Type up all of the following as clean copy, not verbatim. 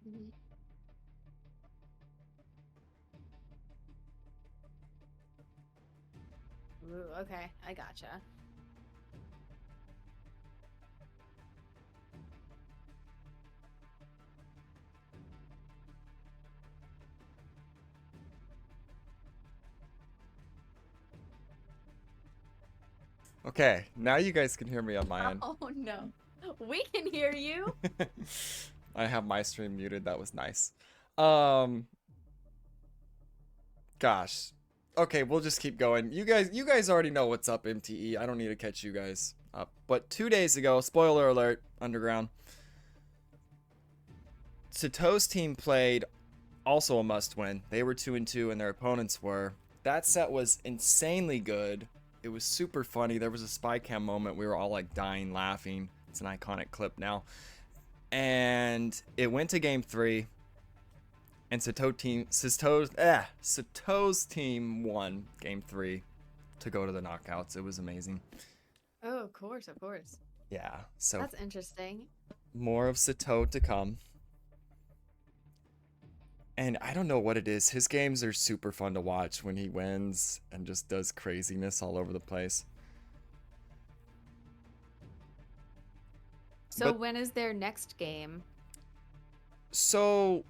Mhm. Ooh, okay, I gotcha. Okay, now you guys can hear me on my end. Oh no. We can hear you. I have my stream muted. That was nice. Um, Gosh. Okay, we'll just keep going. You guys already know what's up, MTE. I don't need to catch you guys up. But 2 days ago, spoiler alert, Underground, Sato's team played also a must-win. They were 2-2, and their opponents were. That set was insanely good. It was super funny. There was a spy cam moment. We were all like dying laughing. It's an iconic clip now. And it went to game three. And Sato's team won game three to go to the knockouts. It was amazing. Oh, of course, of course. Yeah, so That's interesting. more of Sato to come. And I don't know what it is. His games are super fun to watch when he wins and just does craziness all over the place. So But when is their next game? so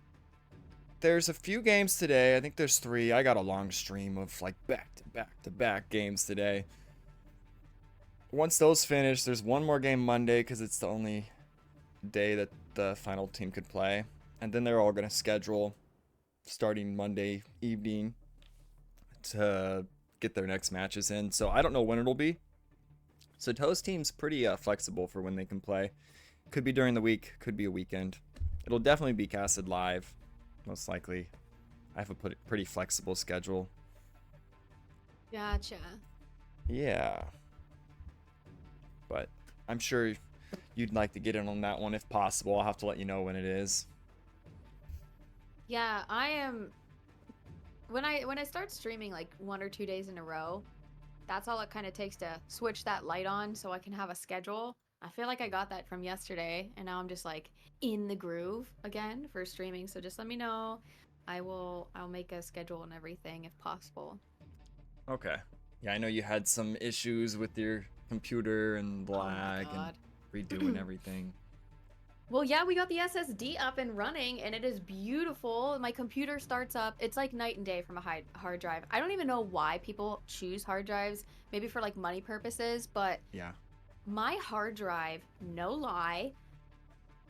there's a few games today. I think there's three. I got a long stream of like back to back to back games today. Once those finish, there's one more game Monday because it's the only day that the final team could play. And then they're all going to schedule starting Monday evening to get their next matches in. So I don't know when it'll be. So Toe's team's pretty flexible for when they can play. Could be during the week, could be a weekend. It'll definitely be casted live, most likely. I have a pretty flexible schedule. Gotcha. Yeah, but I'm sure you'd like to get in on that one if possible. I'll have to let you know when it is. Yeah, I am when I start streaming like 1 or 2 days in a row, that's all it kind of takes to switch that light on so I can have a schedule. I feel like I got that from yesterday and now I'm just like in the groove again for streaming. So just let me know. I'll make a schedule and everything if possible. Okay. Yeah, I know you had some issues with your computer and Oh my lag and god. redoing everything. Well, yeah, we got the SSD up and running, and it is beautiful. My computer starts up. It's like night and day from a hard drive. I don't even know why people choose hard drives, maybe for like money purposes, but Yeah. my hard drive, no lie,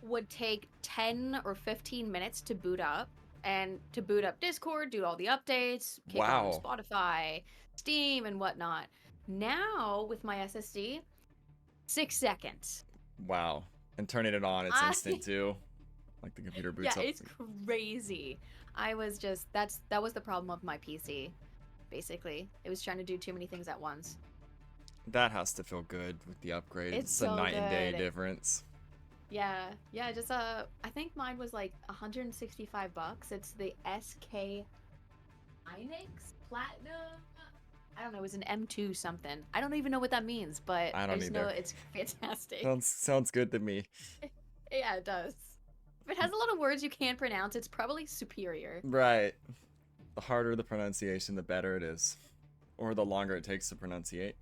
would take 10 or 15 minutes to boot up and to boot up Discord, do all the updates, kick on Wow. Spotify, Steam, and whatnot. Now, with my SSD, 6 seconds. Wow. And turning it on, it's I instant too. Like the computer boots Yeah, up. it's crazy. I was just that was the problem of my PC, basically. It was trying to do too many things at once. That has to feel good with the upgrade. It's It's a so night and day good. difference. Yeah. Yeah, just I think mine was like $165. It's the SK Hynix Platinum. I don't know, it was an M2 something. I don't even know what that means, but I I don't just know either. it's fantastic. Sounds good to me. Yeah, it does. If it has a lot of words you can't pronounce, it's probably superior. Right. The harder the pronunciation, the better it is. Or the longer it takes to pronunciate.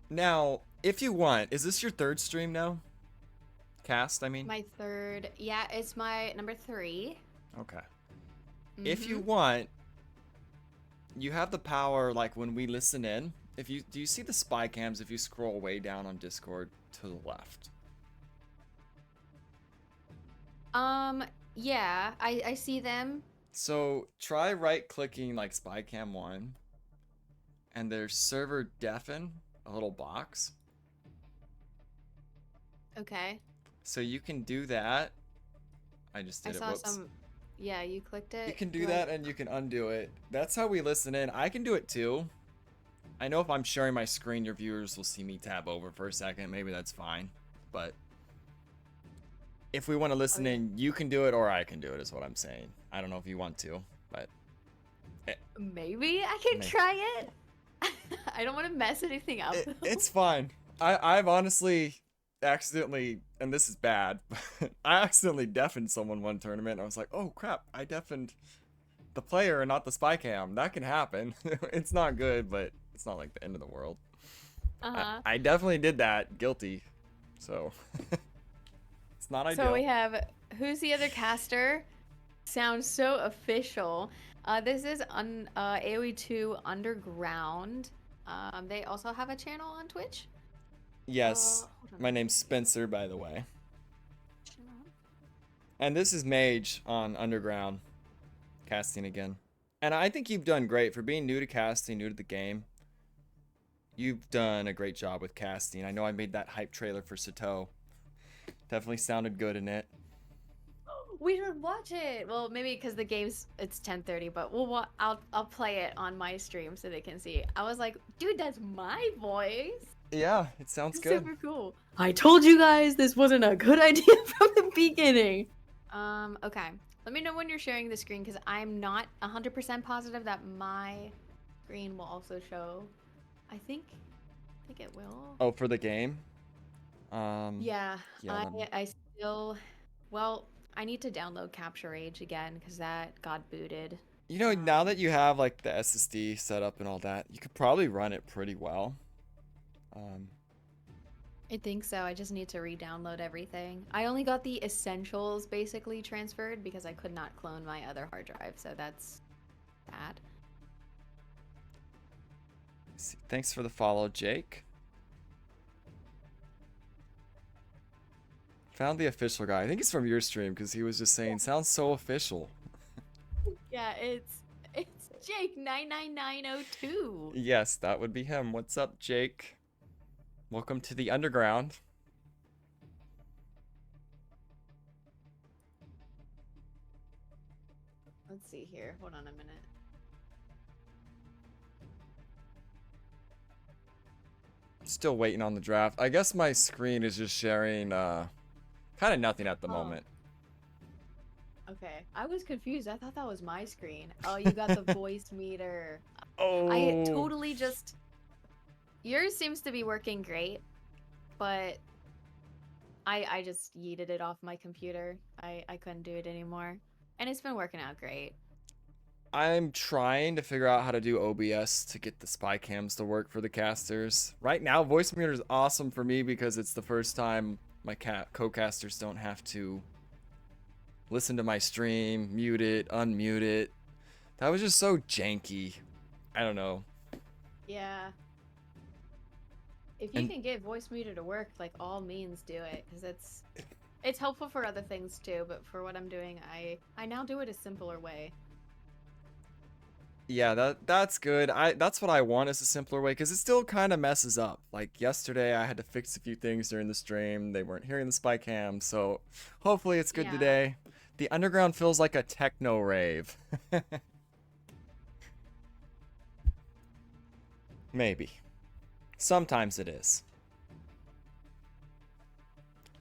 Now, if you want, is this your third stream now? Cast, I mean? My third, yeah, it's my number three. Okay. If you Mm-hmm. want, you have the power, like when we listen in. If you do you see the spy cams if you scroll way down on Discord to the left? Um, yeah, I see them. So try right clicking like spy cam one, and there's server deafen, a little box. Okay. So you can do that. I just I did it. saw Whoops. some. Yeah, you clicked You it. can do Like, that and you can undo it. That's how we listen in. I can do it too. I know if I'm sharing my screen, your viewers will see me tab over for a second. Maybe that's fine. But if we want to oh listen yeah. in, you can do it or I can do it, is what I'm saying. I don't know if you want to, but Maybe I can may- try it. I don't want to mess anything up though. it's fine. I've honestly, accidentally, and this is bad, I accidentally deafened someone one tournament. And I was like, oh crap, I deafened the player and not the spy cam. That can happen. It's not good, but it's not like the end of the world. I, Uh-huh. I definitely did that. Guilty. So it's not So we ideal. have who's the other caster? Sounds so official. This is AoE2 Underground. They also have a channel on Twitch. Yes, Hold on, my let me name's see. Spencer, by the way. Channel. And this is Mage on Underground, casting again. And I think you've done great for being new to casting, new to the game. You've done a great job with casting. I know I made that hype trailer for Sato. Definitely sounded good in it. We should watch it. Well, maybe because the game's it's 10:30, but I'll play it on my stream so they can see. I was like, dude, that's my voice. Yeah, it sounds It's good. super cool. I told you guys this wasn't a good idea from the beginning. Okay. Let me know when you're sharing the screen because I'm not 100% positive that my screen will also show. I think it will. Oh, for the game? Um, Yeah, yeah, I let me. I still well, I need to download Capture Age again because that got booted. You know, now that you have like the SSD set up and all that, you could probably run it pretty well. Um, I think so. I just need to re-download everything. I only got the essentials basically transferred because I could not clone my other hard drive, so that's bad. thanks for the follow, Jake. Found the official guy. I think he's from your stream because he was just saying, sounds so official. Yeah, it's Jake 99902. Yes, that would be him. What's up, Jake? Welcome to the underground. Let's see here. Hold on a minute. Still waiting on the draft. I guess my screen is just sharing kind of nothing at the Oh, moment. okay. I was confused. I thought that was my screen. Oh, you got the voice meter. I Oh, totally just yours seems to be working great, but I just yeeted it off my computer. I couldn't do it anymore. And it's been working out great. I'm trying to figure out how to do OBS to get the spy cams to work for the casters. Right now, voice meter is awesome for me because it's the first time my co-casters don't have to listen to my stream, mute it, unmute it. That was just so janky. I don't know. Yeah. If you And can get voice meter to work, like all means do it, because it's helpful for other things too. But for what I'm doing, I now do it a simpler way. yeah, that's good. That's what I want is a simpler way because it still kind of messes up. Like yesterday, I had to fix a few things during the stream. They weren't hearing the spy cam, so hopefully it's good Yeah. today. The underground feels like a techno rave. Maybe. Sometimes it is.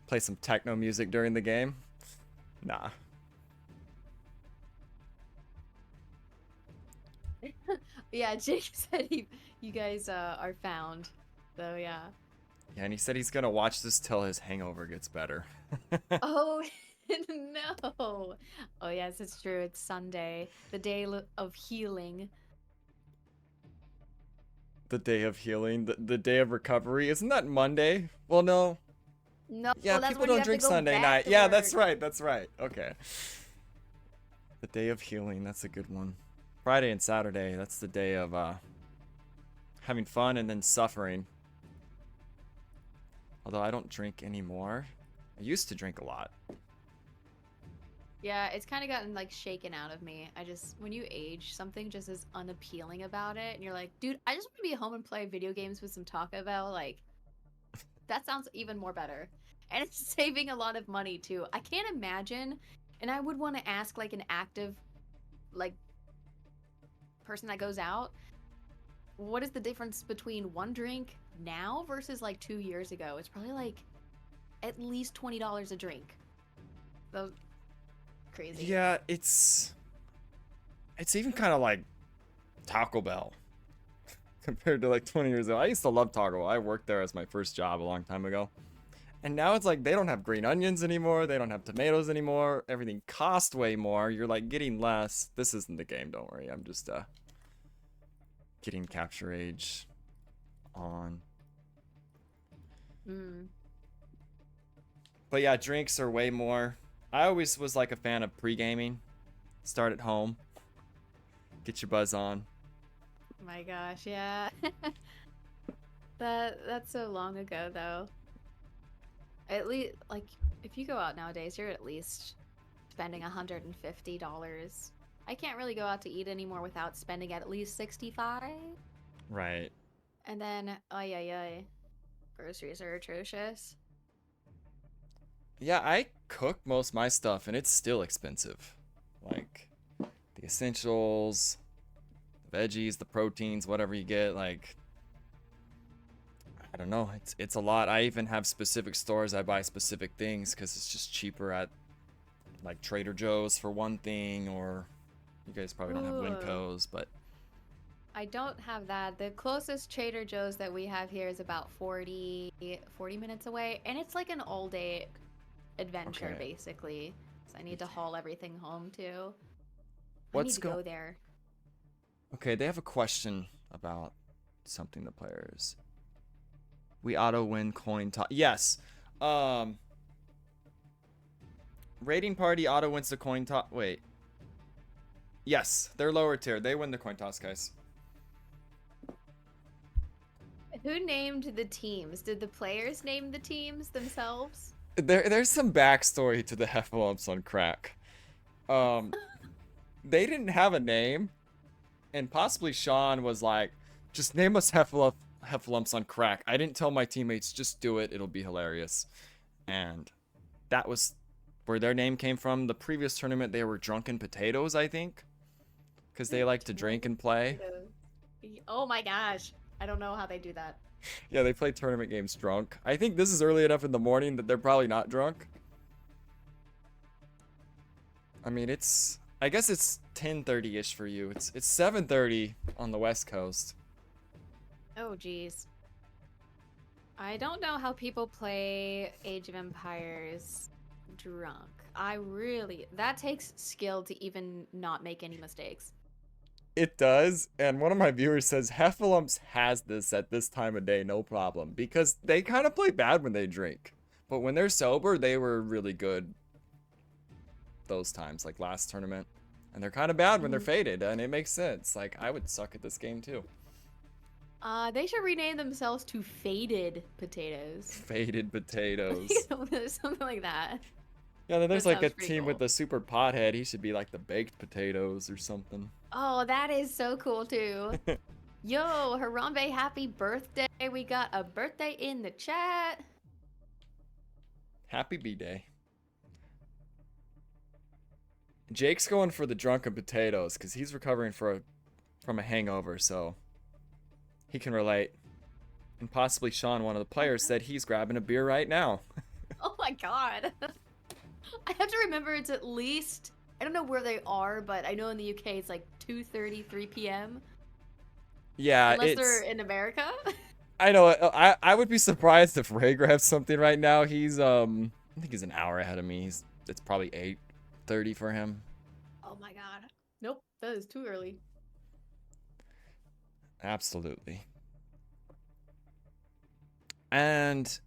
Play some techno music during the game? Nah. Yeah, Jake said you guys are found. So yeah. Yeah, and he said he's gonna watch this till his hangover gets better. Oh no. Oh yes, it's true. It's Sunday, the day of healing. The day of healing, the day of recovery. Isn't that Monday? Well, no. No, Yeah, that's people when you don't have to drink go Sunday back night. to Yeah, that's work. right. That's right. Okay. The day of healing. That's a good one. Friday and Saturday. That's the day of having fun and then suffering. Although I don't drink anymore. I used to drink a lot. Yeah, it's kind of gotten like shaken out of me. When you age, something just is unappealing about it, and you're like, dude, I just want to be home and play video games with some Taco Bell. Like, that sounds even more better. And it's saving a lot of money too. I can't imagine, and I would want to ask like an active, like, person that goes out, what is the difference between one drink now versus like 2 years ago? It's probably like at least $20 a drink. So crazy. Yeah, it's even kind of like Taco Bell compared to like 20 years ago. I used to love Taco Bell. I worked there as my first job a long time ago. And now it's like they don't have green onions anymore. They don't have tomatoes anymore. Everything costs way more. You're like getting less. This isn't the game. Don't worry. I'm just getting capture age on. Mm. But yeah, drinks are way more. I always was like a fan of pre-gaming. Start at home. Get your buzz on. My gosh, yeah. That's so long ago though. At least like if you go out nowadays, you're at least spending $150. I can't really go out to eat anymore without spending at least 65. Right. And then ay, groceries are atrocious. Yeah, I cook most of my stuff and it's still expensive. Like the essentials, the veggies, the proteins, whatever you get, like I don't know, it's a lot. I even have specific stores I buy specific things cuz it's just cheaper at like Trader Joe's for one thing, or you guys probably don't have Ooh. Winco's, but I don't have that. The closest Trader Joe's that we have here is about 40 minutes away, and it's like an all-day adventure Okay. basically. So I need to haul everything home too. I What's need to go there. Okay, they have a question about something the players. We auto win coin toss. Yes. Raiding party auto wins the coin toss. Wait. Yes, they're lower tier. They win the coin toss, guys. Who named the teams? Did the players name the teams themselves? There's some backstory to the Heffalumps on Craic. They didn't have a name, and possibly Sean was like, just name us Heffalumps on Craic. I didn't tell my teammates, just do it, it'll be hilarious. And that was where their name came from. The previous tournament, they were Drunken Potatoes, I think, because they like to drink and play. Oh my gosh. I don't know how they do that. Yeah, they play tournament games drunk. I think this is early enough in the morning that they're probably not drunk. I mean, I guess it's 10:30-ish for you. It's 7:30 on the West Coast. Oh geez. I don't know how people play Age of Empires drunk. That takes skill to even not make any mistakes. It does, and one of my viewers says Heffalumps has this at this time of day, no problem, because they kind of play bad when they drink, but when they're sober, they were really good those times, like last tournament, and they're kind of bad when they're faded, and it makes sense. Like, I would suck at this game too. They should rename themselves to Faded Potatoes. Faded potatoes. Something like that. Yeah, then there's That like a sounds pretty team cool. with the super pothead. He should be like the baked potatoes or something. Oh, that is so cool too. Yo, Harambe, happy birthday. We got a birthday in the chat. Happy B-Day. Jake's going for the drunken potatoes because he's recovering from a hangover, so he can relate. And possibly Sean, one of the players, said he's grabbing a beer right now. Oh my god. I have to remember it's at least, I don't know where they are, but I know in the UK it's like 2:30, 3 p.m. Yeah, Unless they're in America. I know. I would be surprised if Ray grabs something right now. He's I think he's an hour ahead of me. It's probably 8:30 for him. Oh my god. Nope, that is too early. Absolutely. And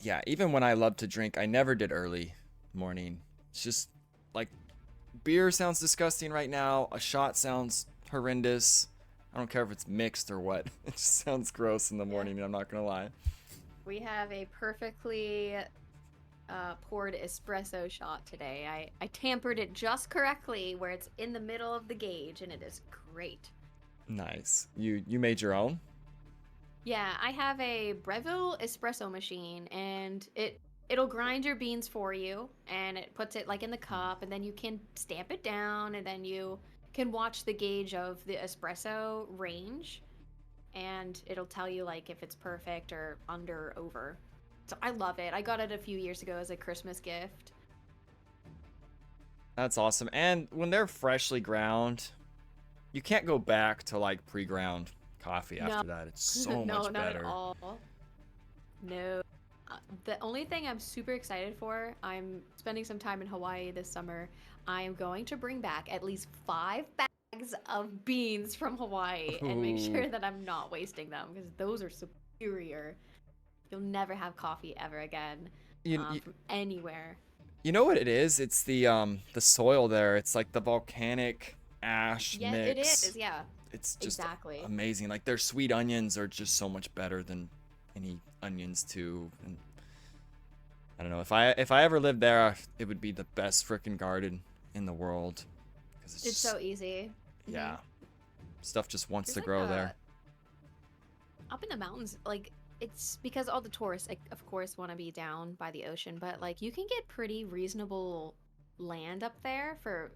yeah, even when I love to drink, I never did early morning. It's just like beer sounds disgusting right now. A shot sounds horrendous. I don't care if it's mixed or what. It just sounds gross in the morning, I'm not gonna lie. We have a perfectly poured espresso shot today. I tampered it just correctly where it's in the middle of the gauge, and it is great. Nice. You made your own? Yeah, I have a Breville espresso machine, and it'll grind your beans for you, and it puts it like in the cup, and then you can stamp it down, and then you can watch the gauge of the espresso range, and it'll tell you like if it's perfect or under or over. So I love it. I got it a few years ago as a Christmas gift. That's awesome. And when they're freshly ground, you can't go back to like pre-ground coffee after that. It's so No, much not better. at all. No. The only thing I'm super excited for, I'm spending some time in Hawaii this summer. I am going to bring back at least 5 bags of beans from Hawaii and make Ooh. sure that I'm not wasting them because those are superior. You'll never have coffee ever again You, you from anywhere. you know what it is? It's the soil there. It's like the volcanic ash Yeah, it mix. is. Yeah, It's just exactly. amazing. Like their sweet onions are just so much better than any onions too. And I don't know if I ever lived there, it would be the best freaking garden in the world because it's It's just so easy. yeah, stuff just wants There's to like grow there. up in the mountains, like it's because all the tourists, like, of course, want to be down by the ocean, but like you can get pretty reasonable land up there for,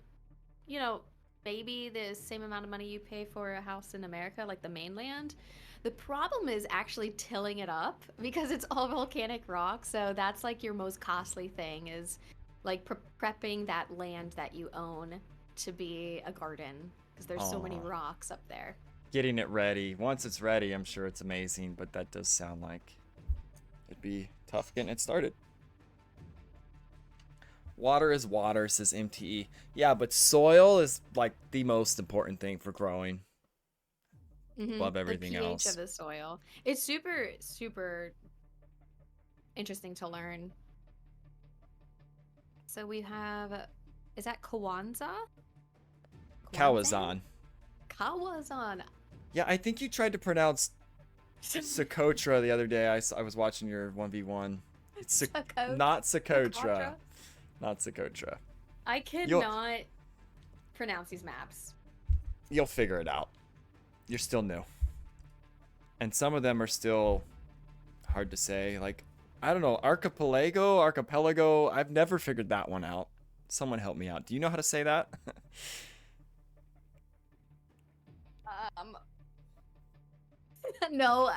you know, maybe the same amount of money you pay for a house in America, like the mainland. The problem is actually tilling it up because it's all volcanic rock. So that's like your most costly thing is like prepping that land that you own to be a garden because there's so many Oh, rocks up there. getting it ready. Once it's ready, I'm sure it's amazing. But that does sound like it'd be tough getting it started. Water is water, says MTE. Yeah, but soil is like the most important thing for growing above The everything pH of else. the soil. It's super, super interesting to learn. So we have, is that Kwanzaa? Kwanzaa? Kawazan. Kawazan. Yeah, I think you tried to pronounce Socotra the other day. I was watching your 1v1. It's not Socotra. Socotra. Not Socotra. I You'll cannot pronounce these maps. you'll figure it out. You're still new. And some of them are still hard to say. Like, I don't know, archipelago. I've never figured that one out. Someone help me out. Do you know how to say that? Um, no,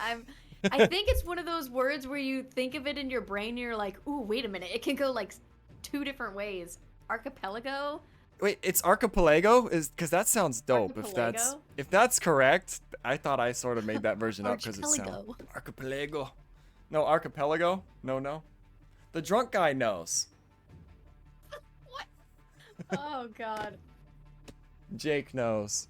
I think it's one of those words where you think of it in your brain and you're like, ooh, wait a minute. It can go like two different ways. Archipelago? Wait, it's archipelago? Is because that sounds dope. Archipelago? If that's correct, I thought I sort of made that version up because it sounds Archipelago. archipelago. No, archipelago? No. The drunk guy knows. What? Oh, God. Jake knows.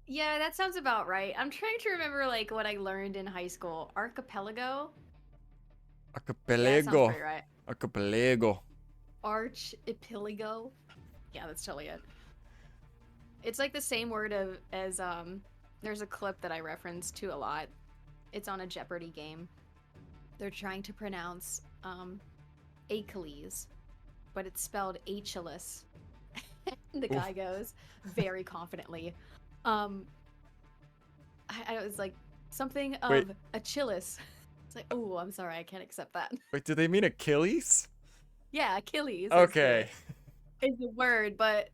Yeah, that sounds about right. I'm trying to remember like what I learned in high school. Archipelago? Yeah, that sounds Archipelago. pretty right. Archipelago. Archipelago? Yeah, that's totally it. It's like the same word as there's a clip that I reference to a lot. It's on a Jeopardy game. They're trying to pronounce Achilles, but it's spelled Achilles. And the guy goes very confidently. I was like something of Wait. Achilles. It's like, oh, I'm sorry, I can't accept that. Wait, do they mean Achilles? Yeah, Achilles. Okay. Is the word, but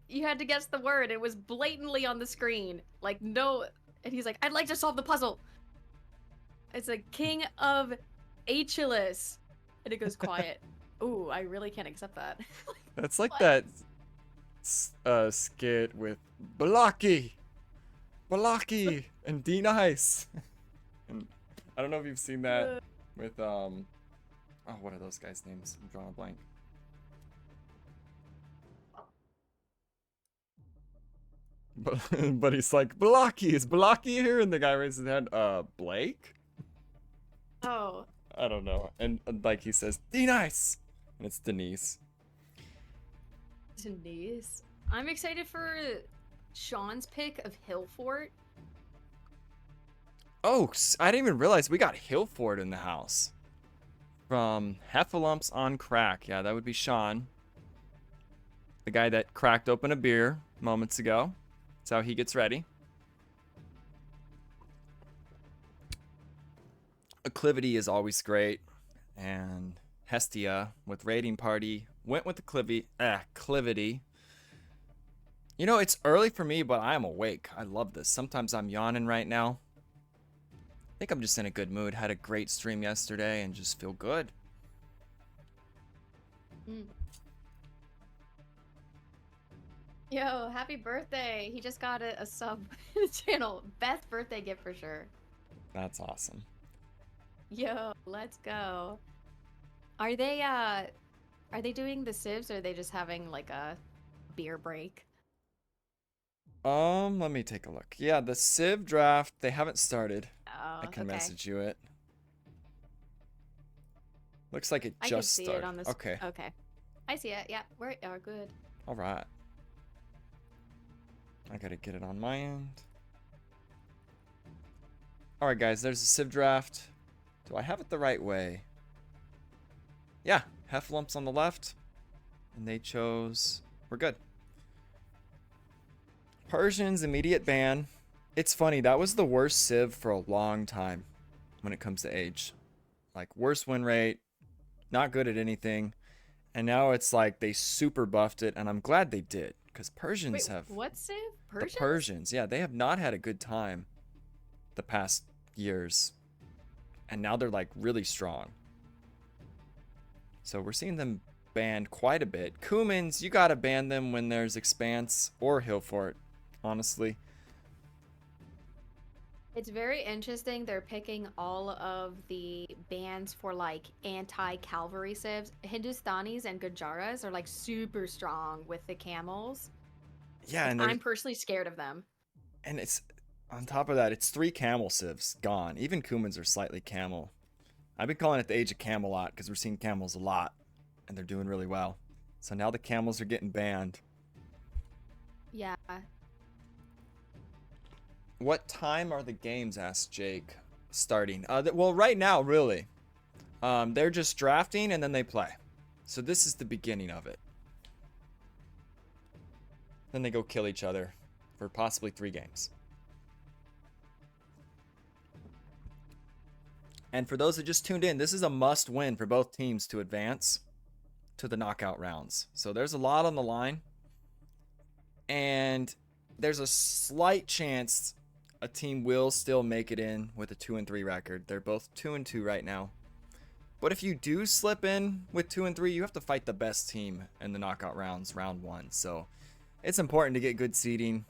you had to guess the word. It was blatantly on the screen. Like no, and he's like, I'd like to solve the puzzle. It's like King of Achilles, and it goes quiet. Ooh, I really can't accept that. That's like What? that skit with Balaki, and D Nice. And I don't know if you've seen that with oh, what are those guys' names? I'm drawing a blank. But he's like, Balaki, is Balaki here? And the guy raises his hand, Blake? Oh, I don't know. And like he says, D Nice, and it's Denise. Denise. I'm excited for Sean's pick of Hillfort. Oh, I didn't even realize we got Hillfort in the house. From Heffalumps on Crack. Yeah, that would be Sean. The guy that cracked open a beer moments ago. That's how he gets ready. Acclivity is always great. And Hestia with Raiding Party went with Acclivity. You know, it's early for me, but I am awake. I love this. Sometimes I'm yawning right now. I think I'm just in a good mood. Had a great stream yesterday and just feel good. Yo, happy birthday. He just got a sub in the channel. Best birthday gift for sure. That's awesome. Yo, let's go. Are they doing the civs or are they just having like a beer break? Let me take a look. Yeah, the Civ draft, they haven't started. I Oh, can okay. message you it. Looks like it I can just see it started. on this. Okay. Okay. I see it. Yeah, we are good. All right. I gotta get it on my end. All right, guys, there's a Civ draft. Do I have it the right way? Yeah, Heffalumps on the left. And they chose... We're good. Persians, immediate ban. It's funny, that was the worst Civ for a long time when it comes to age. Like, worst win rate, not good at anything. And now it's like they super buffed it, and I'm glad they did. Because Wait, Persians have... what civ? The Persians? Persians, yeah, they have not had a good time the past years. And now they're like really strong. So we're seeing them banned quite a bit. Cumans, you gotta ban them when there's Expanse or Hillfort, honestly. It's very interesting. They're picking all of the bans for like anti-cavalry civs. Hindustanis and Gujaras are like super strong with the camels. Yeah, Like and there's I'm personally scared of them. it's on top of that, it's 3 camel civs gone. Even Cumans are slightly camel. I've been calling it the age of Camelot because we're seeing camels a lot, and they're doing really well. So now the camels are getting banned. Yeah. What time are the games? Asked Jake. Starting. Well, right now, really. They're just drafting and then they play. So this is the beginning of it. Then they go kill each other for possibly 3 games. And for those that just tuned in, this is a must win for both teams to advance to the knockout rounds. So there's a lot on the line. And there's a slight chance a team will still make it in with a 2-3 record. They're both 2-2 right now. But if you do slip in with 2-3, you have to fight the best team in the knockout rounds, round 1. So it's important to get good seeding,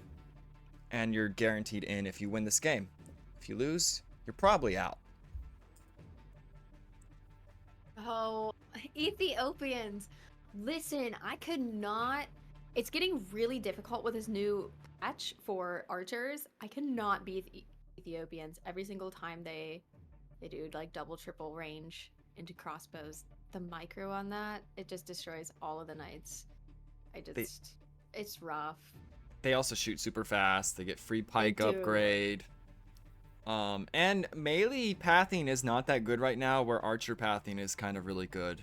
and you're guaranteed in if you win this game. If you lose, you're probably out. Oh, Ethiopians. Listen, I could not. It's getting really difficult with this new patch for archers. I cannot beat Ethiopians every single time they do like double triple range into crossbows. The micro on that, it just destroys all of the knights. I They just it's rough. they also shoot super fast. They get free They pike do. upgrade. And melee pathing is not that good right now, where archer pathing is kind of really good.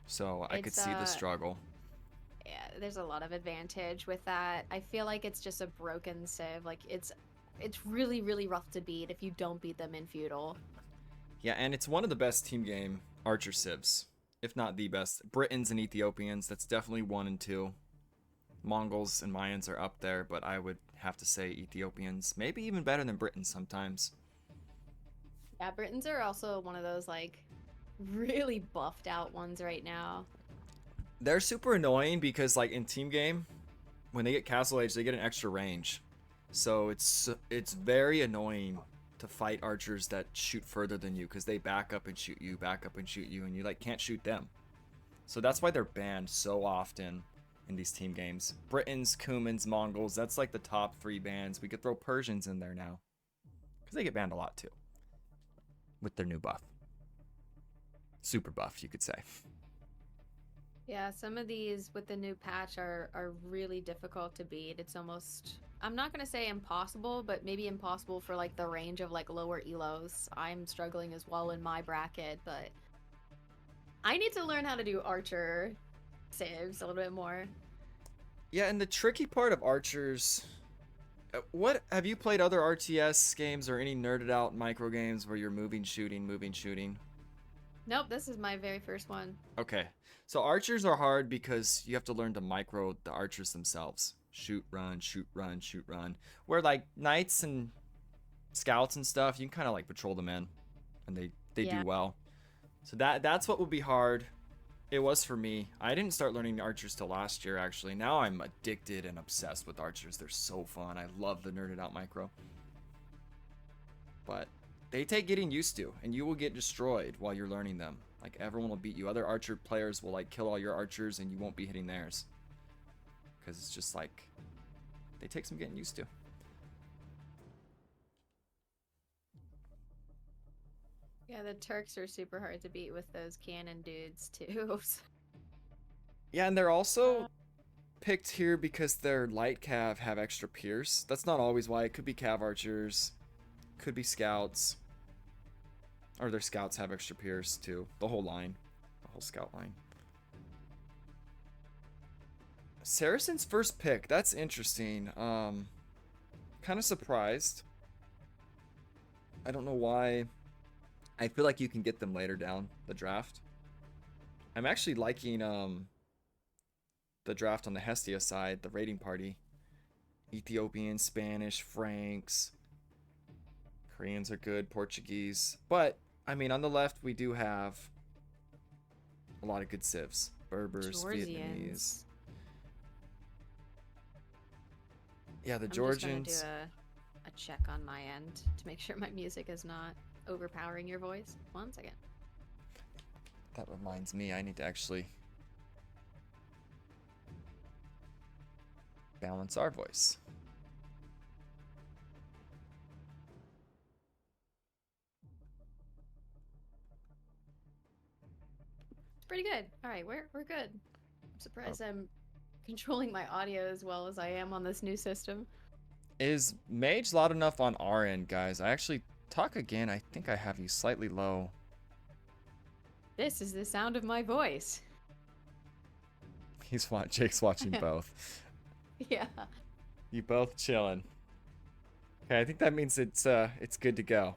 So I could It's see the struggle. yeah, there's a lot of advantage with that. I feel like it's just a broken civ. Like it's really rough to beat if you don't beat them in feudal. Yeah, and it's one of the best team game archer civs, if not the best. Britons and Ethiopians, that's definitely 1 and 2. Mongols and Mayans are up there, but I would have to say Ethiopians, maybe even better than Britons sometimes. Yeah, Britons are also one of those like really buffed out ones right now. They're super annoying because like in team game, when they get castle age, they get an extra range. So it's very annoying to fight archers that shoot further than you because they back up and shoot you, back up and shoot you, and you like can't shoot them. So that's why they're banned so often in these team games. Britons, Cumans, Mongols, that's like the top 3 bans. We could throw Persians in there now because they get banned a lot too with their new buff. Super buff, you could say. Yeah, some of these with the new patch are really difficult to beat. It's almost I'm not gonna say impossible, but maybe impossible for like the range of like lower elos. I'm struggling as well in my bracket, but I need to learn how to do archer saves a little bit more. Yeah, and the tricky part of archers. What have you played other RTS games or any nerded out micro games where you're moving, shooting, moving, shooting? Nope, this is my very first one. Okay. So archers are hard because you have to learn to micro the archers themselves. Shoot, run, shoot, run, shoot, run. Where like knights and scouts and stuff, you can kind of like patrol them in and they do Yeah. well. So that's what would be hard. It was for me. I didn't start learning archers till last year, actually. Now I'm addicted and obsessed with archers. They're so fun. I love the nerded out micro. But they take getting used to, and you will get destroyed while you're learning them. Like, everyone will beat you. Other archer players will, like, kill all your archers, and you won't be hitting theirs. Because it's just, like, they take some getting used to. Yeah, the Turks are super hard to beat with those cannon dudes, too. Yeah, and they're also picked here because their light cav have extra pierce. That's not always why. It could be cav archers, could be scouts, or their scouts have extra pierce too. The whole line, the whole scout line. Saracen's first pick. That's interesting. Kind of surprised. I don't know why. I feel like you can get them later down the draft. I'm actually liking the draft on the Hestia side, the raiding party. Ethiopian, Spanish, Franks, Koreans are good, Portuguese. But, I mean, on the left, we do have a lot of good civs. Berbers, Vietnamese. Yeah, the Georgians. I'm just gonna do a check on my end to make sure my music is not overpowering your voice. 1 second. That reminds me, I need to actually balance our voice. It's pretty good. All right, we're good. I'm surprised I'm controlling my audio as well as I am on this new system. Is Mage loud enough on our end, guys? I actually talk again. I think I have you slightly low. This is the sound of my voice. Jake's watching both. Yeah. You both chilling. Okay, I think that means it's good to go.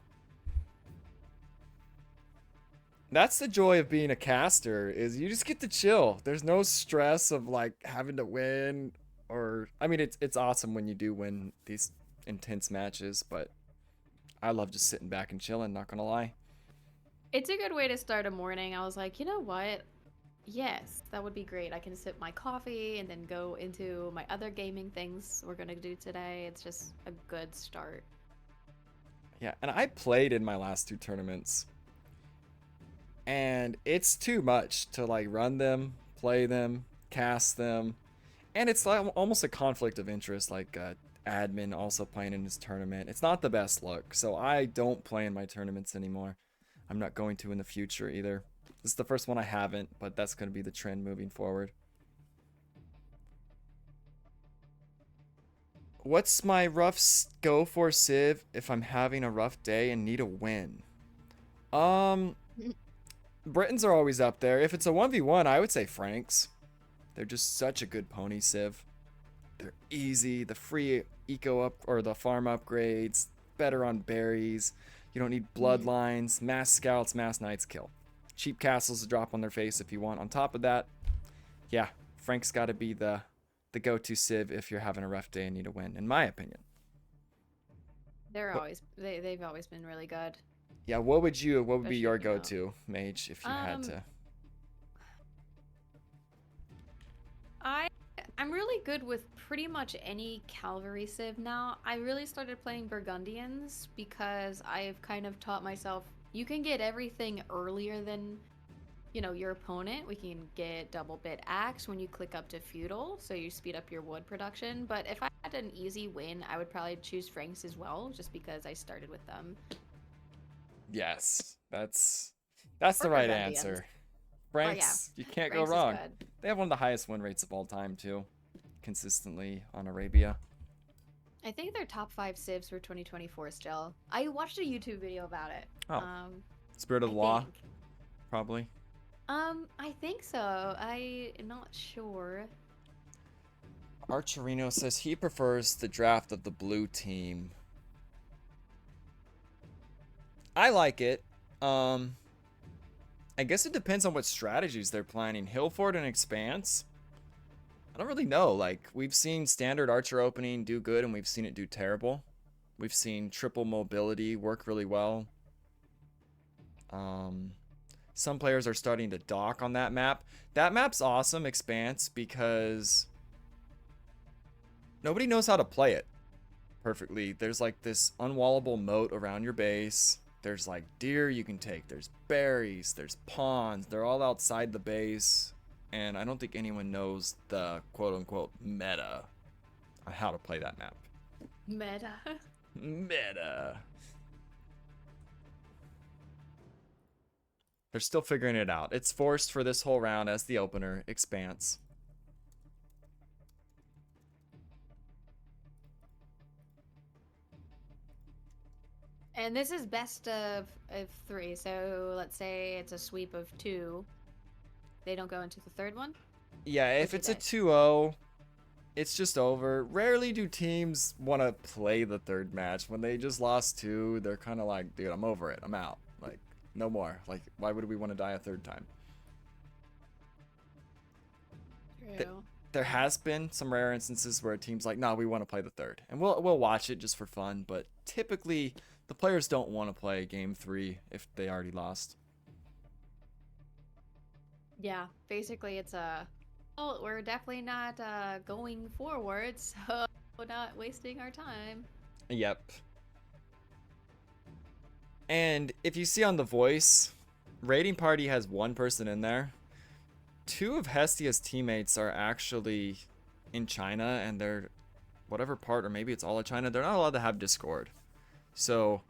That's the joy of being a caster, is you just get to chill. There's no stress of like having to win, or I mean it's awesome when you do win these intense matches, but I love just sitting back and chilling, not gonna lie. It's a good way to start a morning. I was like, you know what? Yes, that would be great. I can sip my coffee and then go into my other gaming things we're gonna do today. It's just a good start. Yeah, and I played in my last 2 tournaments. And it's too much to like run them, play them, cast them. And it's like almost a conflict of interest, like admin also playing in his tournament. It's not the best look, so I don't play in my tournaments anymore. I'm not going to in the future either. This is the first one I haven't, but that's going to be the trend moving forward. What's my rough go for Civ if I'm having a rough day and need a win? Britons are always up there. If it's a 1v1, I would say Franks. They're just such a good pony Civ. They're easy, the free eco up or the farm upgrades, better on berries. You don't need bloodlines, mass scouts, mass knights kill. Cheap castles to drop on their face if you want. On top of that, yeah, Frank's got to be the go-to Civ if you're having a rough day and need a win, in my opinion. They've always been really good. Yeah, what would be Especially, your go-to Mage if you had to? I'm really good with pretty much any cavalry civ now. I really started playing Burgundians because I've kind of taught myself you can get everything earlier than, you know, your opponent. We can get double bit axe when you click up to feudal, so you speed up your wood production. But if I had an easy win, I would probably choose Franks as well, just because I started with them. Yes, that's the right answer. Franks, you can't go wrong. They have one of the highest win rates of all time too, consistently on Arabia. I think they're top 5 civs for 2024 still. I watched a YouTube video about it. Oh, Spirit of the Law, probably. I think so. I'm not sure. Archerino says he prefers the draft of the blue team. I like it. I guess it depends on what strategies they're planning. Hillfort and Expanse? I don't really know. Like, we've seen standard Archer opening do good, and we've seen it do terrible. We've seen triple mobility work really well. Some players are starting to dock on that map. That map's awesome, Expanse, because nobody knows how to play it perfectly. There's like this unwallable moat around your base. There's like deer you can take. There's berries. There's ponds. They're all outside the base. And I don't think anyone knows the quote unquote meta on how to play that map. Meta. Meta. They're still figuring it out. It's forced for this whole round as the opener, Expanse. And this is best of 3. So let's say it's a sweep of 2. They don't go into the third one? Yeah, if it's a 2-0, it's just over. Rarely do teams want to play the third match. When they just lost 2, they're kind of like, dude, I'm over it. I'm out. Like, no more. Like, why would we want to die a third time? True. There has been some rare instances where a team's like, nah, we want to play the third. And we'll watch it just for fun. But typically, the players don't want to play game 3 if they already lost. Yeah, basically it's well, we're definitely not going forward, so we're not wasting our time. Yep. And if you see on The Voice, Raiding Party has 1 person in there. 2 of Hestia's teammates are actually in China, and they're whatever part, or maybe it's all of China, they're not allowed to have Discord. So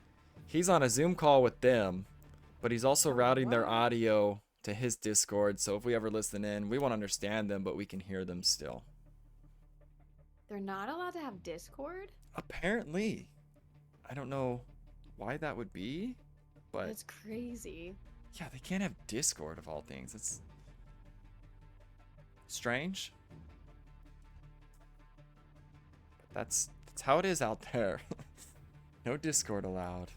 he's on a Zoom call with them, but he's also routing their audio to his Discord. So if we ever listen in, we won't understand them, but we can hear them still. They're not allowed to have Discord? Apparently. I don't know why that would be, but it's crazy. Yeah, they can't have Discord of all things. It's strange. But that's how it is out there. No Discord allowed.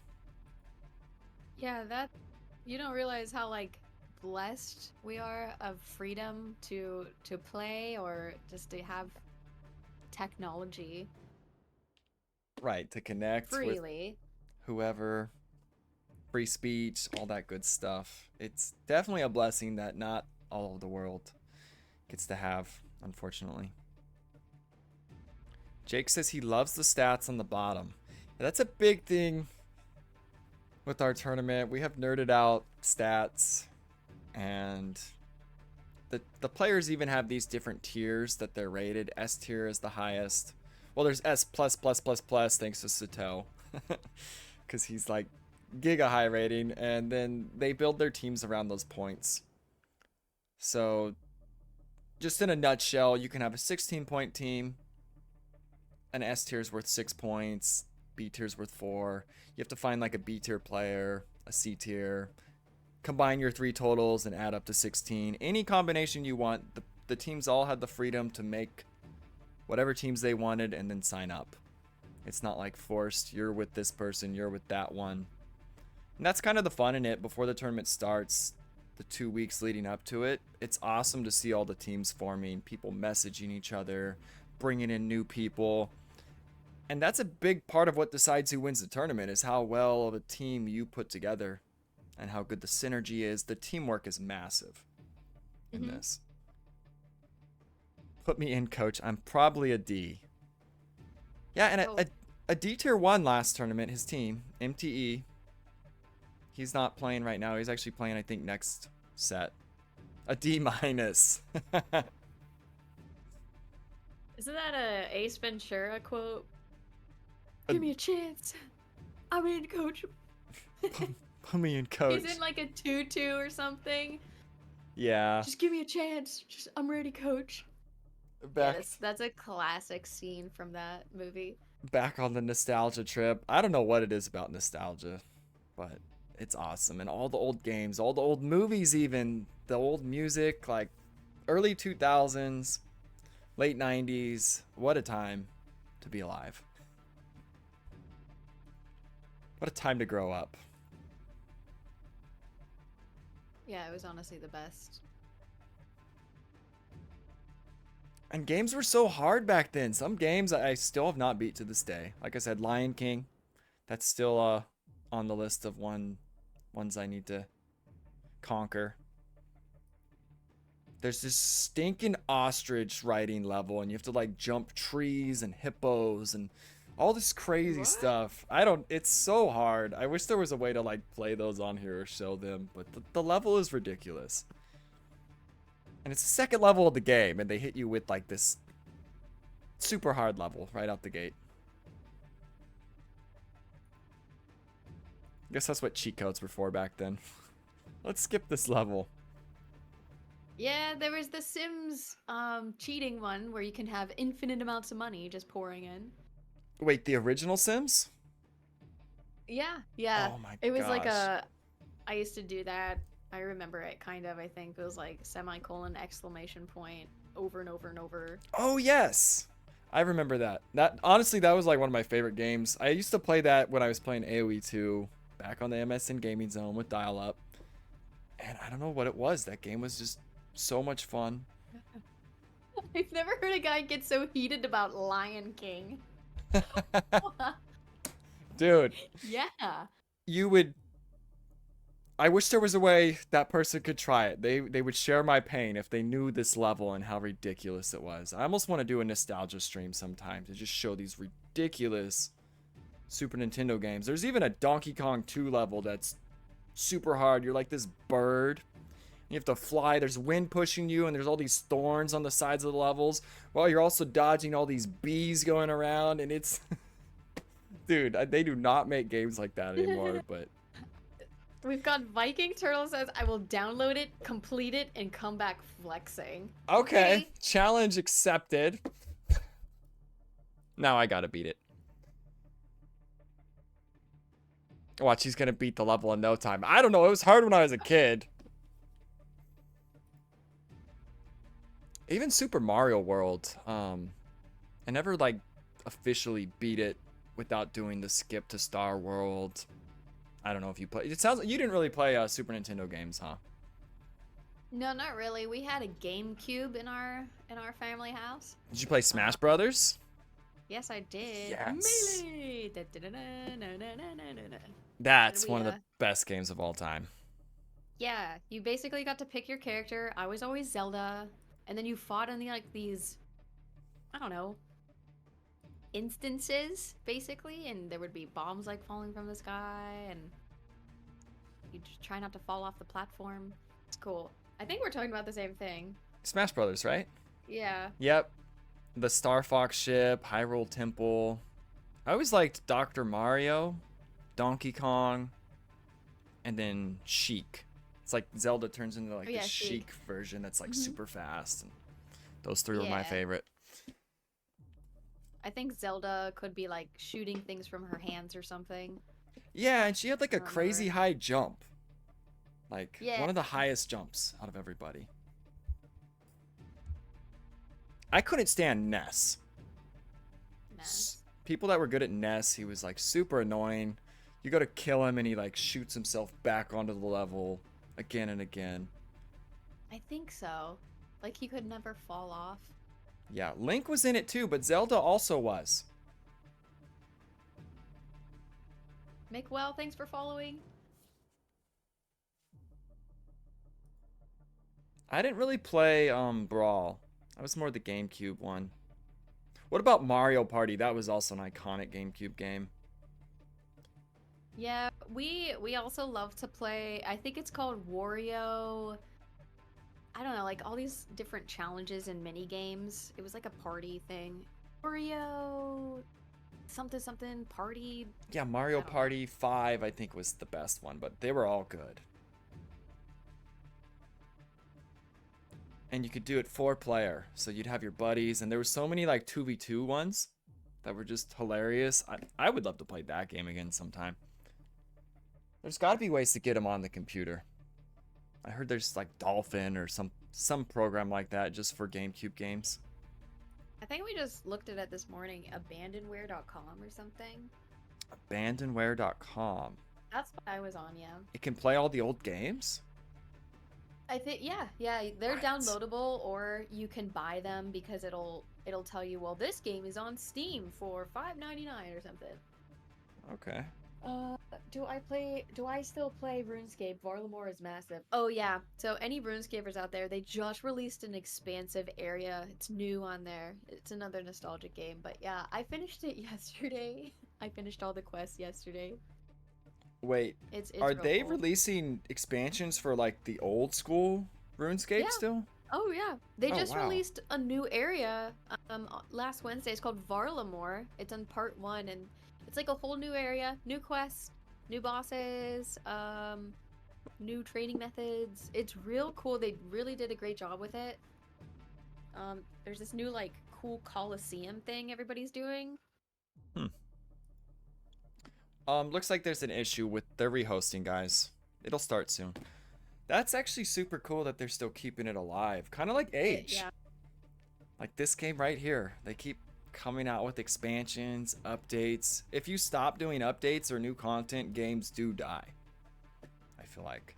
Yeah, that you don't realize how like blessed we are of freedom to play or just to have technology. Right, to connect freely with whoever, free speech, all that good stuff. It's definitely a blessing that not all of the world gets to have, unfortunately. Jake says he loves the stats on the bottom. And that's a big thing with our tournament. We have nerded out stats, and the players even have these different tiers that they're rated. S tier is the highest. Well, there's S plus plus plus plus thanks to Sato, because he's like giga high rating, and then they build their teams around those points. So just in a nutshell, you can have a 16-point team. An S tier is worth 6 points. B tier is worth 4. You have to find like a B tier player, a C tier, combine your 3 totals and add up to 16. Any combination you want. The teams all had the freedom to make whatever teams they wanted and then sign up. It's not like forced, you're with this person, you're with that one. And that's kind of the fun in it. Before the tournament starts, the 2 weeks leading up to it, it's awesome to see all the teams forming, people messaging each other, bringing in new people. And that's a big part of what decides who wins the tournament, is how well of a team you put together and how good the synergy is. The teamwork is massive in this. Put me in, coach. I'm probably a D. Yeah, and a D tier won last tournament, his team, MTE. He's not playing right now. He's actually playing, I think, next set. A D minus. Isn't that a Ace Ventura quote? Give me a chance. I'm in, coach. Put me in, coach. He's in like a tutu or something. Yeah. Just give me a chance. I'm ready, coach. Back. Yeah, that's a classic scene from that movie. Back on the nostalgia trip. I don't know what it is about nostalgia, but it's awesome. And all the old games, all the old movies, even the old music, like early 2000s, late 90s. What a time to be alive. What a time to grow up. Yeah, it was honestly the best. And games were so hard back then. Some games I still have not beat to this day. Like I said, Lion King. That's still on the list of ones I need to conquer. There's this stinking ostrich riding level, and you have to like jump trees and hippos and all this crazy What? stuff. I don't. It's so hard. I wish there was a way to like play those on here or show them, but the level is ridiculous. And it's the second level of the game, and they hit you with like this super hard level right out the gate. I guess that's what cheat codes were for back then. Let's skip this level. Yeah, there was the Sims cheating one where you can have infinite amounts of money just pouring in. Wait, the original Sims? Yeah, yeah. Oh my It was like gosh. I used to do that. I remember it kind of, I think. It was like semicolon exclamation point over and over and over. Oh yes. I remember that. That honestly that was like one of my favorite games. I used to play that when I was playing AoE 2 back on the MSN Gaming Zone with dial up. And I don't know what it was. That game was just so much fun. I've never heard a guy get so heated about Lion King. Dude, Yeah. you would I wish there was a way that person could try it. They would share my pain if they knew this level and how ridiculous it was. I almost want to do a nostalgia stream sometime to just show these ridiculous Super Nintendo games. There's even a Donkey Kong 2 level that's super hard. You're like this bird. You have to fly. There's wind pushing you, and there's all these thorns on the sides of the levels. While you're also dodging all these bees going around, and it's... Dude, they do not make games like that anymore, but... We've got Viking Turtle says, I will download it, complete it, and come back flexing. Okay, challenge accepted. Now I gotta beat it. Watch, he's gonna beat the level in no time. I don't know, it was hard when I was a kid. Even Super Mario World, I never like officially beat it without doing the skip to Star World. I don't know if you play. It sounds like you didn't really play Super Nintendo games, huh? No, not really. We had a GameCube in our family house. Did you play Smash Brothers? Yes, I did. Yes. Melee. Da-da-da-da-na-na-na-na-na. That's we, one of the best games of all time. Yeah, you basically got to pick your character. I was always Zelda, and then you fought in these, I don't know, instances basically, and there would be bombs like falling from the sky, and you just try not to fall off the platform. It's cool. I think we're talking about the same thing. Smash Brothers, right? Yeah. Yep. The Star Fox ship, Hyrule Temple. I always liked Dr. Mario, Donkey Kong, and then Sheik. It's like Zelda turns into like the Sheik version that's like super fast. And those three were my favorite. I think Zelda could be like shooting things from her hands or something. Yeah, and she had like a crazy high jump. Like one of the highest jumps out of everybody. I couldn't stand Ness. People that were good at Ness, he was like super annoying. You go to kill him and he like shoots himself back onto the level again and again. I think so. Like he could never fall off. Yeah, Link was in it too, but Zelda also was. Mickwell, thanks for following. I didn't really play Brawl. I was more the GameCube one. What about Mario Party? That was also an iconic GameCube game. Yeah, we also love to play, I think it's called Wario. I don't know, like all these different challenges and mini games. It was like a party thing. Wario something something party. Yeah, Mario Party 5 I think was the best one, but they were all good. And you could do it 4-player, so you'd have your buddies, and there were so many like 2v2 ones that were just hilarious. I would love to play that game again sometime. There's got to be ways to get them on the computer. I heard there's like Dolphin or some program like that just for GameCube games. I think we just looked at it this morning, abandonware.com or something. Abandonware.com. That's what I was on, yeah. It can play all the old games? I think yeah, they're downloadable, or you can buy them because it'll tell you, well, this game is on Steam for $5.99 or something. Okay. Uh, do I still play RuneScape? Varlamore is massive. Oh yeah. So any RuneScapers out there, they just released an expansive area. It's new on there. It's another nostalgic game, but yeah, I finished it yesterday. I finished all the quests yesterday. Wait, It's are real they cool. releasing expansions for like the old school RuneScape Yeah. still? Oh yeah. They Oh just wow. released a new area last Wednesday. It's called Varlamore. It's on part 1 and it's like a whole new area, new quests, new bosses, new training methods. It's real cool. They really did a great job with it. There's this new like cool Coliseum thing everybody's doing. Hmm. Looks like there's an issue with their rehosting, guys. It'll start soon. That's actually super cool that they're still keeping it alive. Kind of like Age. Yeah. Like this game right here. They keep coming out with expansions, updates. If you stop doing updates or new content, games do die. I feel like.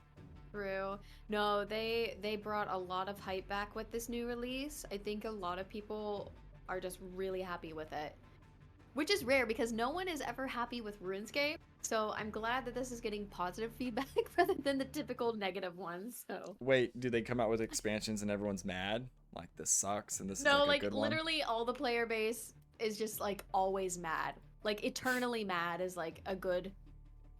True. No, they brought a lot of hype back with this new release. I think a lot of people are just really happy with it. Which is rare because no one is ever happy with RuneScape. So I'm glad that this is getting positive feedback rather than the typical negative ones. So Wait, do they come out with expansions and everyone's mad? Like this sucks and this is no, like a like good one? literally all the player base is just like always mad. Like eternally mad is like a good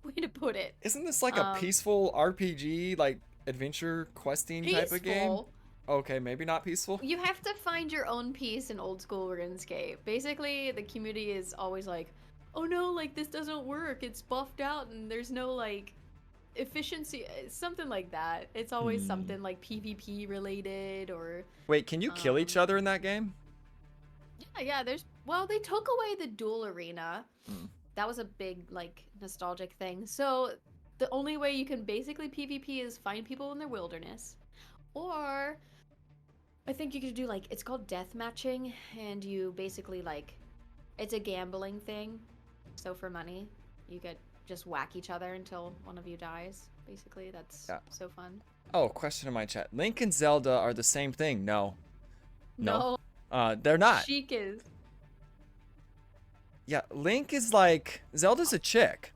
way to put it. Isn't this like a Um peaceful RPG, like adventure questing type of game? Peaceful. Okay, maybe not peaceful. You have to find your own peace in old school RuneScape. Basically, the community is always like, "Oh no, like this doesn't work. It's buffed out and there's no like efficiency, something like that." It's always Hmm. something like PvP related or Wait, can you kill each um other in that game? yeah, there's well, they took away the duel arena. Hmm. That was a big like nostalgic thing. So the only way you can basically PvP is find people in the wilderness or I think you could do like it's called death matching and you basically like it's a gambling thing. So for money, you could just whack each other until one of you dies. Basically, that's Yeah. so fun. Oh, question in my chat. Link and Zelda are the same thing. No. No. No, They're not. Sheik is. Yeah, Link is like Zelda's a chick.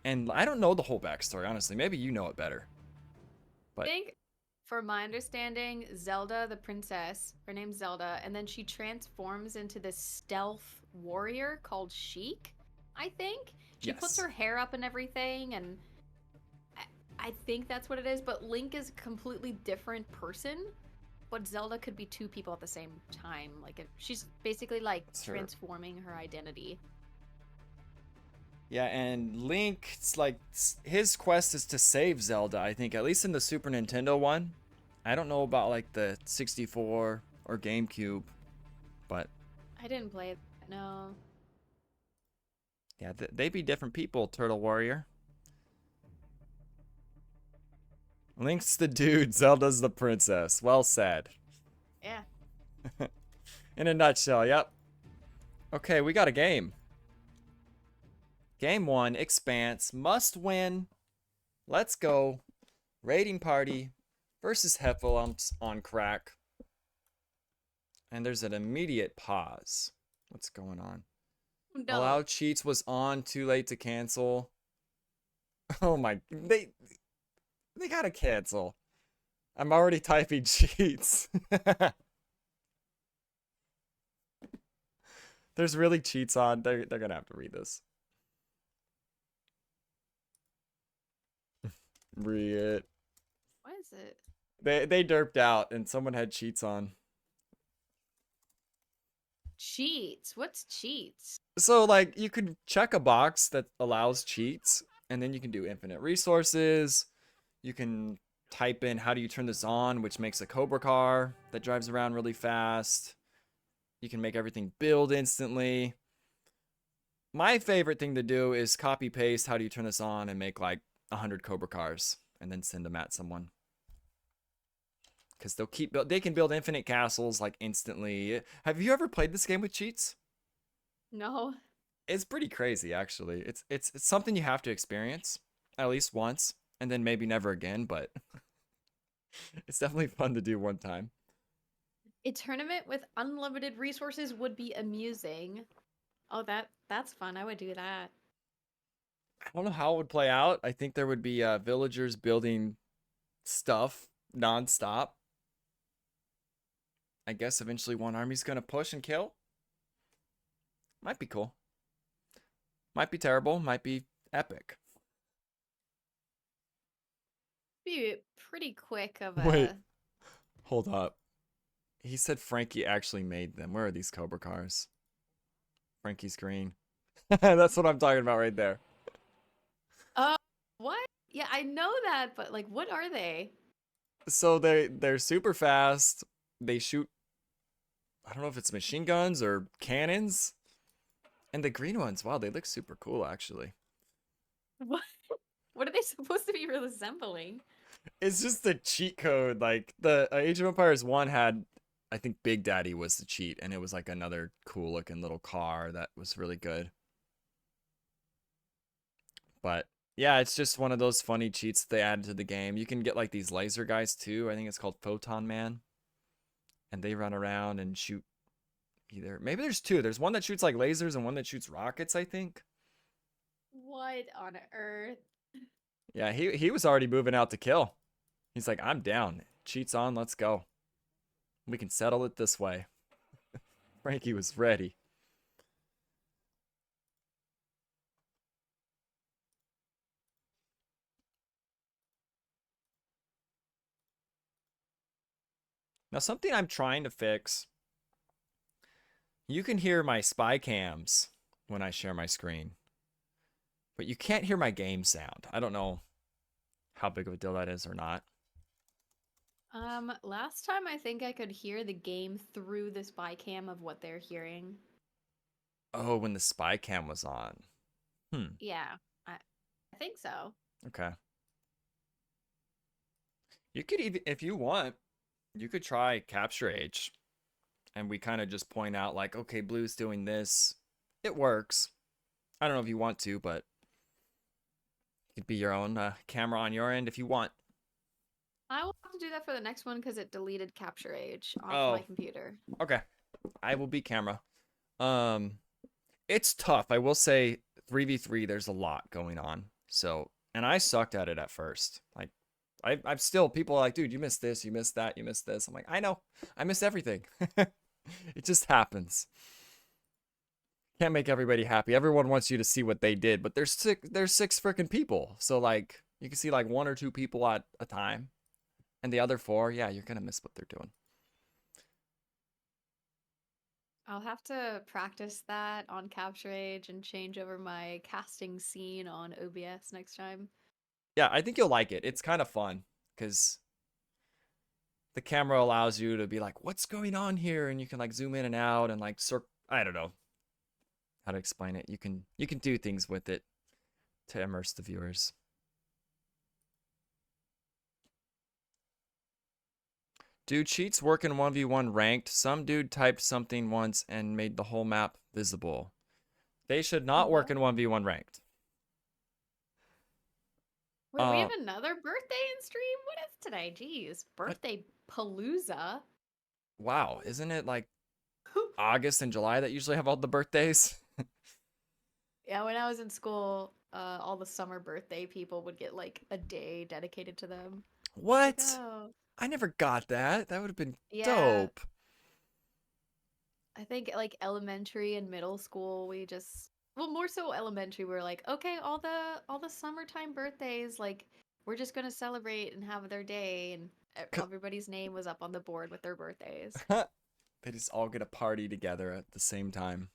And I don't know the whole backstory, honestly. Maybe you know it better. I But think, for my understanding, Zelda, the princess, her name's Zelda, and then she transforms into this stealth warrior called Sheik. I think she puts yes. her hair up and everything, and I think that's what it is. But Link is a completely different person. But Zelda could be two people at the same time. Like if she's basically like It's her. transforming her identity. Yeah, and Link's like his quest is to save Zelda, I think, at least in the Super Nintendo one. I don't know about like the 64 or GameCube, but I didn't play it. No. yeah, they be different people, Turtle Warrior. Link's the dude, Zelda's the princess. Well said. Yeah. In a nutshell, yep. Okay, we got a game. Game 1, Expanse, must win. Let's go. Raiding Party versus Heffalumps on Craic. And there's an immediate pause. What's going on? No. Allow cheats was on, too late to cancel. Oh my, they gotta cancel. I'm already typing cheats. There's really cheats on. They're gonna have to read this. Read it. What is it? They derped out and someone had cheats on. Cheats. What's cheats? So like you could check a box that allows cheats, and then you can do infinite resources. You can type in how do you turn this on, which makes a Cobra car that drives around really fast. You can make everything build instantly. My favorite thing to do is copy paste how do you turn this on and make like 100 Cobra cars and then send them at someone. Because they can build infinite castles like instantly. Have you ever played this game with cheats? No. It's pretty crazy actually. It's something you have to experience at least once and then maybe never again, but it's definitely fun to do one time. A tournament with unlimited resources would be amusing. Oh, that's fun. I would do that. I don't know how it would play out. I think there would be villagers building stuff nonstop. I guess eventually one army's gonna push and kill. Might be cool. Might be terrible. Might be epic. Be pretty quick of Wait, a. hold up. He said Frankie actually made them. Where are these Cobra cars? Frankie's green. That's what I'm talking about right there. Oh, what? Yeah, I know that, but like, what are they? So they're super fast. They shoot, I don't know if it's machine guns or cannons. And the green ones, wow, they look super cool actually. What? What are they supposed to be resembling? It's just the cheat code. Like the Age of Empires 1 had, I think Big Daddy was the cheat, and it was like another cool looking little car that was really good. But yeah, it's just one of those funny cheats they added to the game. You can get like these laser guys too. I think it's called Photon Man. And they run around and shoot either. Maybe there's two. There's one that shoots like lasers and one that shoots rockets, I think. What on earth? Yeah, he was already moving out to kill. He's like, I'm down. Cheats on, let's go. We can settle it this way. Frankie was ready. Now, something I'm trying to fix. You can hear my spy cams when I share my screen, but you can't hear my game sound. I don't know how big of a deal that is or not. Last time I think I could hear the game through the spy cam of what they're hearing. Oh, when the spy cam was on. Hmm. Yeah, I think so. Okay. You could even, if you want, you could try Capture Age, and we kind of just point out like, okay, Blue's doing this. It works. I don't know if you want to, but it could be your own camera on your end if you want. I will have to do that for the next one because it deleted Capture Age off my Oh, computer. okay. I will be camera. Um, it's tough. I will say 3v3, there's a lot going on. So, and I sucked at it at first. Like, I'm still, people are like, dude, you missed this, you missed that, you missed this. I'm like, I know. I miss everything. It just happens. Can't make everybody happy. Everyone wants you to see what they did, but there's six freaking people. So like you can see like one or two people at a time. And the other four, yeah, you're gonna miss what they're doing. I'll have to practice that on Capture Age and change over my casting scene on OBS next time. Yeah, I think you'll like it. It's kind of fun because the camera allows you to be like, what's going on here? And you can like zoom in and out and like I don't know how to explain it. You can do things with it to immerse the viewers. Dude cheats work in 1v1 ranked. Some dude typed something once and made the whole map visible. They should not work What? in 1v1 ranked. Wait, we Uh, have another birthday in stream? What is today? Jeez, what? birthday palooza. Wow, isn't it like August and July that usually have all the birthdays? Yeah, when I was in school, all the summer birthday people would get like a day dedicated to them. It's like, What? oh, I never got that. That would have been yeah. dope. I think like elementary and middle school, we just well, more so elementary, we are like, okay, all the summertime birthdays, like we're just gonna celebrate and have their day, and everybody's name was up on the board with their birthdays. They just all get a party together at the same time.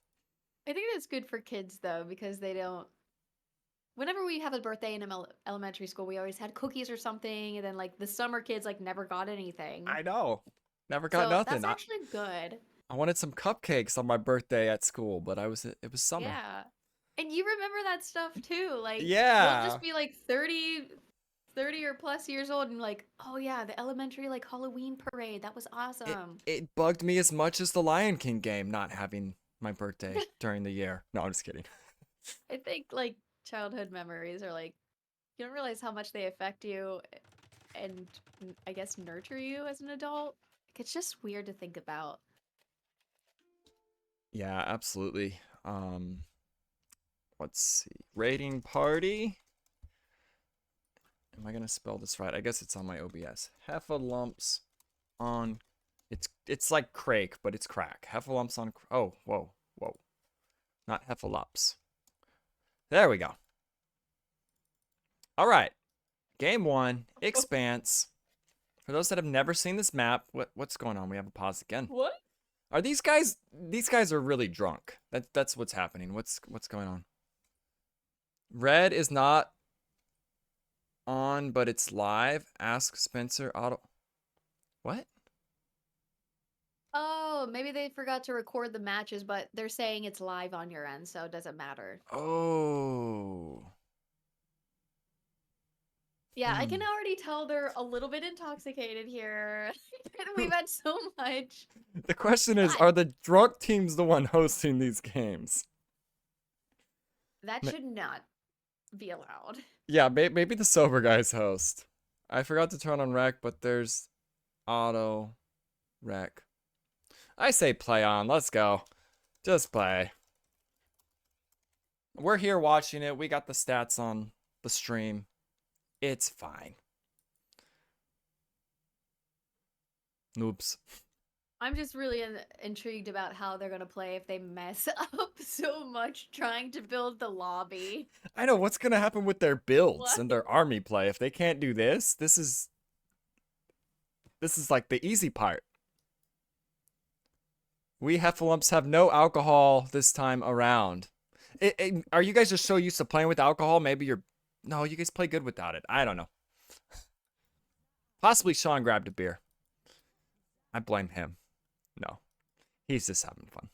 I think that's good for kids though, because they don't. Whenever we have a birthday in elementary school, we always had cookies or something, and then like the summer kids like never got anything. I know. Never got So nothing. that's I, actually good. I wanted some cupcakes on my birthday at school, but it was summer. Yeah. And you remember that stuff too. Like, we'll Yeah. just be like 30 or plus years old and like, oh yeah, the elementary like Halloween parade. That was It awesome. it bugged me as much as the Lion King game not having my birthday during the year. No, I'm just kidding. I think like childhood memories are like, you don't realize how much they affect you and I guess nurture you as an adult. Like, it's just weird to think about. Yeah, absolutely. Let's see. Raiding party. Am I gonna spell this right? I guess it's on my OBS. Heffalumps on. It's like Craic, but it's crack. Heffalumps on. Oh, whoa, whoa. Not Heffalumps. There we go. All right. Game 1, Expanse. For those that have never seen this map, what's going on? We have a pause again. What? Are these guys? These guys are really drunk. That's what's happening. What's going on? Red is not on, but it's live. Ask Spencer Auto. What? Oh, maybe they forgot to record the matches, but they're saying it's live on your end, so it doesn't matter. Oh. Yeah, I can already tell they're a little bit intoxicated here. We've had so much. The question is, God. are the drunk teams the one hosting these games? That should not be allowed. Yeah, maybe the sober guys host. I forgot to turn on rec, but there's auto rec. I say play on. Let's go. Just play. We're here watching it. We got the stats on the stream. It's fine. Noobs. I'm just really intrigued about how they're going to play if they mess up so much trying to build the lobby. I know what's going to happen with their builds What? and their army play. If they can't do this, this is like the easy part. We Heffalumps have no alcohol this time around. Are you guys just so used to playing with alcohol? Maybe you're... No, you guys play good without it. I don't know. Possibly Sean grabbed a beer. I blame him. No. He's just having fun.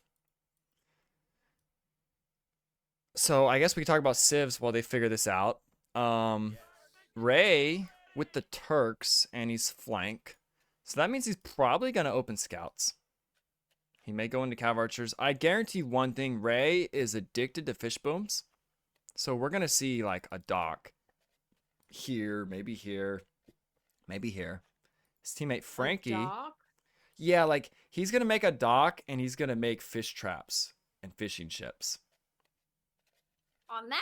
So I guess we can talk about civs while they figure this out. Ray with the Turks, and he's flank. So that means he's probably going to open scouts. He may go into cav archers. I guarantee one thing. Ray is addicted to fish booms. So we're going to see like a dock here, maybe here, maybe here. His teammate Frankie. Yeah, like he's going to make a dock and he's going to make fish traps and fishing ships. On that?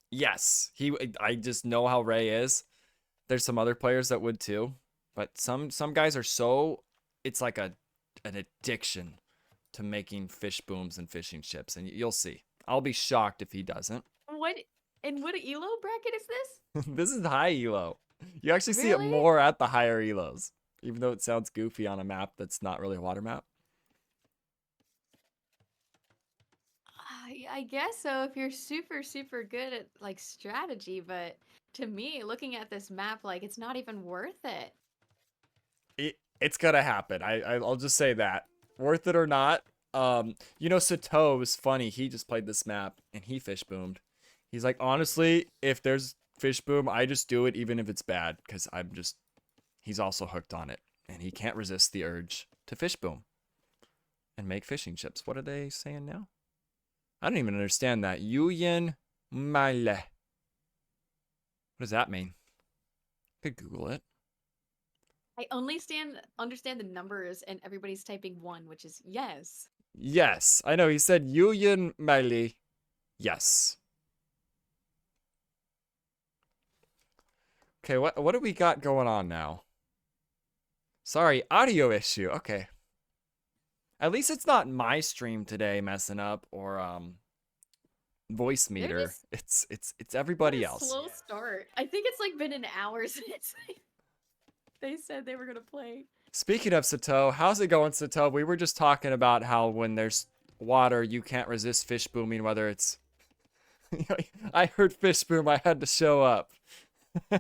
Yes. I just know how Ray is. There's some other players that would too, but some guys are so, it's like an addiction to making fish booms and fishing ships, and you'll see. I'll be shocked if he doesn't. What elo bracket is this? This is high elo. You actually see it Really? more at the higher elos, even though it sounds goofy on a map that's not really a water map. I guess so if you're super good at like strategy, but to me, looking at this map, like it's not even worth it. It's gonna happen. I'll just say that. Worth it or not. You know, Sato was funny. He just played this map and he fish boomed. He's like, honestly, if there's fish boom, I just do it even if it's bad, because he's also hooked on it and he can't resist the urge to fish boom and make fishing ships. What are they saying now? I don't even understand that. Yuyin Male. What does that mean? Could Google it. I only understand the numbers, and everybody's typing 1, which is yes. Yes, I know. He said Yuyin Male. Yes. Okay, what do we got going on now? Sorry, audio issue. Okay. At least it's not my stream today messing up or voice meter. It's everybody else. Slow start. I think it's like been an hour since they said they were gonna play. Speaking of Sato, how's it going, Sato? We were just talking about how when there's water, you can't resist fish booming, whether it's... I heard fish boom, I had to show up.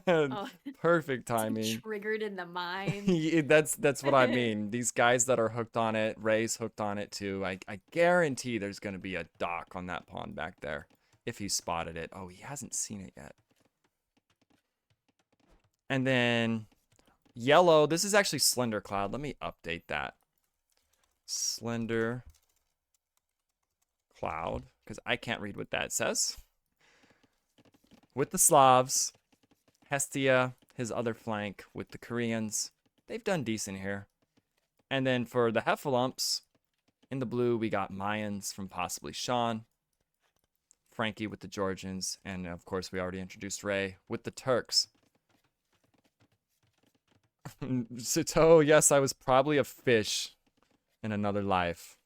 Oh, Perfect timing. Triggered in the mind. That's what I mean. These guys that are hooked on it, Ray's hooked on it too. I guarantee there's going to be a dock on that pond back there if he spotted it. Oh, he hasn't seen it yet. And then yellow, this is actually Slender Cloud. Let me update that. Slender Cloud, because I can't read what that says. With the Slavs, Hestia, his other flank with the Koreans. They've done decent here. And then for the Heffalumps, in the blue, we got Mayans from possibly Sean. Frankie with the Georgians, and of course we already introduced Ray with the Turks. Sito, yes, I was probably a fish in another life.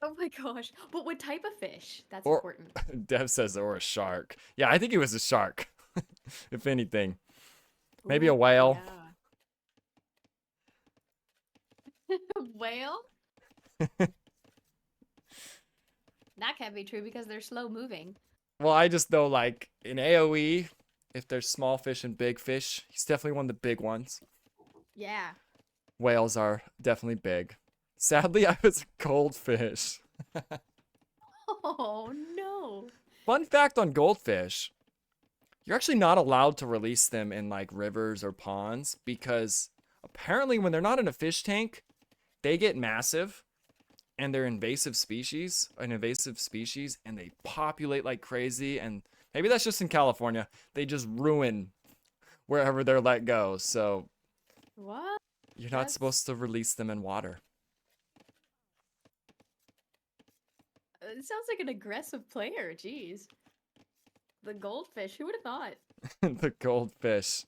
Oh my gosh. But what type of fish? That's Or important. Dev says or a shark. Yeah, I think he was a shark. If anything. Maybe a Ooh, whale. yeah. Whale? That can't be true because they're slow moving. Well, I just know like in AoE, if there's small fish and big fish, he's definitely one of the big ones. Yeah. Whales are definitely big. Sadly, I was a goldfish. Oh no. Fun fact on goldfish, you're actually not allowed to release them in like rivers or ponds because apparently when they're not in a fish tank, they get massive and they're an invasive species, and they populate like crazy. And maybe that's just in California. They just ruin wherever they're let go. So What? you're not That's supposed to release them in water. it sounds like an aggressive player. Jeez. The goldfish. Who would have thought? The goldfish.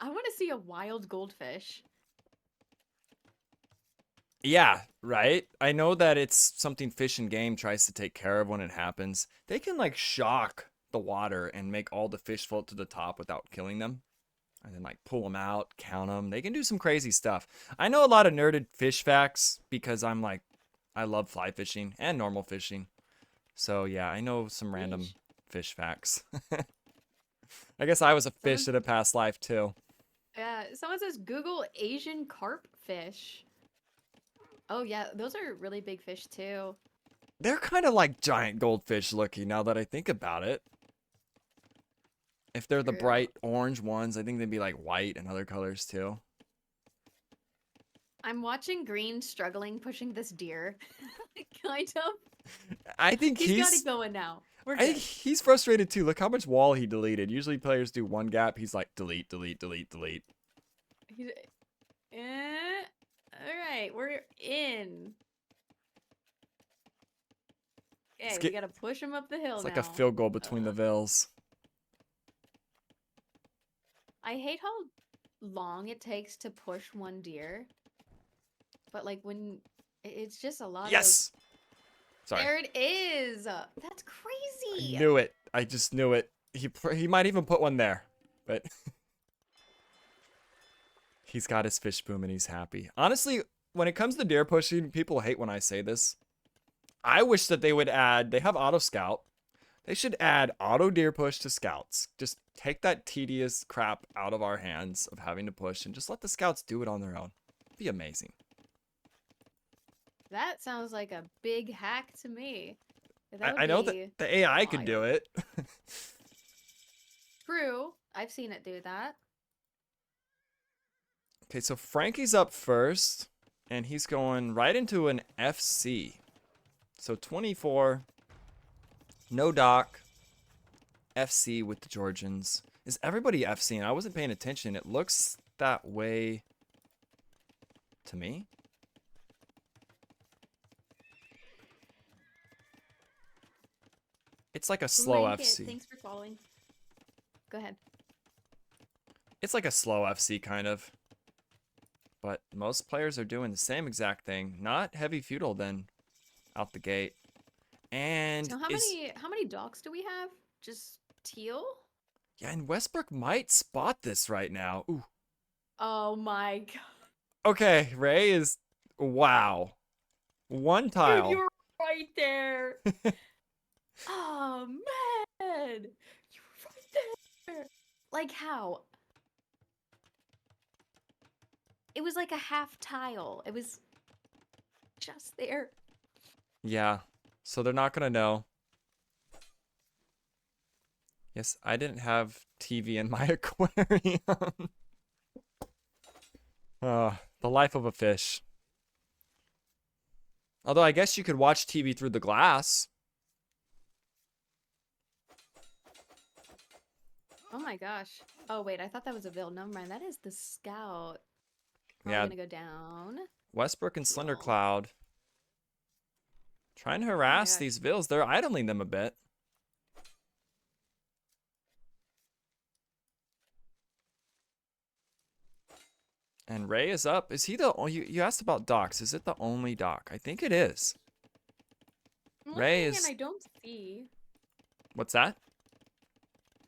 I want to see a wild goldfish. Yeah, right? I know that it's something Fish and Game tries to take care of when it happens. They can like shock the water and make all the fish float to the top without killing them. And then like pull them out, count them. They can do some crazy stuff. I know a lot of nerded fish facts because I love fly fishing and normal fishing. So yeah, I know some random Yeesh. fish facts. I guess I was a fish Someone, in a past life too. someone says Google Asian carp fish. Oh yeah, those are really big fish too. They're kind of like giant goldfish looking now that I think about it. If they're the True. bright orange ones, I think they'd be like white and other colors too. I'm watching Green struggling pushing this deer. Kind of. I think He's got it going now. We're I think good. he's frustrated too. Look how much wall he deleted. Usually players do one gap. He's like delete, delete, delete, delete. He's, all right, we're in. Okay, we gotta push him up the hill It's now. like a field goal between the vills. I hate how long it takes to push one deer. But like when it's just a lot Yes. of Sorry. There it is. That's I crazy. knew it. I just knew it. He might even put one there, but he's got his fish boom and he's happy. Honestly, when it comes to deer pushing, people hate when I say this. I wish that they would add. They have auto scout. They should add auto deer push to scouts. Just take that tedious crap out of our hands of having to push and just let the scouts do it on their own. It'd be amazing. That sounds like a big hack to me. I know that the AI can do it. True. I've seen it do that. Okay, so Frankie's up first, and he's going right into an FC. So 24, no doc, FC with the Georgians. Is everybody FCing? I wasn't paying attention. It looks that way to me. It's like a slow Blanket, FC. thanks for following. Go ahead. It's like a slow FC kind of. But most players are doing the same exact thing. Not heavy feudal then out the gate. And So how many dogs do we have? Just teal? yeah, and Westbrook might spot this right now. Ooh. Oh my god. Okay, Ray is wow. One tile. Dude, you were right there. Oh man. You were right there. Like how? It was like a half tile. It was just there. Yeah. So they're not gonna know. Yes, I didn't have TV in my aquarium. The life of a fish. Although I guess you could watch TV through the glass. Oh my gosh. Oh wait, I thought that was a Ville. Never mind. That is the scout. Probably Yeah. gonna go down. Westbrook and Slender Teal. Cloud. Trying to Oh my harass gosh. these vills. They're idling them a bit. And Ray is up. Is he the... Oh, you asked about docks. Is it the only dock? I think it is. I'm Ray looking and is... I don't see. What's that?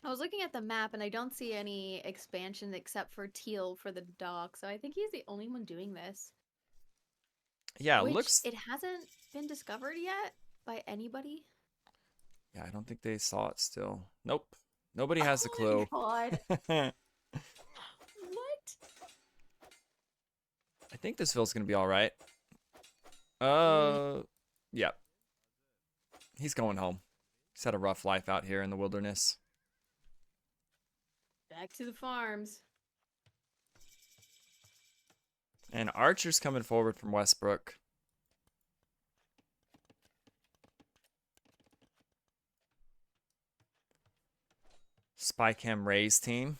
I was looking at the map and I don't see any expansion except for teal for the dock. So I think he's the only one doing this. Yeah, it Which looks... it hasn't been discovered yet by anybody. Yeah, I don't think they saw it still. Nope. Nobody has a Oh clue. my god. What? I think this vill's gonna be alright. Mm, Yep. He's going home. He's had a rough life out here in the wilderness. back to the farms. And Archer's coming forward from Westbrook. Spycam Ray's team.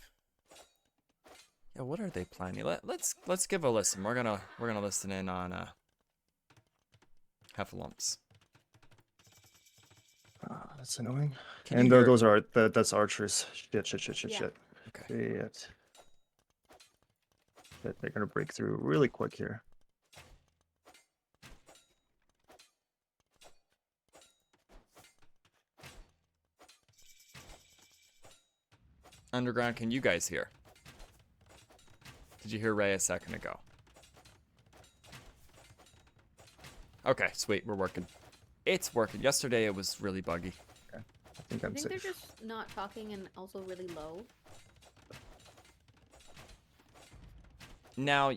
Yeah, what are they planning? Let's give a listen. We're gonna listen in on Heffalumps. That's annoying. Can And you hear? those are that's archers. Shit. Yeah. Shit. Okay. They're gonna break through really quick here. Underground, can you guys hear? Did you hear Ray a second ago? Okay, sweet, we're working. It's working. Yesterday it was really buggy. I think I I'm think they're safe. just not talking and also really low. Now,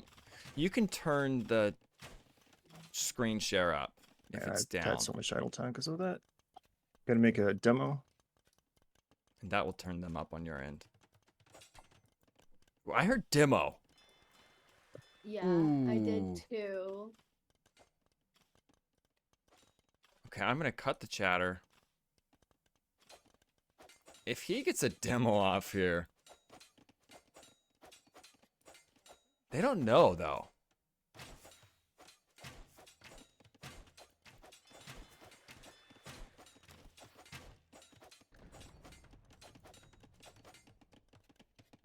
you can turn the screen share up if Yeah, it's I've down, had so much idle time because of that. Gonna make a demo. and that will turn them up on your end. Well, I heard demo. Yeah, I Ooh. did too. Okay, I'm gonna cut the chatter. If he gets a demo off here, they don't know though.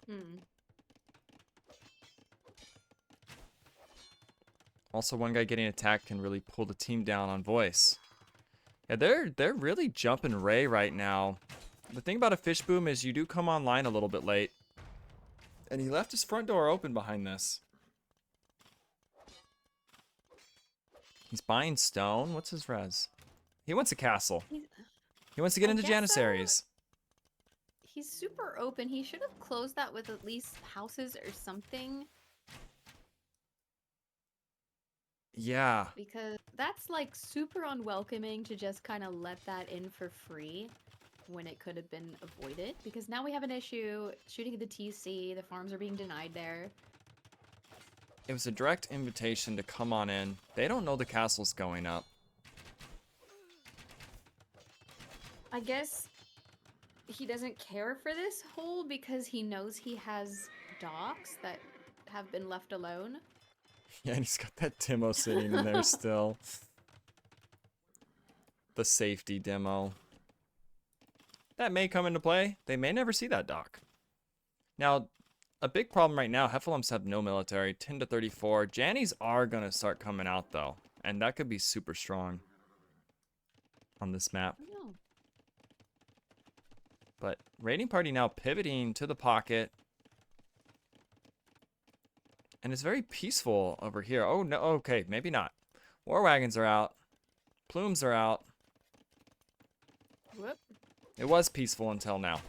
Hmm. Also, one guy getting attacked can really pull the team down on voice. Yeah, they're really jumping Ray right now. The thing about a fish boom is you do come online a little bit late. And he left his front door open behind this. He's buying stone. What's his res? He wants a castle. He wants to get I into guess, Janissaries. He's super open. He should have closed that with at least houses or something. Yeah. Because that's like super unwelcoming to just kind of let that in for free when it could have been avoided. Because now we have an issue shooting at the TC. The farms are being denied there. It was a direct invitation to come on in. They don't know the castle's going up. I guess he doesn't care for this hole because he knows he has docks that have been left alone. Yeah, and he's got that demo sitting in there still. The safety demo. That may come into play. They may never see that dock. Now, a big problem right now, Heffalumps have no military, 10 to 34. Jannies are going to start coming out, though. And that could be super strong on this map. No. But raiding party now pivoting to the pocket. And it's very peaceful over here. Oh, no. Okay, maybe not. War wagons are out. Plumes are out. Whoop. It was peaceful until now.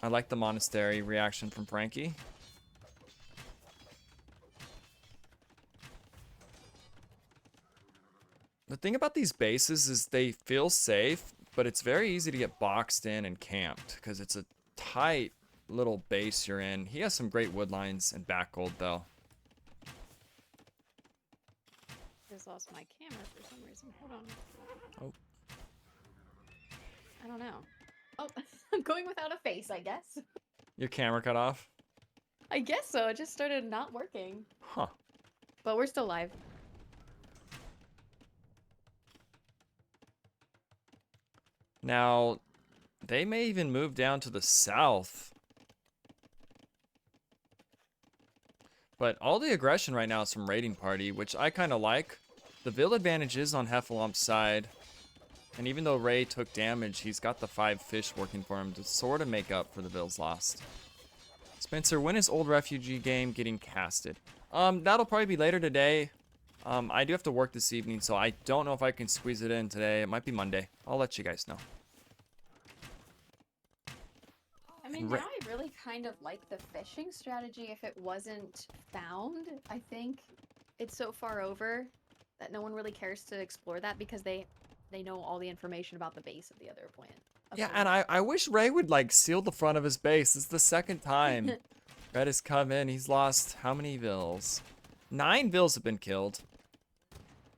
I like the monastery reaction from Frankie. The thing about these bases is they feel safe, but it's very easy to get boxed in and camped because it's a tight little base you're in. He has some great wood lines and back gold though. Just lost my camera for some reason. Hold on. Oh. I don't know. Oh, I'm going without a face, I guess. Your camera cut off? I guess so. It just started not working. Huh. But we're still live. Now, they may even move down to the south. But all the aggression right now is from Raiding Party, which I kind of like. The Vil advantage is on Heffalumps' side. And even though Ray took damage, he's got the 5 fish working for him to sort of make up for the Vil's lost. Spencer, when is Old Refugee game getting casted? That'll probably be later today. I do have to work this evening, so I don't know if I can squeeze it in today. It might be Monday. I'll let you guys know. I mean, now I really kind of like the fishing strategy if it wasn't found. I think it's so far over that no one really cares to explore that because they know all the information about the base of the other plant. Yeah, and I wish Ray would, like, seal the front of his base. It's the second time Red has come in. He's lost how many Vils? 9 Vils have been killed.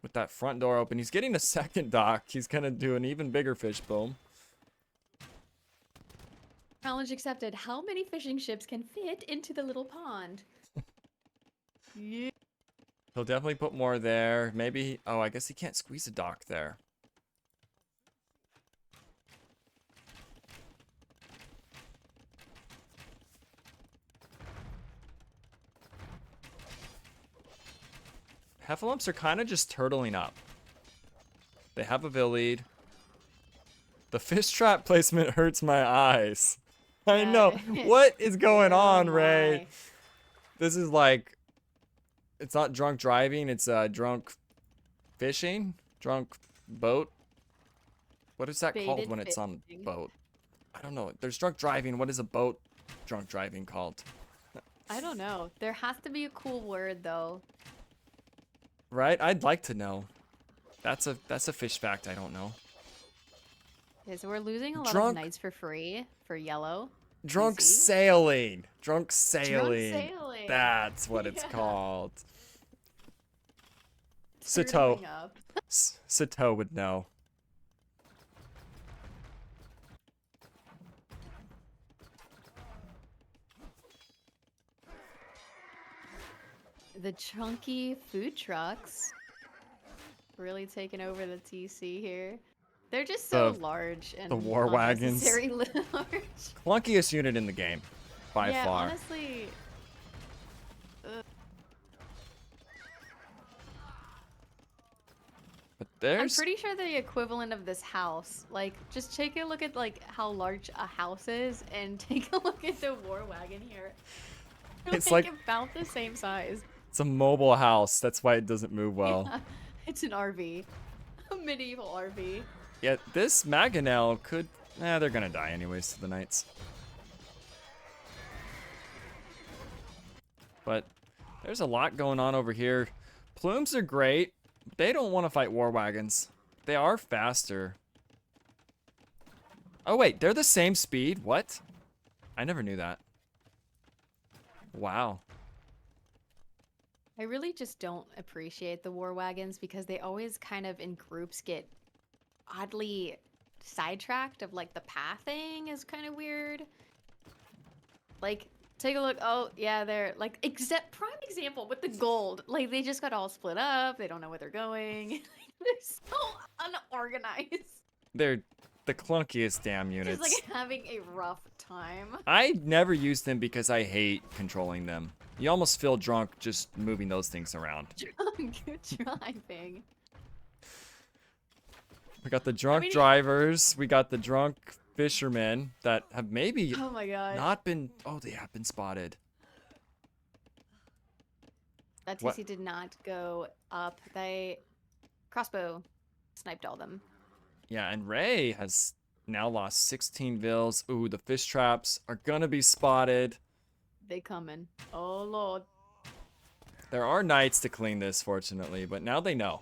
With that front door open. He's getting a second dock. He's going to do an even bigger fish boom. Challenge accepted. How many fishing ships can fit into the little pond? Yeah. He'll definitely put more there. Maybe... Oh, I guess he can't squeeze a dock there. Heffalumps are kind of just turtling up. They have a Vil lead. The fish trap placement hurts my eyes. I know. What is going on, Ray? This is like... It's not drunk driving. It's drunk fishing. Drunk boat. What is that called when it's on boat? I don't know. There's drunk driving. What is a boat drunk driving called? I don't know. There has to be a cool word, though. Right? I'd like to know. That's a fish fact I don't know. Okay, so we're losing a lot of knights for free for yellow. Drunk sailing. Drunk sailing. Drunk sailing. That's what it's called. Sato. Sato would know. The chunky food trucks really taking over the TC here. They're just so large and the war wagons. Large. Clunkiest unit in the game, by yeah, far. Honestly. But there's... I'm pretty sure the equivalent of this house. Like, just take a look at like how large a house is, and take a look at the war wagon here. It's like about the same size. It's a mobile house. That's why it doesn't move well. Yeah, it's an RV, a medieval RV. Yeah, this Mangonel could... they're gonna die anyways to the Knights. But there's a lot going on over here. Plumes are great. They don't want to fight war wagons. They are faster. Oh wait, they're the same speed? What? I never knew that. Wow. I really just don't appreciate the war wagons because they always kind of in groups get oddly sidetracked of like the pathing is kind of weird. Like, take a look. Oh, yeah, they're like, prime example with the gold. Like, they just got all split up. They don't know where they're going. They're so unorganized. They're the clunkiest damn units. Just like having a rough time. I never used them because I hate controlling them. You almost feel drunk just moving those things around. Drunk driving. We got the drunk drivers. We got the drunk fishermen that have maybe oh my god not been... Oh, they have been spotted. That TC did not go up. They crossbow sniped all them. Yeah, and Ray has now lost 16 Vils. Ooh, the fish traps are gonna be spotted. They coming. Oh lord. There are knights to clean this, fortunately, but now they know.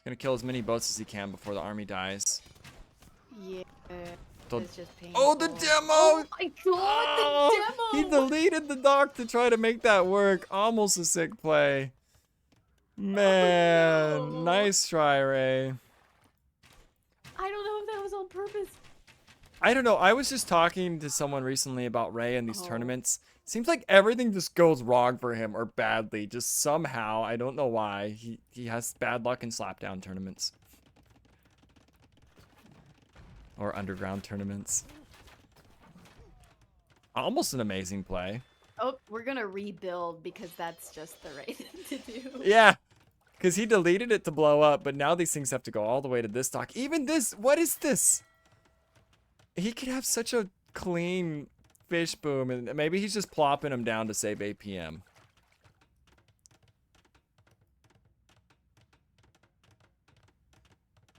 Gonna kill as many boats as he can before the army dies. Yeah. It's just painful. Oh, the demo! Oh my god, the demo! He deleted the dock to try to make that work. Almost a sick play. Man, oh, no. Nice try, Ray. I don't know if that was on purpose. I don't know. I was just talking to someone recently about Ray and these Oh. tournaments. Seems like everything just goes wrong for him or badly. Just somehow. I don't know why. He has bad luck in slapdown tournaments. Or underground tournaments. Almost an amazing play. Oh, we're gonna rebuild because that's just the right thing to do. Yeah. Because he deleted it to blow up, but now these things have to go all the way to this dock. Even this, what is this? He could have such a clean fish boom, and maybe he's just plopping them down to save APM.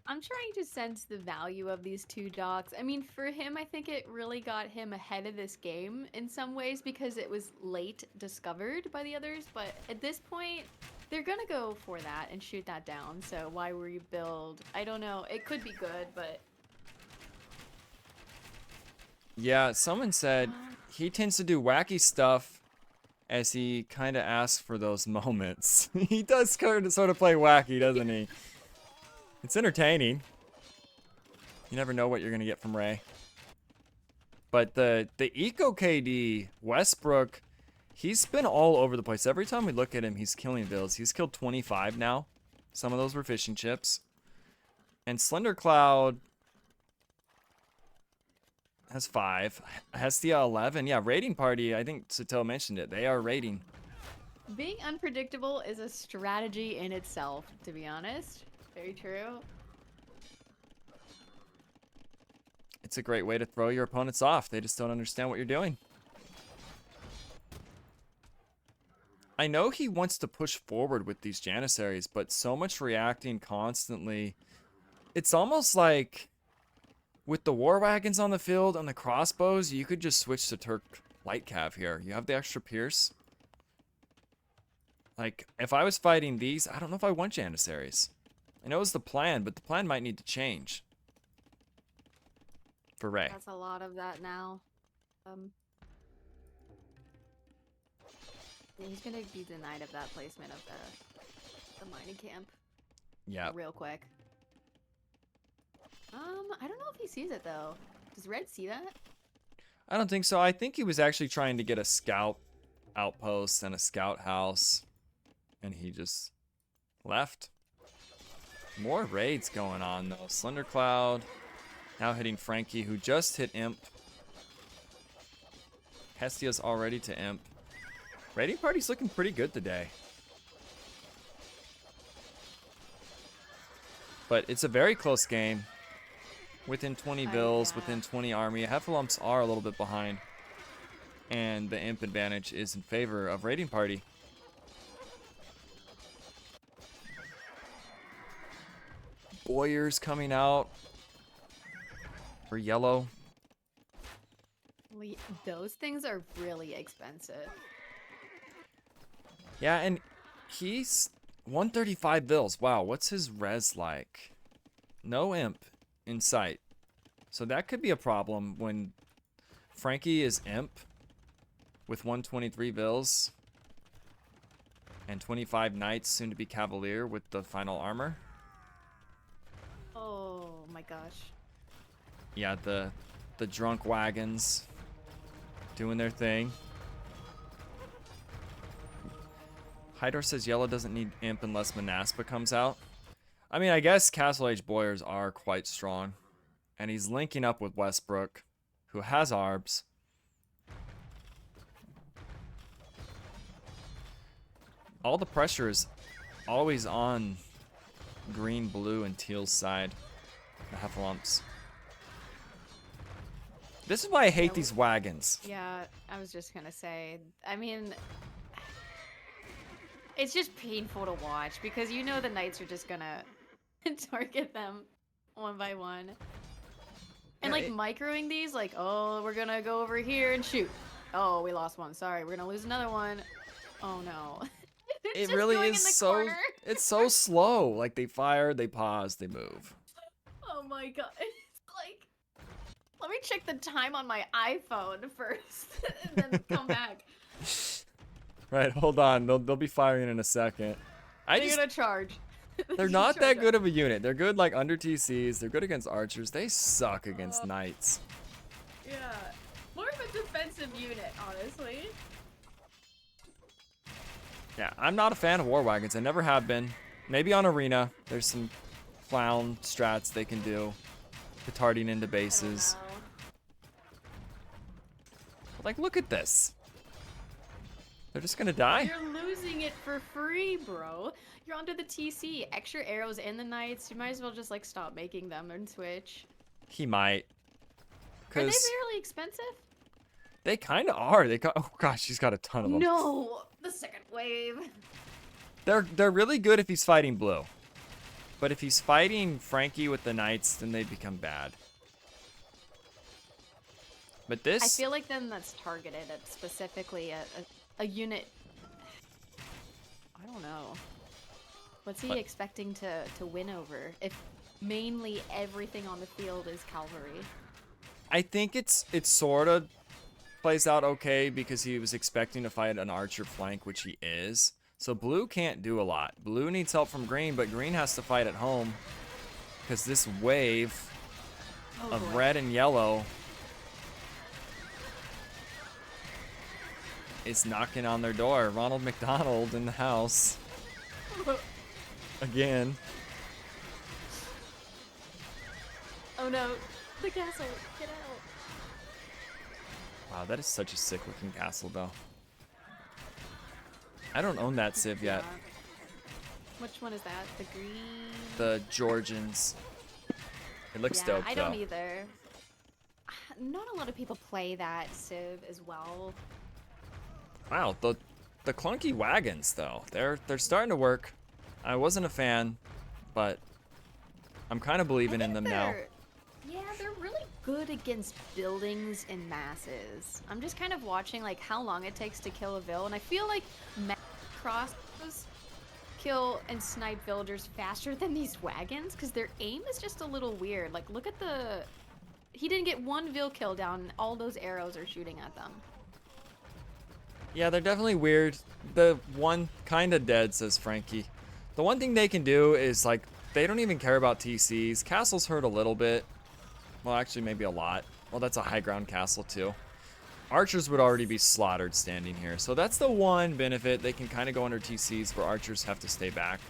I'm trying to sense the value of these two docks. I mean, for him, I think it really got him ahead of this game in some ways because it was late discovered by the others. But at this point, they're gonna go for that and shoot that down. So why rebuild? I don't know. It could be good, but Yeah, someone said he tends to do wacky stuff as he kind of asks for those moments. He does kind of sort of play wacky, doesn't he? It's entertaining. You never know what you're going to get from Ray. But the Eco KD, Westbrook, he's been all over the place. Every time we look at him, he's killing bills. He's killed 25 now. Some of those were fishing chips. And Slender Cloud has 5. Hestia 11. Yeah, raiding party. I think Sato mentioned it. They are raiding. being unpredictable is a strategy in itself, to be honest. Very true. It's a great way to throw your opponents off. They just don't understand what you're doing. I know he wants to push forward with these Janissaries, but so much reacting constantly. It's almost like with the war wagons on the field and the crossbows, you could just switch to Turk Light Cav here. You have the extra Pierce. Like, if I was fighting these, I don't know if I want Janissaries. I know it was the plan, but the plan might need to change. For Ray. That's a lot of that now. Yeah, he's gonna be denied of that placement of the mining camp. Yeah. Real quick. I don't know if he sees it though. Does Red see that? I don't think so. I think he was actually trying to get a scout outpost and a scout house. And he just left. More raids going on though. Slender Cloud now hitting Frankie, who just hit Imp. Hestia's already to Imp. Raiding party's looking pretty good today. But it's a very close game. Within 20 bills, within 20 army. Heffalumps are a little bit behind. And the Imp advantage is in favor of Raiding Party. Boyers coming out for yellow. Those things are really expensive. Yeah, and he's 135 bills. Wow, what's his res like? No Imp in sight. So that could be a problem when Frankie is Imp with 123 bills and 25 Knights, soon to be Cavalier with the final armor. Oh my gosh. Yeah, the drunk wagons doing their thing. Hydor says yellow doesn't need Imp unless Manaspa comes out. I mean, I guess Castle Age Boyers are quite strong. And he's linking up with Westbrook, who has ARBs. All the pressure is always on green, blue, and teal's side. The Heffalumps. This is why I hate these wagons. Yeah, I was just gonna say. I mean, it's just painful to watch because you know the knights are just gonna target them one by one. And like microing these, like, oh, we're gonna go over here and shoot. Oh, we lost one. Sorry, we're gonna lose another one. Oh no. It really is so. It's so slow. Like they fire, they pause, they move. Oh my god. It's like, let me check the time on my iPhone first, and then come back. Right, hold on. They'll be firing in a second. They're gonna charge. They're not that good of a unit. They're good like under TCs. They're good against archers. They suck against knights. Yeah. More of a defensive unit, honestly. Yeah, I'm not a fan of war wagons. I never have been. Maybe on arena, there's some clown strats they can do, petarding into bases. I don't know. But, like, look at this. They're just gonna die. You're losing it for free, bro. You're onto the TC. Extra arrows in the knights. You might as well just like stop making them and switch. He might. Are they Cause barely expensive? they kind of are. Oh gosh, he's got a ton of them. No, the second wave. They're really good if he's fighting blue. But if he's fighting Frankie with the knights, then they become bad. But this... I feel like then that's targeted at specifically a unit. I don't know. What's he expecting to win over if mainly everything on the field is cavalry? I think it's sort of plays out okay because he was expecting to fight an archer flank, which he is. So blue can't do a lot. Blue needs help from green, but green has to fight at home because this wave of red and yellow is knocking on their door. Ronald McDonald in the house. Again. Oh no, the castle, get out. Wow, that is such a sick looking castle though. I don't own that civ yet. Which one is that? The green? The Georgians. It looks Yeah, dope I though. don't either. Not a lot of people play that civ as well. Wow, the clunky wagons though. They're starting to work. I wasn't a fan, but I'm kind of believing in them now. Yeah, they're really good against buildings and masses. I'm just kind of watching like how long it takes to kill a vill, and I feel like crossbows kill and snipe villagers faster than these wagons because their aim is just a little weird. Like, look at the... He didn't get one vill kill down, and all those arrows are shooting at them. Yeah, they're definitely weird. The one kind of dead, says Frankie. The one thing they can do is, like, they don't even care about TCs. Castles hurt a little bit. Well, actually, maybe a lot. Well, that's a high ground castle, too. Archers would already be slaughtered standing here. So that's the one benefit. They can kind of go under TCs where archers have to stay back.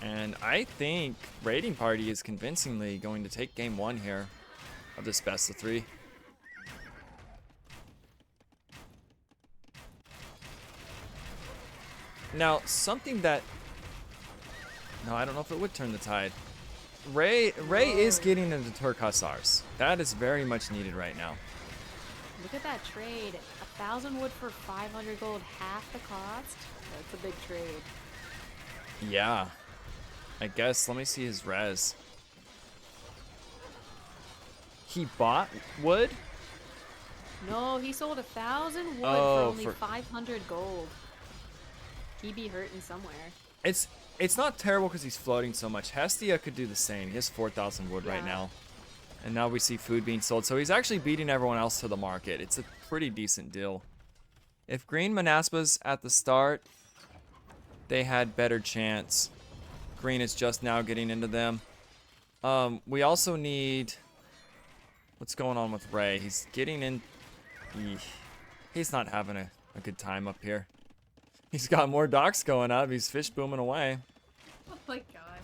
And I think Raiding Party is convincingly going to take game one here of this best of 3. Now, something that... No, I don't know if it would turn the tide. Ray is getting into Turk Hussars. That is very much needed right now. Look at that trade. 1,000 wood for 500 gold, half the cost. That's a big trade. Yeah. I guess. Let me see his res. He bought wood? No, he sold 1,000 wood for Oh, only 500 gold. He be hurting somewhere. It's not terrible because he's floating so much. Hestia could do the same. He has 4,000 wood right Yeah. now. And now we see food being sold. So he's actually beating everyone else to the market. It's a pretty decent deal. If green Manaspas at the start, they had better chance. Green is just now getting into them. We also need... What's going on with Ray? He's getting in... He's not having a good time up here. He's got more docks going up. He's fish booming away. Oh my gosh.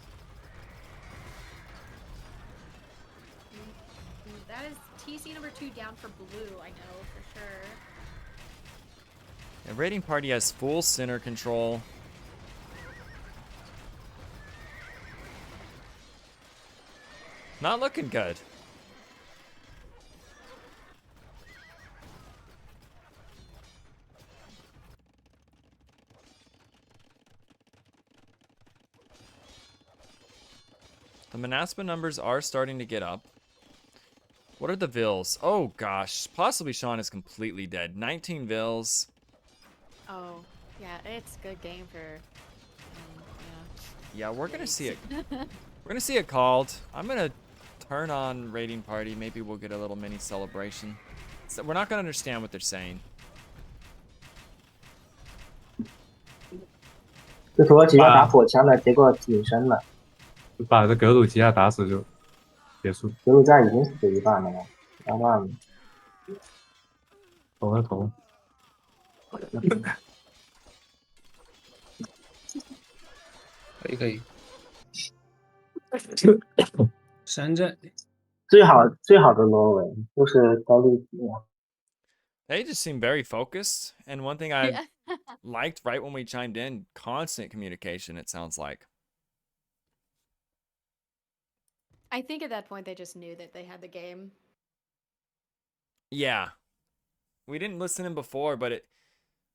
That is TC number 2 down for blue, I know for sure. The Raiding Party has full center control. Not looking good. The Manaspa numbers are starting to get up. What are the vills? Oh gosh, possibly Sean is completely dead. 19 vills. Oh, yeah, it's a good game for... Yeah, we're gonna see it. We're gonna see it called. I'm gonna turn on Raiding Party. Maybe we'll get a little mini celebration. So we're not gonna understand what they're saying. 这土耳其要打火枪了，结果隐身了。把这格鲁吉亚打死就结束，德鲁加已经死一半了吗？两半。投了投。可以可以。山寨。最好的挪威就是高丽奇。They just seem very focused. And one thing I Yeah. liked right when we chimed in, constant communication, it sounds like. I think at that point they just knew that they had the game. Yeah. We didn't listen in before, but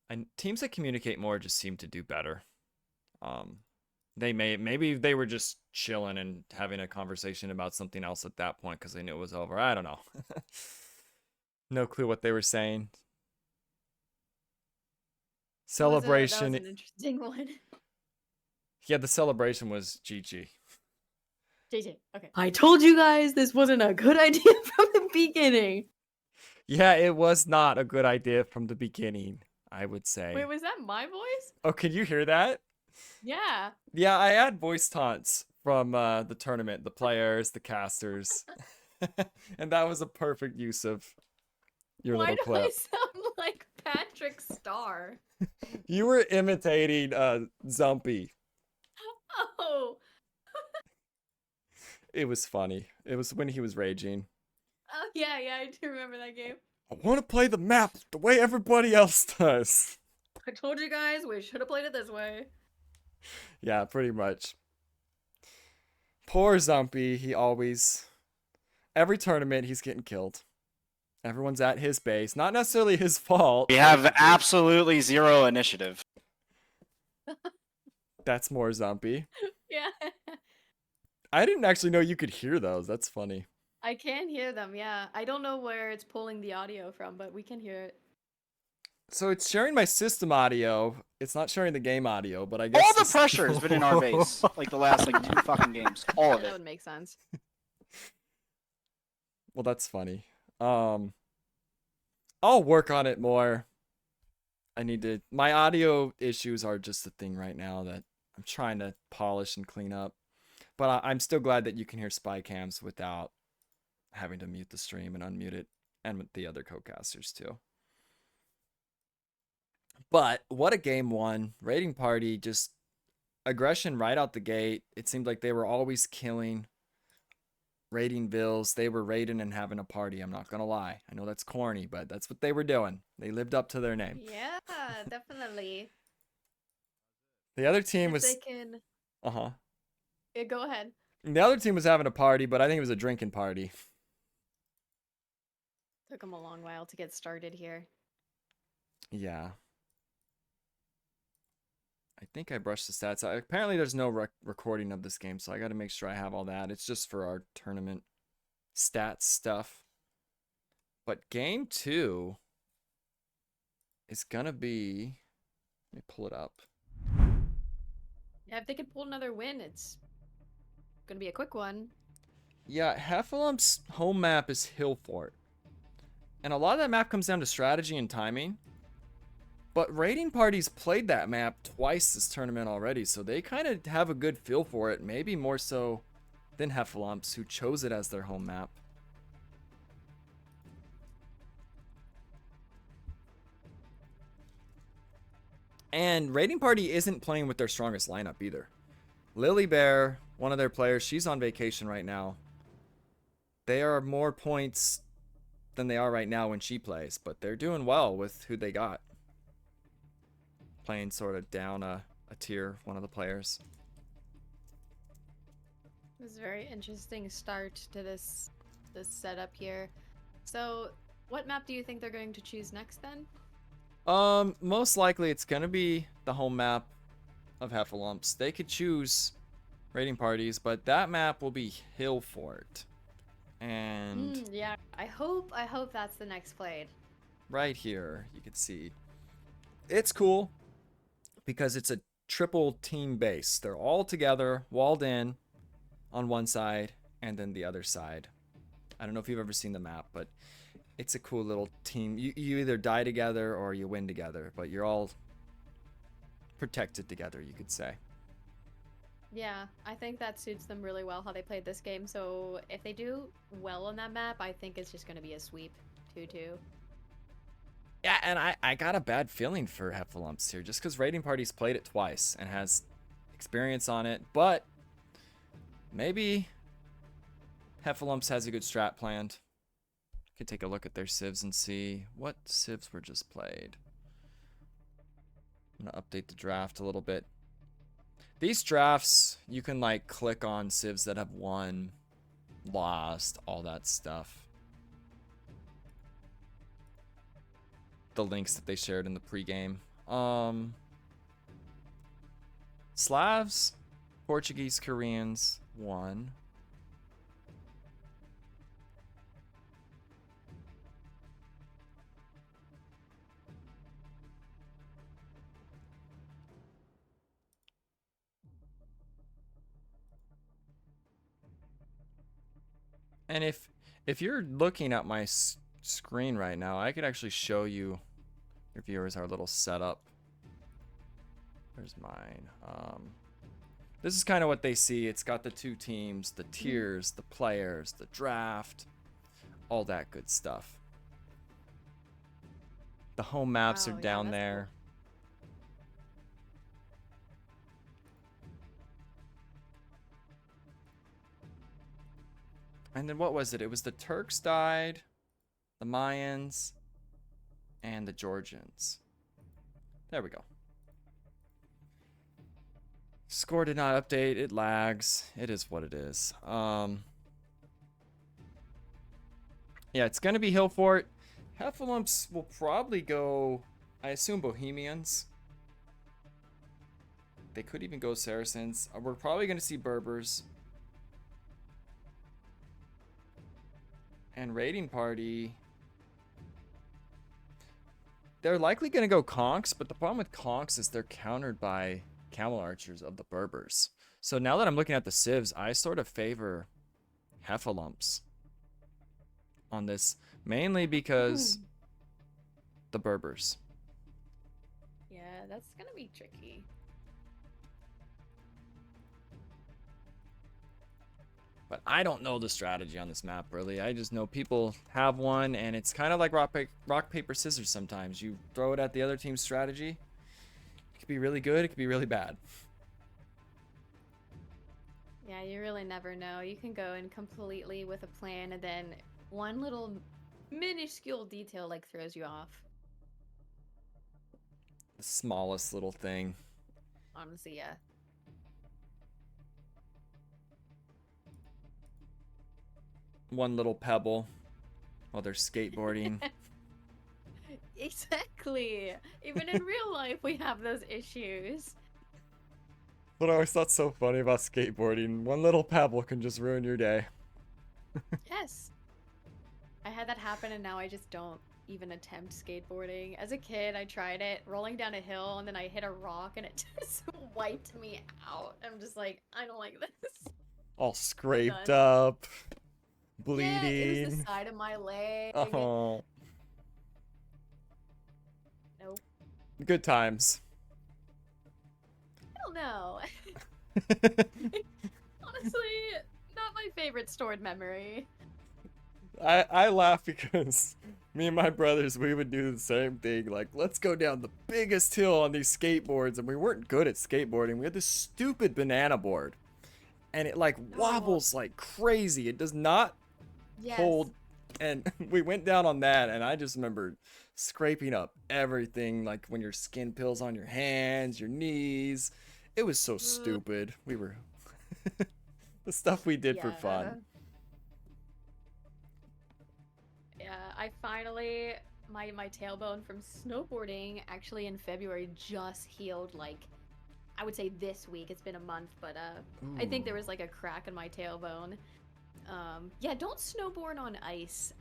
and teams that communicate more just seem to do better. Maybe they were just chilling and having a conversation about something else at that point because they knew it was over. I don't know. No clue what they were saying. Celebration. That was an interesting one. Yeah, the celebration was GG. JJ, okay. I told you guys this wasn't a good idea from the beginning. Yeah, it was not a good idea from the beginning, I would say. Wait, was that my voice? Oh, can you hear that? Yeah. Yeah, I had voice taunts from the tournament, the players, the casters. And that was a perfect use of your Why little do I clip. sound like Patrick Star? You were imitating Zumpy. Oh. It was funny. It was when he was raging. Oh yeah, I do remember that game. I want to play the map the way everybody else does. I told you guys we should have played it this way. Yeah, pretty much. Poor Zumpy, he always... Every tournament, he's getting killed. Everyone's at his base. Not necessarily his fault. We have absolutely zero initiative. That's more Zumpy. Yeah. I didn't actually know you could hear those. That's funny. I can hear them, yeah. I don't know where it's pulling the audio from, but we can hear it. So it's sharing my system audio. It's not sharing the game audio, but I guess All the pressure has been in our base, like the last 2 fucking games. All of That it. would make sense. Well, that's funny. I'll work on it more. My audio issues are just a thing right now that I'm trying to polish and clean up. But I'm still glad that you can hear spy cams without having to mute the stream and unmute it, and with the other co-casters too. But what a game one. Raiding party, just aggression right out the gate. It seemed like they were always killing, raiding vills. They were raiding and having a party. I'm not going to lie. I know that's corny, but that's what they were doing. They lived up to their name. Yeah, definitely. The other team If was... they can... Uh-huh. Yeah, go ahead. The other team was having a party, but I think it was a drinking party. Took them a long while to get started here. Yeah. I think I brushed the stats. Apparently there's no recording of this game, so I got to make sure I have all that. It's just for our tournament stats stuff. But game 2 is going to be... Let me pull it up. Yeah, if they could pull another win, it's gonna be a quick one. Yeah, Heffalumps' home map is Hill Fort. And a lot of that map comes down to strategy and timing. But raiding parties played that map twice this tournament already, so they kind of have a good feel for it, maybe more so than Heffalumps, who chose it as their home map. And raiding party isn't playing with their strongest lineup either. Lily Bear, one of their players, she's on vacation right now. They are more points than they are right now when she plays, but they're doing well with who they got. Playing sort of down a tier, one of the players. It was a very interesting start to this setup here. So, what map do you think they're going to choose next then? Most likely it's gonna be the home map of Heffalumps. They could choose raiding parties, but that map will be Hill Fort. And yeah, I hope that's the next played. right here, you can see. It's cool because it's a triple team base. They're all together, walled in on one side, and then the other side. I don't know if you've ever seen the map, but it's a cool little team. You either die together or you win together, but you're all protected together, you could say. Yeah, I think that suits them really well how they played this game. So if they do well on that map, I think it's just going to be a sweep 2-2. Yeah, and I got a bad feeling for Heffalumps here, just because Raiding Party's played it twice and has experience on it, but maybe Heffalumps has a good strat planned. Could take a look at their civs and see what civs were just played. I'm gonna update the draft a little bit. These drafts, you can like click on civs that have won, lost, all that stuff. The links that they shared in the pregame. Slavs, Portuguese, Koreans won. And if you're looking at my screen right now, I could actually show you, your viewers, our little setup. Where's mine? This is kind of what they see. It's got the two teams, the tiers, the players, the draft, all that good stuff. The home maps Wow, are yeah, down that's there. And then what was it? It was the Turks died, the Mayans, and the Georgians. There we go. Score did not update. It lags. It is what it is. Yeah, it's going to be Hillfort. Heffalumps will probably go, I assume, Bohemians. They could even go Saracens. We're probably going to see Berbers. And Raiding Party, they're likely going to go Conks, but the problem with Conks is they're countered by Camel Archers of the Berbers. So now that I'm looking at the civs, I sort of favor Heffalumps on this, mainly because the Berbers. Yeah, that's going to be tricky. But I don't know the strategy on this map, really. I just know people have one, and it's kind of like rock, paper, scissors sometimes. You throw it at the other team's strategy. It could be really good. It could be really bad. Yeah, you really never know. You can go in completely with a plan, and then one little minuscule detail like throws you off. The smallest little thing. Honestly, yeah. One little pebble while they're skateboarding. Exactly. Even in real life, we have those issues. What I always thought so funny about skateboarding, one little pebble can just ruin your day. Yes. I had that happen, and now I just don't even attempt skateboarding. As a kid, I tried it, rolling down a hill, and then I hit a rock, and it just wiped me out. I'm just like, I don't like this. All scraped done. up, bleeding. Yeah, it was the side of my leg. Oh, Nope. good times. I don't know. Honestly, not my favorite stored memory. I laugh because me and my brothers, we would do the same thing. Like, let's go down the biggest hill on these skateboards. And we weren't good at skateboarding. We had this stupid banana board. And it, like, wobbles like crazy. It does not Yes. hold. And we went down on that. And I just remember scraping up everything. Like, when your skin peels on your hands, your knees. It was so stupid. We were... the stuff we did for fun. Yeah, I finally my tailbone from snowboarding actually in February just healed, like I would say this week. It's been a month, but I think there was like a crack in my tailbone. Yeah, don't snowboard on ice.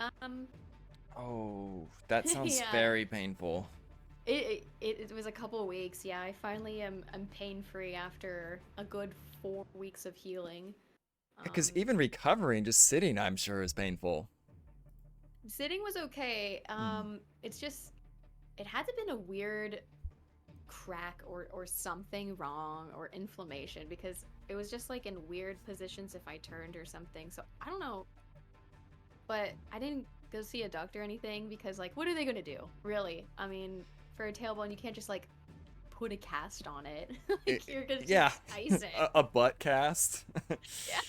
Oh, that sounds Yeah. very painful. It was a couple of weeks. Yeah, I finally am pain free after a good 4 weeks of healing. Because even recovering, just sitting, I'm sure, is painful. Sitting was okay. It's just it had to been a weird crack or something wrong or inflammation because it was just like in weird positions if I turned or something. So I don't know. But I didn't go see a doctor or anything because like what are they gonna do? Really? I mean, for a tailbone you can't just like put a cast on it. Like you're gonna Yeah, just ice it. a butt cast. Yeah.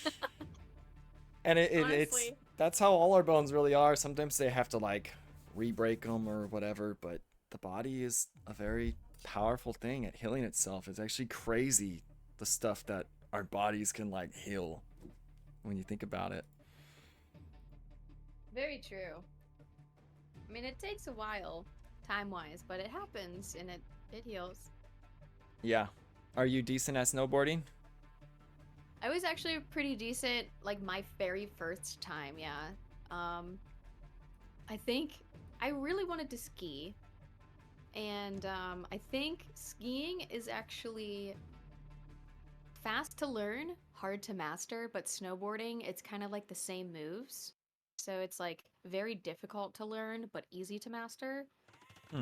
And it's Honestly. that's how all our bones really are. Sometimes they have to like re-break them or whatever, but the body is a very powerful thing at healing itself. It's actually crazy the stuff that our bodies can like heal when you think about it. Very true. I mean, it takes a while, time-wise, but it happens and it heals. Yeah. Are you decent at snowboarding? I was actually pretty decent, like my very first time, yeah. I think I really wanted to ski, and I think skiing is actually fast to learn, hard to master, but snowboarding, it's kind of like the same moves. So it's like very difficult to learn, but easy to master.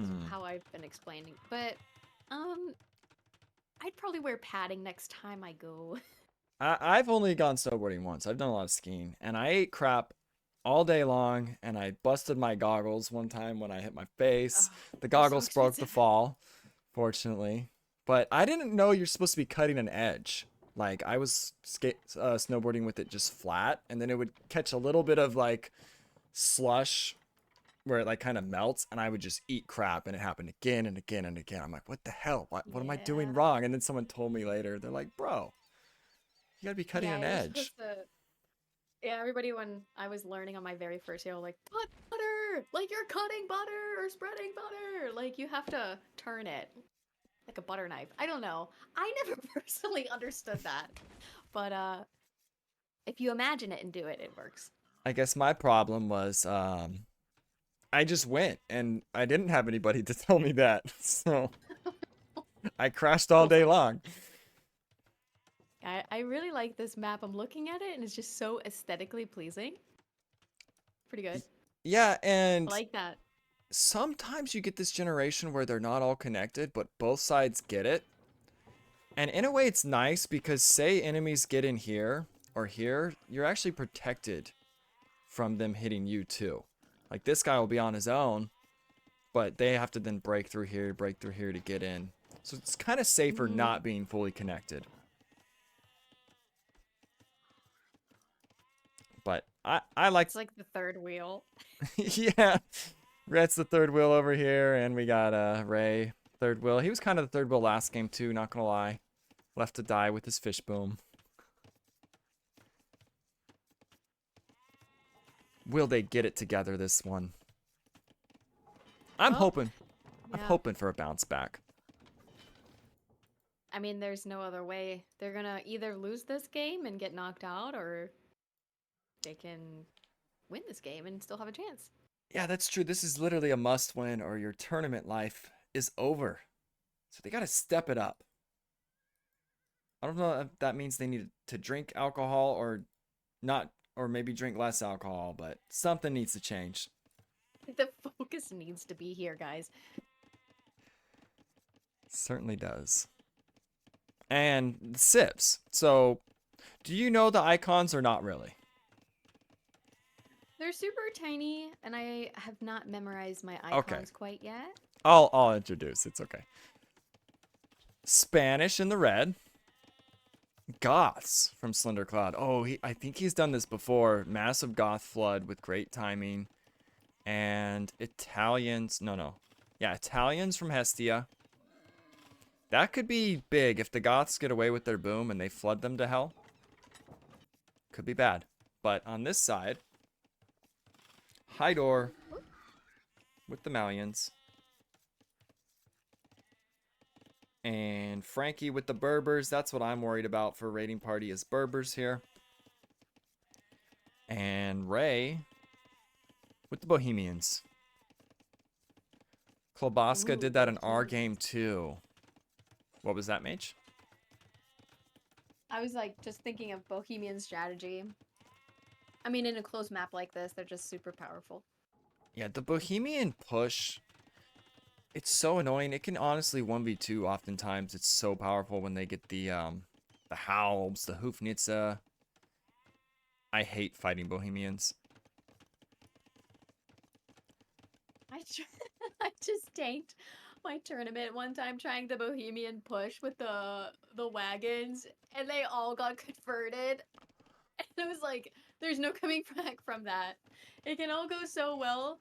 Is Hmm. how I've been explaining. But um I'd probably wear padding next time I go. I've only gone snowboarding once. I've done a lot of skiing, and I ate crap all day long, and I busted my goggles one time when I hit my face. Oh, The they're so goggles broke the expensive. fall, fortunately. But I didn't know you're supposed to be cutting an edge. Like, I was snowboarding with it just flat, and then it would catch a little bit of, like, slush where it, like, kind of melts, and I would just eat crap, and it happened again and again and again. I'm like, what the hell? What am I doing Yeah. wrong? And then someone told me later, they're like, bro, you gotta be cutting Yeah, an you're edge. supposed to. Yeah, everybody when I was learning on my very first year, like put butter, like you're cutting butter or spreading butter, like you have to turn it like a butter knife. I don't know. I never personally understood that, but if you imagine it and do it, it works. I guess my problem was I just went and I didn't have anybody to tell me that. So I crashed all Oh day my. long. I really like this map. I'm looking at it and it's just so aesthetically pleasing. Pretty good. Yeah, I and like that. sometimes you get this generation where they're not all connected, but both sides get it. And in a way it's nice because say enemies get in here or here, you're actually protected from them hitting you too. Like this guy will be on his own, but they have to then break through here to get in. So it's kind of safer Hmm. not being fully connected. But I like It's like the third wheel. yeah. Rhett's the third wheel over here, and we got Ray, third wheel. He was kind of the third wheel last game too, not gonna lie. Left to die with his fish boom. Will they get it together this one? I'm Oh, hoping. I'm yeah. hoping for a bounce back. I mean, there's no other way. They're gonna either lose this game and get knocked out, or they can win this game and still have a chance. Yeah, that's true. This is literally a must win or your tournament life is over. So they gotta step it up. I don't know if that means they need to drink alcohol or not, or maybe drink less alcohol, but something needs to change. The focus needs to be here, guys. Certainly does. And sips. So, do you know the icons or not really? They're super tiny, and I have not memorized my Okay. icons quite yet. I'll introduce. It's okay. Spanish in the red. Goths from Slender Cloud. Oh, I think he's done this before. Massive Goth flood with great timing. And Italians. No. Yeah, Italians from Hestia. That could be big if the Goths get away with their boom and they flood them to hell. Could be bad. But on this side, Hydor with the Malians. And Frankie with the Berbers. That's what I'm worried about for raiding party is Berbers here. And Ray with the Bohemians. Klobaska Ooh, did that in our Bohemians. game too. What was that, Mage? I was like just thinking of Bohemian strategy. I mean, in a closed map like this, they're just super powerful. Yeah, the Bohemian push It's so annoying. It can honestly 1v2 oftentimes. It's so powerful when they get the Heffalumps, the Hoofnitsa. I hate fighting Bohemians. I just tanked my tournament one time trying the Bohemian push with the wagons, and they all got converted. And it was like, there's no coming back from that. It can all go so well,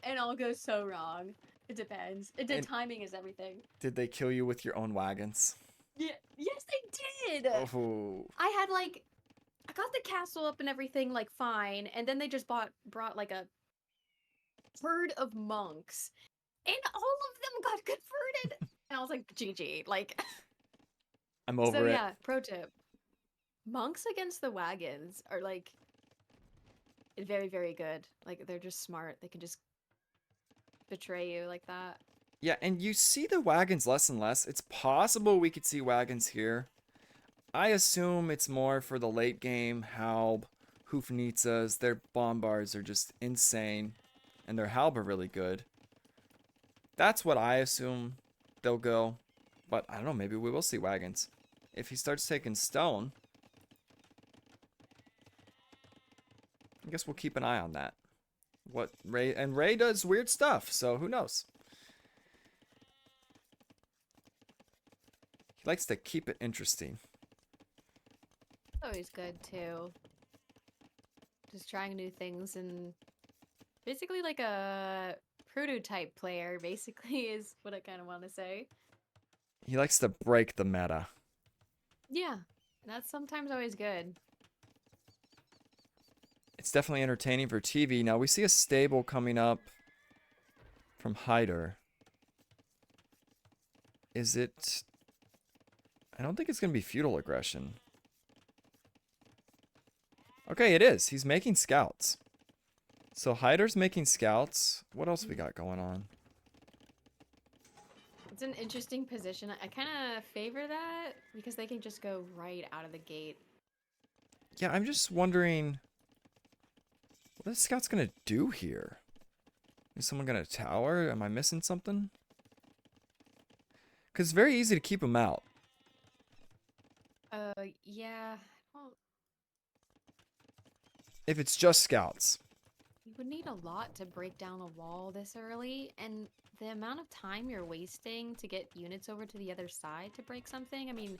and all go so wrong. It depends. The And- timing is everything. Did they kill you with your own wagons? Yeah, yes, they did. Oh. I had like, I got the castle up and everything like fine, and then they just brought like a herd of monks, and all of them got converted. And I was like, GG. Like, I'm over so it. yeah. Pro tip: monks against the wagons are like very, very good. Like they're just smart. They can just betray you like that. Yeah, and you see the wagons less and less. It's possible we could see wagons here. I assume it's more for the late game. Halb, Hoofnitsas, their bombards are just insane. And their Halb are really good. That's what I assume they'll go. But I don't know, maybe we will see wagons. If he starts taking stone, I guess we'll keep an eye on that. Ray does weird stuff, so who knows? He likes to keep it interesting. Always good too. Just trying new things, and basically like a prototype player, basically, is what I kind of want to say. He likes to break the meta. Yeah, that's sometimes always good. It's definitely entertaining for TV. Now we see a stable coming up from Hyder. Is it... I don't think it's going to be feudal aggression. Okay, it is. He's making scouts. So Hyder's making scouts. What else we got going on? It's an interesting position. I kind of favor that because they can just go right out of the gate. Yeah, I'm just wondering what the scout's going to do here. Is someone going to tower? Am I missing something? Because it's very easy to keep him out. Yeah. Well, If it's just scouts. you would need a lot to break down a wall this early, and the amount of time you're wasting to get units over to the other side to break something, I mean,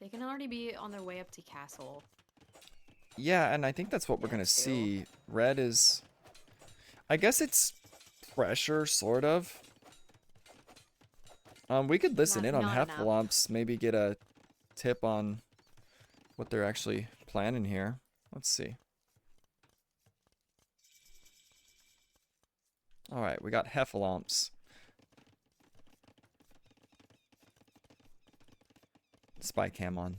they can already be on their way up to castle. Yeah, and I think that's what we're Yeah, going to too. see. Red is... I guess it's pressure, sort of. We could listen Not- in on not enough. Heffalumps, maybe get a tip on what they're actually planning here. Let's see. Alright, we got Heffalumps. Spy cam on.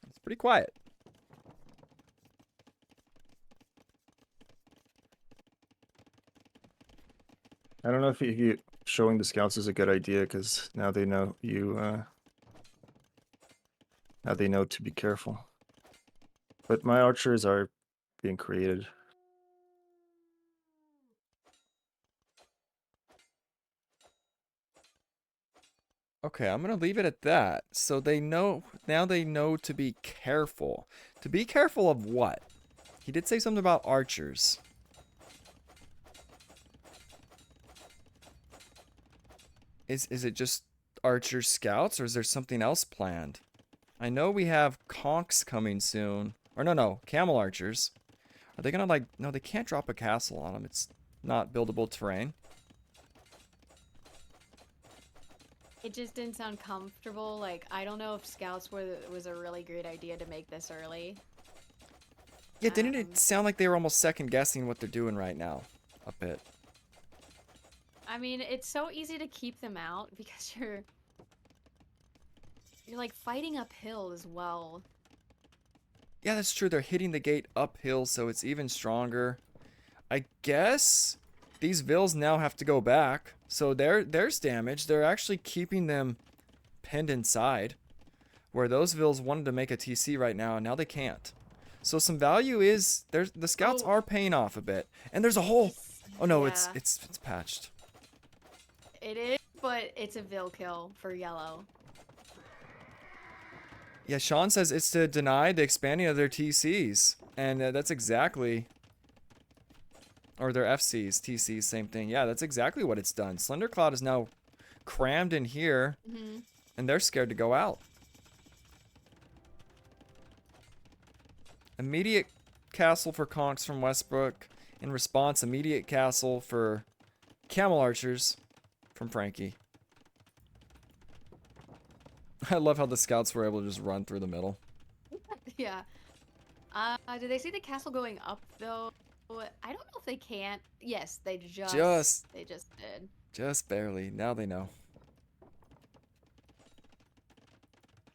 It's pretty quiet. I don't know if showing the scouts is a good idea because now they know you. Now they know to be careful. But my archers are being created. Okay, I'm going to leave it at that. So they know, now they know to be careful. To be careful of what? He did say something about archers. Is it just archer scouts or is there something else planned? I know we have conks coming soon. Or no, camel archers. Are they going to no, they can't drop a castle on them. It's not buildable terrain. It just didn't sound comfortable. Like, I don't know if scouts was a really great idea to make this early. Yeah, didn't it sound like they were almost second guessing what they're doing right now? A bit. I mean, it's so easy to keep them out because you're like fighting uphill as well. Yeah, that's true. They're hitting the gate uphill, so it's even stronger. I guess these vills now have to go back. So there's damage. They're actually keeping them pinned inside. Where those vills wanted to make a TC right now, and now they can't. So some value is... the scouts Oh. are paying off a bit. And there's a hole. Oh no, Yeah. it's patched. It is, but it's a Vil kill for yellow. Yeah, Sean says it's to deny the expanding of their TCs. And that's exactly... Or their FCs, TCs, same thing. Yeah, that's exactly what it's done. Slender Cloud is now crammed in here. Mm-hmm. And they're scared to go out. Immediate castle for Conks from Westbrook. In response, immediate castle for Camel Archers from Frankie. I love how the scouts were able to just run through the middle. Yeah. Did they see the castle going up though? I don't know if they can't. Yes, they just did. Just barely. Now they know.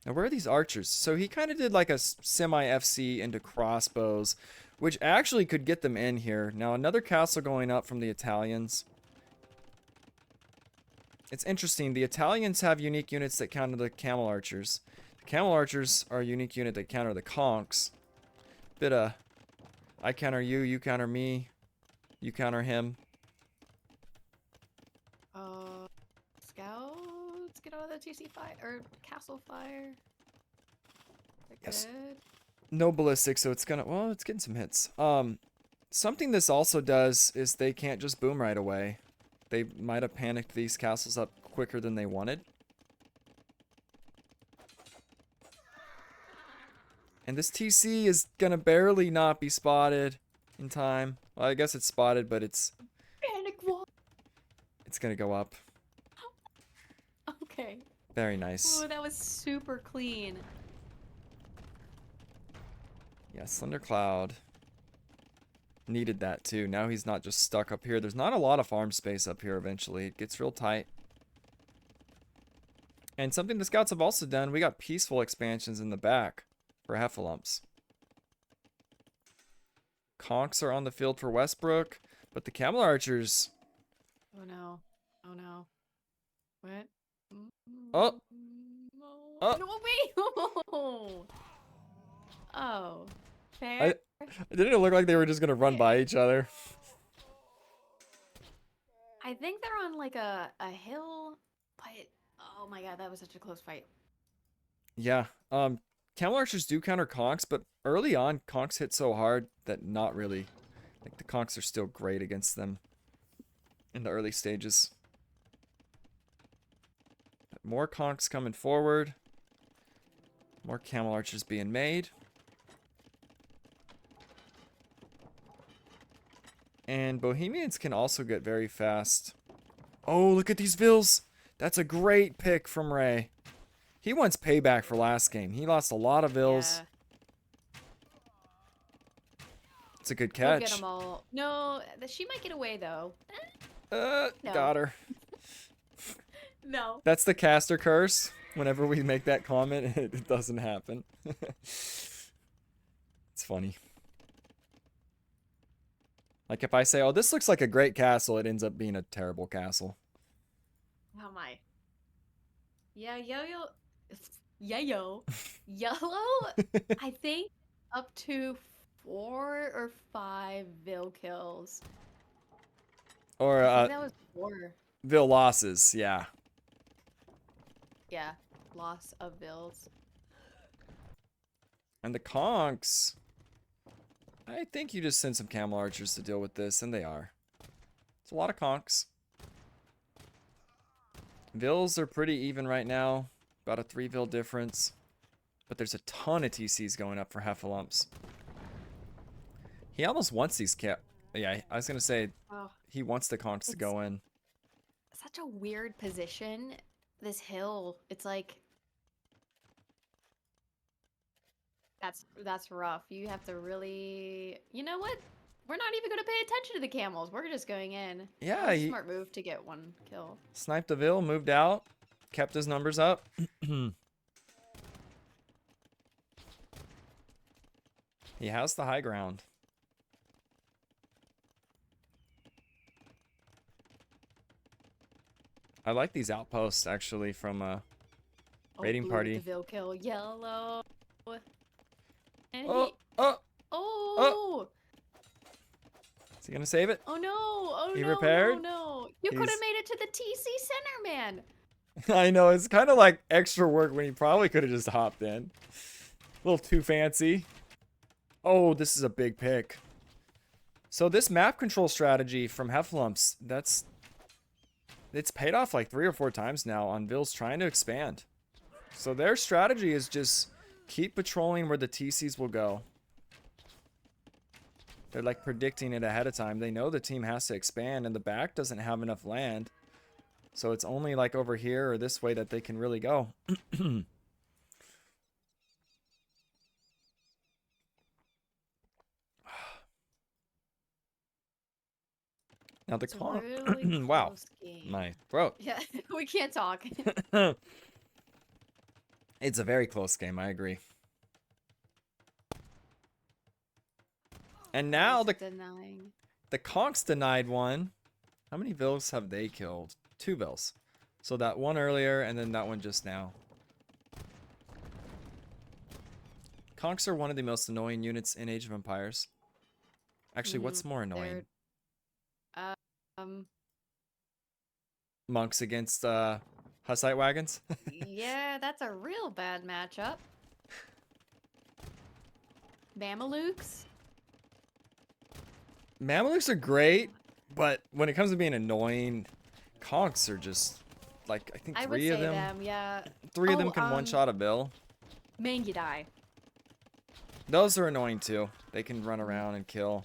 Now where are these archers? So he kind of did like a semi-FC into crossbows, which actually could get them in here. Now another castle going up from the Italians. It's interesting. The Italians have unique units that counter the Camel Archers. The Camel Archers are a unique unit that counter the Conks. Bit of, I counter you, you counter me, you counter him. Scouts, get out of the TC fire or castle fire. Yes. Good. No ballistic, so it's gonna, well, it's getting some hits. Something this also does is they can't just boom right away. They might have panicked these castles up quicker than they wanted. And this TC is gonna barely not be spotted in time. Well, I guess it's spotted, but it's gonna go up. Okay. Very nice. Oh, that was super clean. Yeah, Slender Cloud needed that too. Now he's not just stuck up here. There's not a lot of farm space up here eventually. It gets real tight. And something the scouts have also done, we got peaceful expansions in the back for Heffalumps. Conks are on the field for Westbrook, but the Camel Archers... Oh no. Oh no. What? Oh. Oh. No, me. Oh. Fair. Didn't it look like they were just gonna run by each other? I think they're on like a hill, but oh my god, that was such a close fight. Yeah. Camel Archers do counter Conks, but early on, Conks hit so hard that not really. Like, the Conks are still great against them in the early stages. But more Conks coming forward. More Camel Archers being made. And Bohemians can also get very fast. Oh, look at these Vils. That's a great pick from Ray. He wants payback for last game. He lost a lot of Vils. Yeah. It's a good We'll catch. get them all. No, she might get away though. No. Got her. No. That's the caster curse. Whenever we make that comment, it doesn't happen. It's funny. Like if I say, oh, this looks like a great castle, it ends up being a terrible castle. How am I? Yeah, yellow. I think up to 4 or 5 Vil kills. Or I think that was 4. Vil losses, yeah. Yeah, loss of Vils. And the Conks, I think you just send some Camel Archers to deal with this, and they are. It's a lot of Conks. Vils are pretty even right now. About a 3 Vil difference. But there's a ton of TCs going up for Heffalumps. He almost wants these Yeah, I was going to say, Oh, he wants the Conks to go in. such a weird position. This hill, it's like... That's rough. You have to really... You know what? We're not even going to pay attention to the camels. We're just going in. Yeah, That was a smart move to get 1 kill. Sniped a Vil, moved out, kept his numbers up. He has the high ground. I like these outposts actually from Raiding blue with Party. The Vil kill. Yellow. And Oh, he... oh, Oh! Is he gonna save it? Oh no! Oh He no! repaired? No! No! You could have He's- made it to the TC center, man. I know, it's kind of like extra work when he probably could have just hopped in. A little too fancy. Oh, this is a big pick. So this map control strategy from Heffalumps, it's paid off like 3 or 4 times now on Bills trying to expand. So their strategy is just keep patrolling where the TCs will go. They're like predicting it ahead of time. They know the team has to expand and the back doesn't have enough land. So it's only like over here or this way that they can really go. Now the It's a call. really Wow. close game. My throat. Yeah, we can't talk. It's a very close game, I agree. And now Just denying. the Conks denied one. How many Bills have they killed? 2 Bills. So that one earlier and then that one just now. Conks are one of the most annoying units in Age of Empires. Actually, what's more annoying? Um. Monks against Hussite wagons? Yeah, that's a real bad matchup. Mamelukes. Mamelukes are great, but when it comes to being annoying, Conks are just like I think I would 3 say of them. them, yeah. 3 of them Oh, can one-shot a Bill. Mangudai. Those are annoying too. They can run around and kill.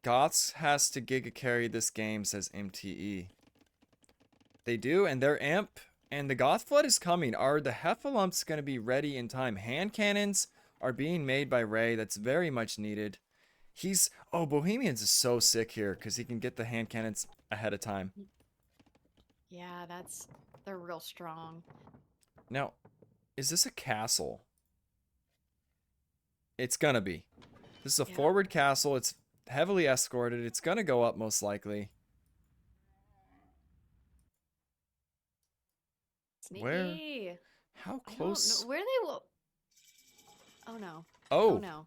Goths has to giga carry this game, says MTE. They do, and their Imp and the Goth Flood is coming. Are the Heffalumps going to be ready in time? Hand cannons are being made by Ray. That's very much needed. Oh, Bohemians is so sick here because he can get the hand cannons ahead of time. Yeah, they're real strong. Now, is this a castle? It's gonna be. This is a forward castle. It's heavily escorted. It's gonna go up most likely. Sneaky. Where? How close? Where they will. Oh no. Oh, Oh no.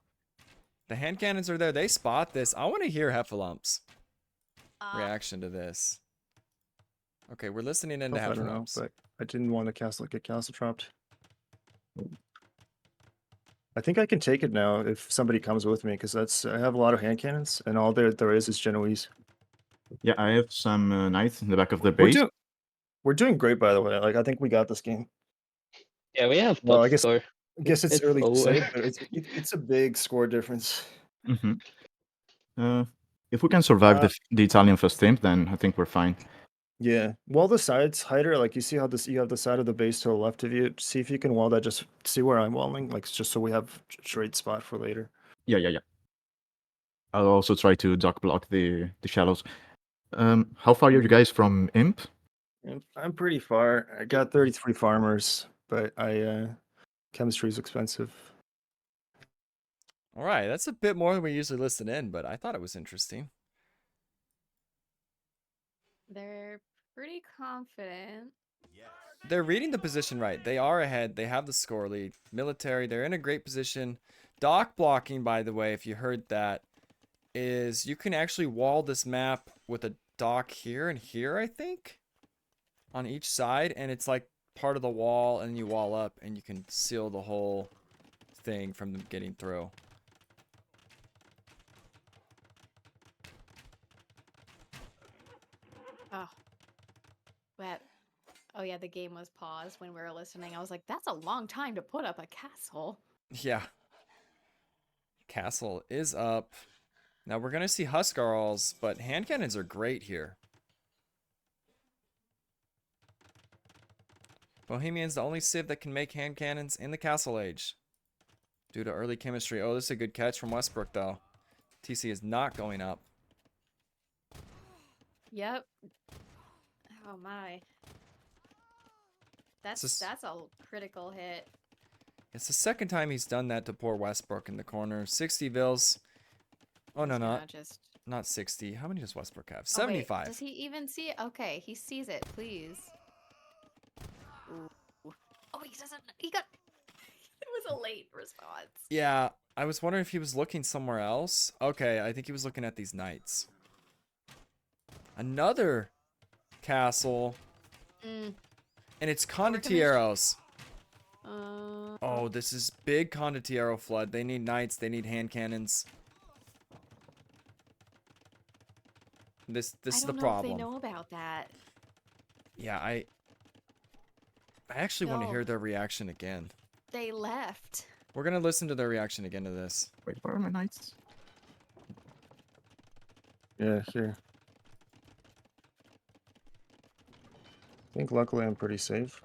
the hand cannons are there. They spot this. I want to hear Heffalumps' Uh, reaction to this. Okay, we're listening into I don't know, Heffalumps. but I didn't want to get castle trapped. I think I can take it now if somebody comes with me, because I have a lot of hand cannons, and all there is Genoese. Yeah, I have some knights in the back of the base. We're doing great, by the way. Like I think we got this game. Yeah, we have Well, top score. I guess it's It's early to over. say, but it's a big score difference. If we can survive the Italian first imp, then I think we're fine. Yeah. Wall the sides, Hider. Like you see how you have the side of the base to the left of you. See if you can wall that. Just see where I'm walling, like just so we have straight spot for later. Yeah. I'll also try to duck block the shallows. How far are you guys from imp? I'm pretty far. I got 33 farmers, but chemistry is expensive. All right, that's a bit more than we usually listen in, but I thought it was interesting. they're pretty confident. They're reading the position right. They are ahead. They have the score lead. Military, they're in a great position. Dock blocking, by the way, if you heard that, is you can actually wall this map with a dock here and here, I think, on each side, and it's like part of the wall, and you wall up, and you can seal the whole thing from them getting through. Oh. But, oh yeah, the game was paused when we were listening. I was like, that's a long time to put up a castle. Yeah. Castle is up. Now we're going to see Huskarls, but hand cannons are great here. Bohemian's the only civ that can make hand cannons in the Castle Age. Due to early chemistry. Oh, this is a good catch from Westbrook, though. TC is not going up. Yep. Oh my. That's a critical hit. It's the second time he's done that to poor Westbrook in the corner. 60 Bills. Oh, no, not 60. How many does Westbrook have? 75. Oh, wait, does he even see it? Okay, he sees it, please. Ooh. Oh, he doesn't. He got. was a late response. Yeah, I was wondering if he was looking somewhere else. Okay, I think he was looking at these knights. Another castle. Mm. And it's Overcommission. condottieros. Uh, Oh, this is big condottiero flood. They need knights. They need hand cannons. This is the I problem. don't know if they know about that. Yeah, I actually want to No. hear their reaction again. They left. We're gonna listen to their reaction again to this. Wait, where are my knights? Yeah, here. I think luckily I'm pretty safe.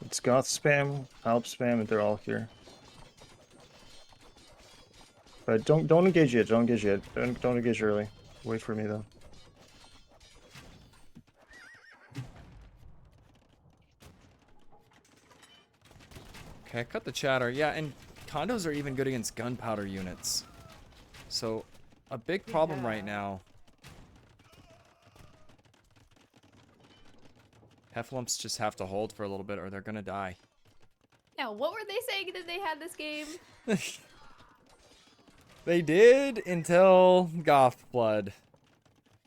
It's goth spam, help spam, and they're all here. But don't engage yet. Don't engage yet. Don't engage early. Wait for me though. Okay, cut the chatter. Yeah, and condos are even good against gunpowder units. So, a big problem right now. Heffalumps just have to hold for a little bit or they're gonna die. Now, what were they saying that they had this game? They did until Goth Flood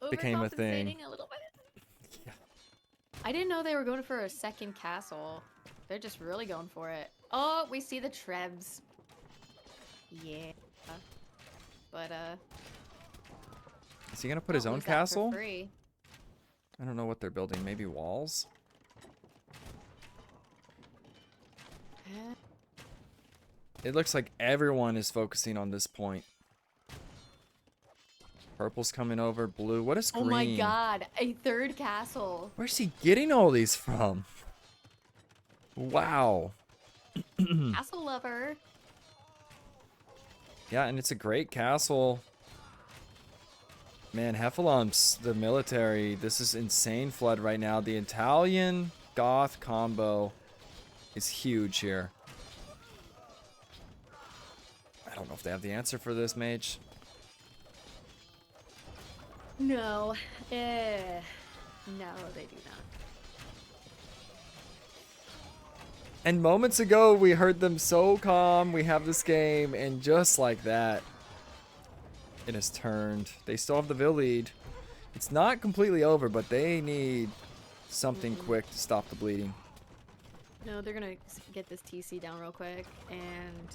became a Overcompensating thing. a little bit. Yeah. I didn't know they were going for a second castle. They're just really going for it. Oh, we see the Trebs. Yeah. But, Is he gonna put his won't own lose that for castle? free. I don't know what they're building. Maybe walls? Eh, It looks like everyone is focusing on this point. Purple's coming over. Blue. What is green? Oh my god, a third castle. Where's he getting all these from? Wow. Castle lover. Yeah, and it's a great castle. Man, Heffalumps, the military, this is insane flood right now. The Italian Goth combo is huge here. I don't know if they have the answer for this, mage. No. No, they do not. And moments ago, we heard them so calm. We have this game, and just like that, it has turned. They still have the Vil lead. It's not completely over, but they need something quick to stop the bleeding. No, they're gonna get this TC down real quick, and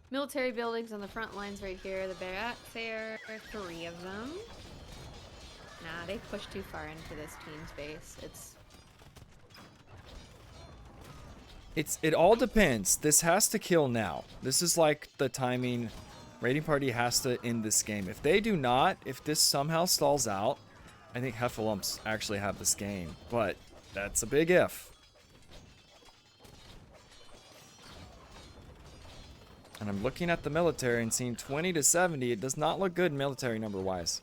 military buildings on the front lines right here. The back there are 3 of them. Nah, they pushed too far into this team's base. It all depends. This has to kill now. This is like the timing. Raiding party has to end this game. If they do not, if this somehow stalls out, I think Heffalumps actually have this game. But that's a big if. And I'm looking at the military and seeing 20 to 70. It does not look good military number wise.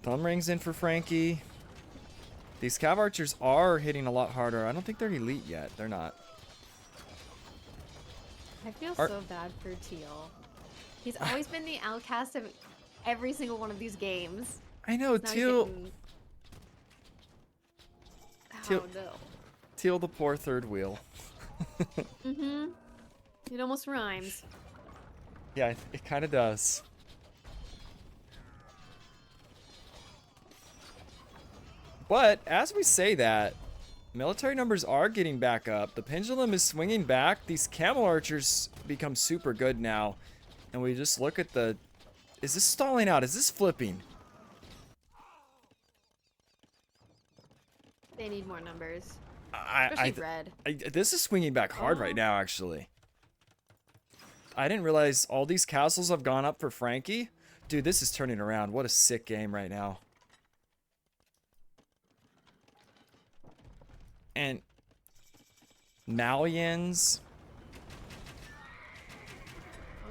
Thumb rings in for Frankie. These Cav Archers are hitting a lot harder. I don't think they're elite yet. They're not. I feel so bad for Teal. He's always been the outcast of every single one of these games. I know, Now he's Teal. getting- Teal- Oh no. Teal the poor third wheel. Mm-hmm. It almost rhymes. Yeah, it kind of does. But as we say that, military numbers are getting back up. The pendulum is swinging back. These camel archers become super good now. And we just look at the... Is this stalling out? Is this flipping? They need more numbers. I, Especially red. this is swinging back hard right now, actually. I didn't realize all these castles have gone up for Frankie. Dude, this is turning around. What a sick game right now. And Malians. Oh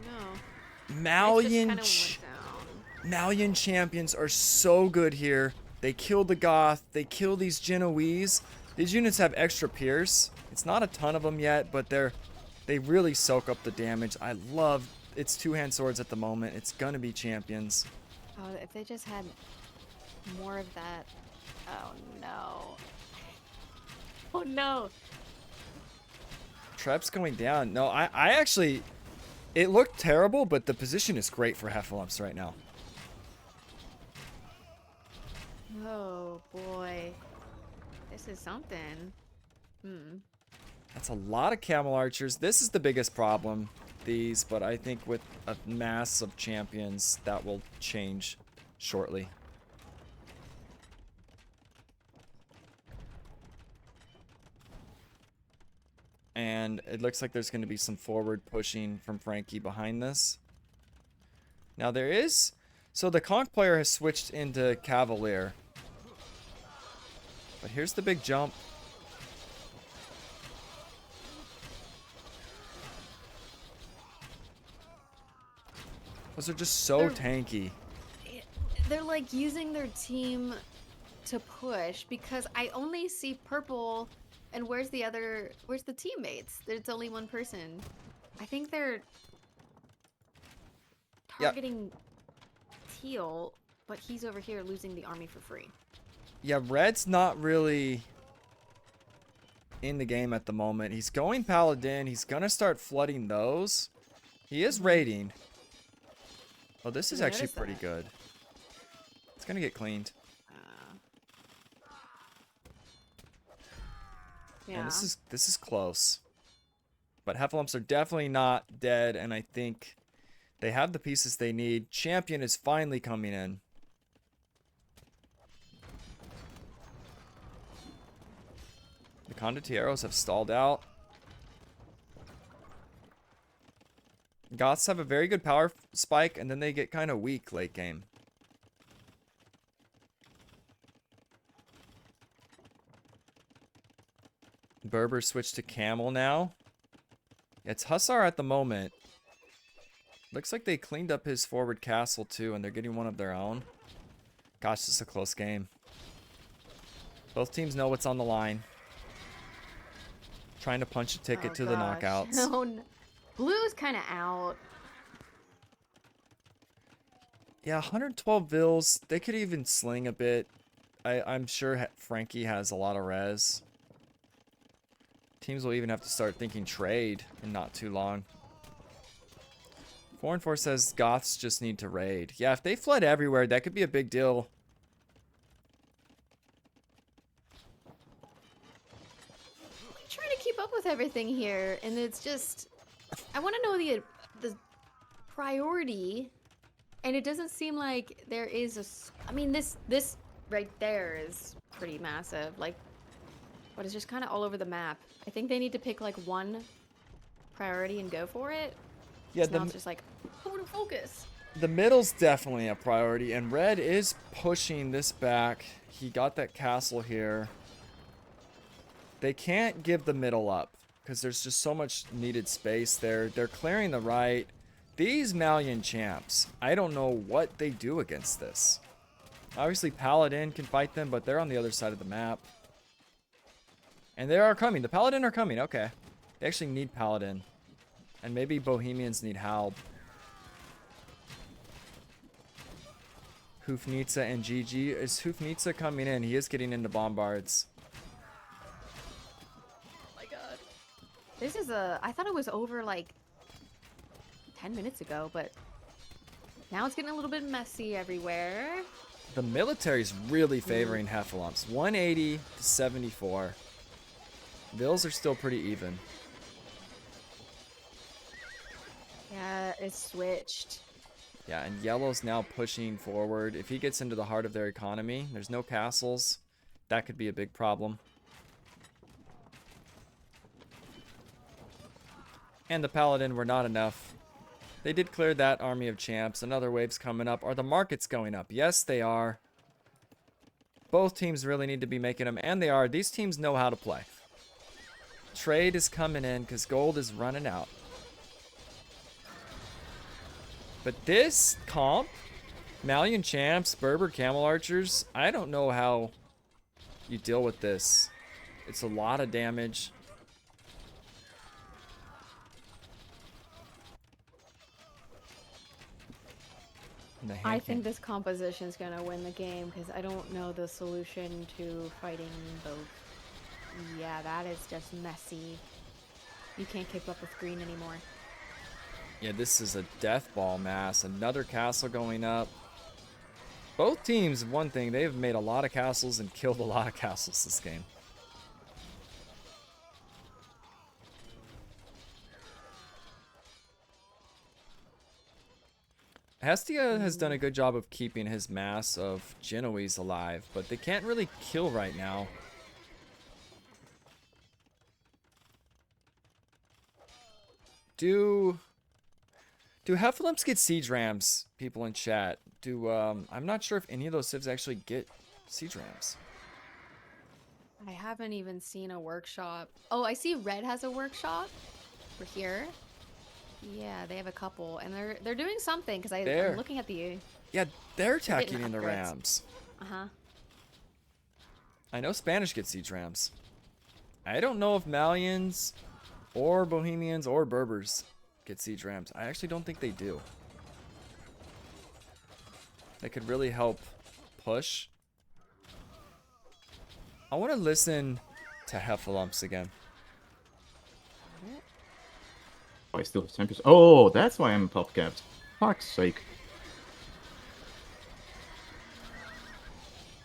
no. Malian, It's just kinda went down. Malian champions are so good here. They kill the Goth. They kill these Genoese. These units have extra pierce. It's not a ton of them yet, but they really soak up the damage. I love it's two-hand swords at the moment. It's gonna be champions. Oh, if they just had more of that. Oh no. Oh no. Trep's going down. No, I actually, it looked terrible, but the position is great for Heffalumps right now. Oh boy. This is something. That's a lot of camel archers. This is the biggest problem, these, but I think with a mass of champions, that will change shortly. And it looks like there's going to be some forward pushing from Frankie behind this. Now there is... So the Conch player has switched into Cavalier. But here's the big jump. Those are just so tanky. They're like using their team to push because I only see purple. And where's the teammates? There's only one person. I think they're targeting teal, but he's over here losing the army for free. Yeah, red's not really in the game at the moment. He's going paladin. He's gonna start flooding those. He is raiding. Oh, this is actually pretty good. It's gonna get cleaned. Yeah. And this is close. But Heffalumps are definitely not dead, and I think they have the pieces they need. Champion is finally coming in. The Condottieros have stalled out. Goths have a very good power spike, and then they get kind of weak late game. Berber switched to Camel now. It's Hussar at the moment. Looks like they cleaned up his forward castle too, and they're getting one of their own. Gosh, this is a close game. Both teams know what's on the line. Trying to punch a ticket to the knockouts. Oh, no. Blue's kind of out. Yeah, 112 Vils. They could even sling a bit. I'm sure Frankie has a lot of res. Teams will even have to start thinking trade in not too long. 4 and 4 says Goths just need to raid. Yeah, if they flood everywhere, that could be a big deal. I'm trying to keep up with everything here, and it's just I want to know the priority, and it doesn't seem like there is a. I mean, this right there is pretty massive. Like, but it's just kind of all over the map. I think they need to pick like one priority and go for it. Yeah, now it's just like, I want to focus. The middle's definitely a priority, and red is pushing this back. He got that castle here. They can't give the middle up because there's just so much needed space there. They're clearing the right. These Malian champs, I don't know what they do against this. Obviously, Paladin can fight them, but they're on the other side of the map. And they are coming. The Paladin are coming. Okay. They actually need Paladin. And maybe Bohemians need Halb. Hoofnitsa and GG. Is Hoofnitsa coming in? He is getting into bombards. Oh my god. This is I thought it was over like 10 minutes ago, but now it's getting a little bit messy everywhere. The military's really favoring Heffalumps. 180 to 74. Bills are still pretty even. Yeah, it's switched. Yeah, and yellow's now pushing forward. If he gets into the heart of their economy, there's no castles. That could be a big problem. And the Paladin were not enough. They did clear that army of champs. Another wave's coming up. Are the markets going up? Yes, they are. Both teams really need to be making them, and they are. These teams know how to play. Trade is coming in because gold is running out. But this comp, Malian champs, Berber camel archers, I don't know how you deal with this. It's a lot of damage. And the hand I can't- think this composition's gonna win the game because I don't know the solution to fighting both. Yeah, that is just messy. You can't keep up with green anymore. Yeah, this is a death ball mass. Another castle going up. Both teams, one thing, they've made a lot of castles and killed a lot of castles this game. Hestia has done a good job of keeping his mass of Genoese alive, but they can't really kill right now. Do Heffalumps get siege rams, people in chat? I'm not sure if any of those civs actually get siege rams. I haven't even seen a workshop. Oh, I see Red has a workshop for here. Yeah, they have a couple, and they're doing something because There. I'm looking at the. Yeah, they're getting attacking into upgrades. rams. Uh-huh. I know Spanish get siege rams. I don't know if Malians or Bohemians or Berbers get siege rams. I actually don't think they do. That could really help push. I want to listen to Heffalumps again. Oh, I still have champions. Oh, that's why I'm top capped. Fuck's sake.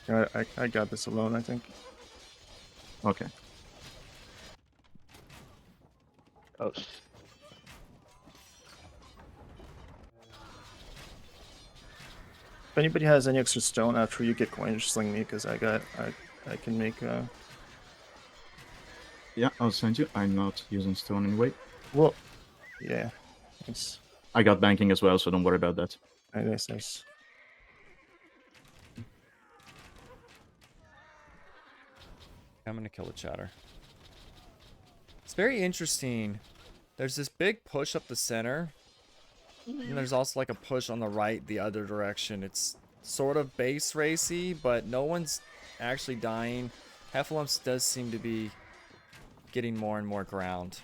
I got this alone, I think. Okay. Oh, If anybody has any extra stone after you get coin, just sling me, because I can make Yeah, I'll send you. I'm not using stone anyway. well, yeah. Nice. I got banking as well, so don't worry about that. Nice. I'm gonna kill the chatter. It's very interesting. There's this big push up the center. And there's also like a push on the right the other direction. It's sort of base racy, but no one's actually dying. Heffalumps does seem to be getting more and more ground.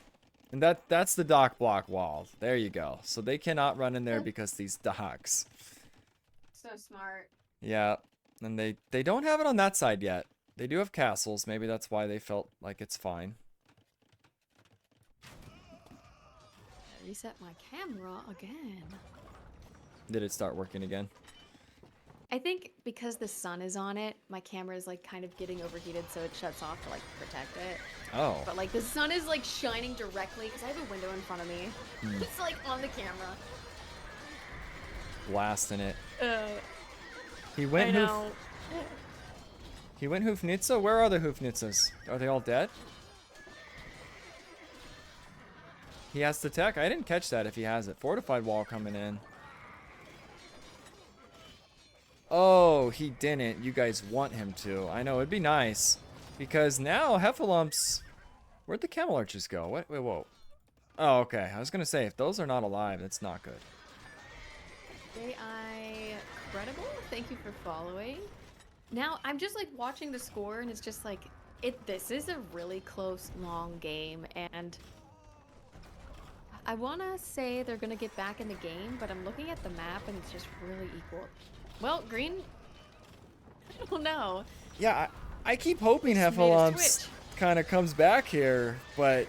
And that's the dock block wall. There you go. So they cannot run in there because these docks. So smart. Yeah. And they don't have it on that side yet. They do have castles. Maybe that's why they felt like it's fine. Reset my camera again. Did it start working again? I think because the sun is on it, my camera is like kind of getting overheated, so it shuts off to like protect it. Oh. But like the sun is like shining directly because I have a window in front of me. It's like on the camera. Blasting it. He I went know. He went Hoofnitsa? Where are the Hoofnitzas? Are they all dead? He has the tech? I didn't catch that if he has it. Fortified wall coming in. Oh, he didn't. You guys want him to. I know, it'd be nice. Because now Heffalumps... Where'd the Camel Archers go? Wait, whoa. Oh, okay. I was going to say, if those are not alive, that's not good. AI Credible, thank you for following. Now, I'm just like watching the score and it's just like, this is a really close, long game, and I want to say they're going to get back in the game, but I'm looking at the map and it's just really equal. Well, green, I don't know. Yeah, I keep hoping Just made a Heffalumps switch. kind of comes back here, but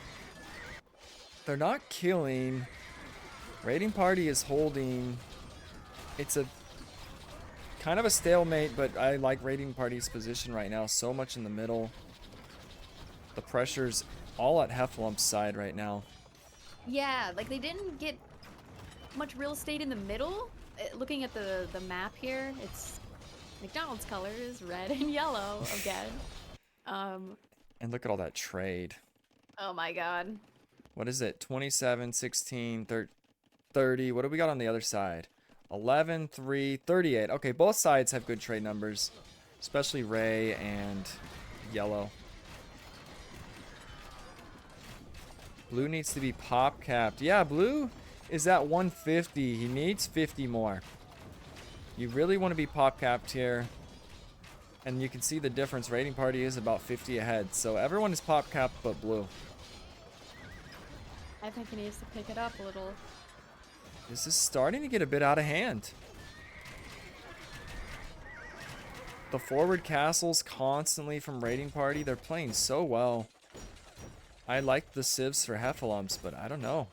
they're not killing. Raiding Party is holding. It's a kind of a stalemate, but I like Raiding Party's position right now. So much in the middle. The pressure's all at Heffalumps' side right now. Yeah, like they didn't get much real estate in the middle. Looking at the map here, it's McDonald's colors, red and yellow again. And look at all that trade. Oh my god. What is it? 27, 16, 30. What do we got on the other side? 11, 3, 38. Okay, both sides have good trade numbers, especially Ray and yellow. Blue needs to be pop capped. Yeah, blue is at 150. He needs 50 more. You really want to be pop capped here. And you can see the difference. Raiding Party is about 50 ahead. So everyone is pop capped but blue. I think he needs to pick it up a little. This is starting to get a bit out of hand. The forward castles constantly from Raiding Party. They're playing so well. I like the civs for Heffalumps, but I don't know.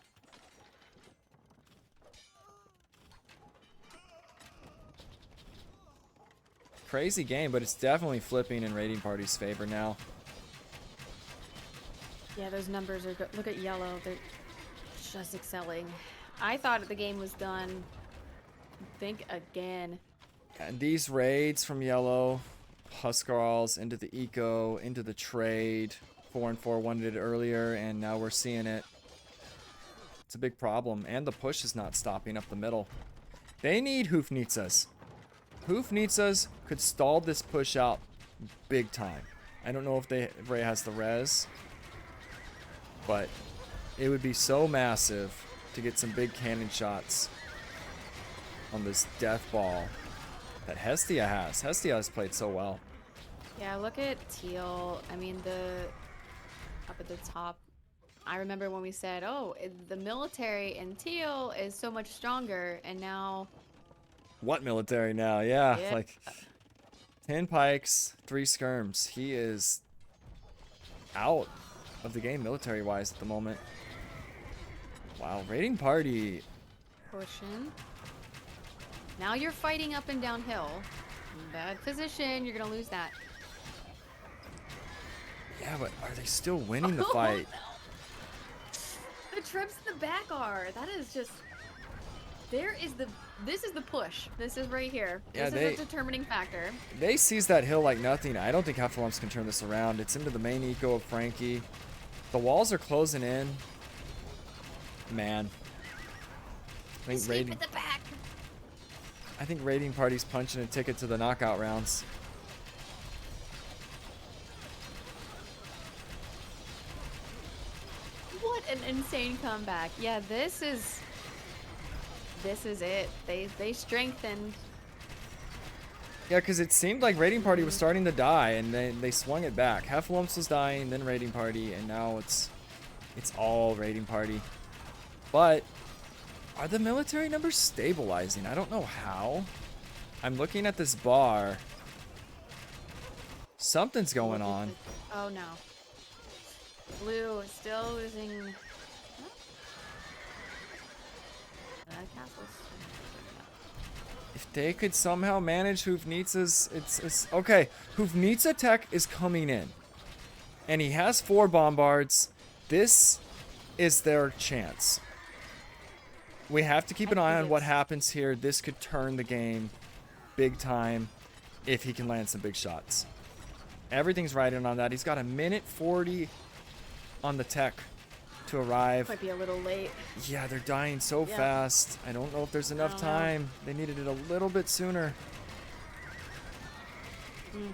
Crazy game, but it's definitely flipping in Raiding Party's favor now. Yeah, those numbers are good. Look at yellow. They're just excelling. I thought the game was done. Think again. And these raids from yellow, Huskarls into the eco, into the trade. 4 and 4 wanted it earlier, and now we're seeing it. It's a big problem, and the push is not stopping up the middle. They need Hoofnitzas. Hoofnitzas could stall this push out big time. I don't know if Ray has the res, but it would be so massive to get some big cannon shots on this death ball that Hestia has. Hestia has played so well. Yeah, look at teal. I mean, up at the top. I remember when we said, oh, the military in teal is so much stronger, and now... What military now? Yeah, Yeah. like 10 pikes, 3 skirms. He is out of the game military-wise at the moment. Wow, Raiding Party. Pushing. Now you're fighting up and downhill. Bad position. You're gonna lose that. Yeah, but are they still winning the fight? The trips in the back are. That is just. This is the push. This is right here. Yeah, this is a determining factor. They seize that hill like nothing. I don't think Heffalumps can turn this around. It's into the main eco of Frankie. The walls are closing in. Man. I think Escape at the back. I think Raiding Party's punching a ticket to the knockout rounds. What an insane comeback. Yeah, this is it. They strengthened. Yeah, because it seemed like Raiding Party was starting to die, and they swung it back. Heffalumps was dying, then Raiding Party, and now it's all Raiding Party. But are the military numbers stabilizing? I don't know how. I'm looking at this bar. Something's going on. Oh no. Blue is still losing. Castles. If they could somehow manage Hoofnitz's, it's okay. Hoofnitza tech is coming in, and he has 4 bombards. This is their chance. We have to keep an eye on what happens here. This could turn the game big time if he can land some big shots. Everything's riding on that. He's got 1:40 on the tech to arrive. Might be a little late. Yeah, they're dying so Yeah. fast. I don't know if there's enough don't know. time. They needed it a little bit sooner. Mm.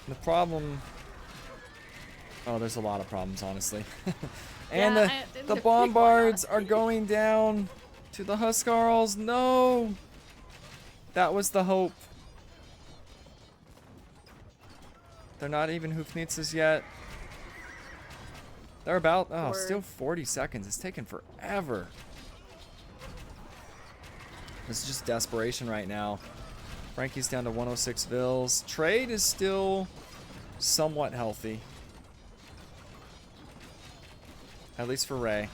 The problem... Oh, there's a lot of problems, honestly. And Yeah, the there's a big bombards one. are going down to the Huskarls. No! That was the hope. They're not even Hoofnitzas yet. They're about... Oh, still 40 seconds. It's taking forever. This is just desperation right now. Frankie's down to 106 Vils. Trade is still somewhat healthy. At least for Ray.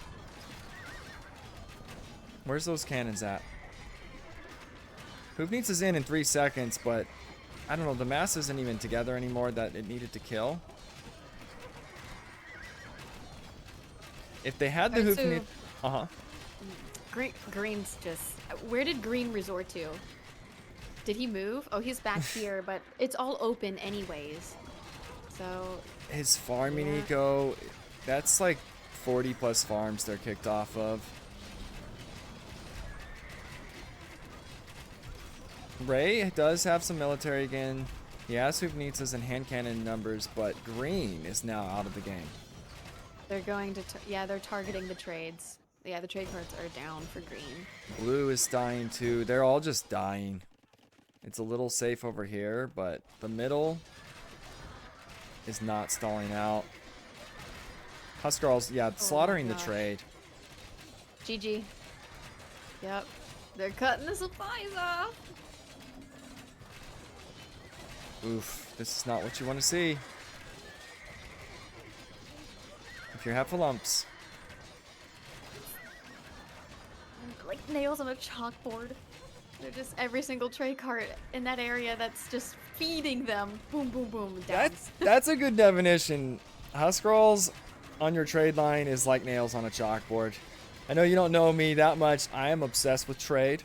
Where's those cannons at? Hoofnitz is in 3 seconds, but I don't know. The mass isn't even together anymore that it needed to kill. If they had the Alright, so- Hoofnitz... Uh-huh. Green's just. Where did Green resort to? Did he move? Oh, he's back here, but it's all open anyways. So. His farming Yeah. eco, that's like 40 plus farms they're kicked off of. Ray does have some military again. He has Hoofnitzas and hand cannon numbers, but Green is now out of the game. They're going to. Yeah, they're targeting the trades. Yeah, the trade cards are down for Green. Blue is dying too. They're all just dying. It's a little safe over here, but the middle is not stalling out. Huskarls, yeah, slaughtering the gosh. trade. GG. Yep. They're cutting the supplies off. Oof, this is not what you want to see. If you're Heffalumps. Like nails on a chalkboard. They're just every single tray cart in that area that's just feeding them. Boom, boom, boom. Down. That's a good definition. Husk rolls on your trade line is like nails on a chalkboard. I know you don't know me that much. I am obsessed with trade.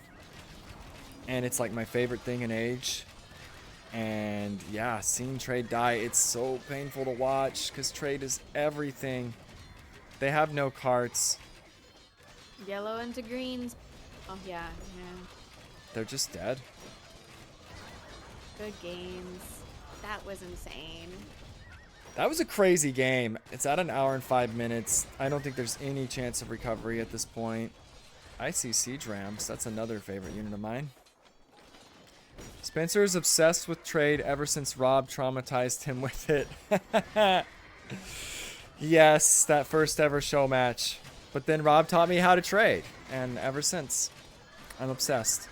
And it's like my favorite thing in Age. And yeah, seeing trade die, it's so painful to watch because trade is everything. They have no carts. Yellow into greens. Oh, yeah. They're just dead. Good games. That was insane. That was a crazy game. It's at 1 hour and 5 minutes. I don't think there's any chance of recovery at this point. I see siege rams. That's another favorite unit of mine. Spencer is obsessed with trade ever since Rob traumatized him with it. Yes, that first ever show match. But then Rob taught me how to trade. And ever since, I'm obsessed.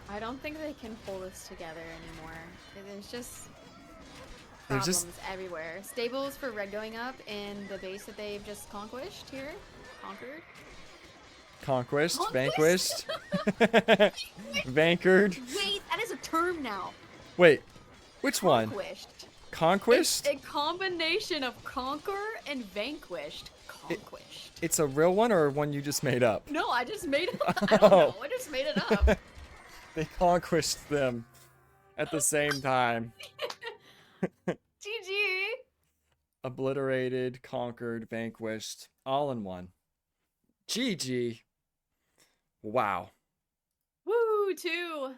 I don't think they can pull this together anymore. There's just There's problems just- everywhere. Stables for red going up in the base that they've just conquered here. Conquered? Conquest, Conquest? vanquished, vanquered. Wait, that is a term now. Wait, which one? Conquest. Conquest? It's a combination of conquer and vanquished. Conquest. It's a real one or one you just made up? No, I just made it up. I don't know. I just made it up. They conquest them at the same time. GG. Obliterated, conquered, vanquished, all in one. GG. Wow. Woo, 2.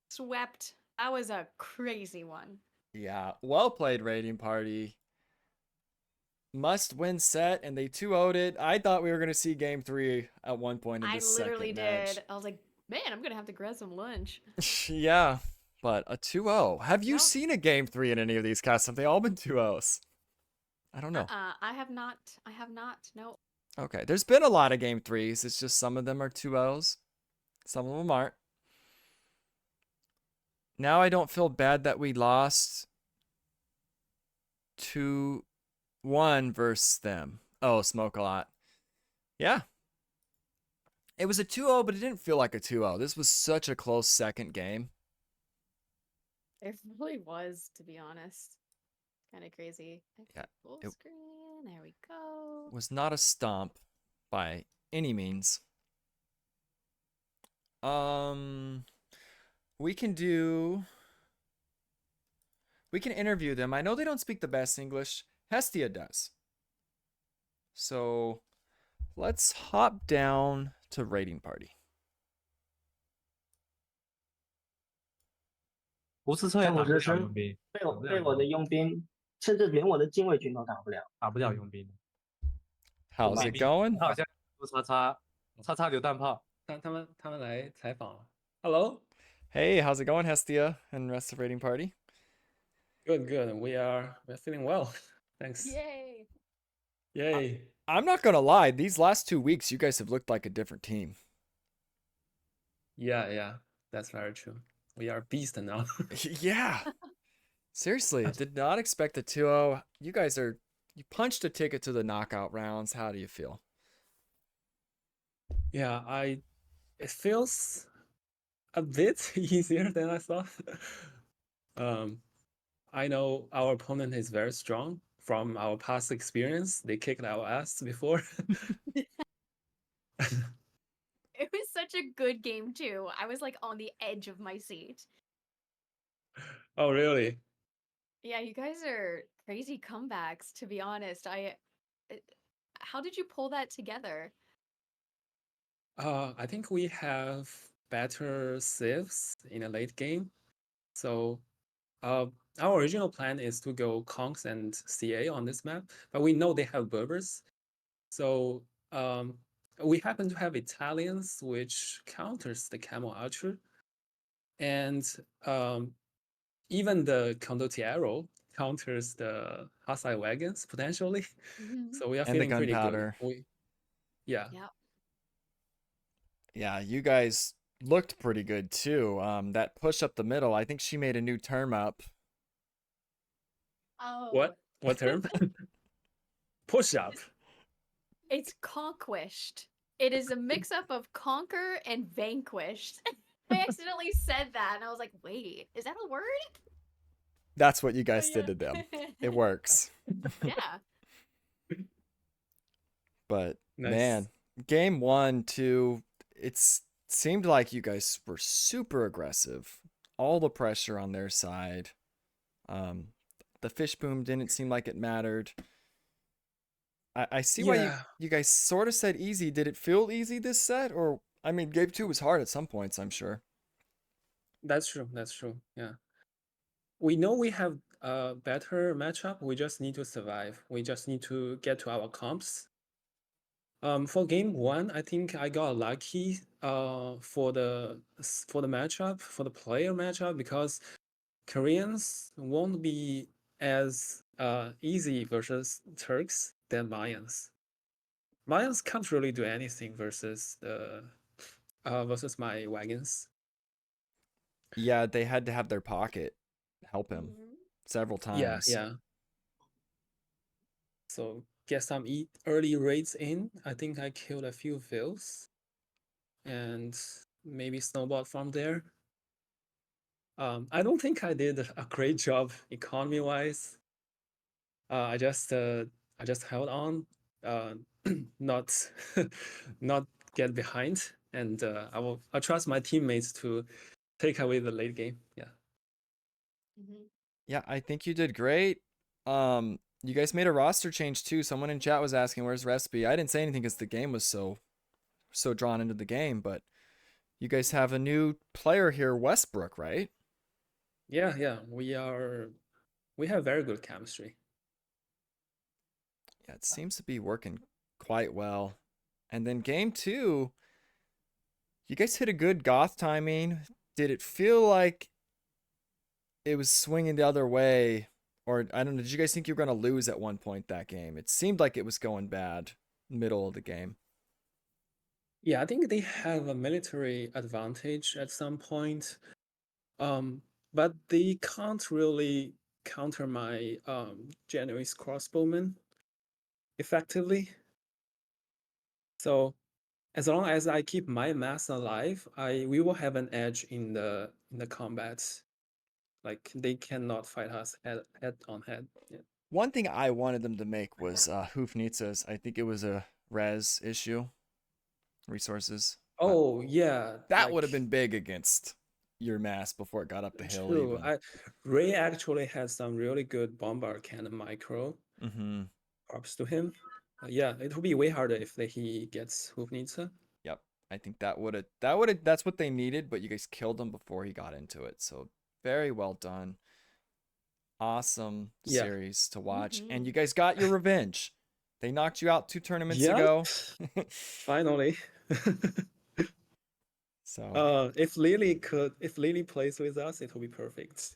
Swept. That was a crazy one. Yeah, well played, Raiding Party. Must win set, and they 2-0'd it. I thought we were going to see game 3 at one point in I this literally second match. did. I was like, man, I'm going to have to grab some lunch. Yeah, but a 2-0. Have you Yep. seen a game 3 in any of these casts? Have they all been 2-0s? I don't know. I have not. I have not. No. Okay, there's been a lot of game 3s. It's just some of them are 2-0s. Some of them aren't. Now I don't feel bad that we lost 2-1 versus them. Oh, smoke a lot. Yeah. It was a 2-0, but it didn't feel like a 2-0. This was such a close second game. It really was, to be honest. Kind of crazy. Yeah, Full it- screen. There we go. Was not a stomp by any means. We can interview them. I know they don't speak the best English. Hestia does. So let's hop down to Raiding Party. 不是策我的身被我的佣兵，甚至连我的禁卫军都打不了。 打不了佣兵， How's it 美 going? 好像叉榴弹炮，他们来采访了。Hello. Hey, how's it going, Hestia and rest of Raiding Party? Good, good. We're feeling well. Thanks. Yay. Yay. I'm not gonna lie, these last 2 weeks you guys have looked like a different team. Yeah, that's very true. We are beast now. Yeah. Seriously, did not expect a 2-0. You punched a ticket to the knockout rounds. How do you feel? Yeah, it feels a bit easier than I thought. I know our opponent is very strong. From our past experience, they kicked our ass before. It was such a good game, too. I was like on the edge of my seat. Oh, really? Yeah, you guys are crazy comebacks, to be honest. How did you pull that together? I think we have better civs in the late game. So our original plan is to go Conks and CA on this map, but we know they have Berbers. So we happen to have Italians, which counters the Camel Archer. And even the Condottiero counters the Hostile Wagons, potentially. So we are And the feeling pretty gunpowder. good. Yeah. Yep. Yeah, you guys looked pretty good too. That push up the middle, I think she made a new term up. Oh. What term? Push up. It's conquished. It is a mix up of conquer and vanquished. I accidentally said that and I was like, wait, is that a word? That's what you Oh, guys did to them. It works. Yeah. But Nice. man, game 1, 2, seemed like you guys were super aggressive. All the pressure on their side. The fish boom didn't seem like it mattered. I see why Yeah, you guys sort of said easy. Did it feel easy this set? Or, I mean, game 2 was hard at some points, I'm sure. that's true. That's true. Yeah. We know we have a better matchup. We just need to survive. We just need to get to our comps. For game 1, I think I got lucky for the matchup, for the player matchup, because Koreans won't be as easy versus Turks than Mayans. Mayans can't really do anything versus my wagons. Yeah, they had to have their pocket help him several Yeah, times. yeah. So get some early raids in. I think I killed a few vills and maybe snowballed from there. I don't think I did a great job economy wise. I just held on, not not get behind, and I trust my teammates to take away the late game. Yeah. Yeah, I think you did great. You guys made a roster change too. Someone in chat was asking where's Recipe. I didn't say anything because the game was so drawn into the game, but you guys have a new player here, Westbrook, right? Yeah, yeah. We have very good chemistry. Yeah, it seems to be working quite well. And then game 2, you guys hit a good goth timing. Did it feel like it was swinging the other way? Or, I don't know, did you guys think you were going to lose at one point that game? It seemed like it was going bad middle of the game. Yeah, I think they have a military advantage at some point. But they can't really counter my Genoese crossbowmen effectively. So as long as I keep my mass alive, we will have an edge in the combat. Like they cannot fight us head on head. Yeah. One thing I wanted them to make was Hufnitzas. I think it was a res issue, resources. Oh yeah, That like, would have been big against your mass before it got up the hill. true. Even. Ray actually has some really good bombard cannon micro. Mm-hmm. Props to him. Yeah, it will be way harder if he gets Hufnitsa. Yep. I think that's what they needed, but you guys killed him before he got into it. So very well done. Awesome series to watch. And you guys got your revenge. They knocked you out 2 tournaments ago. Finally. So if Lily plays with us, it will be perfect.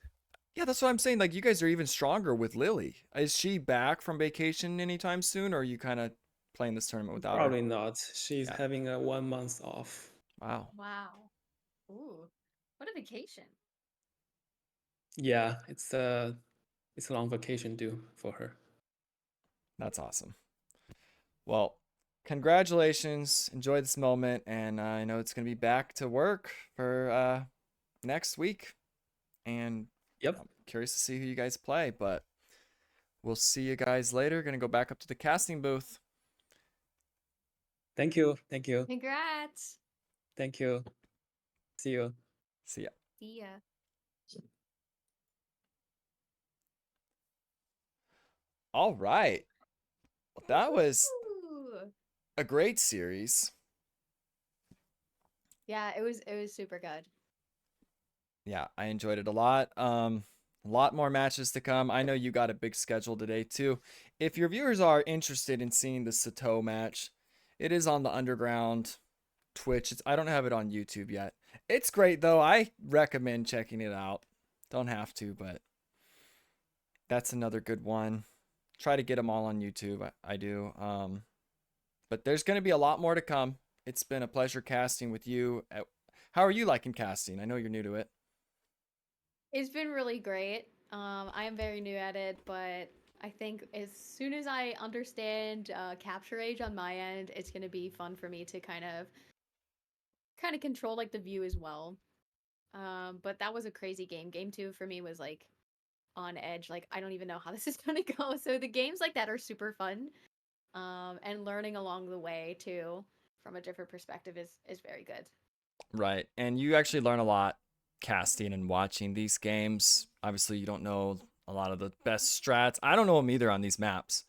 yeah, that's what I'm saying. Like, you guys are even stronger with Lily. Is she back from vacation anytime soon, or are you kind of playing this tournament without her? Probably not. She's having a 1 month off. Wow. Wow. Ooh. What a vacation. Yeah, it's a long vacation due for her. That's awesome. Well, congratulations. Enjoy this moment, and I know it's going to be back to work for next week. And yep, I'm curious to see who you guys play, but we'll see you guys later. Going to go back up to the casting booth. Thank you. Thank you. Congrats. Thank you. See you. See ya. See ya. All right. Well, that was Ooh. a great series. Yeah, it was super good. Yeah, I enjoyed it a lot. A lot more matches to come. I know you got a big schedule today too. If your viewers are interested in seeing the Sato match, it is on the Underground Twitch. I don't have it on YouTube yet. It's great though. I recommend checking it out. Don't have to, but that's another good one. Try to get them all on YouTube. I do. But there's going to be a lot more to come. It's been a pleasure casting with you. How are you liking casting? I know you're new to it. It's been really great. I am very new at it, but I think as soon as I understand capture age on my end, it's gonna be fun for me to kind of control like the view as well. But that was a crazy game. Game 2 for me was like on edge. Like I don't even know how this is gonna go. So the games like that are super fun. And learning along the way too from a different perspective is very good. Right. And you actually learn a lot casting and watching these games. Obviously, you don't know a lot of the best strats. I don't know them either on these maps.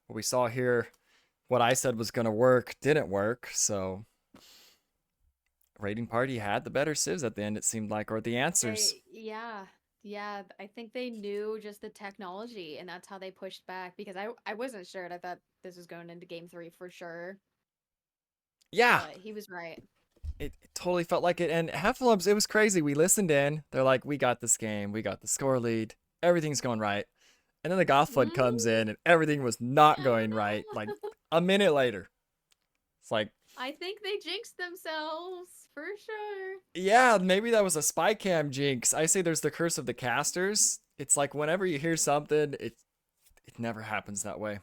What we saw here, what I said was going to work, didn't work. So, Raiding Party had the better civs at the end, it seemed like, or the answers. Yeah, I think they knew just the technology, and that's how they pushed back. Because I wasn't sure, and I thought this was going into game 3 for sure. Yeah. But he was right. It totally felt like it. And Heffalumps, it was crazy. We listened in. They're like, we got this game. We got the score lead. Everything's going right. And then the Goth Flood comes in, and everything was not going right. Like a minute later. It's like, I think they jinxed themselves for sure. yeah, maybe that was a spy cam jinx. I say there's the curse of the casters. It's like whenever you hear something, it never happens that way.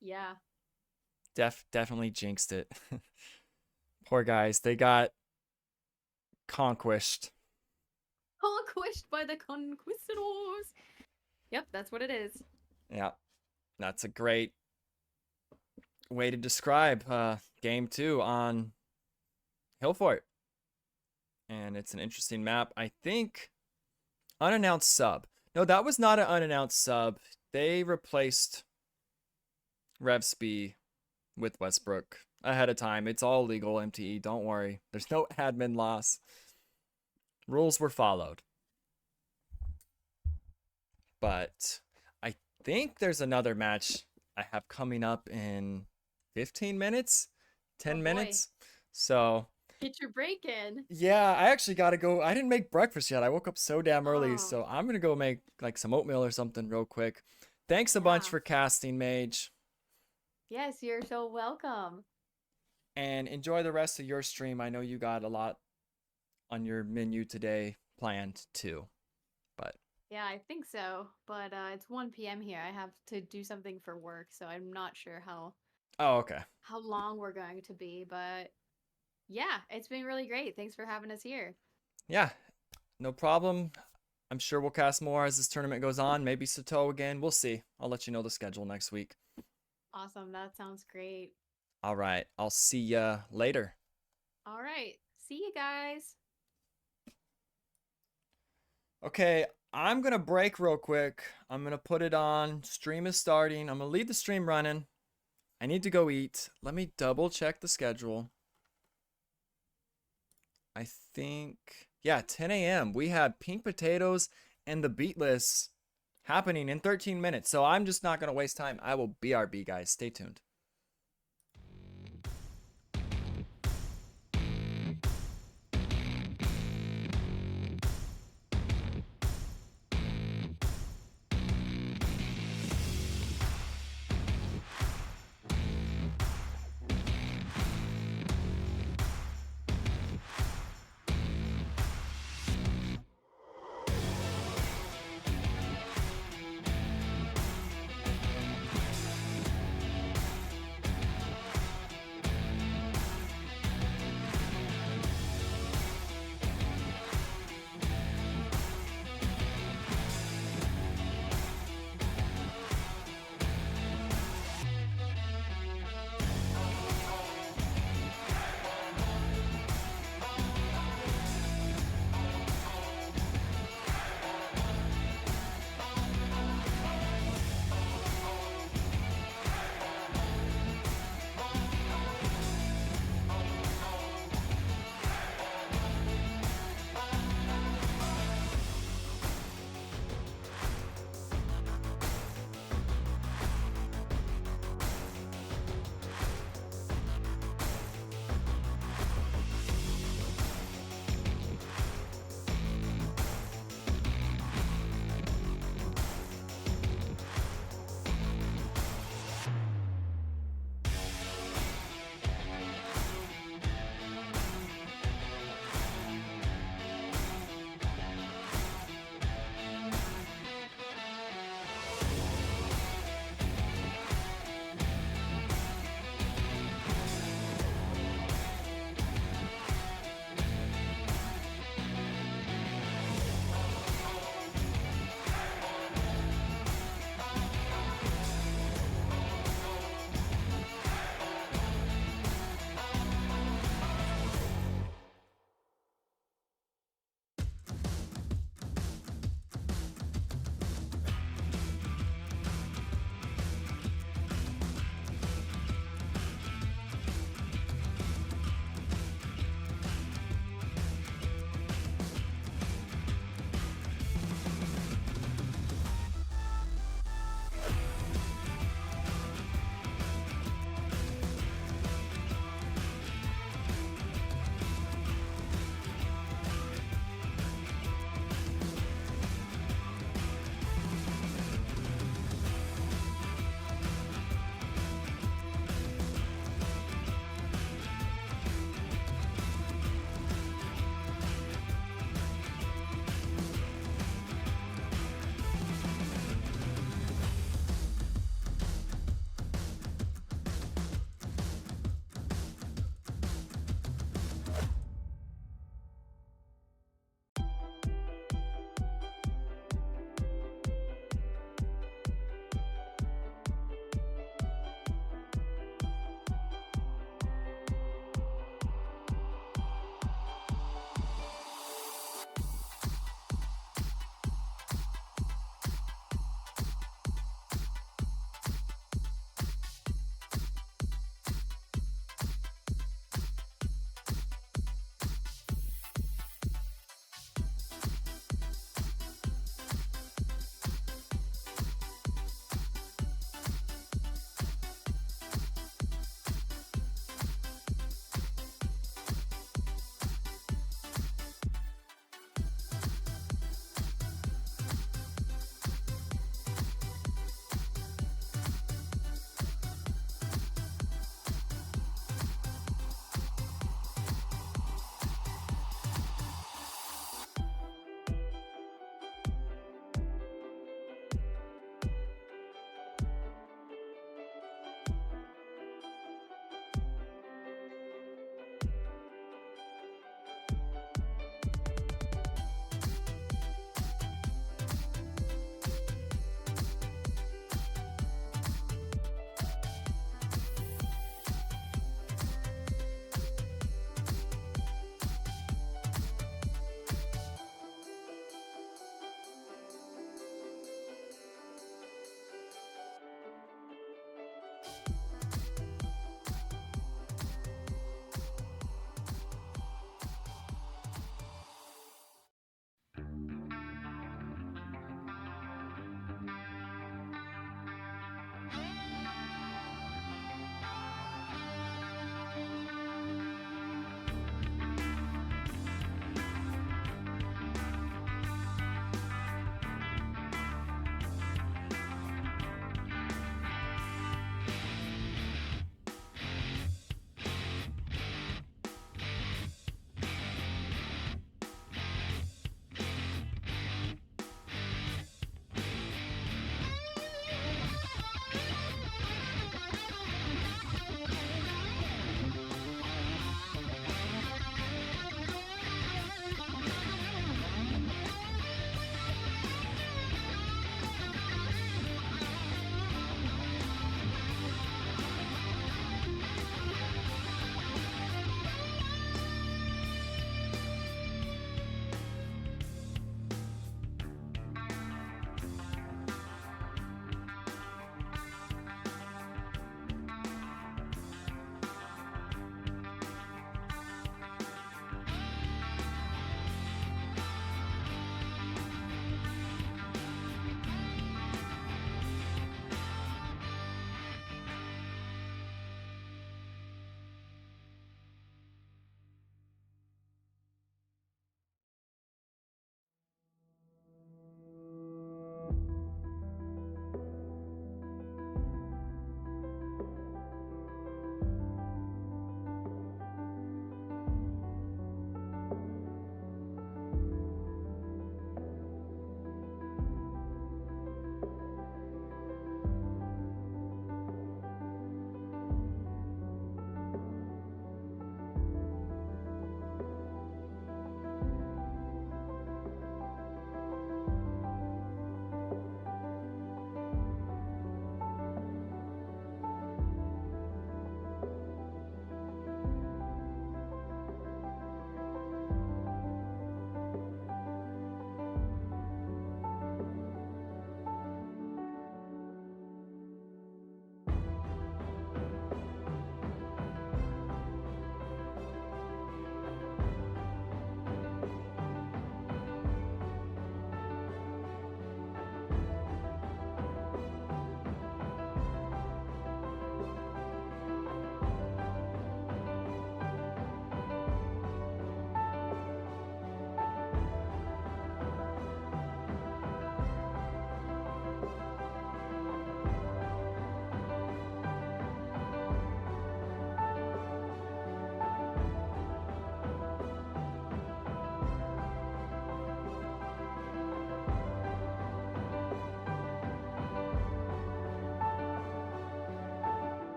Yeah. Definitely jinxed it. Poor guys. They got conquished. Conquest by the conquistadors. Yep, that's what it is. Yeah. That's a great way to describe game 2 on Hillfort. And it's an interesting map. I think unannounced sub. No, that was not an unannounced sub. They replaced RevSp with Westbrook ahead of time. It's all legal, MTE. Don't worry. There's no admin loss. Rules were followed. But I think there's another match I have coming up in 15 minutes, 10 boy. minutes. So Get your break in. yeah, I actually got to go. I didn't make breakfast yet. I woke up so damn early. Oh. So I'm going to go make like some oatmeal or something real quick. Thanks a bunch Yeah. for casting, Mage. Yes, you're so welcome. And enjoy the rest of your stream. I know you got a lot on your menu today planned too. But Yeah, I think so. But it's 1 p.m. here. I have to do something for work, so I'm not sure how okay. long we're going to be. But yeah, it's been really great. Thanks for having us here. Yeah, no problem. I'm sure we'll cast more as this tournament goes on. Maybe Sato again. We'll see. I'll let you know the schedule next week. Awesome. That sounds great. All right. I'll see ya later. All right. See you guys. Okay, I'm going to break real quick. I'm going to put it on. Stream is starting. I'm going to leave the stream running. I need to go eat. Let me double check the schedule. I think, yeah, 10 a.m. We have Pink Potatoes and the Beatless happening in 13 minutes. So I'm just not going to waste time. I will BRB, guys. Stay tuned.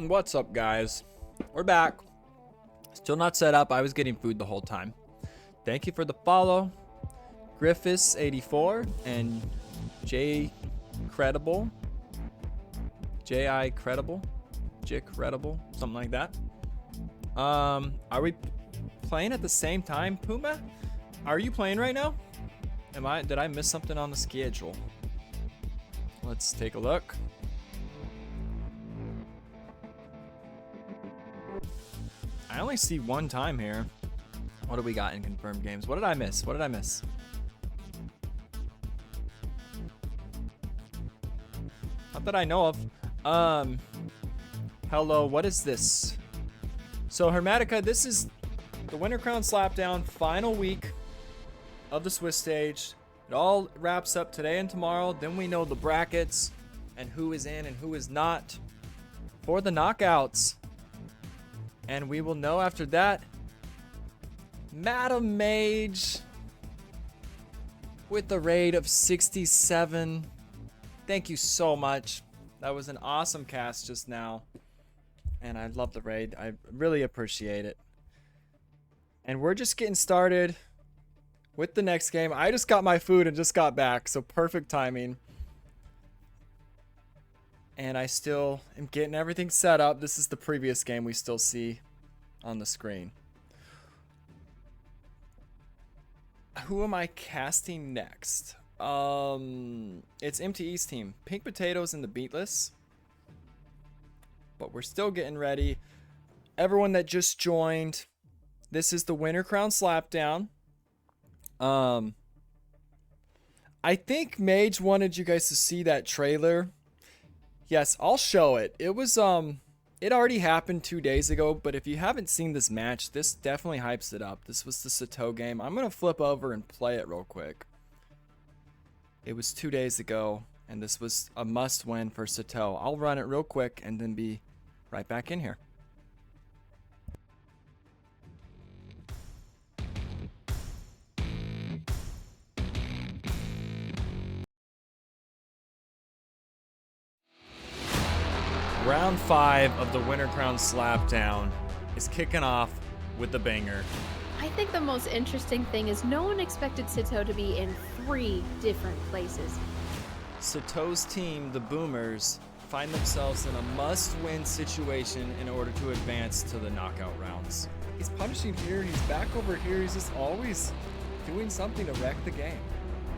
What's up, guys? We're back. Still not set up. I was getting food the whole time. Thank you for the follow, Griffiths84 and J Credible, J.I. Credible, J Credible, something like that. Are we playing at the same time, Puma? Are you playing right now? Did I miss something on the schedule? Let's take a look. I only see one time here. What do we got in confirmed games? What did I miss? What did I miss? Not that I know of. Hello, what is this? So Hermetica, this is the Winter Crown Slapdown final week of the Swiss stage. It all wraps up today and tomorrow. Then we know the brackets and who is in and who is not for the knockouts. And we will know after that. Madam Mage with the raid of 67. Thank you so much. That was an awesome cast just now. And I love the raid. I really appreciate it. And we're just getting started with the next game. I just got my food and just got back, so perfect timing. And I still am getting everything set up. This is the previous game we still see on the screen. Who am I casting next? It's MTE's team. Pink Potatoes and the Beatless. But we're still getting ready. Everyone that just joined, this is the Winter Crown Slapdown. I think Mage wanted you guys to see that trailer. Yes, I'll show it. It was it already happened 2 days ago, but if you haven't seen this match, this definitely hypes it up. This was the Sato game. I'm gonna flip over and play it real quick. It was 2 days ago, and this was a must-win for Sato. I'll run it real quick and then be right back in here. Round 5 of the Winter Crown Slapdown is kicking off with the banger. I think the most interesting thing is no one expected Sato to be in 3 different places. Sato's team, the Boomers, find themselves in a must-win situation in order to advance to the knockout rounds. He's punishing here, he's back over here, he's just always doing something to wreck the game.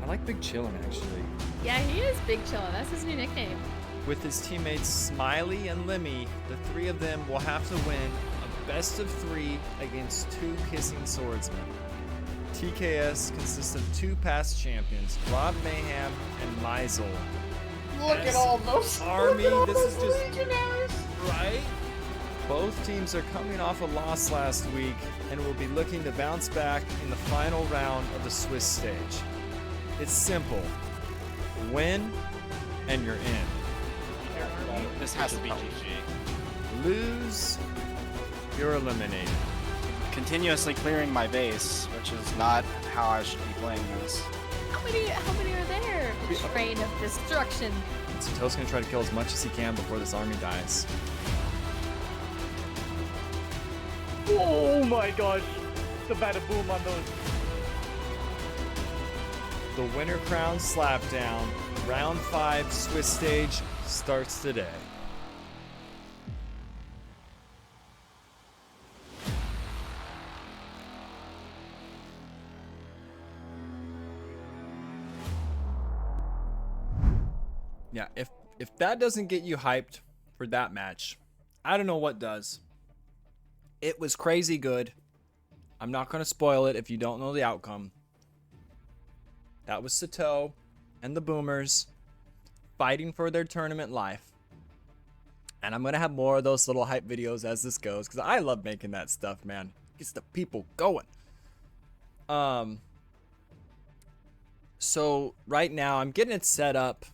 I like Big Chillin' actually. Yeah, he is Big Chillin'. That's his new nickname. With his teammates Smiley and Lemmy, the 3 of them will have to win a best of 3 against 2 Kissing Swordsmen. TKS consists of 2 past champions, Rob Mayhem and Meisel. Look at all those Army, this is just right. Both teams are coming off a loss last week and will be looking to bounce back in the final round of the Swiss stage. It's simple. Win and you're in. This has to be GG. Lose, you're eliminated. Continuously clearing my base, which is not how I should be playing this. How many are there? The train of destruction. Sato's gonna try to kill as much as he can before this army dies. Oh my gosh. The bada boom on those. The Winter Crown Slapdown, round 5 Swiss stage starts today. Yeah, if that doesn't get you hyped for that match, I don't know what does. It was crazy good. I'm not going to spoil it if you don't know the outcome. That was Sato and the Boomers fighting for their tournament life. And I'm going to have more of those little hype videos as this goes, because I love making that stuff, man. Gets the people going. So right now I'm getting it set up.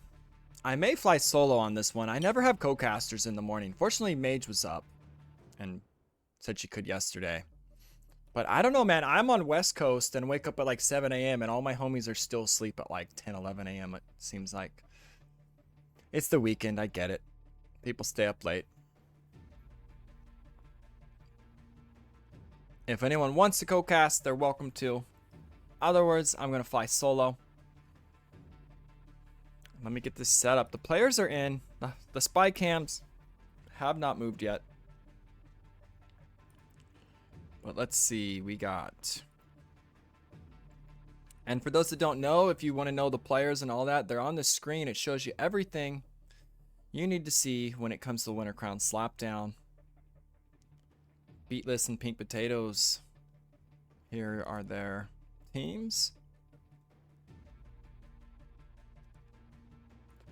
I may fly solo on this one. I never have co-casters in the morning. Fortunately, Mage was up and said she could yesterday. But I don't know, man. I'm on West Coast and wake up at like 7 a.m. and all my homies are still asleep at like 10, 11 a.m. It seems like. It's the weekend. I get it. People stay up late. If anyone wants to co-cast, they're welcome to. Other words, I'm going to fly solo. Let me get this set up. The players are in. The spy cams have not moved yet. But let's see. We got... And for those that don't know, if you want to know the players and all that, they're on the screen. It shows you everything you need to see when it comes to Winter Crown Slapdown. Beatless and Pink Potatoes. Here are their teams.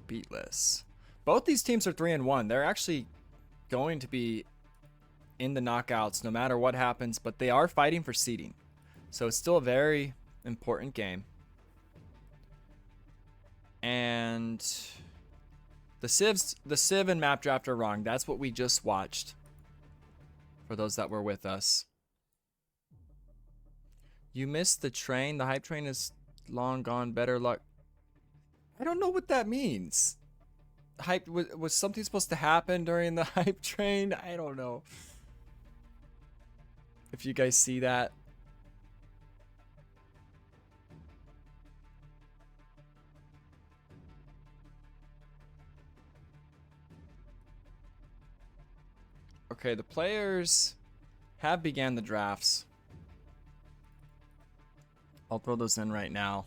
Beatless. Both these teams are 3-1. They're actually going to be in the knockouts no matter what happens, but they are fighting for seeding. So it's still a very important game. And the Civ and map draft are wrong. That's what we just watched. For those that were with us. You missed the train. The hype train is long gone. Better luck. I don't know what that means. Hype was something supposed to happen during the hype train? I don't know. If you guys see that. Okay, the players have began the drafts. I'll throw those in right now.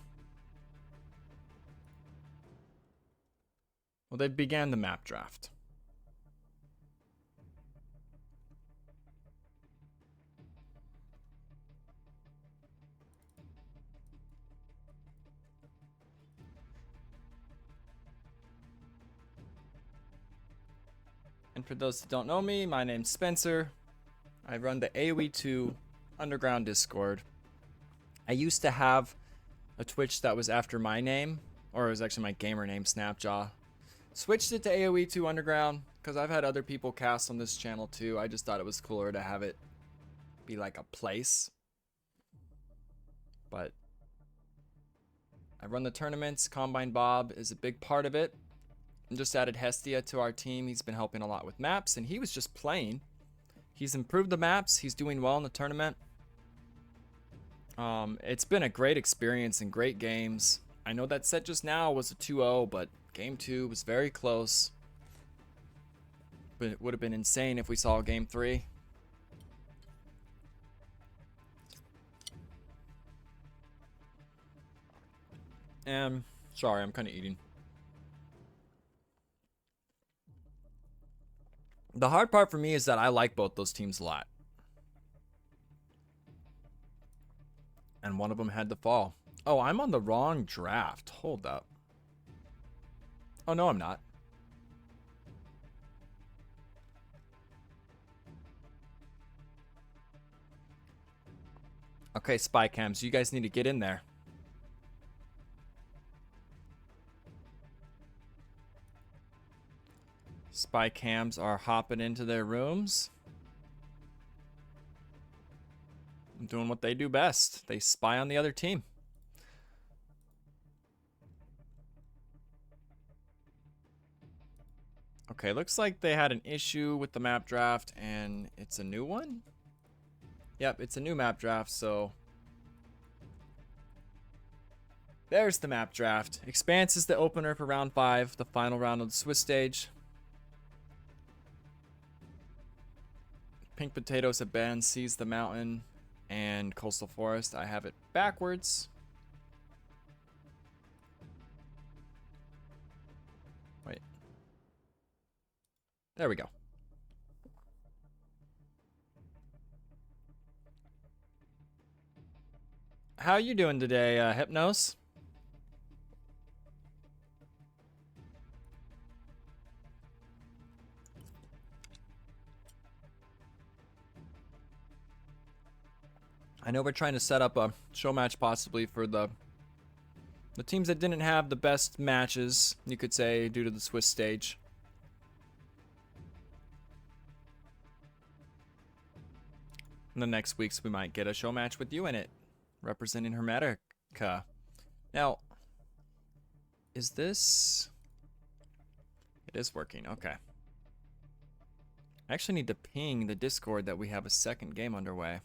Well, they began the map draft. And for those that don't know me, my name's Spencer. I run the AoE2 Underground Discord. I used to have a Twitch that was after my name, or it was actually my gamer name, Snapjaw. Switched it to AoE2 Underground because I've had other people cast on this channel too. I just thought it was cooler to have it be like a place. But I run the tournaments. Combine Bob is a big part of it. And just added Hestia to our team. He's been helping a lot with maps, and he was just playing. He's improved the maps. He's doing well in the tournament. It's been a great experience and great games. I know that set just now was a 2-0, but game 2 was very close. But it would have been insane if we saw game 3. And sorry, I'm kind of eating. The hard part for me is that I like both those teams a lot. And one of them had to fall. Oh, I'm on the wrong draft. Hold up. Oh, no, I'm not. Okay, spy cams, you guys need to get in there. Spy cams are hopping into their rooms. Doing what they do best. They spy on the other team. Okay, looks like they had an issue with the map draft and it's a new one? Yep, it's a new map draft, so... There's the map draft. Expanse is the opener for round 5, the final round of the Swiss stage. Pink Potatoes have been Seize the Mountain and Coastal Forest. I have it backwards. Wait. There we go. How you doing today, Hypnos? I know we're trying to set up a show match possibly for the teams that didn't have the best matches, you could say, due to the Swiss stage. In the next weeks, we might get a show match with you in it, representing Hermetica. Now, is this... It is working, okay. I actually need to ping the Discord that we have a second game underway.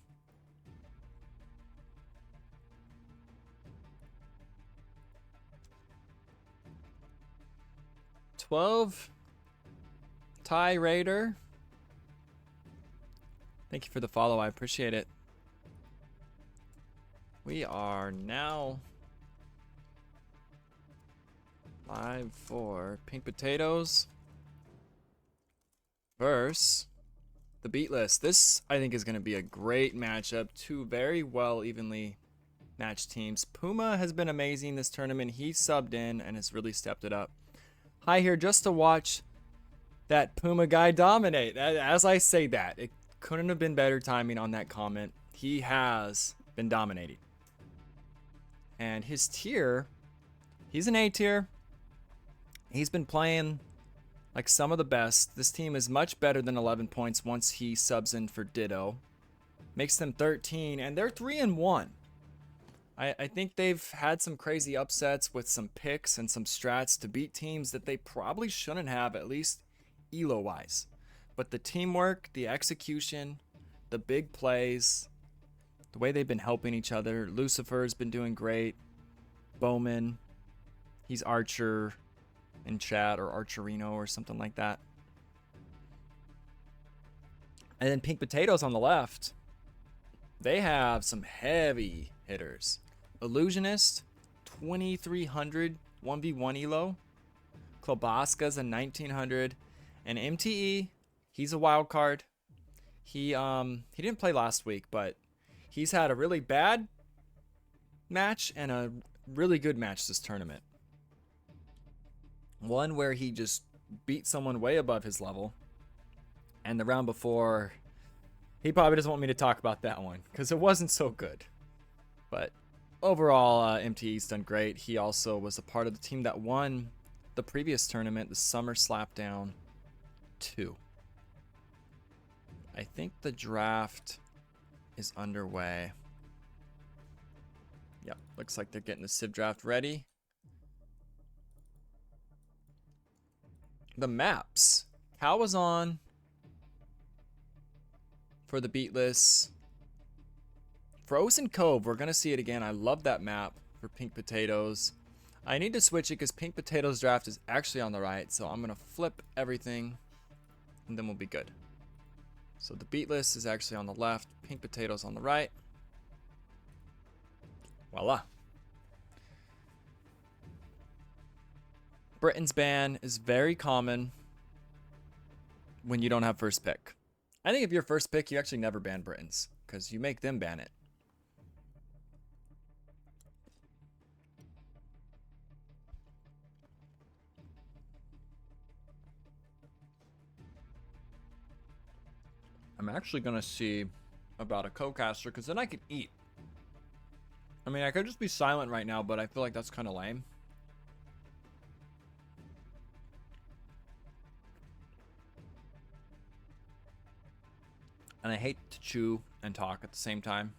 12. Ty Raider. Thank you for the follow. I appreciate it. We are now live for Pink Potatoes versus the Beatless. This, I think, is going to be a great matchup. Two very well evenly matched teams. Puma has been amazing this tournament. He subbed in and has really stepped it up. Hi here just to watch that Puma guy dominate. As I say that, it couldn't have been better timing on that comment. He has been dominating. And his tier, he's an A tier. He's been playing like some of the best. This team is much better than 11 points once he subs in for Ditto. Makes them 13, and they're 3-1. I think they've had some crazy upsets with some picks and some strats to beat teams that they probably shouldn't have, at least elo-wise. But the teamwork, the execution, the big plays, the way they've been helping each other. Lucifer's been doing great. Bowman, he's Archer in chat, or Archerino or something like that. And then Pink Potatoes on the left, they have some heavy hitters. Illusionist, 2300 1v1 elo. Klobaska's a 1900. And MTE, he's a wild card. He didn't play last week, but he's had a really bad match and a really good match this tournament. One where he just beat someone way above his level. And the round before, he probably doesn't want me to talk about that one because it wasn't so good. But overall, MTE's done great. He also was a part of the team that won the previous tournament, the Summer Slapdown 2. I think the draft is underway. Yep, looks like they're getting the Civ draft ready. The maps. Cal was on for the Beatless. Frozen Cove, we're going to see it again. I love that map for Pink Potatoes. I need to switch it because Pink Potatoes draft is actually on the right. So I'm going to flip everything and then we'll be good. So the Beatless is actually on the left. Pink Potatoes on the right. Voila. Britain's ban is very common when you don't have first pick. I think if you're first pick, you actually never ban Britons because you make them ban it. I'm actually going to see about a co-caster because then I could eat. I mean, I could just be silent right now, but I feel like that's kind of lame. And I hate to chew and talk at the same time.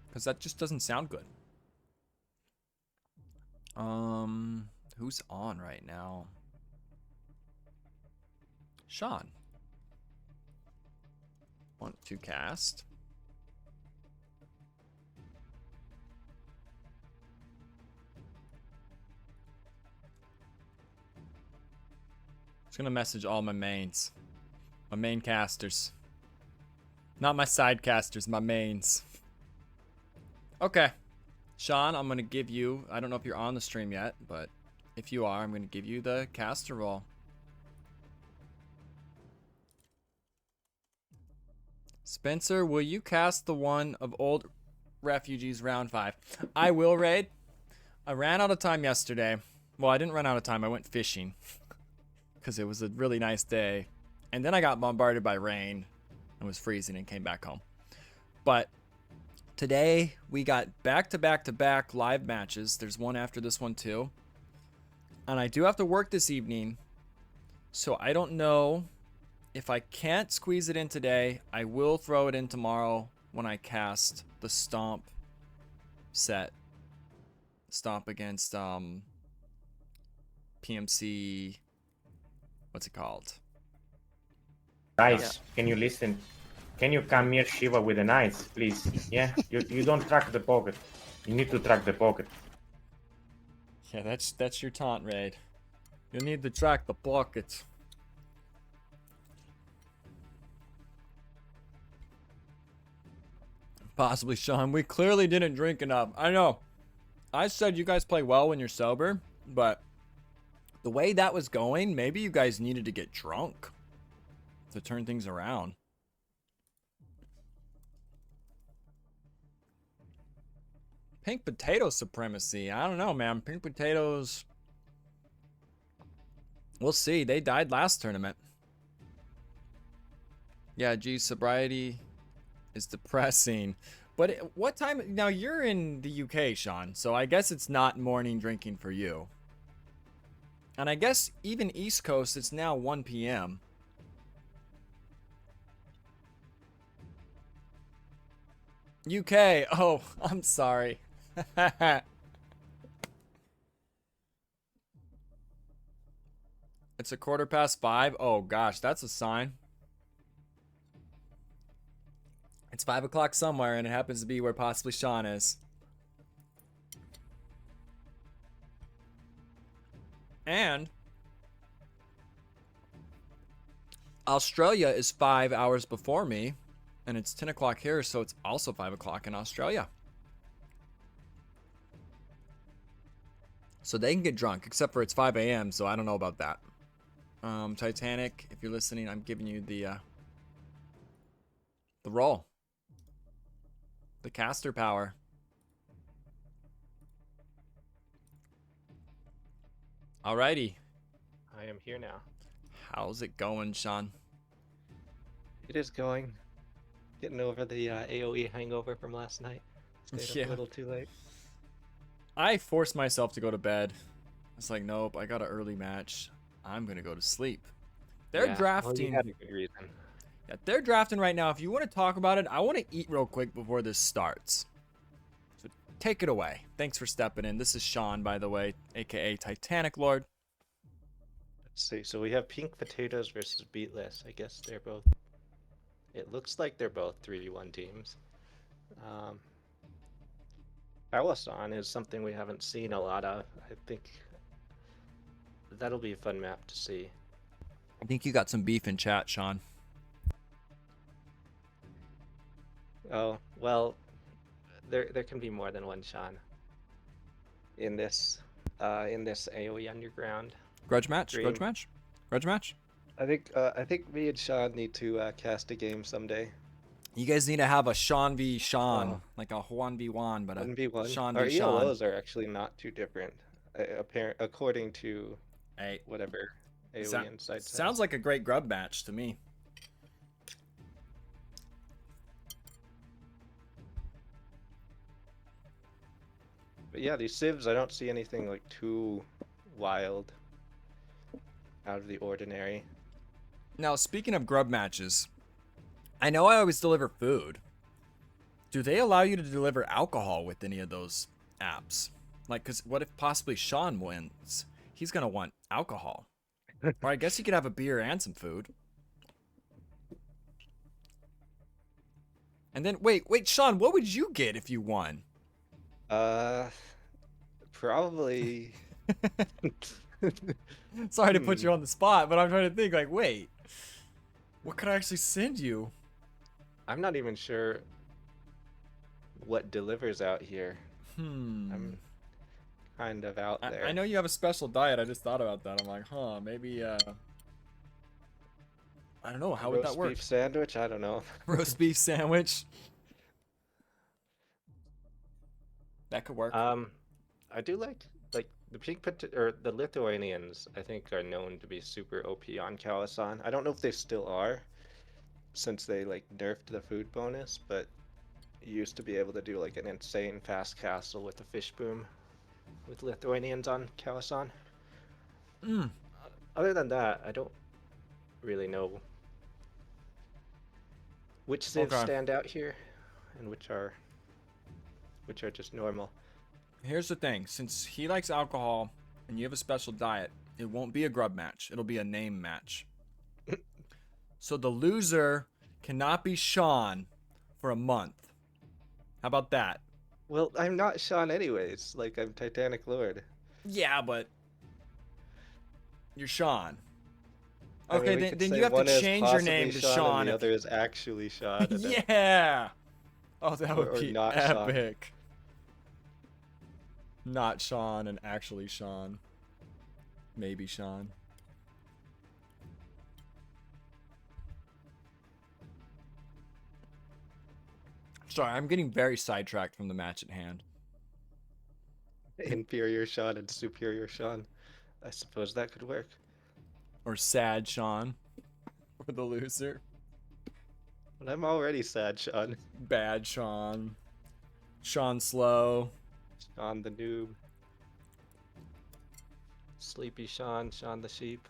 Because that just doesn't sound good. Who's on right now? Sean. Want to cast. Just gonna message all my mains. My main casters. Not my side casters, my mains. Okay. Sean, I'm gonna give you, I don't know if you're on the stream yet, but if you are, I'm gonna give you the caster role. Spencer, will you cast the one of Old Refugees round 5? I will, Raid. I ran out of time yesterday. Well, I didn't run out of time. I went fishing because it was a really nice day. And then I got bombarded by rain and was freezing and came back home. But today we got back-to-back-to-back live matches. There's one after this one too. And I do have to work this evening. So I don't know. If I can't squeeze it in today, I will throw it in tomorrow when I cast the Stomp set. Stomp against PMC. What's it called? Guys, can you listen? Can you come near Shiva with the knights, please? Yeah, you don't track the pocket. You need to track the pocket. Yeah, that's your taunt raid. You need to track the pockets. Possibly, Sean. We clearly didn't drink enough. I know. I said you guys play well when you're sober, but the way that was going, maybe you guys needed to get drunk to turn things around. Pink potato supremacy. I don't know, man. Pink potatoes. We'll see. They died last tournament. Yeah, geez, sobriety is depressing. But what time? Now, you're in the UK, Sean, so I guess it's not morning drinking for you. And I guess even East Coast, it's now 1 p.m. UK. Oh, I'm sorry. It's a 5:15. Oh, gosh, that's a sign. It's 5 o'clock somewhere, and it happens to be where possibly Sean is. And Australia is 5 hours before me, and it's 10 o'clock here, so it's also 5 o'clock in Australia. So they can get drunk, except for it's 5 a.m., so I don't know about that. Titanic, if you're listening, I'm giving you the roll. The caster power. Alrighty. I am here now. How's it going, Sean? It is going. Getting over the AoE hangover from last night. Stayed up a little too late. I forced myself to go to bed. It's like, nope, I got an early match. I'm gonna go to sleep. They're drafting. Well, you had a good reason. Yeah, they're drafting right now. If you want to talk about it, I want to eat real quick before this starts. So take it away. Thanks for stepping in. This is Sean, by the way, aka Titanic Lord. Let's see. So we have Pink Potatoes versus Beatless. I guess they're both. It looks like they're both 3v1 teams. Palasan is something we haven't seen a lot of. I think that'll be a fun map to see. I think you got some beef in chat, Sean. Oh, well, there can be more than one Sean in this AoE Underground. Grudge match? Dream. Grudge match? Grudge match? I think me and Sean need to cast a game someday. You guys need to have a Sean v. Sean, like a Juan v. Juan, but a 1v1. Sean Our v. Sean. ELOs are actually not too different, according to whatever AoE Insight says. Sounds like a great grub match to me. But yeah, these civs, I don't see anything like too wild, out of the ordinary. Now, speaking of grub matches, I know I always deliver food. Do they allow you to deliver alcohol with any of those apps? Like, because what if possibly Sean wins? He's going to want alcohol. Or I guess he could have a beer and some food. And then, wait, Sean, what would you get if you won? Probably. Sorry to put you on the spot, but I'm trying to think, like, wait. What could I actually send you? I'm not even sure what delivers out here. I'm kind of out there. I know you have a special diet. I just thought about that. I'm like, huh, maybe, I don't know. How would that work? Roast beef sandwich? I don't know. Roast beef sandwich? That could work. I do like the Lithuanians, I think, are known to be super OP on Kalasan. I don't know if they still are, since they like nerfed the food bonus, but you used to be able to do like an insane fast castle with a fish boom with Lithuanians on Kalasan. Other than that, I don't really know which civs stand out here and which are just normal. Here's the thing. Since he likes alcohol and you have a special diet, it won't be a grub match. It'll be a name match. So the loser cannot be Sean for a month. How about that? Well, I'm not Sean anyways. Like, I'm Titanic Lord. Yeah, but you're Sean. I mean, Okay, we could then say you have to one is change your name possibly to Sean Sean. and the if- other is actually Sean. And then- Yeah. Oh, that would or be not Sean. epic. Not Sean and actually Sean. Maybe Sean. Sorry, I'm getting very sidetracked from the match at hand. Inferior Sean and superior Sean. I suppose that could work. Or sad Sean. For the loser. But I'm already sad, Sean. Bad Sean. Sean Slow. Sean the noob. Sleepy Sean, Sean the sheep.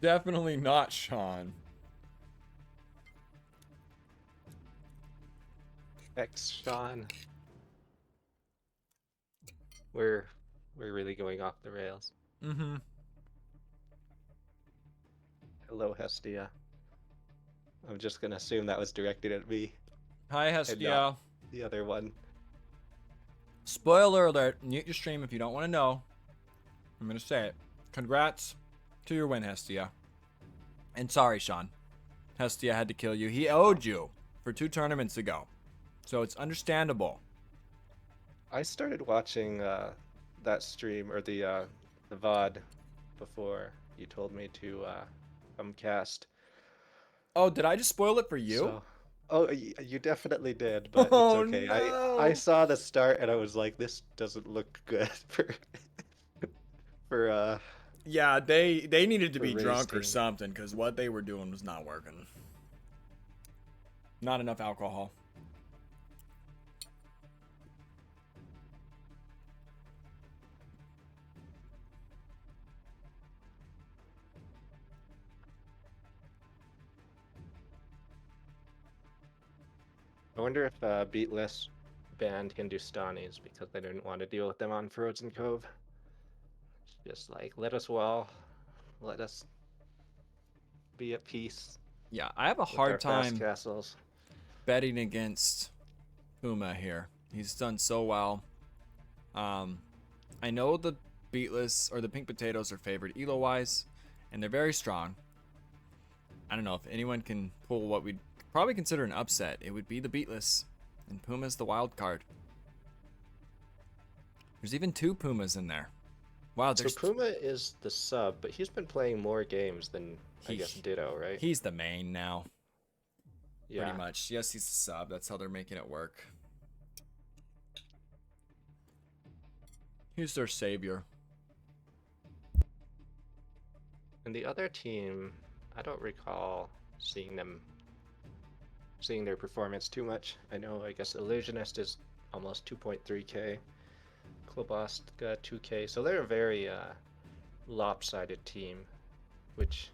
Definitely not Sean. X Sean. We're really going off the rails. Mm-hmm. Hello, Hestia. I'm just gonna assume that was directed at me. Hi, and Hestia. not the other one. Spoiler alert. Mute your stream if you don't want to know. I'm going to say it. Congrats to your win, Hestia. And sorry, Sean. Hestia had to kill you. He owed you for 2 tournaments ago. So it's understandable. I started watching that stream or the VOD before you told me to come cast. Oh, did I just spoil it for you? So, you definitely did, but Oh, it's okay. no. I saw the start and I was like, this doesn't look good for Yeah, they needed to For be drunk or roasting. something because what they were doing was not working. Not enough alcohol. I wonder if Beatless banned Hindustanis because they didn't want to deal with them on Frozen Cove. Just like, let us let us be at peace. Yeah, I have a with our hard fast time castles. betting against Puma here. He's done so well. I know the Beatless or the Pink Potatoes are favored elo-wise, and they're very strong. I don't know if anyone can pull what we'd probably consider an upset. It would be the Beatless, and Puma's the wild card. There's even 2 Pumas in there. Wow, So there's Puma is the sub, but he's been playing more games than I guess Ditto, right? He's the main now. Yeah. Pretty much. Yes, he's the sub. That's how they're making it work. He's their savior. And the other team, I don't recall seeing their performance too much. I know, I guess Illusionist is almost 2.3k. Klobost got 2k, so they're a very lopsided team, which,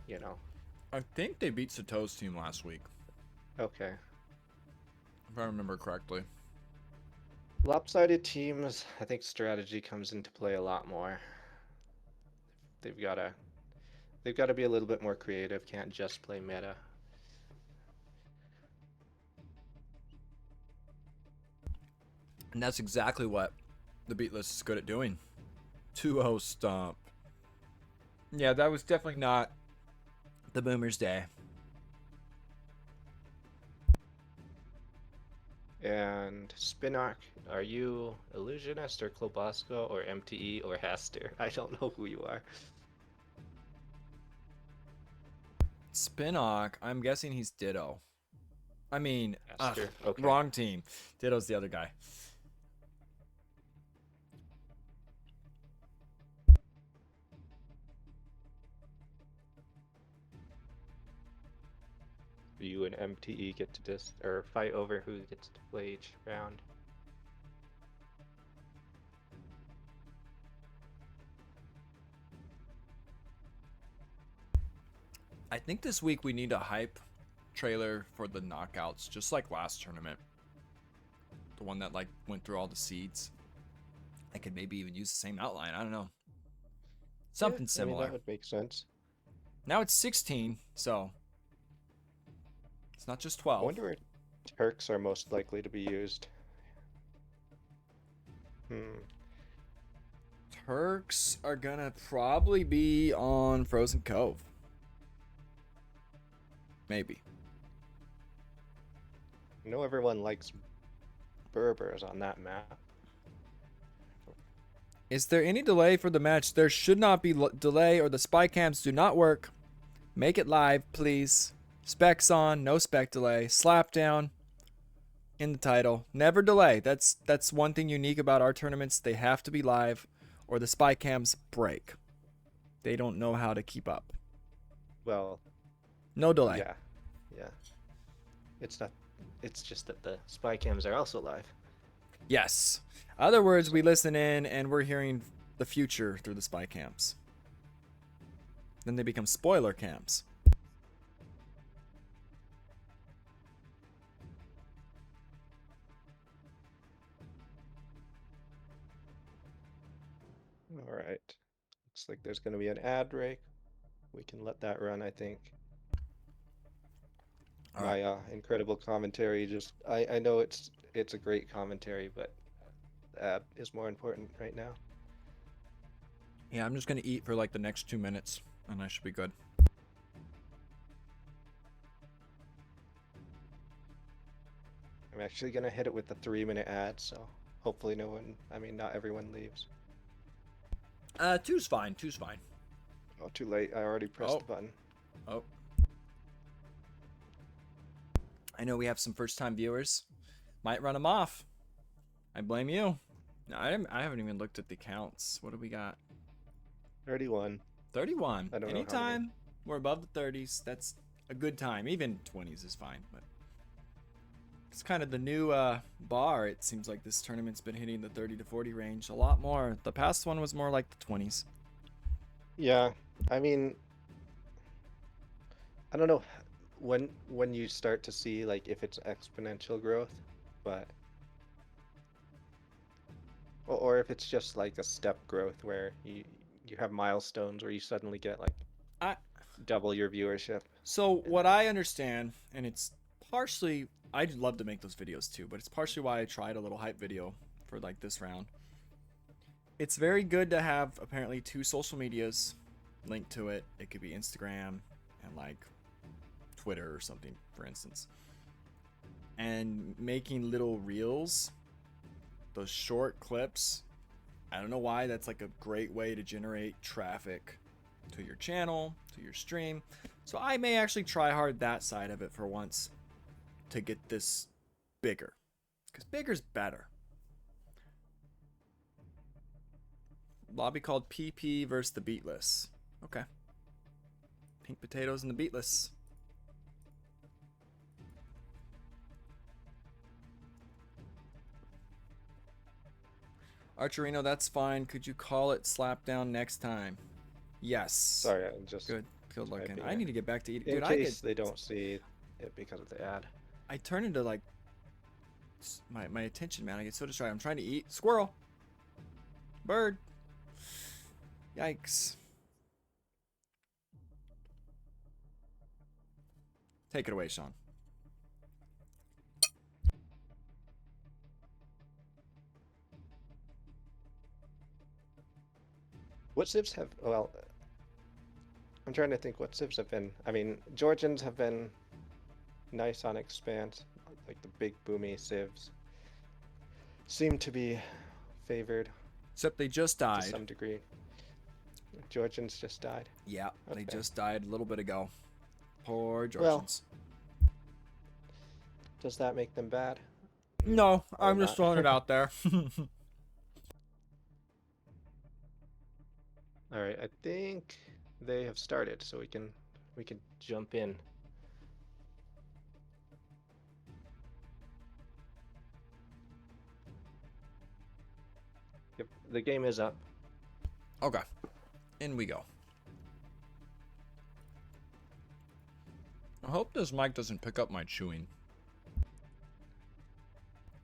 you know. I think they beat Sato's team last week, Okay. if I remember correctly. Lopsided teams, I think strategy comes into play a lot more. They've got to be a little bit more creative, can't just play meta. And that's exactly what the Beatless is good at doing. 2-0 stomp. Yeah, that was definitely not the Boomers' day. And Spinark, are you Illusionist or Klobosco or MTE or Haster? I don't know who you are. Spinock, I'm guessing he's Ditto. I mean, Haster, okay. wrong team. Ditto's the other guy. You and MTE get to or fight over who gets to play each round. I think this week we need a hype trailer for the knockouts, just like last tournament. The one that like went through all the seeds. I could maybe even use the same outline. I don't know. Something Yeah, I mean, similar. that would make sense. Now it's 16, so It's not just I 12. wonder where Turks are most likely to be used. Turks are gonna probably be on Frozen Cove. Maybe. I know everyone likes Berbers on that map. Is there any delay for the match? There should not be delay, or the spy cams do not work. Make it live, please. Specs on, no spec delay. Slap down in the title. Never delay. That's one thing unique about our tournaments. They have to be live, or the spy cams break. They don't know how to keep up. Well, No delay. yeah. It's not. It's just that the spy cams are also live. Yes. Other words, we listen in and we're hearing the future through the spy cams. Then they become spoiler cams. All right. Looks like there's going to be an ad break. We can let that run, I think. All right. My incredible commentary just I know it's a great commentary, but the ad is more important right now. Yeah, I'm just going to eat for like the next 2 minutes and I should be good. I'm actually going to hit it with the 3-minute ad, so hopefully not everyone leaves. 2's fine. 2's fine. Oh, too late. I already pressed the button. Oh. I know we have some first-time viewers. Might run them off. I blame you. No, I haven't even looked at the counts. What do we got? 31. 31. I don't know how many. Anytime we're above the 30s, that's a good time. Even 20s is fine, but it's kind of the new bar. It seems like this tournament's been hitting the 30 to 40 range a lot more. The past one was more like the 20s. Yeah, I mean, I don't know when you start to see like if it's exponential growth, but or if it's just like a step growth where you have milestones where you suddenly get like double your viewership. So what I understand, and it's partially, I'd love to make those videos too, but it's partially why I tried a little hype video for like this round. It's very good to have apparently 2 social medias linked to it. It could be Instagram and like Twitter or something, for instance. And making little reels, those short clips, I don't know why that's like a great way to generate traffic to your channel, to your stream. So I may actually try hard that side of it for once to get this bigger, because bigger's better. Lobby called PP versus the Beatless. Okay. Pink potatoes and the Beatless. Archerino, that's fine. Could you call it Slapdown next time? Yes. Sorry, I just good looking. typing I it. need to get back to eating. In Dude, case they don't see it because of the ad. I turn into like my attention, man. I get so distracted. I'm trying to eat. Squirrel. Bird. Yikes. Take it away, Sean. What civs have, well, I'm trying to think what civs have been. I mean, Georgians have been nice on Expanse, like the big boomy civs seem to be favored. Except they just died. To some degree. Georgians just died? Yeah, okay. They just died a little bit ago. Poor Georgians. Well, does that make them bad? No, Or I'm just not? throwing it out there. All right, I think they have started, so we can jump in. Yep, the game is up. Okay, in we go. I hope this mic doesn't pick up my chewing.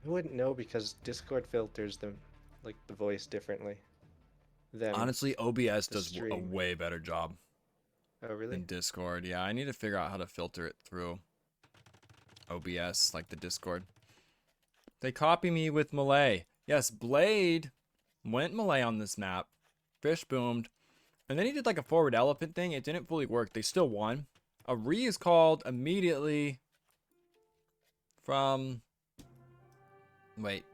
I wouldn't know because Discord filters the voice differently. Honestly, OBS does a stream. way better job Oh, really? than Discord. Yeah, I need to figure out how to filter it through. OBS, like the Discord. They copy me with Malay. Yes, Blade went Malay on this map. Fish boomed. And then he did like a forward elephant thing. It didn't fully work. They still won. A re is called immediately from... Wait,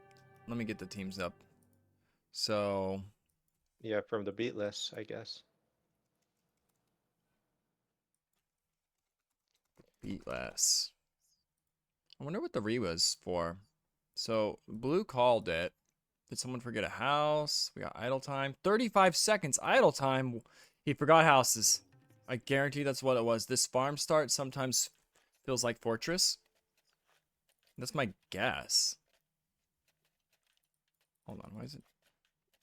let me get the teams up. So... Yeah, from the beatless, I guess. Beatless. I wonder what the re was for. So, Blue called it. Did someone forget a house? We got idle time. 35 seconds idle time. He forgot houses. I guarantee that's what it was. This farm start sometimes feels like Fortress. That's my guess. Hold on, why is it?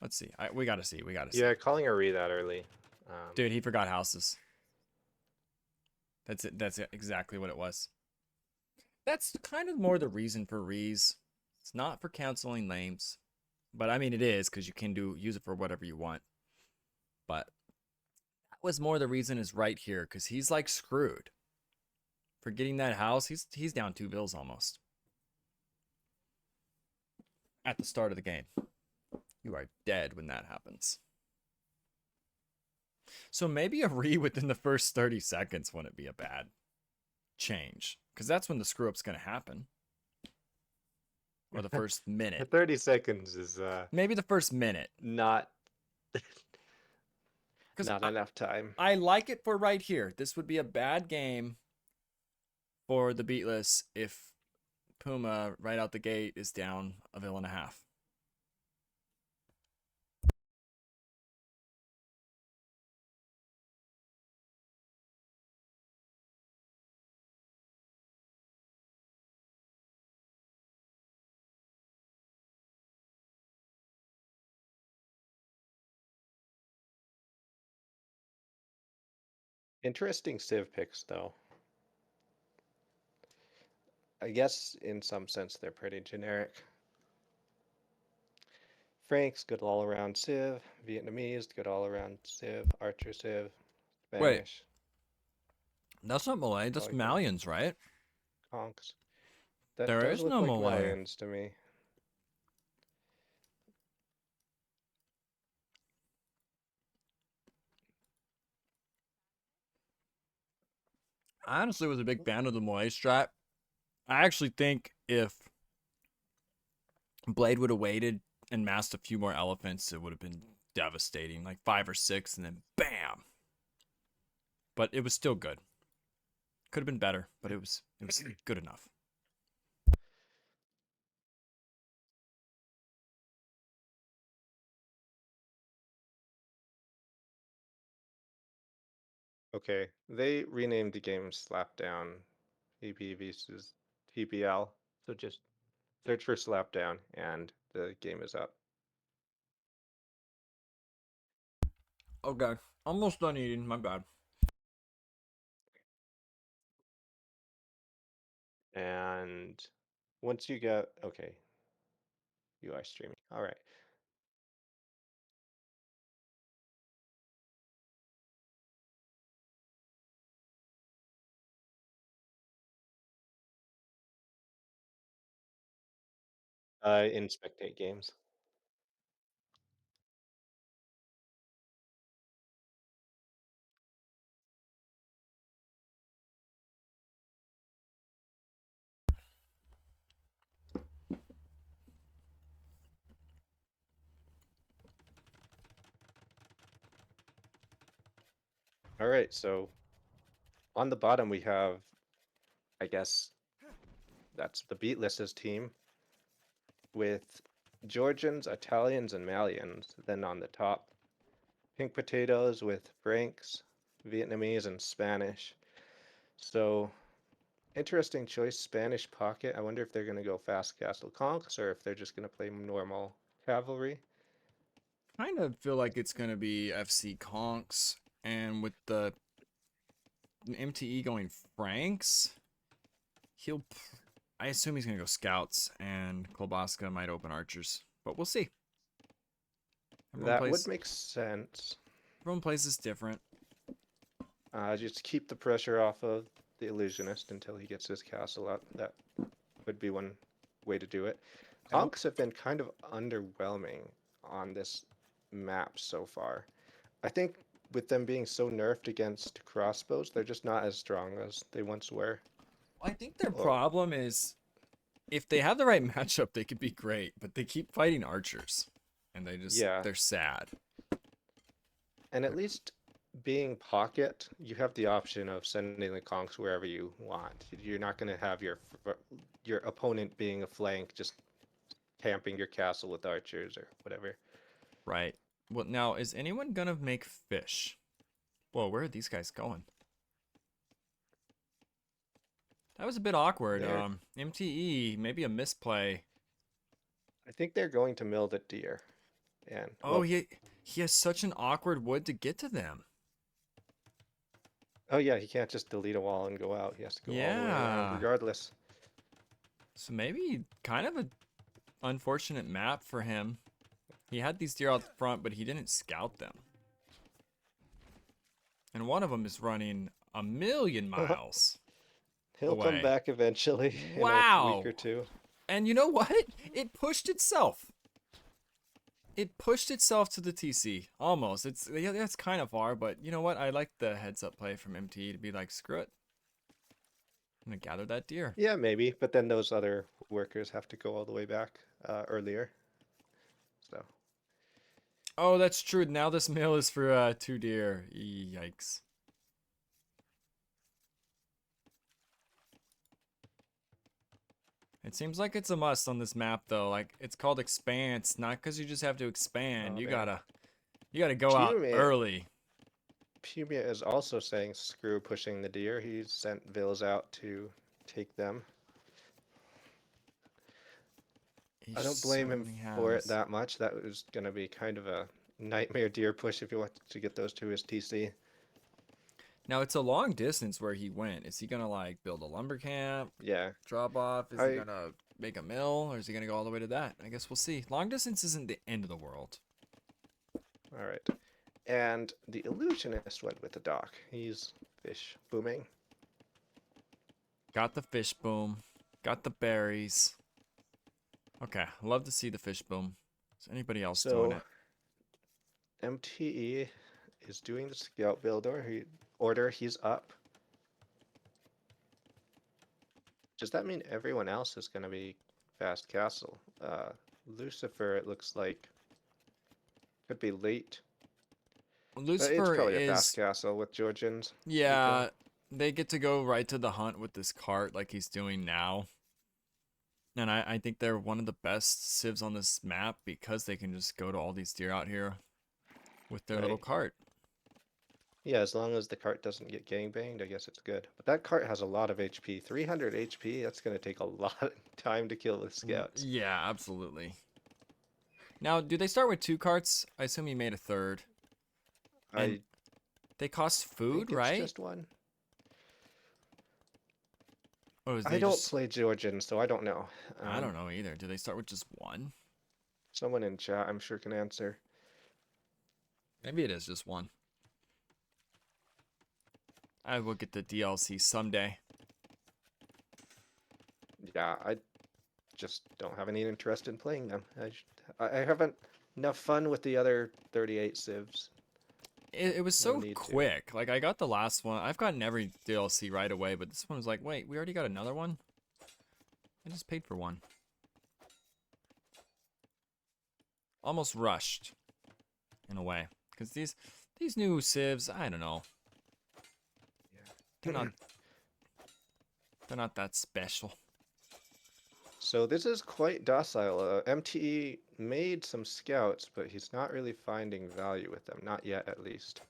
Let's see. We gotta see. We gotta see. Yeah, calling a re that early. Dude, he forgot houses. That's it. That's it. Exactly what it was. That's kind of more the reason for re's. It's not for canceling names. But I mean, it is, because you can use it for whatever you want. But that was more the reason is right here, because he's like screwed. For getting that house, he's down 2 bills almost. At the start of the game. You are dead when that happens. So maybe a re within the first 30 seconds wouldn't be a bad change. Because that's when the screw-up's going to happen. Or the first minute. 30 seconds is maybe the first minute. Not enough time. I like it for right here. This would be a bad game for the beatless if Puma right out the gate is down a vill and a half. Interesting civ picks, though. I guess in some sense they're pretty generic. Frank's good all-around civ. Vietnamese, good all-around civ. Archer civ. Spanish. Wait. That's not Malay. That's Malians, right? Conks. That there does is look no like Malay. Malians to me. I honestly was a big fan of the Malay strat. I actually think if Blade would have waited and massed a few more elephants, it would have been devastating. Like 5 or 6 and then bam. But it was still good. Could have been better, but it was good enough. Okay, they renamed the game Slapdown EP versus TPL. So just search for Slapdown and the game is up. Okay, almost done eating. My bad. And once you get, okay, you are streaming. All right. In spectate games. All right, so on the bottom we have, I guess, that's the Beatless's team with Georgians, Italians, and Malians. Then on the top, Pink Potatoes with Franks, Vietnamese, and Spanish. So interesting choice, Spanish pocket. I wonder if they're going to go fast castle conks or if they're just going to play normal cavalry. Kind of feel like it's going to be FC Conks, and with the MTE going Franks, I assume he's going to go Scouts, and Klobaska might open Archers, but we'll see. That would make sense. Everyone plays this different. Just keep the pressure off of the illusionist until he gets his castle up. That would be one way to do it. Conks have been kind of underwhelming on this map so far. I think with them being so nerfed against crossbows, they're just not as strong as they once were. I think their problem is if they have the right matchup, they could be great, but they keep fighting archers, and they're sad. And at least being pocket, you have the option of sending the conks wherever you want. You're not going to have your opponent being a flank, just camping your castle with archers or whatever. Right. Well, now, is anyone gonna make fish? Whoa, where are these guys going? That was a bit awkward. MTE, maybe a misplay. I think they're going to mill the deer. And oh, he has such an awkward wood to get to them. Oh yeah, he can't just delete a wall and go out. He has to go all the way around regardless. So maybe kind of an unfortunate map for him. He had these deer out front, but he didn't scout them. And one of them is running 1,000,000 miles. He'll come back eventually in a week or two. And you know what? It pushed itself. It pushed itself to the TC. Almost. That's kind of far, but you know what? I like the heads-up play from MTE to be like, screw it. I'm going to gather that deer. Yeah, maybe. But then those other workers have to go all the way back earlier. So. Oh, that's true. Now this mill is for 2 deer. Yikes. It seems like it's a must on this map, though. Like, it's called Expanse, not because you just have to expand. You gotta go out early. Pumia is also saying screw pushing the deer. He sent Vills out to take them. I don't blame him for it that much. That was going to be kind of a nightmare deer push if he wanted to get those to his TC. Now, it's a long distance where he went. Is he going to, like, build a lumber camp? Yeah. Drop off? Is he going to make a mill? Or is he going to go all the way to that? I guess we'll see. Long distance isn't the end of the world. All right. And the illusionist went with the dock. He's fish booming. Got the fish boom. Got the berries. Okay, love to see the fish boom. Is anybody else doing it? MTE is doing the scout build order. He's up. Does that mean everyone else is going to be fast castle? Lucifer, it looks like, could be late. Lucifer it's probably is a fast castle with Georgians. Yeah, they get to go right to the hunt with this cart like he's doing now. And I think they're one of the best civs on this map because they can just go to all these deer out here with their little cart. Yeah, as long as the cart doesn't get gangbanged, I guess it's good. But that cart has a lot of HP. 300 HP, that's going to take a lot of time to kill the scouts. Yeah, absolutely. Now, do they start with 2 carts? I assume he made a 3rd. And they cost food, right? Just one. I don't play Georgian, so I don't know. I don't know either. Do they start with just 1? Someone in chat, I'm sure, can answer. Maybe it is just 1. I will get the DLC someday. Yeah, I just don't have any interest in playing them. I haven't enough fun with the other 38 civs. It was so quick. Like, I got the last one. I've gotten every DLC right away, but this one was like, wait, we already got another one? I just paid for 1. Almost rushed, in a way. Because these new civs, I don't know. They're not that special. So this is quite docile. MTE made some scouts, but he's not really finding value with them. Not yet, at least.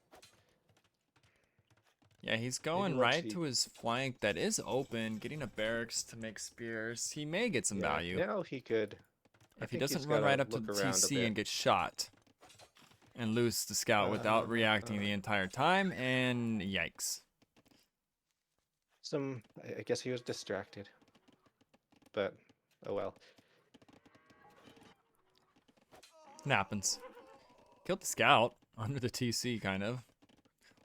Yeah, he's going right to his flank that is open, getting a barracks to make spears. He may get some value. Now he could. If he doesn't run right up to the TC and get shot and lose the scout without reacting the entire time, and yikes. I guess he was distracted. But, oh well. It happens. Killed the scout under the TC, kind of.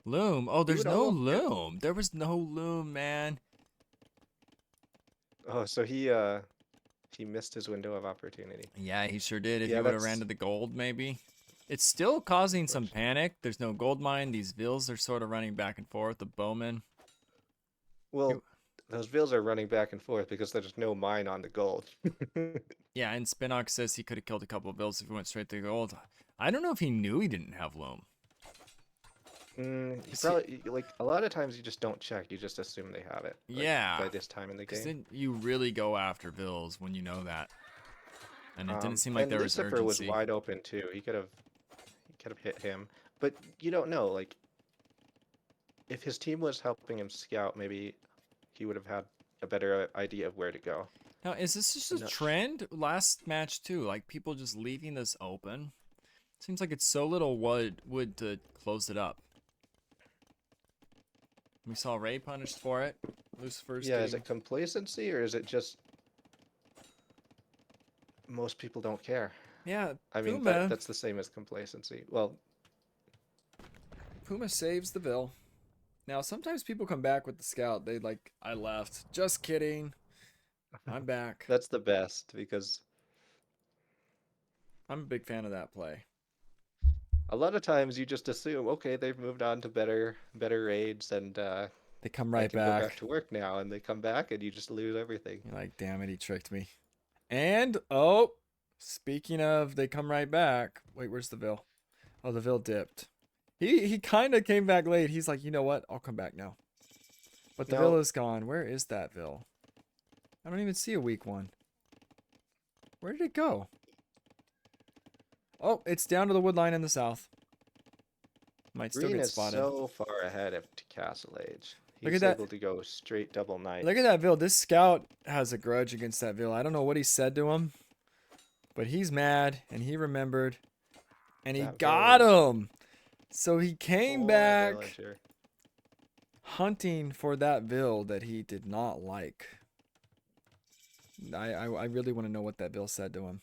Loom. Oh, there's would no almost get- loom. There was no loom, man. Oh, so he missed his window of opportunity. Yeah, he sure did. If Yeah, he would have ran that's- to the gold, maybe. It's still causing some panic. There's no gold mine. These vills are sort of running back and forth. The bowman. Well, those bills are running back and forth because there's no mine on the gold. Yeah, and Spinox says he could have killed a couple of vills if he went straight to gold. I don't know if he knew he didn't have loam. You probably like a lot of times you just don't check. You just assume they have it. like, Yeah. By this time in the Because game. then you really go after vills when you know that. And it didn't seem like and there was Lucifer was urgency. wide open too. He could have hit him, but you don't know. Like, if his team was helping him scout, maybe he would have had a better idea of where to go. Now, is this just I'm a not trend? Last match too, like people just leaving this open. Seems like it's so little wood to close it up. We saw Ray punished for it. Lucifer's Yeah, is getting- it complacency or is it just most people don't care? Yeah, I mean, Puma. that's the same as complacency. Well, Puma saves the Vil. Now, sometimes people come back with the scout. They like, I left. Just kidding. I'm back. that's the best because I'm a big fan of that play. a lot of times you just assume, okay, they've moved on to better raids and They come I right can back. go back to work now, and they come back and you just lose everything. You're like, damn it, he tricked me. And, oh, speaking of, they come right back. Wait, where's the Vil? Oh, the Vil dipped. He kind of came back late. He's like, you know what? I'll come back now. But the No. Vil is gone. Where is that Vil? I don't even see a weak one. Where did it go? Oh, it's down to the wood line in the south. Might still Green get is spotted. so far ahead of Castle Age. Look He's at that. able to go straight double knight. Look at that Vil. This scout has a grudge against that Vil. I don't know what he said to him, but he's mad and he remembered, and he That got Vil him. So he came Poor back villager. hunting for that Vil that he did not like. I really want to know what that Vil said to him.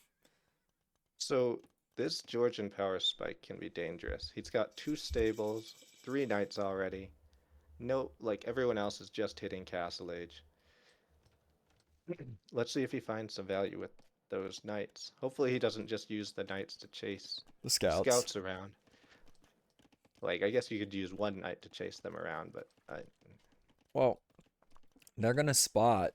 So this Georgian power spike can be dangerous. He's got 2 stables, 3 knights already. No, like everyone else is just hitting Castle Age. Let's see if he finds some value with those knights. Hopefully he doesn't just use the knights to chase The scouts. scouts around. Like, I guess you could use 1 knight to chase them around, but Well, they're gonna spot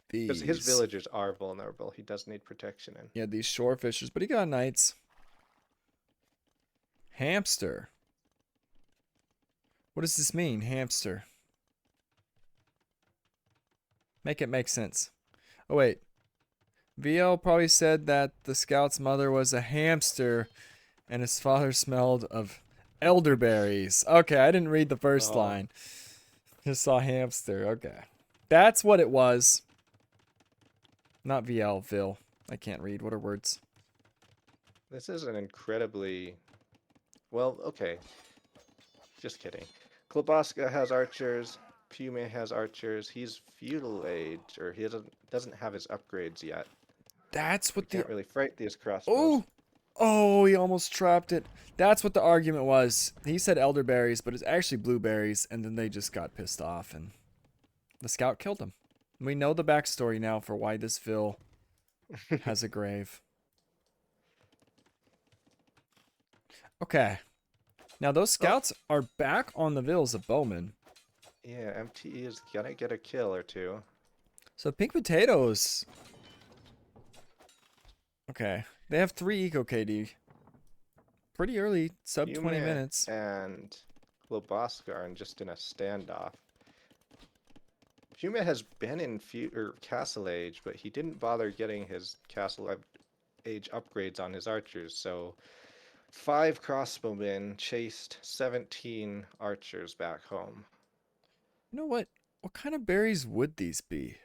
because these. his villagers are vulnerable. He does need protection in. Yeah, these shore fishers, but he got knights. Hamster. What does this mean, hamster? Make it make sense. Oh, wait. VL probably said that the scout's mother was a hamster and his father smelled of elderberries. Okay, I didn't read the first Oh. line. Just saw hamster. Okay. That's what it was. Not VL, Vil. I can't read. What are words? This is an incredibly... Well, okay. Just kidding. Kloboska has archers. Pume has archers. He's feudal age, or he doesn't have his upgrades yet. That's what the... Can't really fight these crossbows. Oh! Oh, he almost trapped it. That's what the argument was. He said elderberries, but it's actually blueberries, and then they just got pissed off, and the scout killed him. We know the backstory now for why this Vil has a grave. Okay. Now, those scouts are back on the Vils of Bowman. Yeah, MTE is gonna get a kill or 2. So, Pink Potatoes... Okay. They have 3 Eco KD. Pretty early, sub 20 Pume minutes. And Kloboska are just in a standoff. Pume has been in Castle Age, but he didn't bother getting his Castle Age upgrades on his archers, so 5 crossbowmen chased 17 archers back home. You know what? What kind of berries would these be?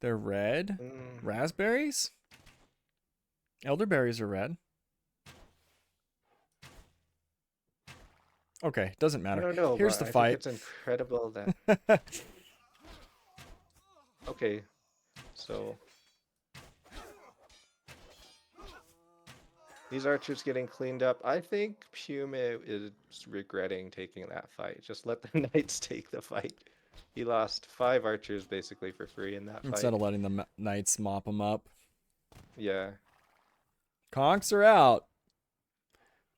They're red? Raspberries? Elderberries are red. Okay, doesn't I matter. don't know, Here's but the I fight. think it's incredible that... Okay, so... These archers getting cleaned up. I think Pume is regretting taking that fight. Just let the knights take the fight. He lost 5 archers basically for free in that fight. Instead of letting the knights mop them up. Yeah. Conks are out.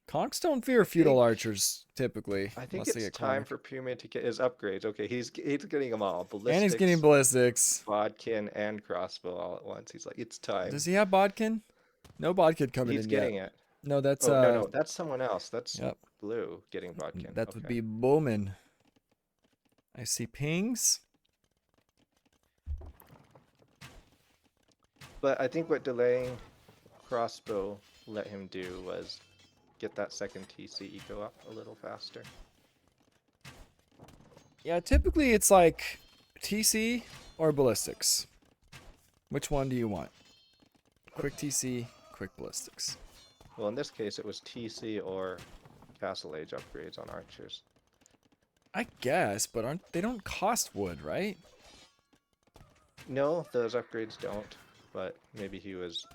Conks don't fear feudal archers typically. I think unless they it's get time cornered. for Pume to get his upgrades. Okay, he's getting them all. Ballistics, And he's getting ballistics. bodkin, and crossbow all at once. He's like, it's time. Does he have bodkin? No bodkin coming He's in getting yet. it. No, that's no, that's someone else. That's Yep. Blue getting bodkin. That would Okay. be Bowman. I see pings. But I think what delaying crossbow let him do was get that second TC eco up a little faster. Yeah, typically it's like TC or ballistics. Which one do you want? Quick TC, quick ballistics. Well, in this case, it was TC or Castle Age upgrades on archers. I guess, but they don't cost wood, right? No, those upgrades don't. But maybe he was.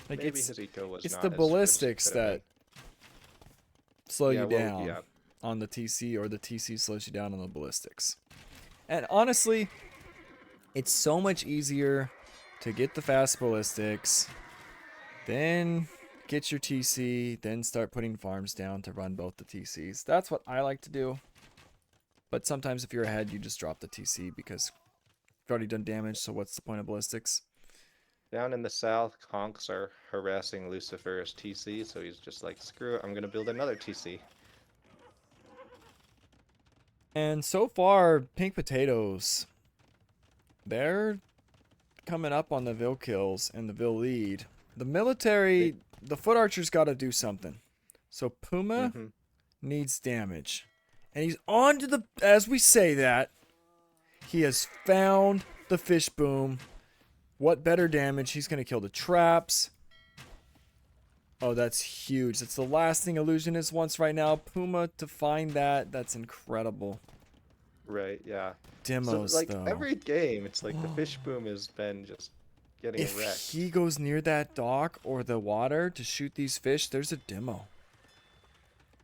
Like maybe his eco was it's not the as good as it ballistics could have that slow Yeah, you well, down yeah. on the TC, or the TC slows you down on the ballistics. And honestly, it's so much easier to get the fast ballistics, then get your TC, then start putting farms down to run both the TCs. That's what I like to do. But sometimes if you're ahead, you just drop the TC because you've already done damage, so what's the point of ballistics? Down in the south, Conks are harassing Lucifer's TC, so he's just like, screw it, I'm gonna build another TC. And so far, Pink Potatoes, they're coming up on the Vil kills and the Vil lead. The military, the foot archers got to do something. So Puma needs damage. And he's on to the, as we say that, he has found the fish boom. What better damage? He's going to kill the traps. Oh, that's huge. That's the last thing Illusionist wants right now. Puma to find that, that's incredible. Right, yeah. Demos, so, like, though. every game, it's like the fish boom has been just getting If wrecked. he goes near that dock or the water to shoot these fish, there's a demo.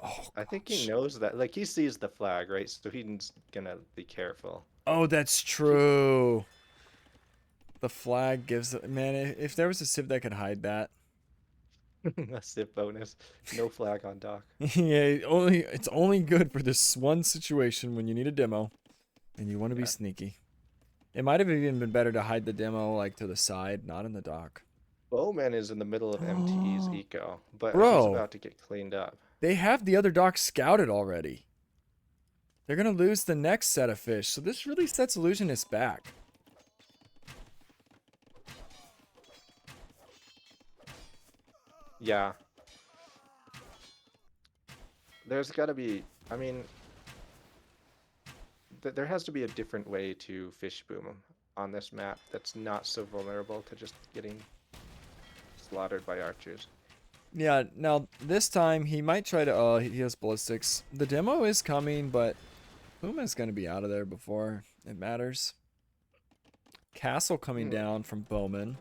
Oh, I think he knows that. Like, he sees the flag, right? So he's gonna be careful. Oh, that's true. The flag gives... Man, if there was a civ that could hide that. A civ bonus. No flag on dock. Yeah, it's only good for this one situation when you need a demo and you want to be sneaky. It might have even been better to hide the demo like to the side, not in the dock. Bowman is in the middle of MTE's eco, but Bro. he's about to get cleaned up. They have the other dock scouted already. They're going to lose the next set of fish, so this really sets Illusionist back. Yeah. There's got to be, I mean, there has to be a different way to fish boom on this map that's not so vulnerable to just getting slaughtered by archers. Yeah, now this time he might try to, he has ballistics. The demo is coming, but Puma's going to be out of there before it matters. Castle coming down from Bowman.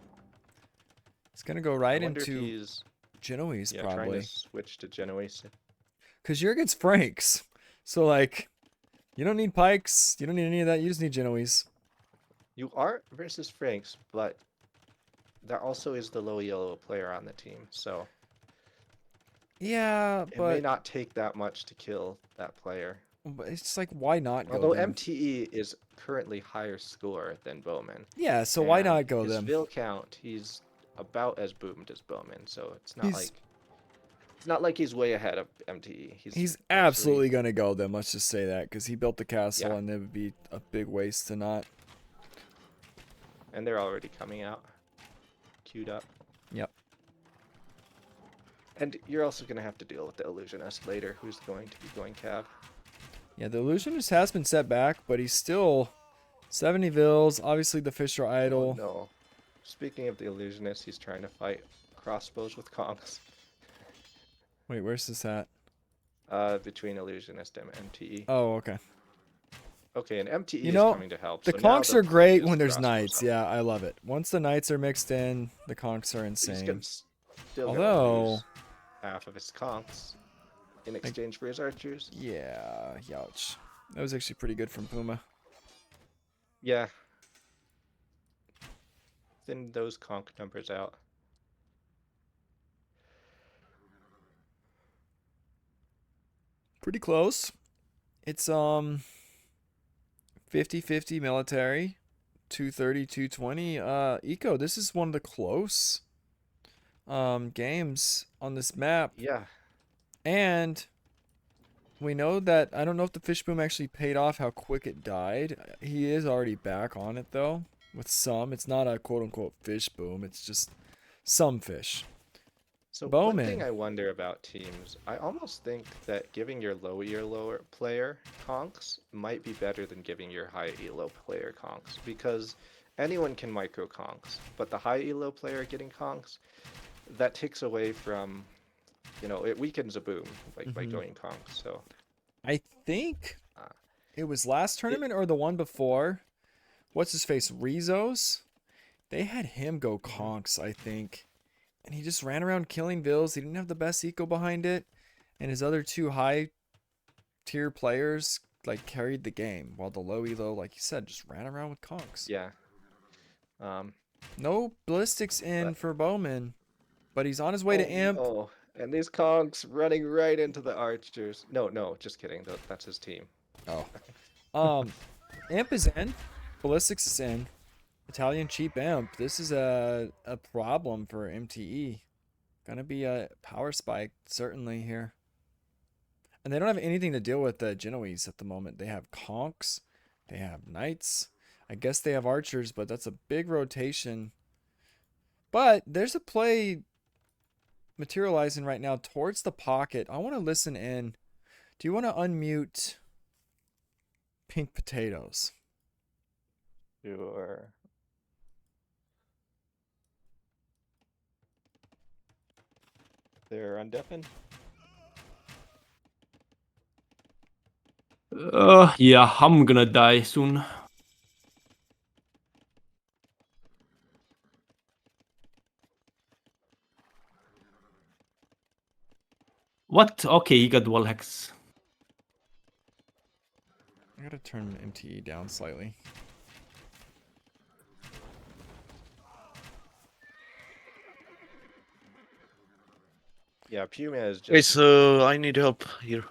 It's going to go right I wonder if into he's Genoese, trying probably. to switch to Genoese. Because you're against Franks. So, like, you don't need pikes. You don't need any of that. You just need Genoese. You are versus Franks, but there also is the low yellow player on the team, so Yeah, it may but, not take that much to kill that player. but it's just like, why not go Although them? MTE is currently higher score than Bowman. Yeah, so why and not go his them? Vil count, he's about as boomed as Bowman, so it's not He's- like he's way ahead of MTE. He's actually- absolutely going to go them. Let's just say that. Because he built the castle Yeah. and it would be a big waste to not. and they're already coming out, queued up. Yep. And you're also gonna have to deal with the illusionist later, who's going to be going cav. Yeah, the illusionist has been set back, but he's still 70 Vils. Obviously, the fish are idle. Oh, no. Speaking of the illusionist, he's trying to fight crossbows with Kongs. Wait, where's this at? Between illusionist and MTE. Oh, okay. Okay, and MTE You know, is coming to help. The so now conks are great focus when there's crossbows knights. on- Yeah, I love it. Once the knights are mixed in, the conks are He's insane. gonna Still gonna Although- lose half of his conks in exchange for his archers. Yeah, youch. That was actually pretty good from Puma. Yeah. Thin those conk numbers out. Pretty close. It's 50-50 military, 230, 220. Eco, this is one of the close games on this map. Yeah. And we know that, I don't know if the fish boom actually paid off how quick it died. He is already back on it though, with some. It's not a quote-unquote fish boom, it's just some fish. So Bowman. one thing I wonder about teams, I almost think that giving your low elo player conks might be better than giving your high elo player conks, because anyone can micro conks, but the high elo player getting conks, that takes away from, you know, it weakens a boom by going conks. So I think it was last tournament or the one before. What's his face? Rizos? They had him go conks, I think. And he just ran around killing vills. He didn't have the best eco behind it. And his other two high tier players like carried the game. While the low elo, like you said, just ran around with conks. yeah. No ballistics in for Bowman. But he's on his way to Imp. Oh, and these conks running right into the archers. No, just kidding. That's his team. Oh. Imp is in. Ballistics is in. Italian cheap Imp. This is a problem for MTE. Gonna be a power spike, certainly, here. And they don't have anything to deal with the Genoese at the moment. They have conks. They have knights. I guess they have archers, but that's a big rotation. But there's a play materializing right now towards the pocket. I want to listen in. Do you want to unmute Pink Potatoes? Sure. They're undeafened? Yeah, I'm gonna die soon. What? Okay, he got wall hex. I gotta turn MTE down slightly. Yeah, Puma is just Okay, so I need help here.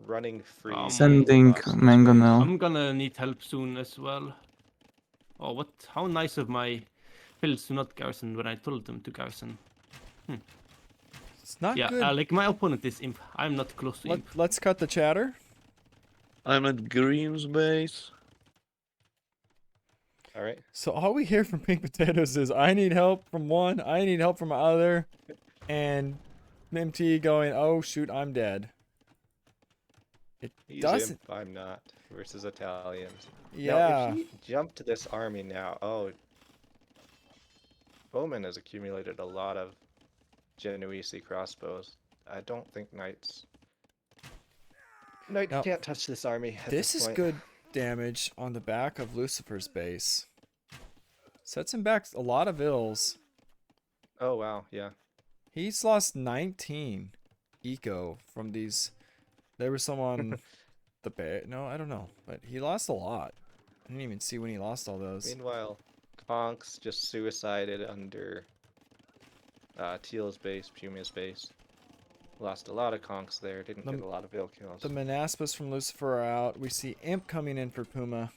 running free. Sending across the mango space. now. I'm gonna need help soon as well. Oh, what? How nice of my pills to not garrison when I told them to garrison. It's not Yeah, good. like my opponent is imp. I'm not close to imp. Let's cut the chatter. I'm at Green's base. All right. So all we hear from Pink Potatoes is, I need help from one, I need help from other, and MT going, oh shoot, I'm dead. It He's doesn't. imp, I'm not. Versus Italians. Yeah. Now, if he jumped to this army now, Bowman has accumulated a lot of Genoese crossbows. I don't think Knights Now, can't touch this army at This is point. good damage on the back of Lucifer's base. Sets him back a lot of ills. Oh, wow, yeah. He's lost 19 eco from these. There was some on the bay. No, I don't know. But he lost a lot. I didn't even see when he lost all those. Meanwhile, Conks just suicided under Teal's base, Puma's base. Lost a lot of Conks there, didn't get a lot of ill kills. The Manaspas from Lucifer are out. We see Imp coming in for Puma.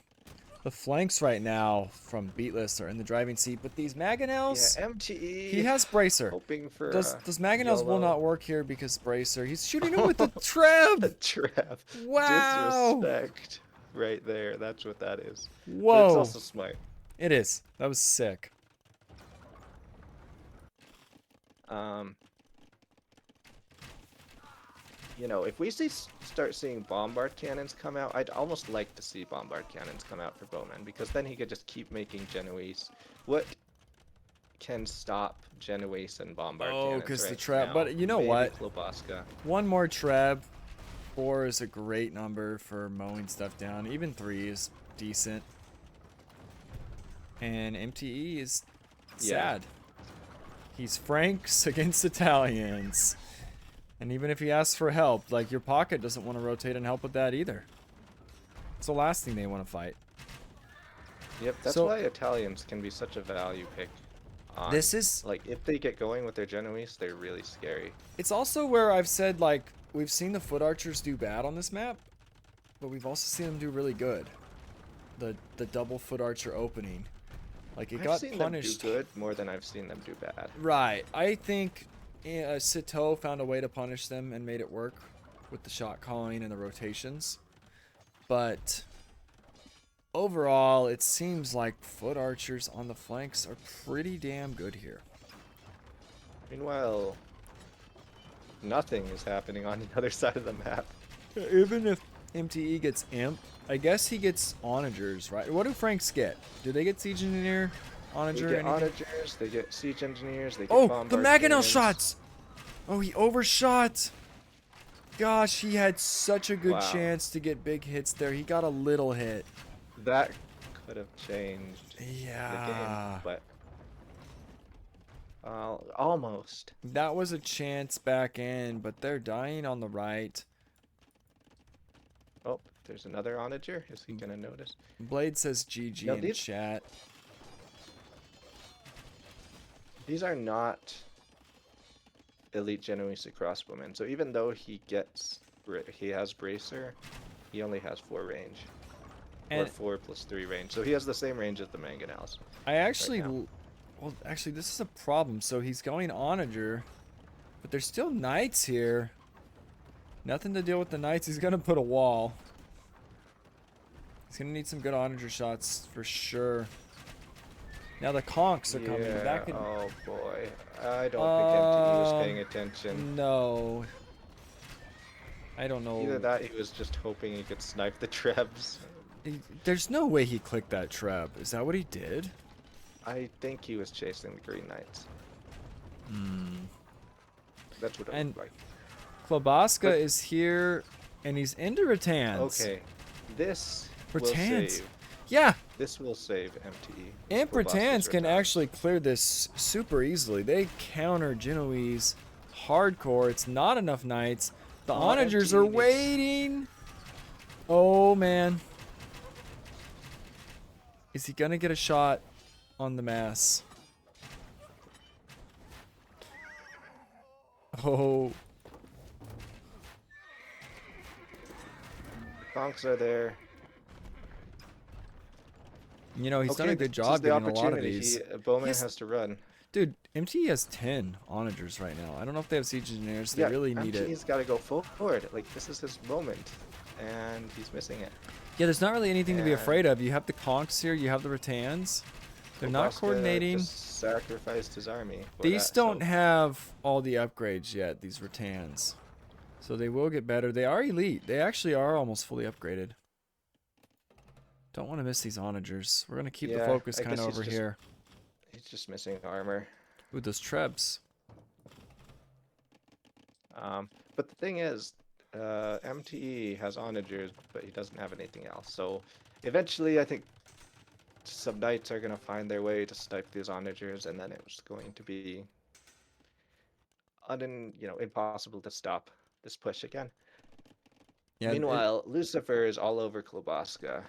The flanks right now from Beatless are in the driving seat, but these Mangonels, Yeah, MTE. he has Bracer. Hoping for Those Mangonels will YOLO. not work here because Bracer. He's shooting him with the Treb. A trap. Wow. Disrespect. Right there. That's what that is. But Whoa. it's also smart. It is. That was sick. You know, if we start seeing bombard cannons come out, I'd almost like to see bombard cannons come out for Bowman, because then he could just keep making Genoese. What can stop Genoese and bombard cannons? Oh, because the right trap. now? But you know Maybe what? Kloboska. One more Treb. 4 is a great number for mowing stuff down. Even 3 is decent. And MTE is sad. He's Franks against Italians. And even if he asks for help, like, your pocket doesn't want to rotate and help with that either. It's the last thing they want to fight. Yep, that's So- why Italians can be such a value pick. This is... Like, if they get going with their Genoese, they're really scary. It's also where I've said, like, we've seen the foot archers do bad on this map, but we've also seen them do really good. The double foot archer opening. Like, it I've got seen punished. them do good more than I've seen them do bad. Right. I think Sito found a way to punish them and made it work with the shot calling and the rotations. But overall, it seems like foot archers on the flanks are pretty damn good here. Meanwhile, nothing is happening on the other side of the map. Even if MTE gets imp, I guess he gets onagers, right? What do Franks get? Do they get siege engineer, onager? They get anything? onagers, they get siege engineers, they get Oh, the bombard mangonel cannons. shots! Oh, he overshot. Gosh, he had such a good Wow. chance to get big hits there. He got a little hit. That could have changed Yeah. the game, but almost. That was a chance back in, but they're dying on the right. Oh, there's another onager. Is he gonna notice? Blade says GG No, in these- chat. These are not elite Genoese crossbowmen. So even though he has bracer, he only has 4 range. Or And 4 + 3 range. So he has the same range as the mangonels. I actually, now. well, actually, this is a problem. So he's going onager, but there's still knights here. Nothing to deal with the knights. He's gonna put a wall. He's gonna need some good onager shots for sure. Now the conks are coming. Yeah, That could... oh boy. I don't think MTE was paying Um, attention. No. I don't know. Either that, he was just hoping he could snipe the trebs. There's no way he clicked that trap. Is that what he did? I think he was chasing the green knights. Hmm. That's what it And looked like. Klobaska But- is here, and he's into Ratans. Okay, this will Ratans. save. Yeah, This will save MTE. Imp Klobaska's Ratans can Ratans. actually clear this super easily. They counter Genoese hardcore. It's not enough knights. The Oh, onagers MTE are needs- waiting. Oh, man. Is he going to get a shot on the mass? Oh. Conks are there. You know, he's done a good this is job the getting a lot of opportunity. these. Bowman Yes. has to run. Dude, MTE has 10 onagers right now. I don't know if they have siege engineers. They really need it. MTE's got to go forward. Like, this is his moment. And he's missing it. Yeah, there's not really anything to be And- afraid of. You have the conks here. You have the Ratans. They're not Klobaska coordinating. just sacrificed his army. for These that, don't so- have all the upgrades yet, these Ratans. So they will get better. They are elite. They actually are almost fully upgraded. Don't want to miss these onagers. We're going to keep the Yeah, focus I kind guess of he's over just- here. He's just missing armor. Ooh, those trebs. But the thing is, MTE has onagers, but he doesn't have anything else. So eventually, I think some knights are going to find their way to snipe these onagers, and then it's going to be impossible to stop this push again. Yeah, Meanwhile, Lucifer is all over Klobaska,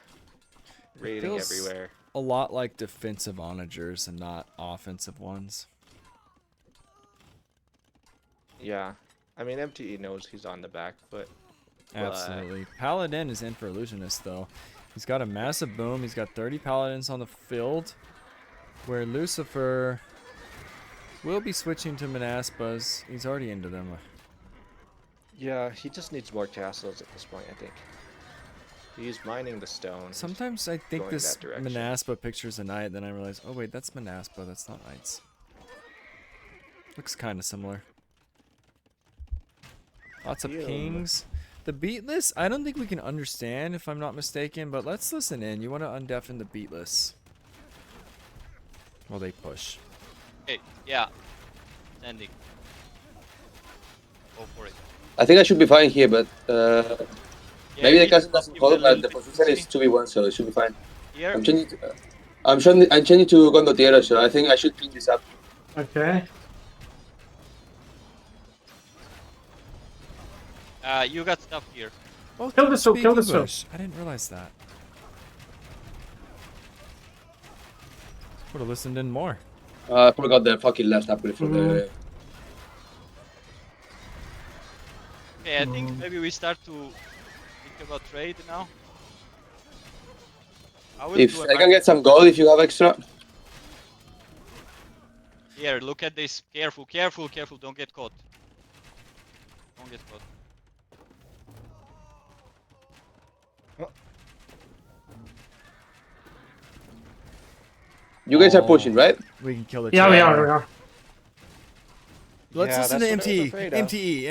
raiding feels everywhere. a lot like defensive onagers and not offensive ones. Yeah. I mean, MTE knows he's on the back foot. but- Absolutely. Paladin is in for Illusionist, though. He's got a massive boom. He's got 30 Paladins on the field, where Lucifer will be switching to Manaspas. He's already into them. Yeah, he just needs more castles at this point, I think. He's mining the stone. Sometimes I think going this that direction. Manaspa picture's a knight, then I realize, oh wait, that's Manaspa, that's not knights. Looks kind of similar. Lots of Damn. pings. The beatless, I don't think we can understand, if I'm not mistaken, but let's listen in. You want to undeafen the beatless. Well, they push. Hey, yeah. Ending. Go for it. I think I should be fine here, but Yeah, maybe the keep- castle doesn't keep hold, the but the lead. position is 2v1, so it should be fine. Here. I'm changing to Gondottiero, so I think I should clean this up. Okay. You got stuff here. Oh, Kill the soul, speak kill the soul. English. I didn't realize that. Would have listened in more. I forgot the fucking last apple for the. Okay, I think maybe we start to think about trade now. I will If do a I can back- get some gold if you have extra. Here, look at this. Careful, careful, careful. Don't get caught. Don't get caught. You guys are pushing, right? We can kill the Yeah, we chatter. are, we are. Let's Yeah, listen to that's what I was MTE. afraid of.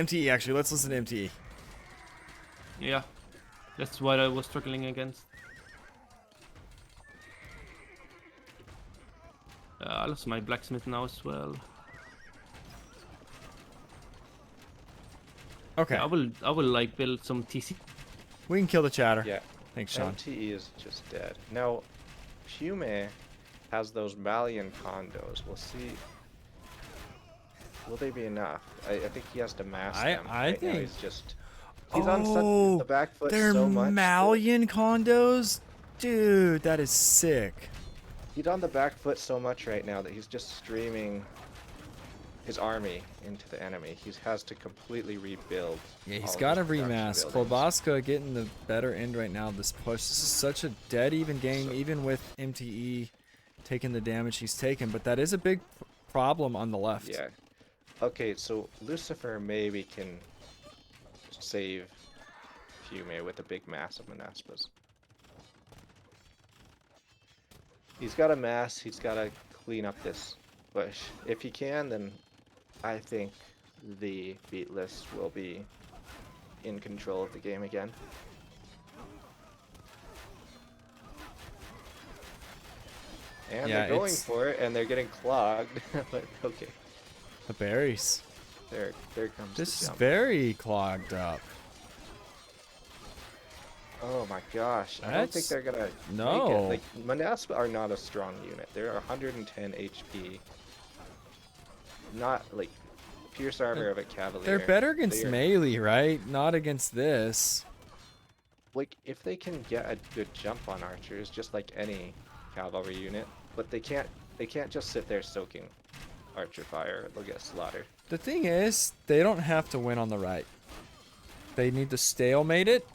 MTE, actually. Let's listen to MTE. Yeah, that's what I was struggling against. I lost my blacksmith now as well. Okay. Yeah, I will like build some TC. We can kill the chatter. Yeah. Thanks, Sean. MTE is just dead. Now, Hume has those Malian condos. We'll see. Will they be enough? I think he has to mass them. I Right now think. he's just. He's on such the back foot they're so much. that Malian condos? Dude, that is sick. He's on the back foot so much right now that he's just streaming his army into the enemy. He has to completely rebuild. Yeah, he's all of got to his production remask. buildings. Klobaska getting the better end right now of this push. This is such a dead even game, even with MTE taking the damage he's taken. But that is a big problem on the left. Yeah. Okay, so Lucifer maybe can save Fume with a big mass of Manaspas. He's got a mass, he's got to clean up this bush. If he can, then I think the beatless will be in control of the game again. And Yeah, they're going it's- for it, and they're getting clogged. But okay, The berries. there comes This the is jump. very clogged up. Oh my gosh, I don't think That's- they're gonna no. make it. Like, Manaspa are not a strong unit. They're 110 HP. Not like Pierce armor of a Cavalier. They're better against They are- melee, right? Not against this. Like, if they can get a good jump on archers, just like any cavalry unit, but they can't just sit there soaking archer fire. They'll get slaughtered. The thing is, they don't have to win on the right. They need to stalemate it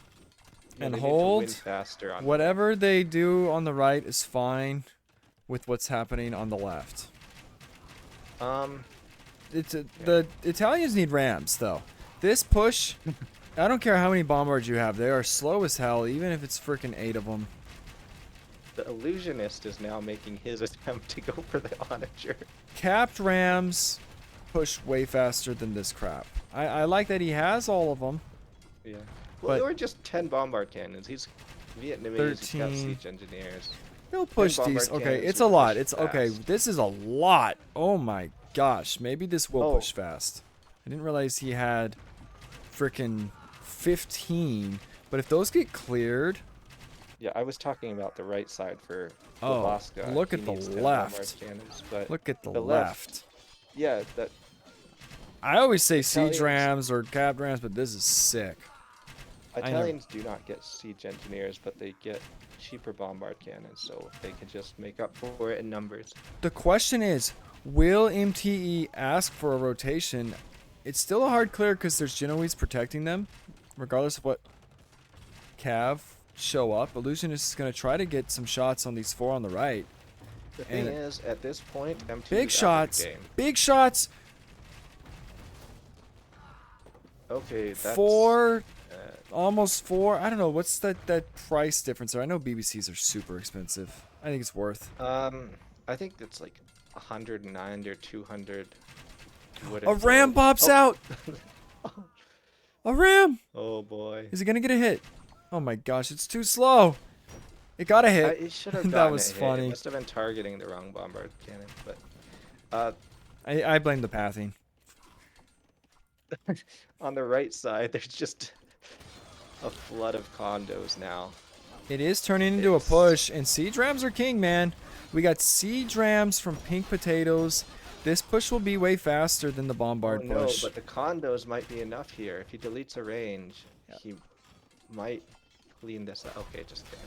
Yeah, and they need to win hold. faster on Whatever they do on the right is fine with what's happening on the left. The Italians need rams though. This push, I don't care how many bombards you have, they are slow as hell, even if it's freaking 8 of them. The illusionist is now making his attempt to go for the onager. Capped rams push way faster than this crap. I like that he has all of them. Yeah. But- Well, they were just 10 bombard cannons. He's Vietnamese. He's got 13. siege engineers. He'll push bombard these. Okay, cannons it's a will lot. push It's okay. fast. This is a lot. Oh my gosh. Maybe this will Oh. push fast. I didn't realize he had freaking 15. But if those get cleared, Yeah, I was talking about the right side for Oh, Alaska. look He at the needs 10 bombard left. Cannons, but look at the the left. Yeah, that I always say siege Italians- rams or capped rams, but this is sick. never- Italians do not get siege engineers, but they get cheaper bombard cannons, so they can just make up for it in numbers. The question is, will MTE ask for a rotation? It's still a hard clear because there's Genoese protecting them, regardless of what Cav show up. Illusionist is going to try to get some shots on these 4 on the right. The thing And is, at this point, MT big is out of the shots. game. Big shots. Okay, that's 4, almost 4. I don't know. What's that price difference there? I know BBCs are super expensive. I think it's worth. I think it's like 109 or 200. A ram pops out. A ram. Oh boy. Is it going to get a hit? Oh my gosh, it's too slow. It got a hit. It should have That gotten was a hit. funny. It must have been targeting the wrong bombard cannon, but I blame the pathing. on the right side, there's just a flood of condos now. It is turning into a push, and siege rams are king, man. We got siege rams from Pink Potatoes. This push will be way faster than the bombard no, push. but the condos might be enough here. If he deletes a range, Yep. he might clean this up. Okay, just kidding.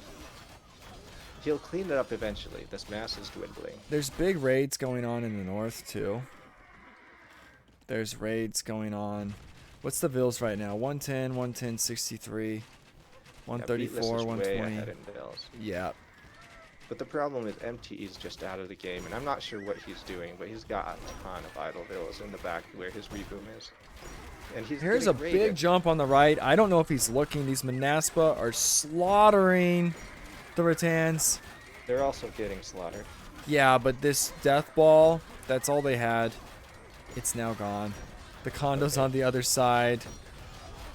He'll clean it up eventually. This mass is dwindling. There's big raids going on in the north too. There's raids going on. What's the Vills right now? 110, 110, 63, 134, Beatless is way 120. ahead in Bills. Yeah. But the problem is MTE's just out of the game, and I'm not sure what he's doing, but he's got a ton of idle villas in the back where his reboom is. And he's Here's a getting big raided. jump on the right. I don't know if he's looking. These Manaspa are slaughtering the Rattans. They're also getting slaughtered. Yeah, but this death ball, that's all they had. It's now gone. The condo's on the other side.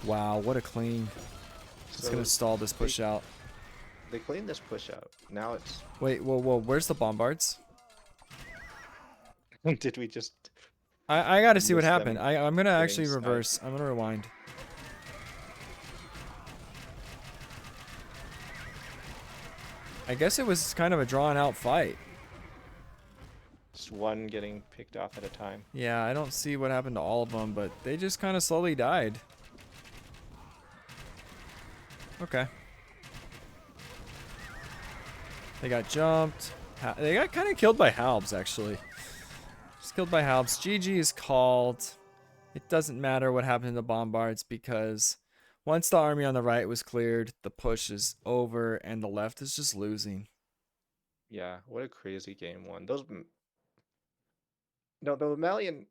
Wow, what a clean. It's So gonna stall this push out. They cleaned this push out. Now it's... Wait, whoa, where's the bombards? Did we just... I gotta see what miss them happened. I'm gonna getting actually sniped? reverse. I'm gonna rewind. I guess it was kind of a drawn out fight. Just one getting picked off at a time. Yeah, I don't see what happened to all of them, but they just kind of slowly died. Okay. They got jumped. They got kind of killed by Halbs, actually. Just killed by Halbs. GG is called. It doesn't matter what happened to the bombards because once the army on the right was cleared, the push is over and the left is just losing. Yeah, what a crazy game one. Those... No, the Mammalian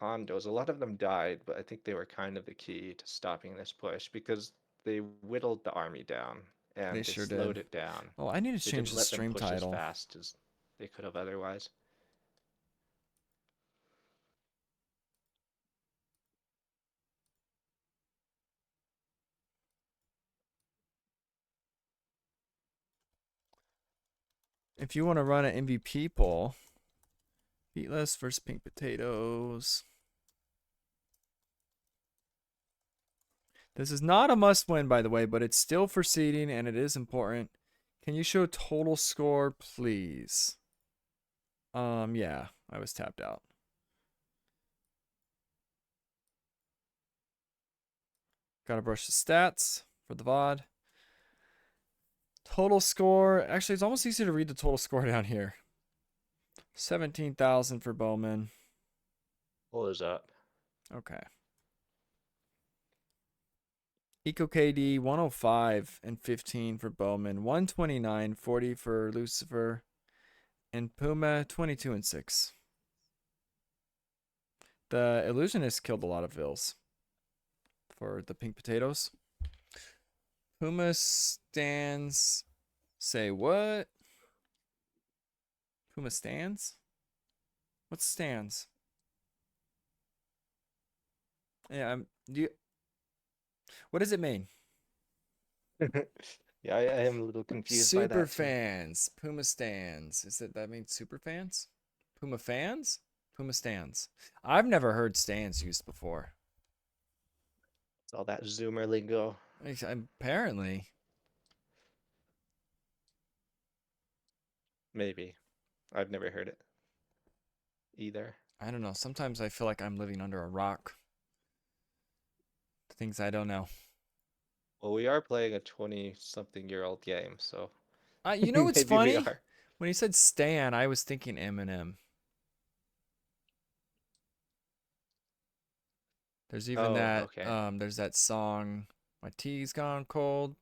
condos, a lot of them died, but I think they were kind of the key to stopping this push because they whittled the army down and They they sure slowed did. it down. Oh, I need to They change didn't the let them stream push title. as fast as they could have otherwise. If you want to run an MVP poll, Beatless versus Pink Potatoes. This is not a must win, by the way, but it's still for seeding and it is important. Can you show total score, please? Yeah, I was tapped out. Gotta brush the stats for the VOD. Total score. Actually, it's almost easy to read the total score down here. 17,000 for Bowman. What is up? Okay. Eco KD 105 and 15 for Bowman. 129, 40 for Lucifer. And Puma 22 and 6. The Illusionist killed a lot of Vills for the Pink Potatoes. Puma stands. Say what? Puma stands? What stands? Yeah, what does it mean? Yeah, I am a little confused by that. Super too. fans. Puma stands. That means super fans? Puma fans? Puma stands. I've never heard stands used before. It's all that Zoomer lingo. Apparently. Maybe. I've never heard it either. I don't know. Sometimes I feel like I'm living under a rock. Things I don't know. Well, we are playing a 20-something-year-old game, so... You know what's maybe we funny? are. When he said Stan, I was thinking Eminem. There's even that. Okay. There's that song. My tea's gone cold.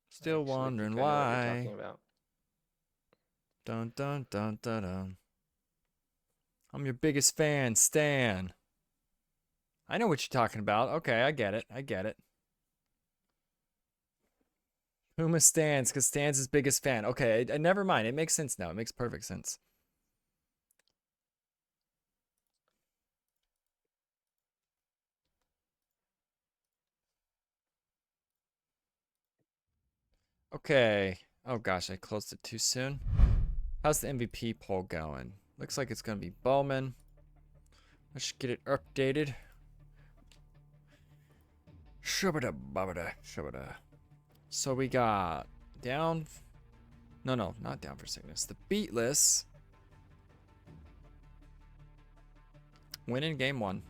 Still Actually, I wondering think I know what you're why. talking about. Dun dun dun dun dun. I'm your biggest fan, Stan. I know what you're talking about. Okay, I get it. I get it. Puma Stans, because Stan's his biggest fan. Okay, never mind. It makes sense now. It makes perfect sense. Okay. Oh gosh, I closed it too soon. How's the MVP poll going? Looks like it's going to be Bowman. Let's get it updated. Shubada babada shubada. So we got down. No, not down for sickness. The Beatless Winning game 1.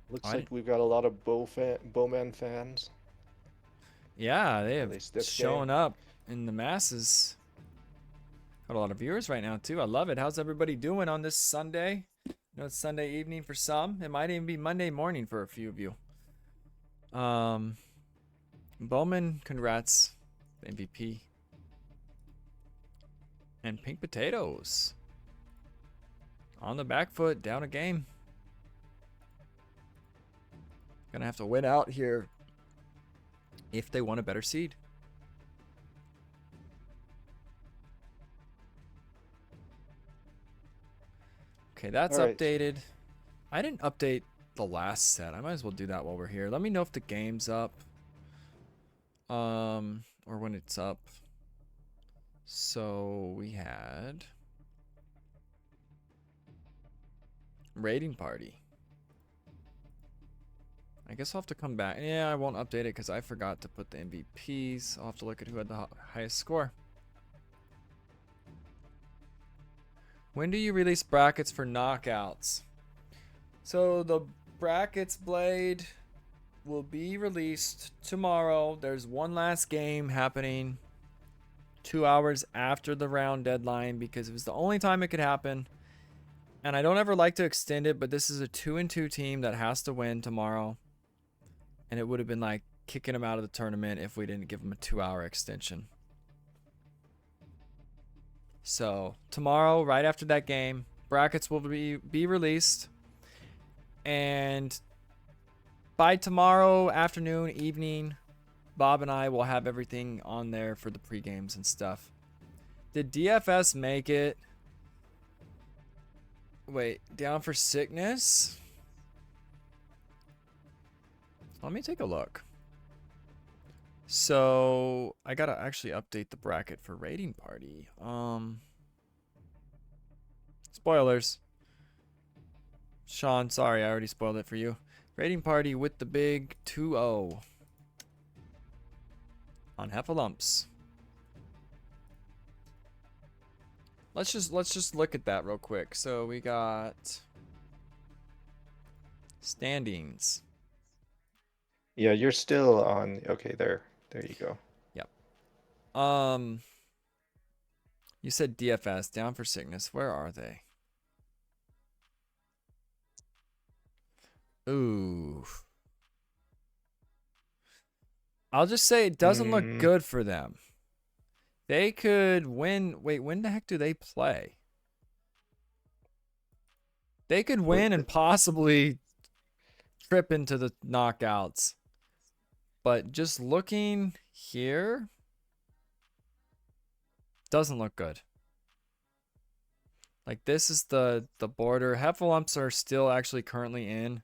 Looks I like we've got a lot of Bowman fans. Yeah, they At have least this shown game. up in the masses. Got a lot of viewers right now too. I love it. How's everybody doing on this Sunday? I know it's Sunday evening for some. It might even be Monday morning for a few of you. Bowman, congrats. MVP. And Pink Potatoes. On the back foot, down a game. Gonna have to win out here if they want a better seed. Okay, that's All right. updated. I didn't update the last set. I might as well do that while we're here. Let me know if the game's up. Or when it's up. So we had raiding party. I guess I'll have to come back. Yeah, I won't update it because I forgot to put the MVPs. I'll have to look at who had the highest score. When do you release brackets for knockouts? So the brackets, Blade, will be released tomorrow. There's one last game happening 2 hours after the round deadline because it was the only time it could happen. And I don't ever like to extend it, but this is a 2-2 team that has to win tomorrow. And it would have been like kicking them out of the tournament if we didn't give them a 2-hour extension. So tomorrow, right after that game, brackets will be released. And by tomorrow afternoon, evening, Bob and I will have everything on there for the pre-games and stuff. Did DFS make it? Wait, down for sickness? Let me take a look. So I gotta actually update the bracket for raiding party. Spoilers. Sean, sorry, I already spoiled it for you. Raiding party with the big 2-0 on Heffalumps. Let's just look at that real quick. So we got standings. Yeah, you're still on. Okay, there you go. Yep. You said DFS, down for sickness. Where are they? Ooh. I'll just say it doesn't look good for them. They could win. Wait, when the heck do they play? They could win and possibly trip into the knockouts. But just looking here, doesn't look good. Like this is the border. Heffalumps are still actually currently in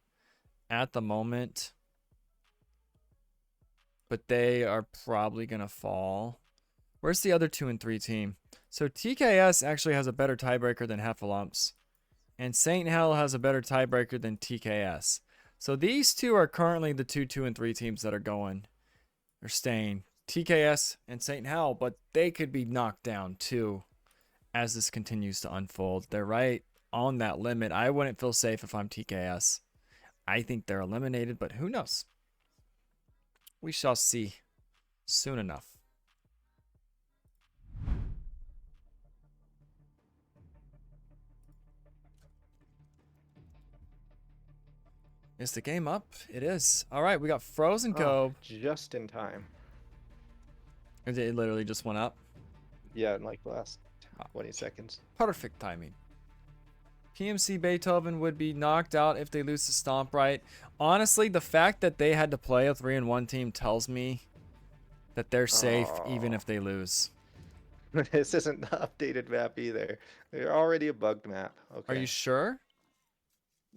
at the moment. But they are probably going to fall. Where's the other 2 and 3 team? So TKS actually has a better tiebreaker than Heffalumps. And St. Hell has a better tiebreaker than TKS. So these two are currently the 2 and 3 teams that are going. They're staying. TKS and St. Hell, but they could be knocked down too as this continues to unfold. They're right on that limit. I wouldn't feel safe if I'm TKS. I think they're eliminated, but who knows? We shall see soon enough. Is the game up? It is. All right, we got Frozen Cove. Just in time. It literally just went up. Yeah, in like the last 20 seconds. Perfect timing. PMC Beethoven would be knocked out if they lose to Stomp Right. Honestly, the fact that they had to play a 3-1 team tells me that they're safe even if they lose. This isn't the updated map either. They're already a bugged map. Okay. Are you sure?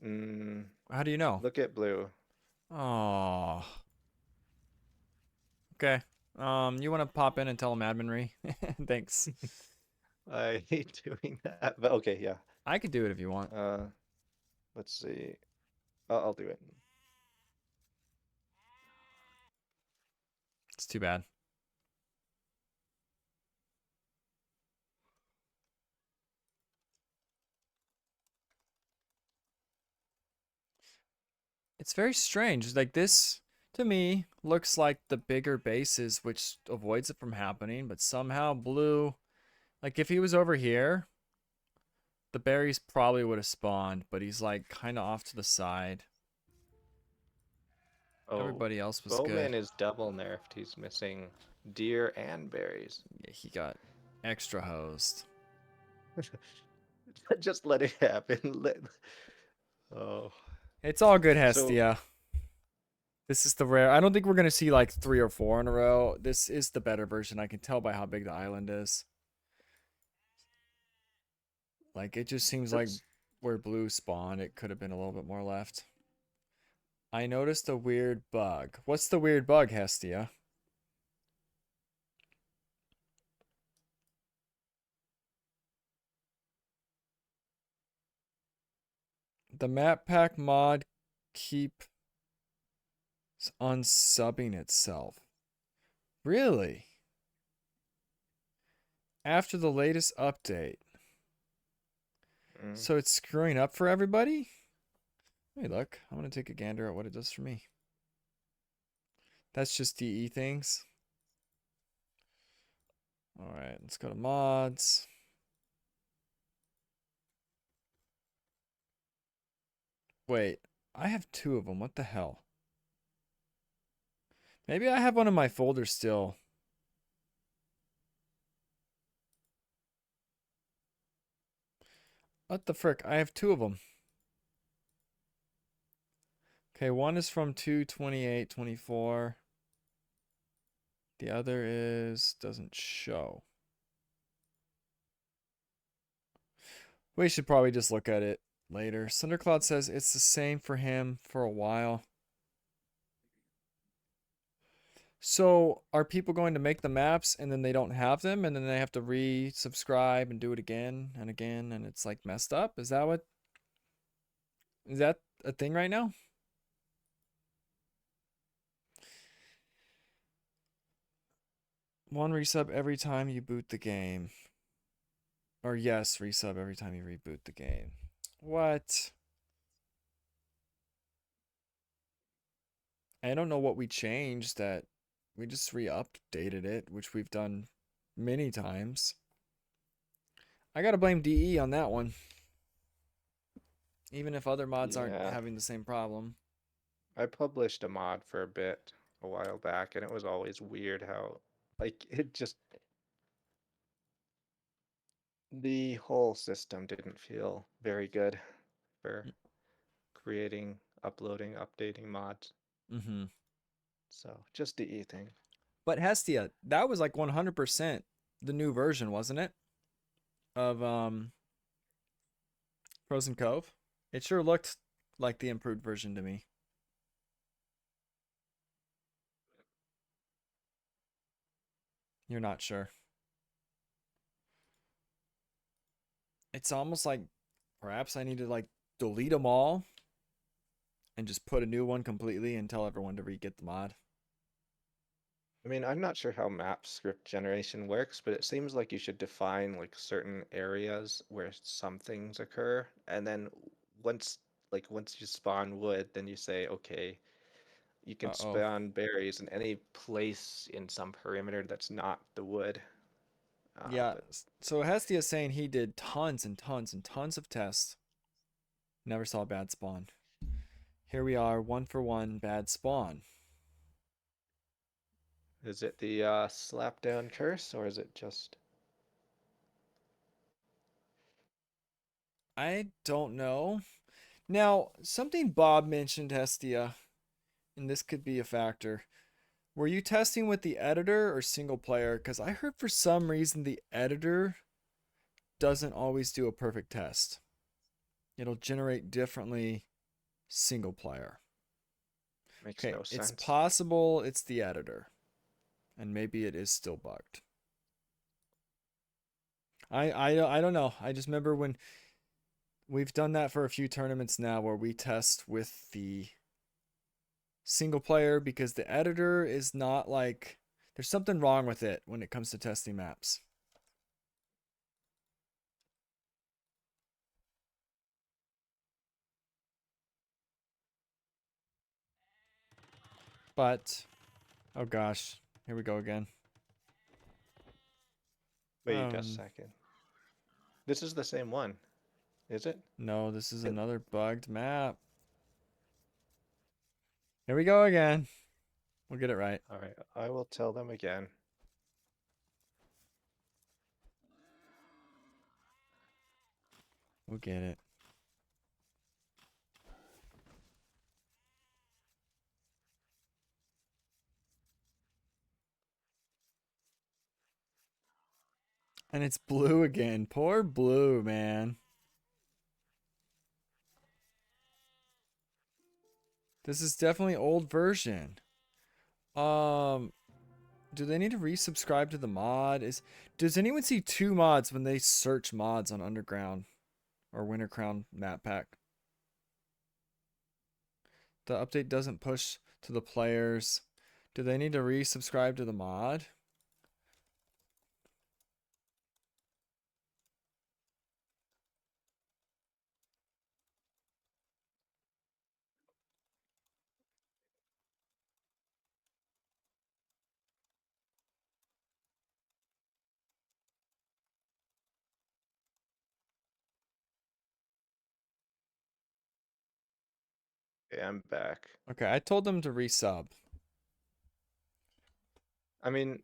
How do you know? Look at blue. Oh. Okay. You want to pop in and tell them adminry? Thanks. I hate doing that, but okay, yeah. I could do it if you want. Let's see. I'll do it. It's too bad. It's very strange. Like this, to me, looks like the bigger bases, which avoids it from happening. But somehow blue, like if he was over here, the berries probably would have spawned. But he's like kind of off to the side. Oh, Everybody else was Bowman good. is double nerfed. He's missing deer and berries. Yeah, he got extra hosed. Just let it happen. Oh. It's all good, So Hestia. This is the rare. I don't think we're gonna see like 3 or 4 in a row. This is the better version. I can tell by how big the island is. Like it just seems like where blue spawned, it could have been a little bit more left. I noticed a weird bug. What's the weird bug, Hestia? The map pack mod keeps unsubbing itself. Really? After the latest update. So it's screwing up for everybody? Let me look. I'm going to take a gander at what it does for me. That's just DE things. Alright, let's go to mods. Wait, I have 2 of them. What the hell? Maybe I have one in my folder still. What the frick? I have 2 of them. Okay, one is from 2/28/24. The other is doesn't show. We should probably just look at it later. Cindercloud says it's the same for him for a while. So are people going to make the maps and then they don't have them and then they have to resubscribe and do it again and again and it's like messed up? Is that a thing right now? One resub every time you boot the game. Or yes, resub every time you reboot the game. What? I don't know what we changed that we just re-updated it, which we've done many times. I gotta blame DE on that one. Even if other mods aren't having the same problem. I published a mod for a bit a while back, and it was always weird how, like, it just the whole system didn't feel very good for creating, uploading, updating mods. Mm-hmm. So just the E thing. But Hestia, that was like 100% the new version, wasn't it? Of Frozen Cove. It sure looked like the improved version to me. You're not sure. It's almost like perhaps I need to like delete them all and just put a new one completely and tell everyone to re-get the mod. I mean, I'm not sure how map script generation works, but it seems like you should define like certain areas where some things occur, and then once you spawn wood, then you say, okay, you can spawn berries in any place in some perimeter that's not the wood. Yeah, so Hestia is saying he did tons and tons and tons of tests. Never saw a bad spawn. Here we are, 1 for 1 bad spawn. Is it the slapdown curse, or is it just... I don't know. Now, something Bob mentioned, Hestia, and this could be a factor. Were you testing with the editor or single player? Because I heard for some reason the editor doesn't always do a perfect test. It'll generate differently single player. Makes no sense. It's possible it's the editor. And maybe it is still bugged. I don't know. I just remember when we've done that for a few tournaments now where we test with the single player because the editor is not like there's something wrong with it when it comes to testing maps. But, oh gosh, here we go again. Wait a second. This is the same one, is it? No, this is another bugged map. Here we go again. We'll get it right. All right, I will tell them again. We'll get it. And it's blue again. Poor blue, man. This is definitely old version. Do they need to resubscribe to the mod? Does anyone see 2 mods when they search mods on Underground or Winter Crown map pack? The update doesn't push to the players. Do they need to resubscribe to the mod? Okay, I'm back. Okay, I told them to resub. I mean,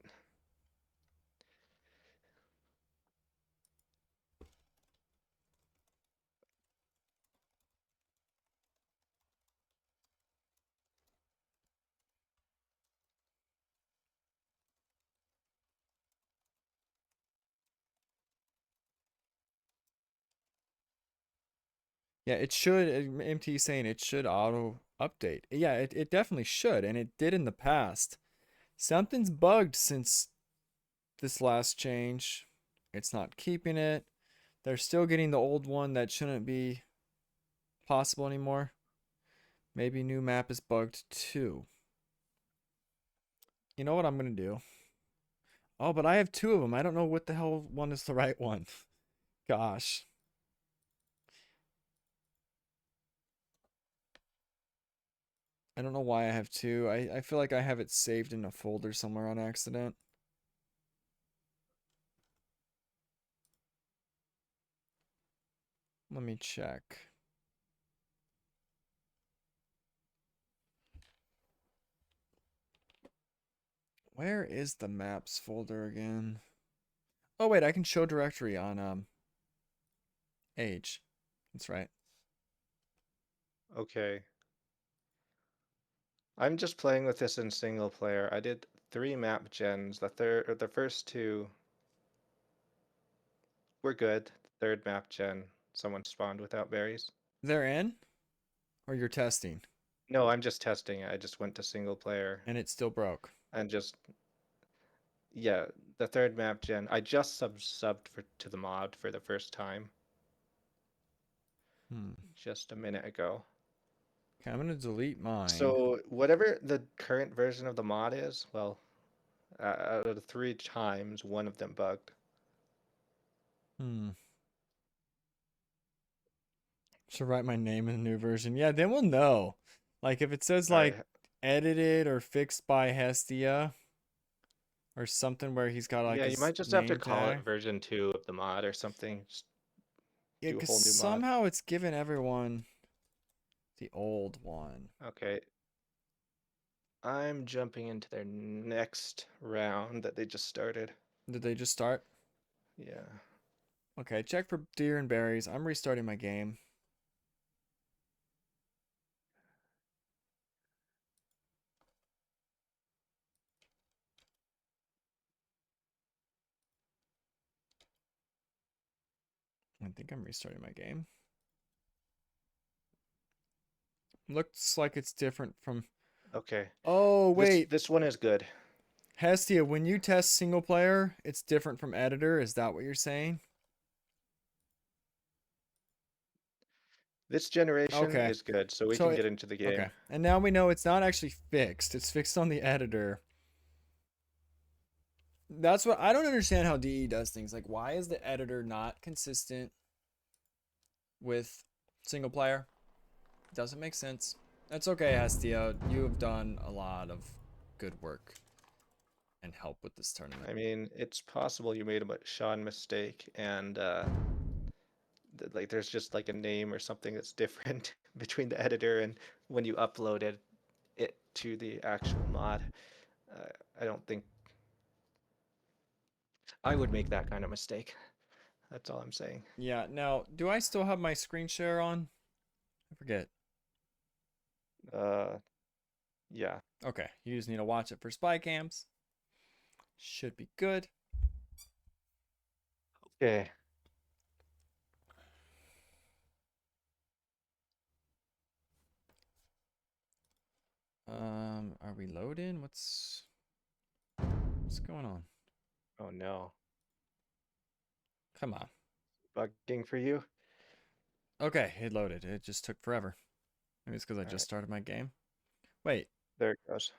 Yeah, it should. MT saying it should auto update. Yeah, it definitely should, and it did in the past. Something's bugged since this last change. It's not keeping it. They're still getting the old one that shouldn't be possible anymore. Maybe new map is bugged too. You know what I'm gonna do? Oh, but I have 2 of them. I don't know what the hell one is the right one. Gosh. I don't know why I have 2. I feel like I have it saved in a folder somewhere on accident. Let me check. Where is the maps folder again? Oh wait, I can show directory on age. That's right. okay. I'm just playing with this in single player. I did 3 map gens. The first 2 were good. Third map gen, someone spawned without berries. They're in? Or you're testing? No, I'm just testing it. I just went to single player And it still broke. and just yeah, the third map gen. I just subbed to the mod for the first time just a minute ago. Okay, I'm gonna delete mine. So whatever the current version of the mod is, well, out of the 3 times, one of them bugged. Should write my name in the new version. Yeah, then we'll know. Like if it says like edited or fixed by Hestia or something where he's got like yeah, a you might just have to name call tag. it version 2 of the mod or something. Just Yeah, do a because whole new mod. somehow it's given everyone the old one. Okay. I'm jumping into their next round that they just started. Did they just start? Yeah. Okay, check for deer and berries. I'm restarting my game. I think I'm restarting my game. Looks like it's different from... Okay. Oh, wait. This one is good. Hestia, when you test single player, it's different from editor. Is that what you're saying? This generation is good, so we can get into the game. Okay. And now we know it's not actually fixed. It's fixed on the editor. That's what... I don't understand how DE does things. Like, why is the editor not consistent with single player? Doesn't make sense. That's okay, Hestia. You have done a lot of good work and help with this tournament. I mean, it's possible you made a Sean mistake, and like there's just like a name or something that's different between the editor and when you uploaded it to the actual mod. I don't think I would make that kind of mistake. That's all I'm saying. Yeah, now, do I still have my screen share on? I forget. Yeah. Okay, you just need to watch it for spy cams. Should be good. Okay. Are we loading? What's going on? Oh no. Come on. Bugging for you? Okay, it loaded. It just took forever. Maybe it's because I just started my game. Wait. There it goes.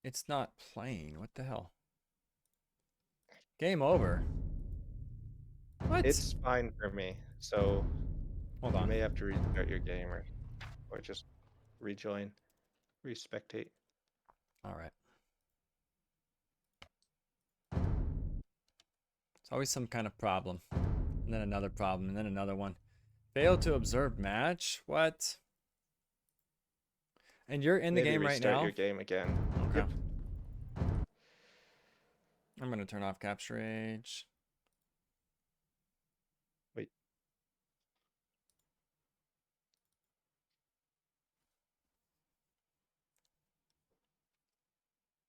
It's not playing. What the hell? Game over. What? It's fine for me. So hold on. You may have to restart your game or just rejoin, respectate. All right. It's always some kind of problem. And then another problem, and then another one. Fail to observe match? What? And you're in the Maybe game right now? restart your game again. Okay. Yep. I'm going to turn off capture age. Wait.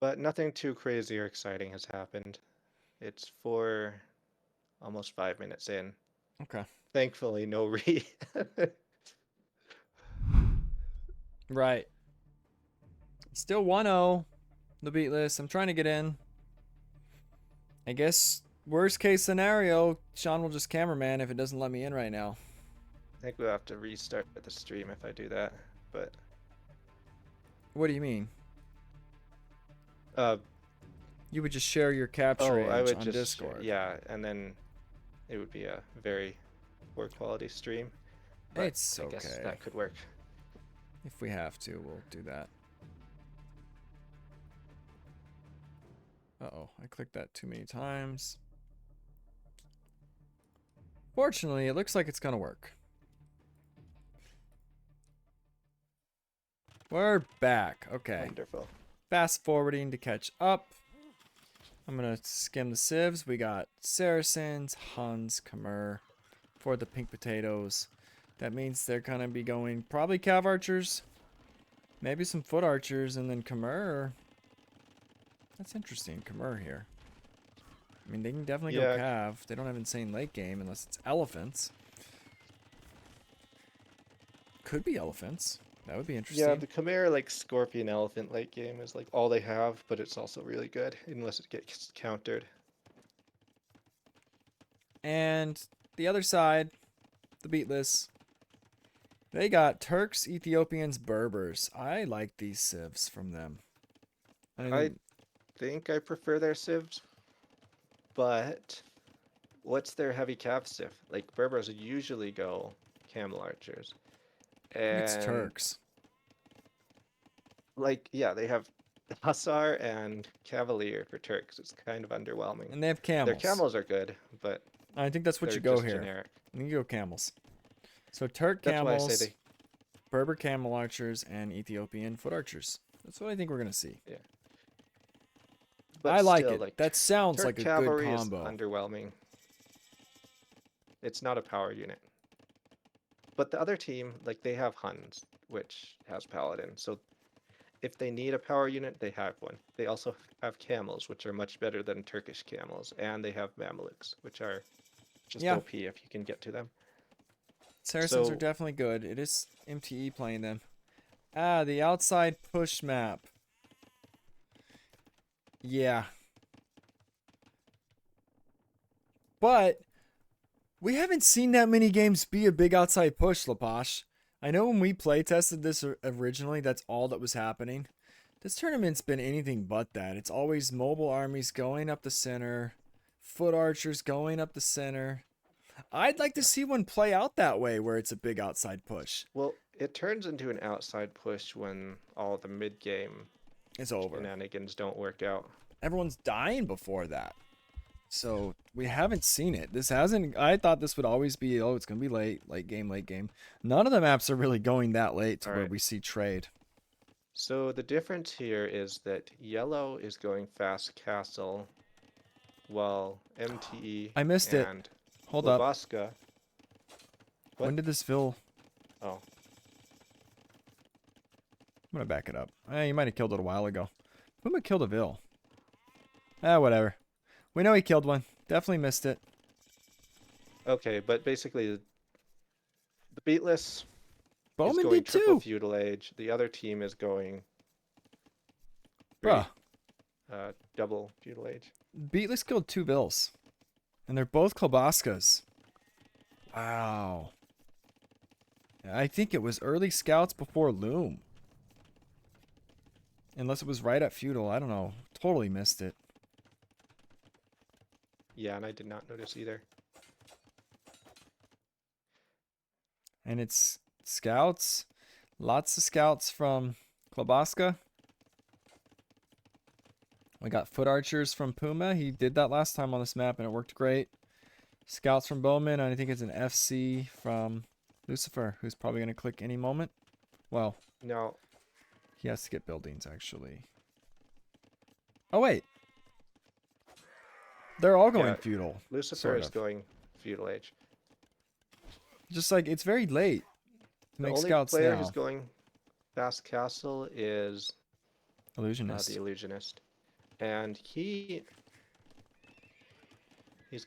But nothing too crazy or exciting has happened. It's almost 5 minutes in. Okay. Thankfully, no re. Right. Still 1-0. The beat list. I'm trying to get in. I guess worst case scenario, Sean will just cameraman if it doesn't let me in right now. I think we'll have to restart the stream if I do that, but... What do you mean? Uh, you would just share your capture age I would on just Discord. Yeah, and then it would be a very poor quality stream. But It's I okay. guess that could work. If we have to, we'll do that. Uh-oh, I clicked that too many times. Fortunately, it looks like it's gonna work. We're back. Okay. Wonderful. Fast forwarding to catch up. I'm gonna skim the civs. We got Saracens, Huns, Khmer for the pink potatoes. That means they're gonna be going probably Cav archers, maybe some foot archers, and then Khmer. That's interesting, Khmer here. I mean, they can definitely go Cav. They don't have insane late game unless it's elephants. Could be elephants. That would be interesting. Yeah, the Khmer, like, Scorpion Elephant late game is, like, all they have, but it's also really good, unless it gets countered. And the other side, the beatless, they got Turks, Ethiopians, Berbers. I like these civs from them. I think I prefer their civs, but what's their heavy cav civ? Like, Berbers usually go camel archers. And it's Turks. Like, yeah, they have Hussar and Cavalier for Turks. It's kind of underwhelming. And they have camels. Their camels are good, but I think that's what you go here. Generic. You go camels. So Turk camels, that's why I say Berber camel archers, and Ethiopian foot archers. That's what I think we're gonna see. Yeah. But I like it. Like, that sounds Turk like a cavalry good combo. Is underwhelming. It's not a power unit. But the other team, like, they have Huns, which has Paladin. So if they need a power unit, they have one. They also have camels, which are much better than Turkish camels. And they have Mamluks, which are just OP if you can get to them. Saracens are definitely good. It is MTE playing them. Ah, the outside push map. Yeah. But we haven't seen that many games be a big outside push, Laposh. I know when we play tested this originally, that's all that was happening. This tournament's been anything but that. It's always mobile armies going up the center, foot archers going up the center. I'd like to see one play out that way where it's a big outside push. Well, it turns into an outside push when all the mid game It's over. shenanigans don't work out. Everyone's dying before that. So we haven't seen it. This hasn't. I thought this would always be, oh, it's gonna be late game. None of the maps are really going that late to where we see trade. So the difference here is that yellow is going fast castle, while MTE I missed it. and Hold up. Labaska. What? When did this fill? Oh, I'm gonna back it up. You might have killed it a while ago. Puma killed a Vil. Whatever. We know he killed one. Definitely missed it. okay, but basically, the beatless Bowman is going did triple too. feudal age. The other team is going Bruh. double feudal age. Beatless killed 2 Vils. And they're both Klobaskas. Wow. I think it was early scouts before Loom. Unless it was right at feudal. I don't know. Totally missed it. Yeah, and I did not notice either. And it's scouts. Lots of scouts from Klobaska. We got foot archers from Puma. He did that last time on this map and it worked great. Scouts from Bowman. And I think it's an FC from Lucifer, who's probably going to click any moment. Well, No, he has to get buildings, actually. Oh, wait. They're all going Yeah, feudal. Lucifer sort is of. going feudal age. Just like, it's very late to The make only scouts player now. who's going fast castle is Illusionist. the illusionist, and he's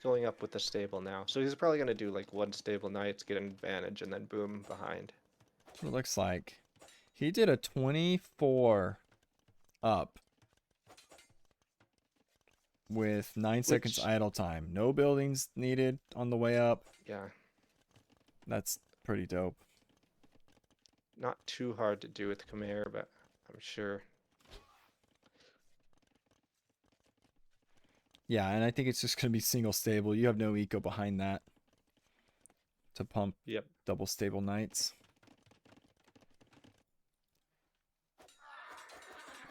going up with the stable now. So he's probably going to do like 1 stable knights, get an advantage, and then boom behind. That's what it looks like. He did a 24 up with 9 seconds Which- idle time. No buildings needed on the way up. Yeah, That's pretty dope. not too hard to do with Khmer, but I'm sure. Yeah, and I think it's just going to be single stable. You have no eco behind that to pump Yep. double stable knights.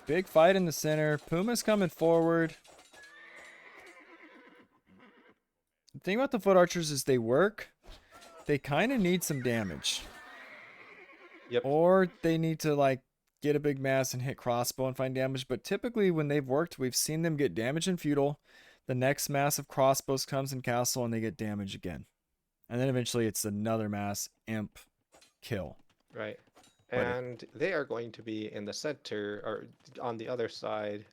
Big fight in the center. Puma's coming forward. The thing about the foot archers is they work. They kind of need some damage. Yep. Or they need to like get a big mass and hit crossbow and find damage. But typically when they've worked, we've seen them get damage in feudal. The next mass of crossbows comes in castle and they get damage again. And then eventually it's another mass imp kill. Right. But it- And they are going to be in the center or on the other side.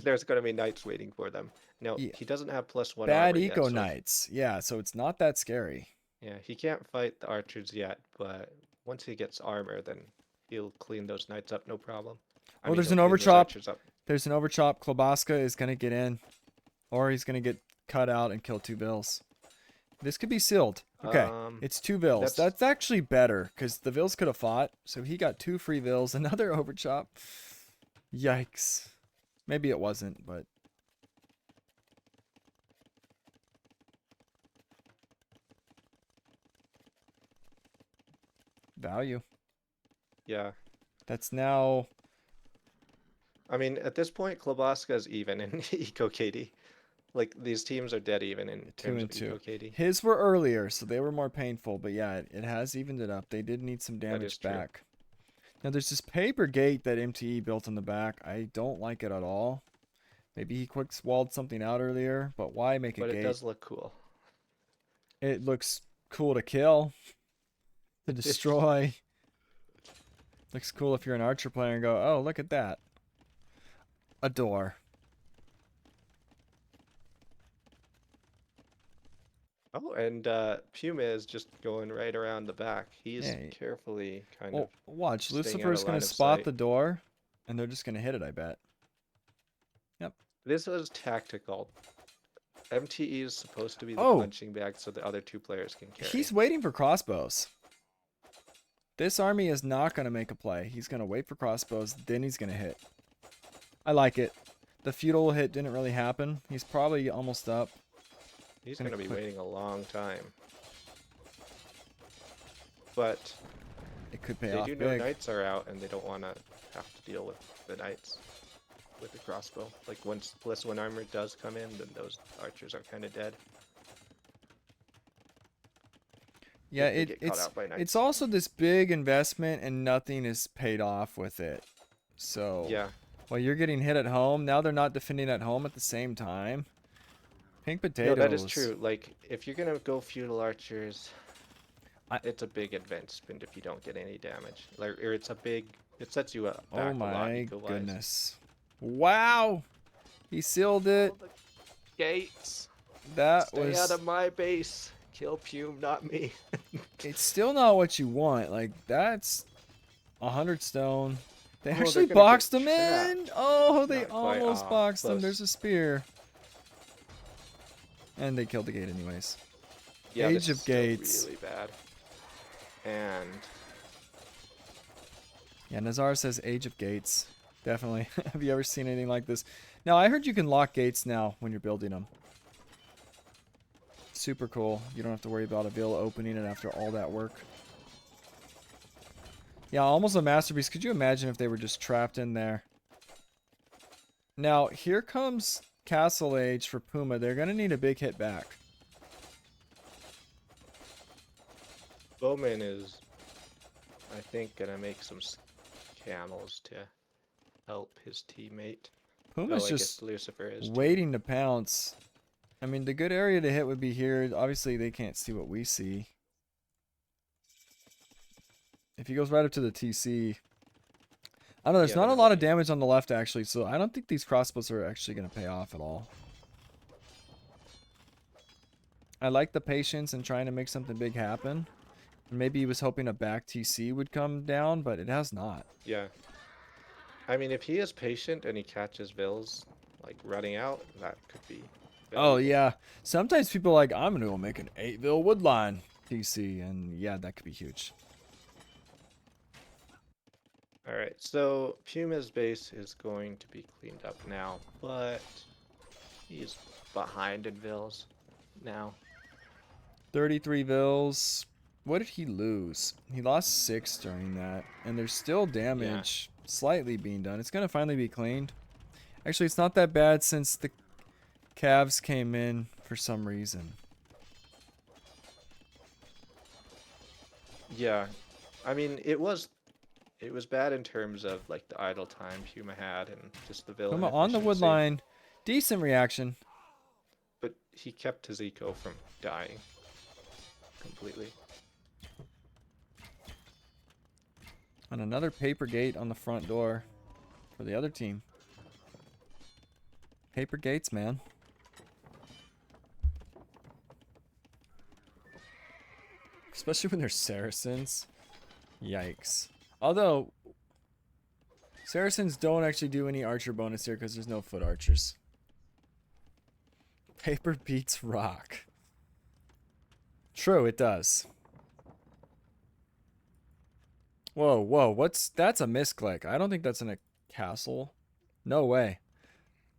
There's going to be knights waiting for them. No, Yeah. he doesn't have +1 Bad armor yet, eco so- knights. Yeah, so it's not that scary. Yeah, he can't fight the archers yet, but once he gets armor, then he'll clean those knights up, no problem. I Oh, mean, there's he'll an clean those overchop. archers up. There's an overchop. Klobaska is going to get in. Or he's going to get cut out and kill 2 Vils. This could be sealed. Okay, it's 2 Vils. That's actually better, because the Vils could have fought. So he got 2 free Vils. Another overchop. Yikes. Maybe it wasn't, but... Value. Yeah. That's now... I mean, at this point, Klobaska is even in Eco KD. Like, these teams are dead even in 2 terms and of 2. Eco KD. His were earlier, so they were more painful. But yeah, it has evened it up. They did need some is damage true. back. Now there's this paper gate that MTE built in the back. I don't like it at all. Maybe he quick walled something out earlier, but why make a But gate? it does look cool. It looks cool to kill, to destroy. Looks cool if you're an archer player and go, oh, look at that. A door. Oh, and Puma is just going right around the back. He's Yeah, carefully kind Well, of watch. staying out Lucifer's of going line to of spot sight. the door, and they're just going to hit it, I bet. Yep. This is tactical. MTE is supposed to be the Oh. punching bag so the other 2 players can carry. He's waiting for crossbows. This army is not going to make a play. He's going to wait for crossbows, then he's going to hit. I like it. The feudal hit didn't really happen. He's probably almost up. He's Gonna going to be click. waiting a long time. But could pay They off do know big. knights are out, and they don't want to have to deal with the knights with the crossbow. Like once +1 armor does come in, then those archers are kind of dead. Yeah, if they get caught it's out by knights. it's also this big investment and nothing is paid off with it. So Yeah. while you're getting hit at home, now they're not defending at home at the same time. Pink No, potatoes. that is true. Like if you're gonna go feudal archers, it's a big investment if you don't get any damage. Like, or it's a big. It sets you up back Oh a lot my eco-wise. goodness. Wow. He sealed it. Oh, the gates. That Stay was out of my base. Kill Pume, not me. it's still not what you want. Like that's 100 stone. They Oh, actually they're gonna get boxed him in. trapped. Oh, they Not quite. almost Ah, boxed him. close. There's a spear. And they killed the gate anyways. Yeah, Age this of is still Gates. really bad. And Yeah, Nazar says Age of Gates. Definitely. Have you ever seen anything like this? Now, I heard you can lock gates now when you're building them. Super cool. You don't have to worry about a villa opening it after all that work. Yeah, almost a masterpiece. Could you imagine if they were just trapped in there? Now, here comes Castle Age for Puma. They're going to need a big hit back. Bowman is, I think, gonna make some camels to help his teammate. Puma's I just guess Lucifer is too. waiting to pounce. I mean, the good area to hit would be here. Obviously, they can't see what we see. If he goes right up to the TC... I don't know, there's Yeah, not a they're lot of looking. damage on the left, actually, so I don't think these crossbows are actually going to pay off at all. I like the patience and trying to make something big happen. And maybe he was hoping a back TC would come down, but it has not. Yeah. I mean, if he is patient and he catches Vills, like, running out, that could be... Oh, valuable. yeah. Sometimes people are like, I'm going to make an 8-ville woodline TC, and yeah, that could be huge. Alright, so Puma's base is going to be cleaned up now, but he's behind in Vills now. 33 vills. What did he lose? He lost 6 during that. And there's still damage slightly being done. It's going to finally be cleaned. Actually, it's not that bad since the Cavs came in for some reason. Yeah, I mean, it was bad in terms of, like, the idle time Puma had and just the Vill Puma on the wood inefficiency, line. Decent reaction. but he kept his eco from dying completely. And another paper gate on the front door for the other team. Paper gates, man. Especially when they're Saracens. Yikes. Although, Saracens don't actually do any archer bonus here because there's no foot archers. Paper beats rock. True, it does. Whoa, whoa, that's a misclick. I don't think that's in a castle. No way.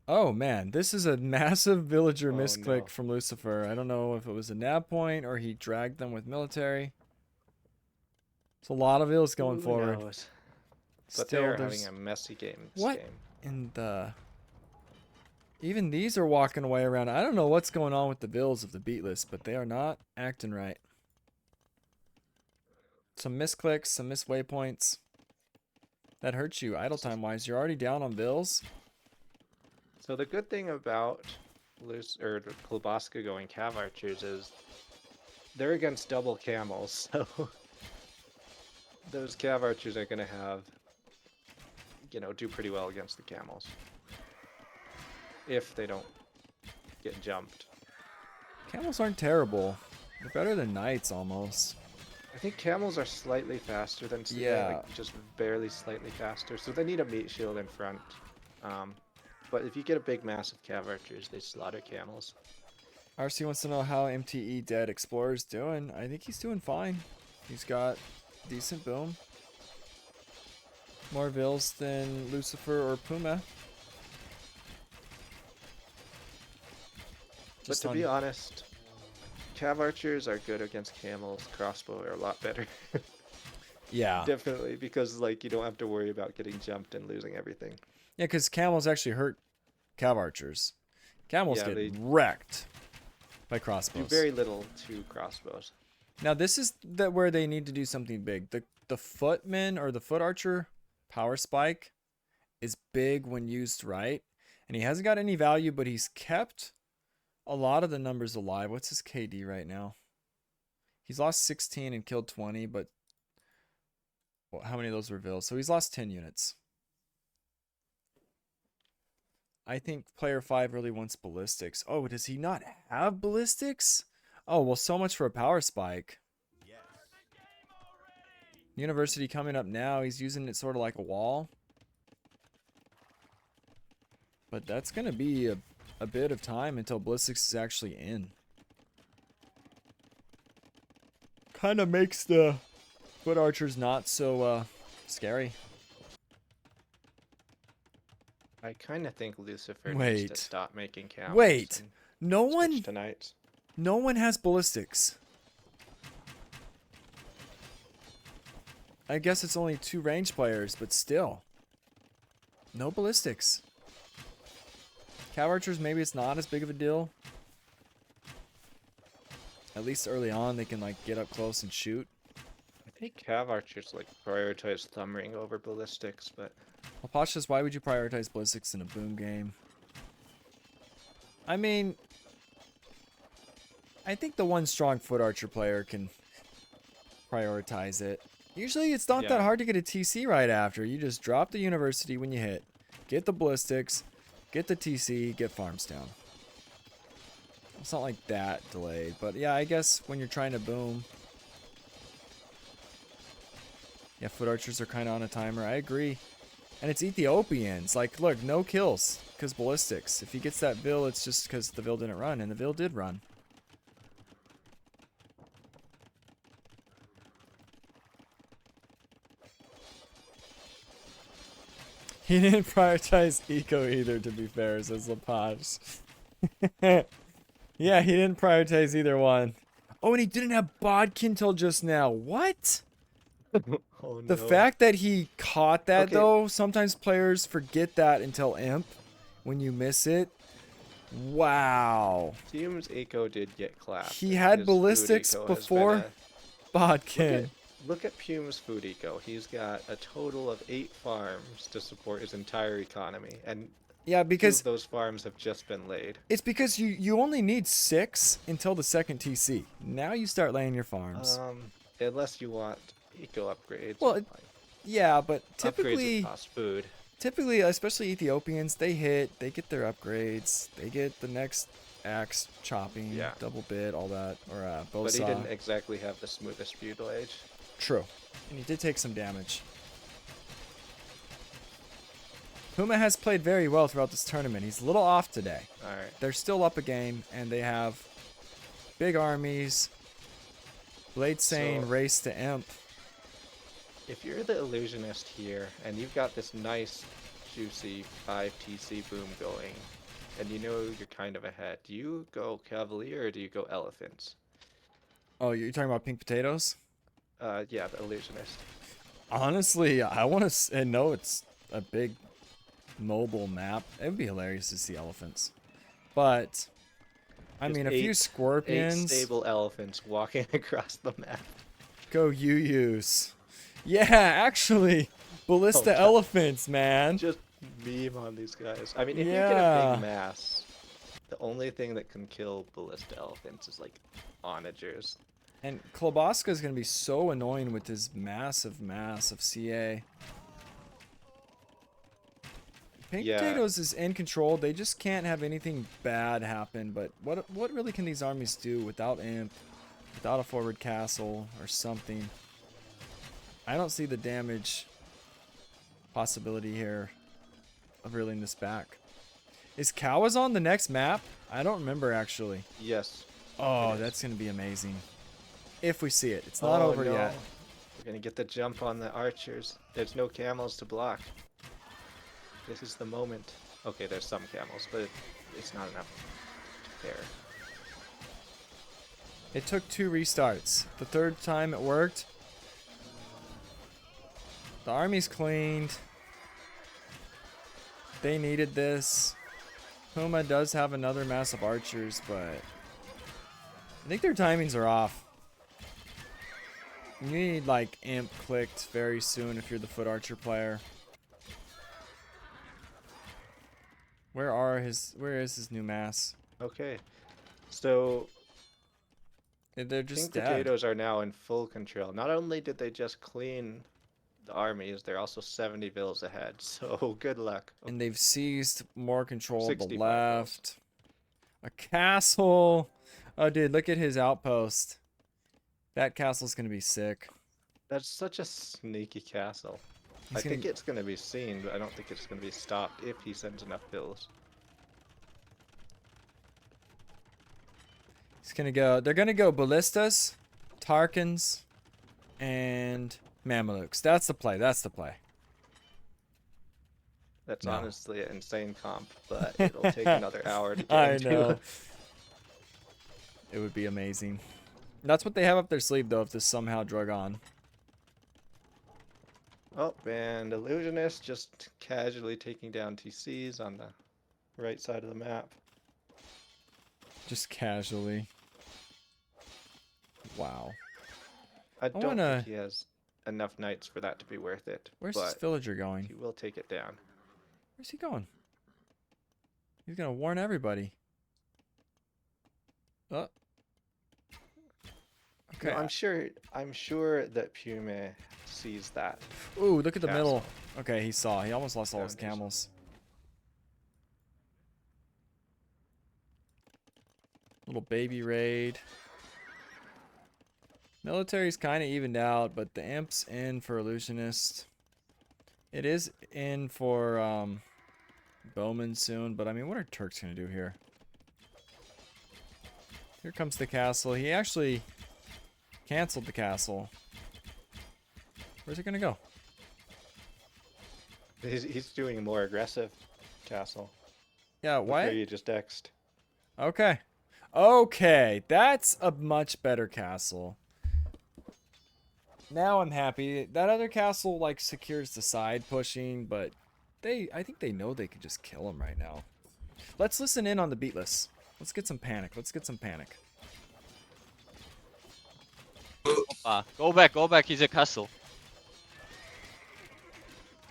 Oh man, this is a massive villager misclick no. from Lucifer. I don't know if it was a nab point or he dragged them with military. It's a lot of ills going Who forward. knows? But Still, they're there's having a messy game this what game. in the... Even these are walking away around. I don't know what's going on with the bills of the beat list, but they are not acting right. Some misclicks, some missed waypoints. That hurts you idle time wise. You're already down on bills. So the good thing about Kloboska going Cav Archers is they're against double camels, so those Cav Archers are gonna have, do pretty well against the camels. If they don't get jumped. Camels aren't terrible. They're better than knights almost. I think camels are slightly faster than CA, Yeah. like just barely slightly faster, so they need a meat shield in front. But if you get a big massive Cav Archers, they slaughter camels. RC wants to know how MTE Dead Explorer's doing. I think he's doing fine. He's got decent boom. More vills than Lucifer or Puma. But to be honest, Cav Archers are good against camels. Crossbow are a lot better. Yeah. Definitely, because like you don't have to worry about getting jumped and losing everything. Yeah, because camels actually hurt cav archers. Camels Yeah, get they wrecked by do crossbows. very little to crossbows. Now this is where they need to do something big. The footman or the foot archer power spike is big when used right, and he hasn't got any value, but he's kept a lot of the numbers alive. What's his KD right now? He's lost 16 and killed 20, but how many of those were vills? So he's lost 10 units. I think player 5 really wants ballistics. Oh, does he not have ballistics? Oh, well, so much for a power spike. University coming up now. He's using it sort of like a wall. But that's going to be a bit of time until ballistics is actually in. Kind of makes the foot archers not so scary. I kind of think Lucifer needs Wait. to stop making camels. Wait. and No switch one to knights. No one has ballistics. I guess it's only 2 range players, but still. No ballistics. Cav archers, maybe it's not as big of a deal. At least early on, they can like get up close and shoot. I think cav archers like prioritize thumb ring over ballistics, but Well, Posh says, why would you prioritize ballistics in a boom game? I mean, I think the one strong foot archer player can prioritize it. Usually it's not that Yeah. hard to get a TC right after. You just drop the university when you hit. Get the ballistics, get the TC, get farms down. It's not like that delayed, but yeah, I guess when you're trying to boom. Yeah, foot archers are kind of on a timer. I agree. And it's Ethiopians. Like, look, no kills because ballistics. If he gets that Vill, it's just because the Vill didn't run, and the Vill did run. He didn't prioritize eco either, to be fair, says Lapage. Yeah, he didn't prioritize either one. Oh, and he didn't have Bodkin till just now. What? oh The fact that he caught that, Okay. though, sometimes players forget that until Imp when you miss it. Wow. Fume's eco did get clapped. He and had his food ballistics eco has before been Bodkin. Look at Pume's food eco. He's got a total of 8 farms to support his entire economy, and Yeah, 2 because of those farms have just been laid. it's because you only need 6 until the second TC. Now you start laying your farms. Unless you want eco upgrades. Well, yeah, but upgrades typically, that cost food. especially Ethiopians, they hit, they get their upgrades, they get the next axe chopping, Yeah. double bit, all that, or bow But he saw. didn't exactly have the smoothest feudal age. True, and he did take some damage. Puma has played very well throughout this tournament. He's a little off today. Alright. They're still up a game, and they have big armies. Blade Sane So- race to Imp. If you're the illusionist here, and you've got this nice, juicy 5 TC boom going, and you know you're kind of ahead, do you go Cavalier or do you go Elephants? Oh, you're talking about pink potatoes? Yeah, the illusionist. Honestly, I want to know it's a big mobile map. It would be hilarious to see elephants. But, I Just mean, a few 8 scorpions. stable elephants walking across the map. Go Yu-Yus. Yeah, actually, ballista Oh, elephants, man. Just meme on these guys. I mean, if you Yeah. get a big mass, the only thing that can kill ballista elephants is like onagers. And Kloboska is going to be so annoying with his massive mass of CA. Pink Yeah. Potatoes is in control. They just can't have anything bad happen. But what really can these armies do without Imp, without a forward castle or something? I don't see the damage possibility here of reeling this back. Is Cowas on the next map? I don't remember actually. Yes. Oh, It is. that's going to be amazing. If we see it. It's not Oh, over no. yet. We're gonna get the jump on the archers. There's no camels to block. This is the moment. Okay, there's some camels, but it's not enough to pair. It took 2 restarts. The third time it worked. The army's cleaned. They needed this. Puma does have another mass of archers, but I think their timings are off. You need like imp clicked very soon if you're the foot archer player. Where is his new mass? Okay, so They're just King dead. Potatoes are now in full control. Not only did they just clean the armies, they're also 70 vills ahead. So good luck. And they've seized more control of the 65 left. A castle. Oh, dude, look at his outpost. That castle's gonna be sick. That's such a sneaky castle. He's I gonna- think it's going to be seen, but I don't think it's going to be stopped if he sends enough bills. He's gonna go. They're gonna go ballistas, Tarkans, and Mamelukes. That's the play. That's the play. That's No. honestly an insane comp, but it'll take another hour to get I into. know. It would be amazing. That's what they have up their sleeve, though, if this somehow drug on. Oh, and Illusionist just casually taking down TCs on the right side of the map. Just casually. Wow. I don't wanna- think he has enough knights for that to be worth it. Where's but this villager going? he will take it down. Where's he going? He's gonna warn everybody. Oh. Okay. No, I'm sure that Pume sees that. Ooh, look at the castle. middle. Okay, he saw. He almost lost all his Foundation. camels. Little baby raid. Military's kind of evened out, but the imp's in for illusionist. It is in for bowman soon, but I mean, what are Turks gonna do here? Here comes the castle. He actually canceled the castle. Where's it gonna go? He's doing a more aggressive castle. Yeah, Look why? where you just X'd. Okay. Okay, that's a much better castle. Now I'm happy. That other castle like secures the side pushing, but I think they know they could just kill him right now. Let's listen in on the beatless. Let's get some panic. Let's get some panic. Opa. Go back, he's a castle.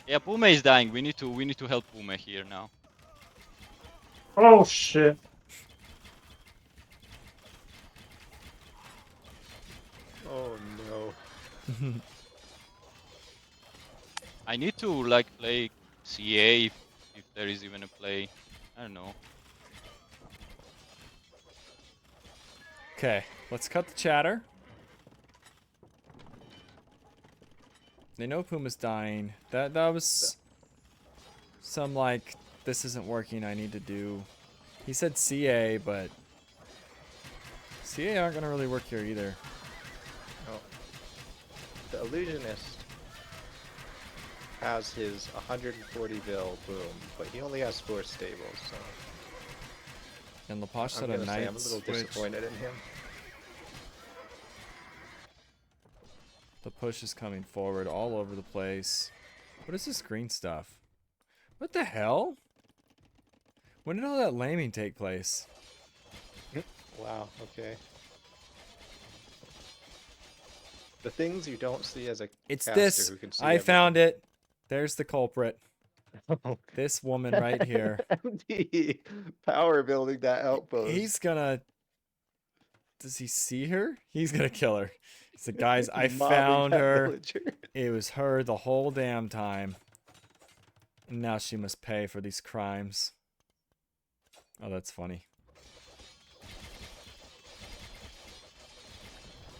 Yeah, Pume is dying. We need to help Pume here now. Oh shit. Oh no. I need to like play CA if there is even a play. I don't know. Okay, let's cut the chatter. They know Puma's dying. That was some like, this isn't working, I need to do. He said CA, but CA aren't gonna really work here either. Oh. The Illusionist has his 140 vil boom, but he only has 4 stables, so And Laposh I'm said a gonna say knight I'm a little switch. disappointed in him. The push is coming forward all over the place. What is this green stuff? What the hell? When did all that lambing take place? Wow, okay. The things you don't see as a It's caster this. who can see I found it. There's the culprit. everything. This woman right here. MD power building that outpost. He's gonna... Does he see her? He's gonna kill her. He said, guys, I Mobbing found that her. villager. It was her the whole damn time. And now she must pay for these crimes. Oh, that's funny.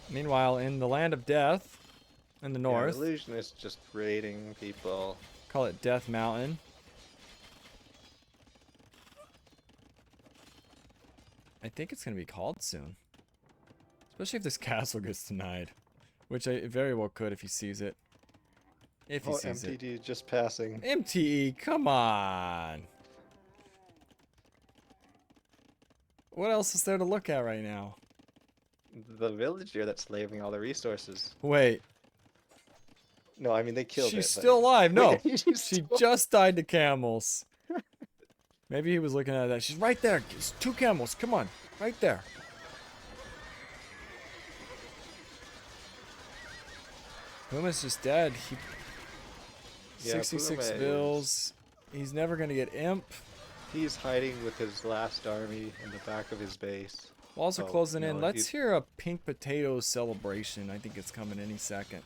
Meanwhile, in the land of death, in the Yeah, north, Illusionist just raiding people. call it Death Mountain. I think it's going to be called soon. Especially if this castle gets denied. Which it very well could if he sees it. If he Oh, sees it. MTD just passing. MTE, come on. What else is there to look at right now? The villager that's slaving all the resources. Wait. No, I mean they killed She's it. still alive. No, She's she still- just died to camels. Maybe he was looking at that. She's right there. It's 2 camels. Come on, right there. Puma's just dead. He... Yeah, 66 Puma bills. He's never gonna get imp. He's hiding with his last army in the back of his base. Walls are Oh, closing in. no, Let's he's- hear a pink potato celebration. I think it's coming any second.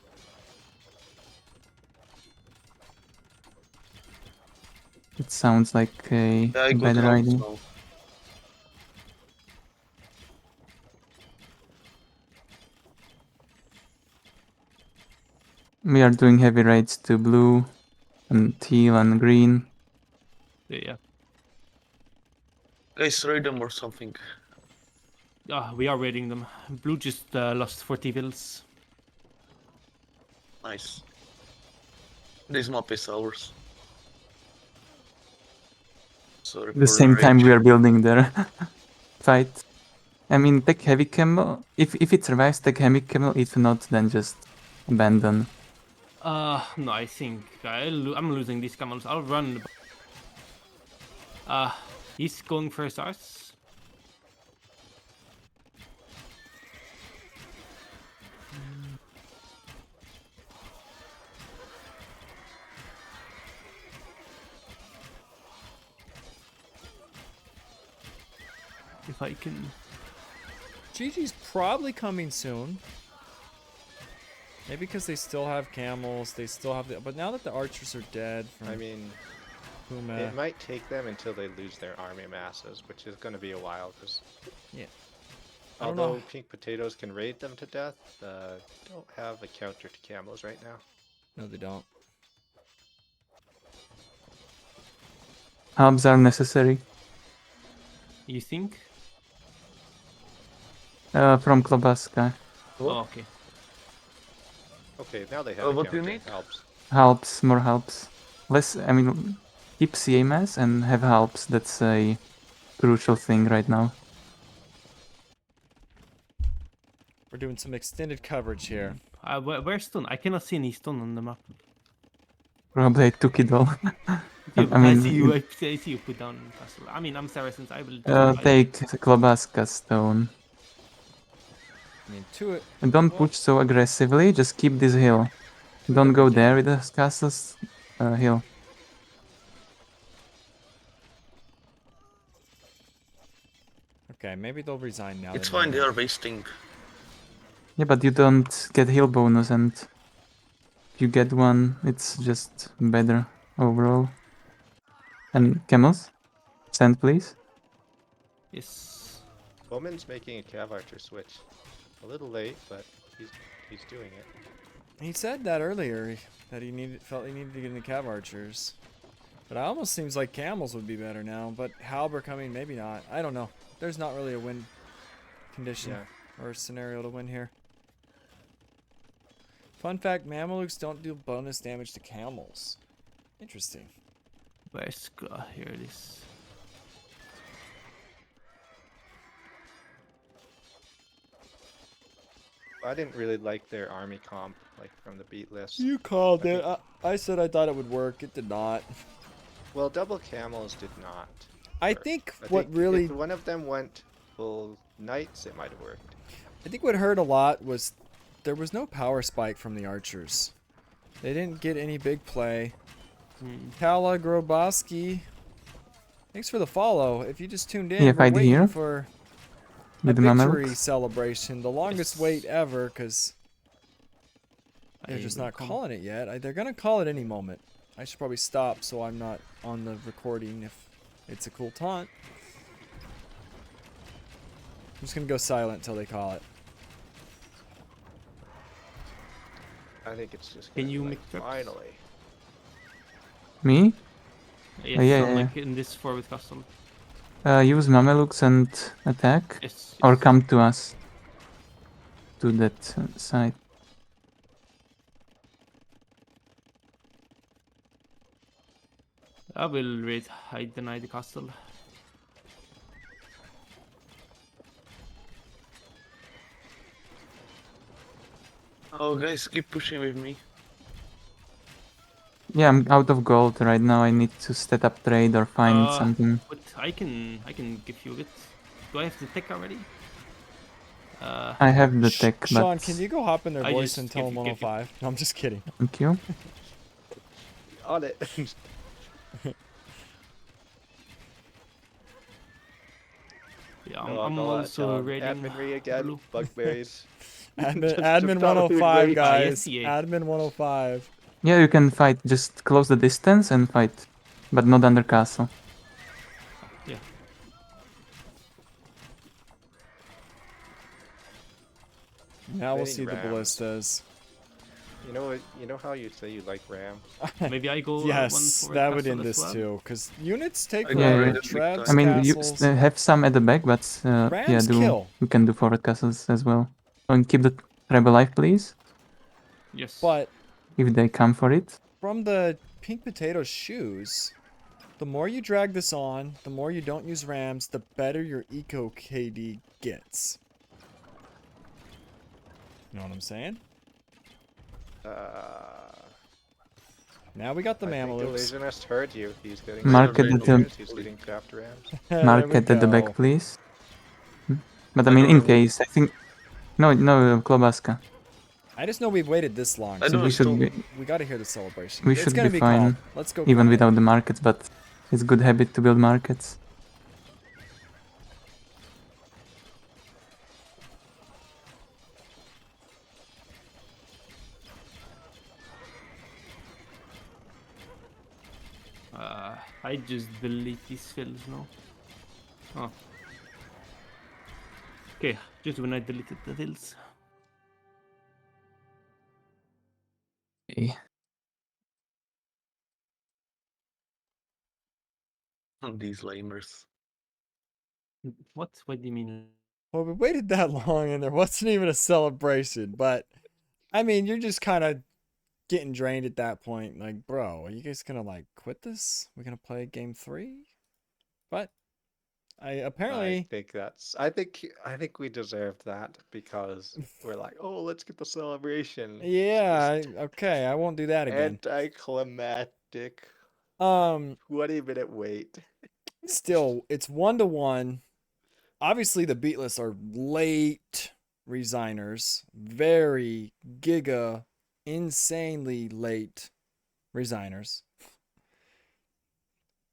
It sounds like a Yeah, I got better help, idea. so- We are doing heavy raids to blue and teal and green. Yeah. Guys, raid them or something. We are raiding them. Blue just lost 40 vills. Nice. This map is ours. Sorry At the for same time, rage. we are building their fight. I mean, take heavy camel. If it survives, take heavy camel. If not, then just abandon. No, I think I'm losing these camels. I'll run. He's going for stars. If I can. Gigi's probably coming soon. Maybe because they still have camels, they still have the... But now that the archers are dead from I mean, Puma... it might take them until they lose their army masses, which is going to be a while. Because Yeah. I don't although know. pink potatoes can raid them to death, don't have a counter to camels right now. No, they don't. Hubs are necessary. You think? From Klobaska. Oh, okay. Okay, now they have a what do you counter. need? Helps. Helps, more helps. Less, I mean, keep CA mass and have helps. That's a crucial thing right now. We're doing some extended coverage here. Where's stone? I cannot see any stone on the map. Probably I took it all. I see you. I see you put down castle. I mean, I'm Saracens. I will. Take Klobaska stone. I mean, to it. And don't push so aggressively, just keep this hill. Don't go there with the castles hill. Okay, maybe they'll resign now. It's they know fine, they that. are wasting. Yeah, but you don't get hill bonus, and if you get one, it's just better overall. And camels? Send, please. Yes. Bowman's making a cav archer switch. A little late, but he's doing it. He said that earlier, that felt he needed to get into cav archers. But it almost seems like camels would be better now, but Halber coming, maybe not. I don't know. There's not really a win condition or scenario to win here. Fun fact, Mamelukes don't do bonus damage to camels. Interesting. Where's here it is. I didn't really like their army comp, like from the beat list. You called it. I said I thought it would work. It did not. Well, double camels did not. I work. think I what think really... if one of them went full knights, it might have worked. I think what hurt a lot was there was no power spike from the archers. They didn't get any big play. Kala Groboski, thanks for the follow. If you just tuned in, Yeah, we're fight waiting here. for a With the victory Mamelukes. celebration. The longest wait ever, because they're I just will not come. calling it yet. They're going to call it any moment. I should probably stop so I'm not on the recording if it's a cool taunt. I'm just going to go silent until they call it. I think it's just. Can gonna you be make like, trucks? finally? Me? Yes, yeah, from, yeah. like in this forward castle. Use Mamelukes and attack. Yes, Or yes. come to us. To that side. I will raid. I deny the castle. Oh, guys, keep pushing with me. Yeah, I'm out of gold right now. I need to set up trade or find something. But I can give you a bit. Do I have the tech already? I have the tech, but Sean, can you go hop in their I voice just and tell give them you- give you- 105? No, I'm just kidding. thank you. On it. Yeah, No, I'm no, also Sean. raiding Adminry again. blue. Bugberries. Admin follow 105, raid. guys. yes, Admin 105. Yeah, you can fight. Just close the distance and fight, but not under castle. Yeah. Now we'll Fading see the Rams. ballistas. You know what? You know how you say you like Ram? Maybe I go Yes, one for that would castle end as this well. too, because units take I Yeah, forever. yeah. Trebs, I mean, you castles. have some at the back, but yeah, Rams kill. you can do forward castles as well. So, and keep the tribe alive, please, Yes. But if they come for it. from the pink potato shoes, the more you drag this on, the more you don't use rams, the better your eco KD gets. You know what I'm saying? Now we got the I think Mamelukes. Illusionist heard you. He's getting Mark at the- He's getting craft rams. Mark There at we the back, go. please. But I mean, in case, I think... No, Klobaska. I just know we've waited this long, I so know we it's should still- be, we gotta hear the celebration. we It's should gonna be calm. fine, Let's go even quiet. without the markets, but it's good habit to build markets. I just delete these fills now. Oh. Okay, just when I deleted the fills. Okay. These lamers. What? What do you mean? Well, we waited that long and there wasn't even a celebration, but I mean, you're just kind of getting drained at that point. Like, bro, are you guys gonna like quit this? We're gonna play game 3? But I apparently I think we deserved that because we're like, oh, let's get the celebration. yeah, okay, I won't do that again. Anticlimactic. 20-minute wait. Still, it's 1-1. Obviously, the beatless are late resigners, very insanely late resigners.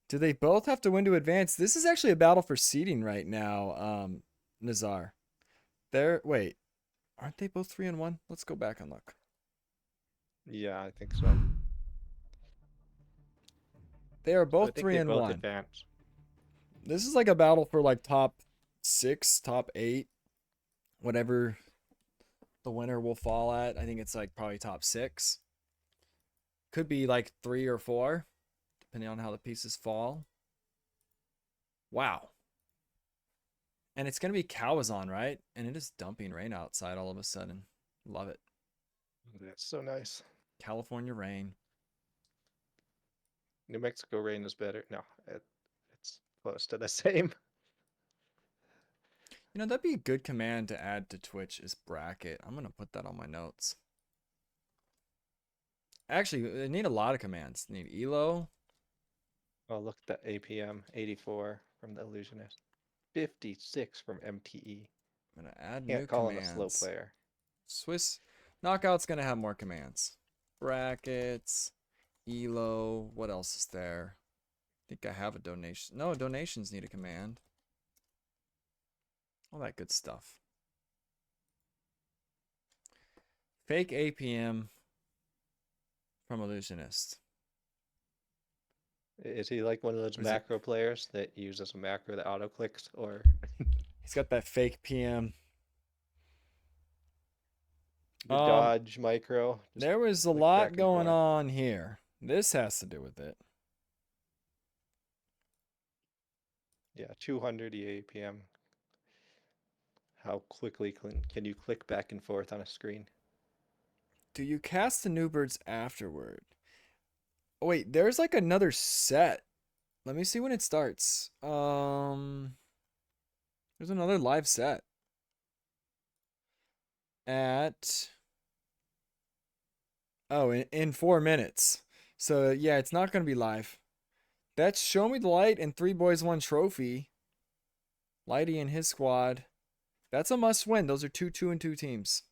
Do they both have to win to advance? This is actually a battle for seeding right now, Nazar. Wait, aren't they both 3-1? Let's go back and look. Yeah, I think so. They are both I think they both 3-1. advance. This is like a battle for like top 6, top 8, whatever the winner will fall at. I think it's like probably top 6. Could be like 3 or 4, depending on how the pieces fall. Wow. And it's going to be Kawazan, right? And it is dumping rain outside all of a sudden. Love it. That's so nice. California rain. New Mexico rain is better. No, it's close to the same. You know, that'd be a good command to add to Twitch is bracket. I'm going to put that on my notes. Actually, they need a lot of commands. They need Elo. Oh, look at that APM 84 from the Illusionist. 56 from MTE. I'm going to add Can't new call commands. him a slow player. Swiss Knockout's going to have more commands. Brackets, Elo, what else is there? I think I have a donation. No, donations need a command. All that good stuff. Fake APM from Illusionist. Is he like one of those What is it? macro players that uses a macro that auto clicks, or He's got that fake PM. the dodge micro? Just There was a click back lot and going forth. on here. This has to do with it. Yeah, 200 APM. How quickly can you click back and forth on a screen? Do you cast the new birds afterward? Oh wait, there's like another set. Let me see when it starts. There's another live set. In 4 minutes. So yeah, it's not gonna be live. That's Show Me the Light and 3 Boys 1 Trophy. Lighty and his squad. That's a must win. Those are 2-2-2 teams.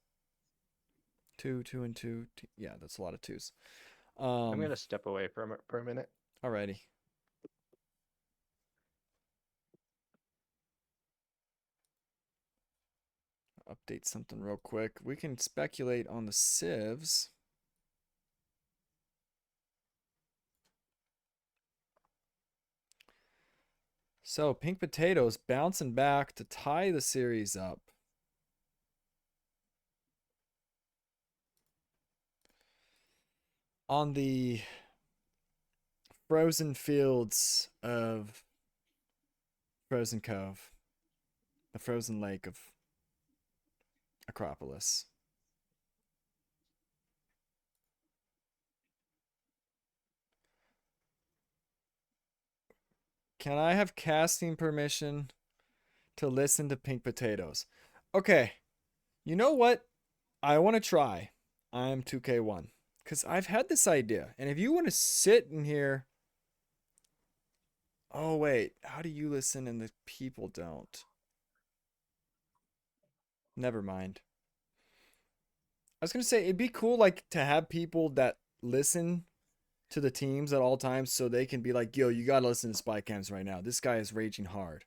2-2-2. Yeah, that's a lot of twos. I'm gonna step away for a minute. Alrighty. Update something real quick. We can speculate on the civs. So, Pink Potatoes bouncing back to tie the series up. On the frozen fields of Frozen Cove, the frozen lake of Acropolis. Can I have casting permission to listen to Pink Potatoes? Okay. You know what? I want to try. I'm 2K1. Because I've had this idea. And if you want to sit in here... Oh, wait. How do you listen and the people don't? Never mind. I was going to say, it'd be cool like to have people that listen to the teams at all times so they can be like, yo, you got to listen to spy cams right now. This guy is raging hard.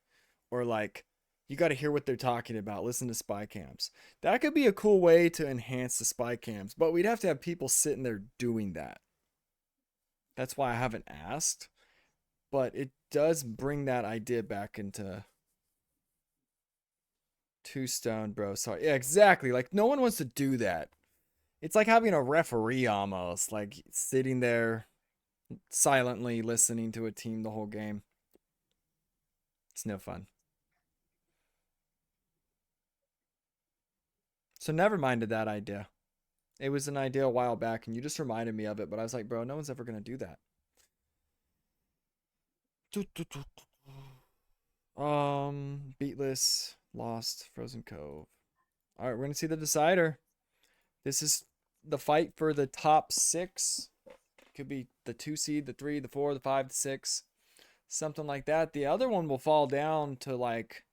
Or like, you got to hear what they're talking about. Listen to spy cams. That could be a cool way to enhance the spy cams, but we'd have to have people sitting there doing that. That's why I haven't asked, but it does bring that idea back into Two Stone Bro. Sorry. Yeah, exactly. Like no one wants to do that. It's like having a referee almost, like sitting there silently listening to a team the whole game. It's no fun. So never minded that idea. It was an idea a while back and you just reminded me of it, but I was like, bro, no one's ever going to do that. Beatless, Lost, Frozen Cove. All right, we're going to see the decider. This is the fight for the top 6. Could be the 2 seed, the 3, the 4, the 5, the 6. Something like that. The other one will fall down to like,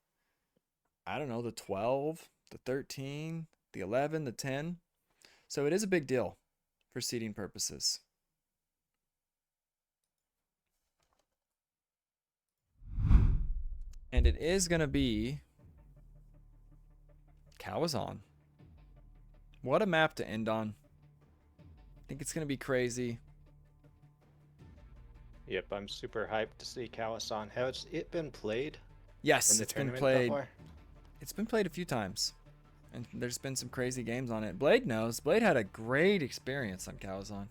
I don't know, the 12, the 13, the 11, the 10. So it is a big deal for seeding purposes. And it is going to be Kawazan. What a map to end on. I think it's going to be crazy. Yep, I'm super hyped to see Kawasan. Has it been played? Yes, in the it's been tournament played. before? It's been played a few times. And there's been some crazy games on it. Blade knows. Blade had a great experience on Kawazan.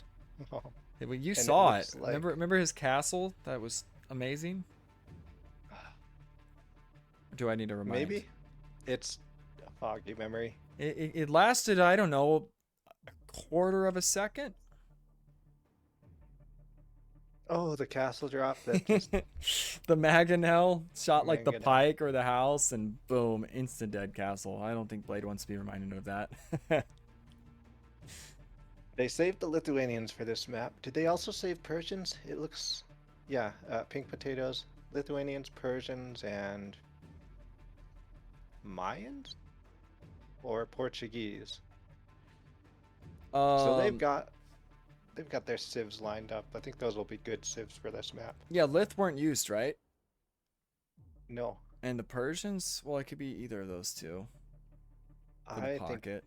Oh. You And saw it. looks like- Remember his castle? That was amazing. Or do I need to remind? Maybe. It's a foggy memory. It lasted, I don't know, a quarter of a second. Oh, the castle drop that just The Mangonel shot like the Mangonel. pike or the house and boom, instant dead castle. I don't think Blade wants to be reminded of that. They saved the Lithuanians for this map. Did they also save Persians? It looks, yeah, Pink Potatoes, Lithuanians, Persians, and Mayans or Portuguese. So they've got their civs lined up. I think those will be good civs for this map. Yeah, Lith weren't used, right? No, And the Persians? Well, it could be either of those two. For the I think pocket.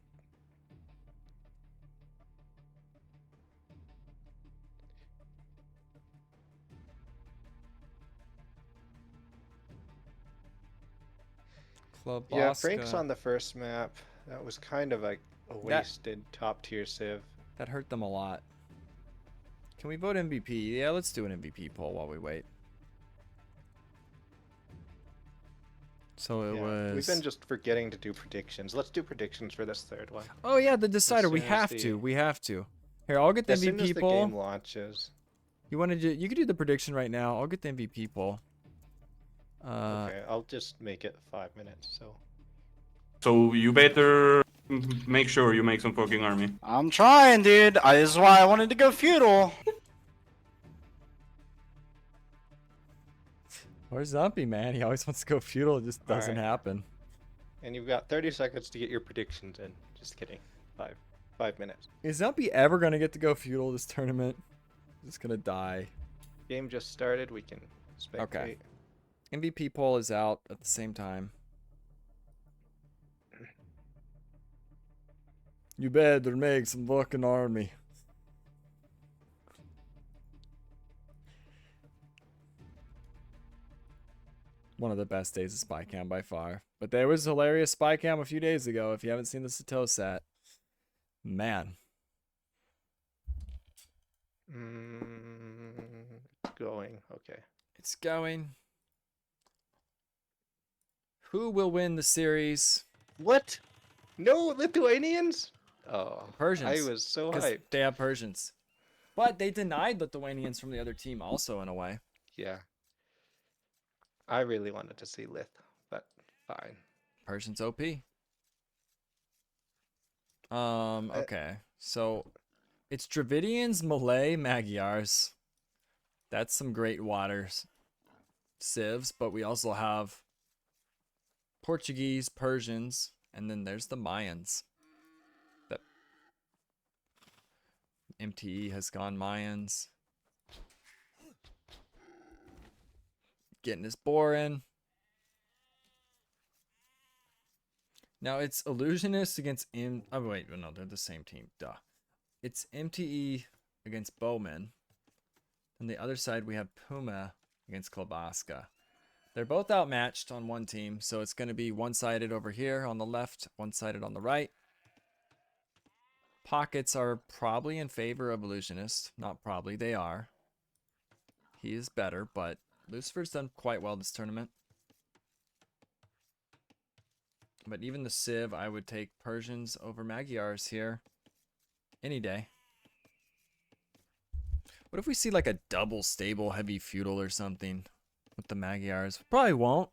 Club yeah, Bosca. Frank's on the first map. That was kind of like a wasted top tier civ. That hurt them a lot. Can we vote MVP? Yeah, let's do an MVP poll while we wait. So it was... We've been just forgetting to do predictions. Let's do predictions for this third one. Oh yeah, the decider. We soon as have the- to. We have to. Here, I'll get the As soon as MVP the poll. game launches. You want to do? You can do the prediction right now. I'll get the MVP poll. Okay, I'll just make it 5 minutes. So you better make sure you make some fucking army. I'm trying, dude. This is why I wanted to go feudal. Where's Zumpy, man? He always wants to go feudal. It just doesn't happen. And you've got 30 seconds to get your predictions in. Just kidding. 5 minutes. Is Zumpy ever going to get to go feudal this tournament? Just going to die. Game just started. We can spectate. Okay. MVP poll is out at the same time. You better make some fucking army. One of the best days of spy cam by far. But there was hilarious spy cam a few days ago. If you haven't seen the Sato set, man. It's going. Okay. It's going. Who will win the series? What? No Lithuanians? Oh, Persians. I was so 'cause hyped. they have Persians. But they denied Lithuanians from the other team also in a way. Yeah. I really wanted to see Lith, but fine. Persians OP. Okay. So it's Dravidians, Malay, Magyars. That's some great waters. Civs, but we also have Portuguese, Persians, and then there's the Mayans. That MTE has gone Mayans. Getting his boar in. Now it's Illusionists against oh wait, no, they're the same team. Duh. It's MTE against Bowman. On the other side we have Puma against Klobaska. They're both outmatched on one team, so it's going to be one-sided over here on the left, one-sided on the right. Pockets are probably in favor of Illusionist. Not probably, they are. He is better, but Lucifer's done quite well this tournament. But even the Civ, I would take Persians over Magyars here any day. What if we see like a double stable heavy feudal or something with the Magyars? Probably won't.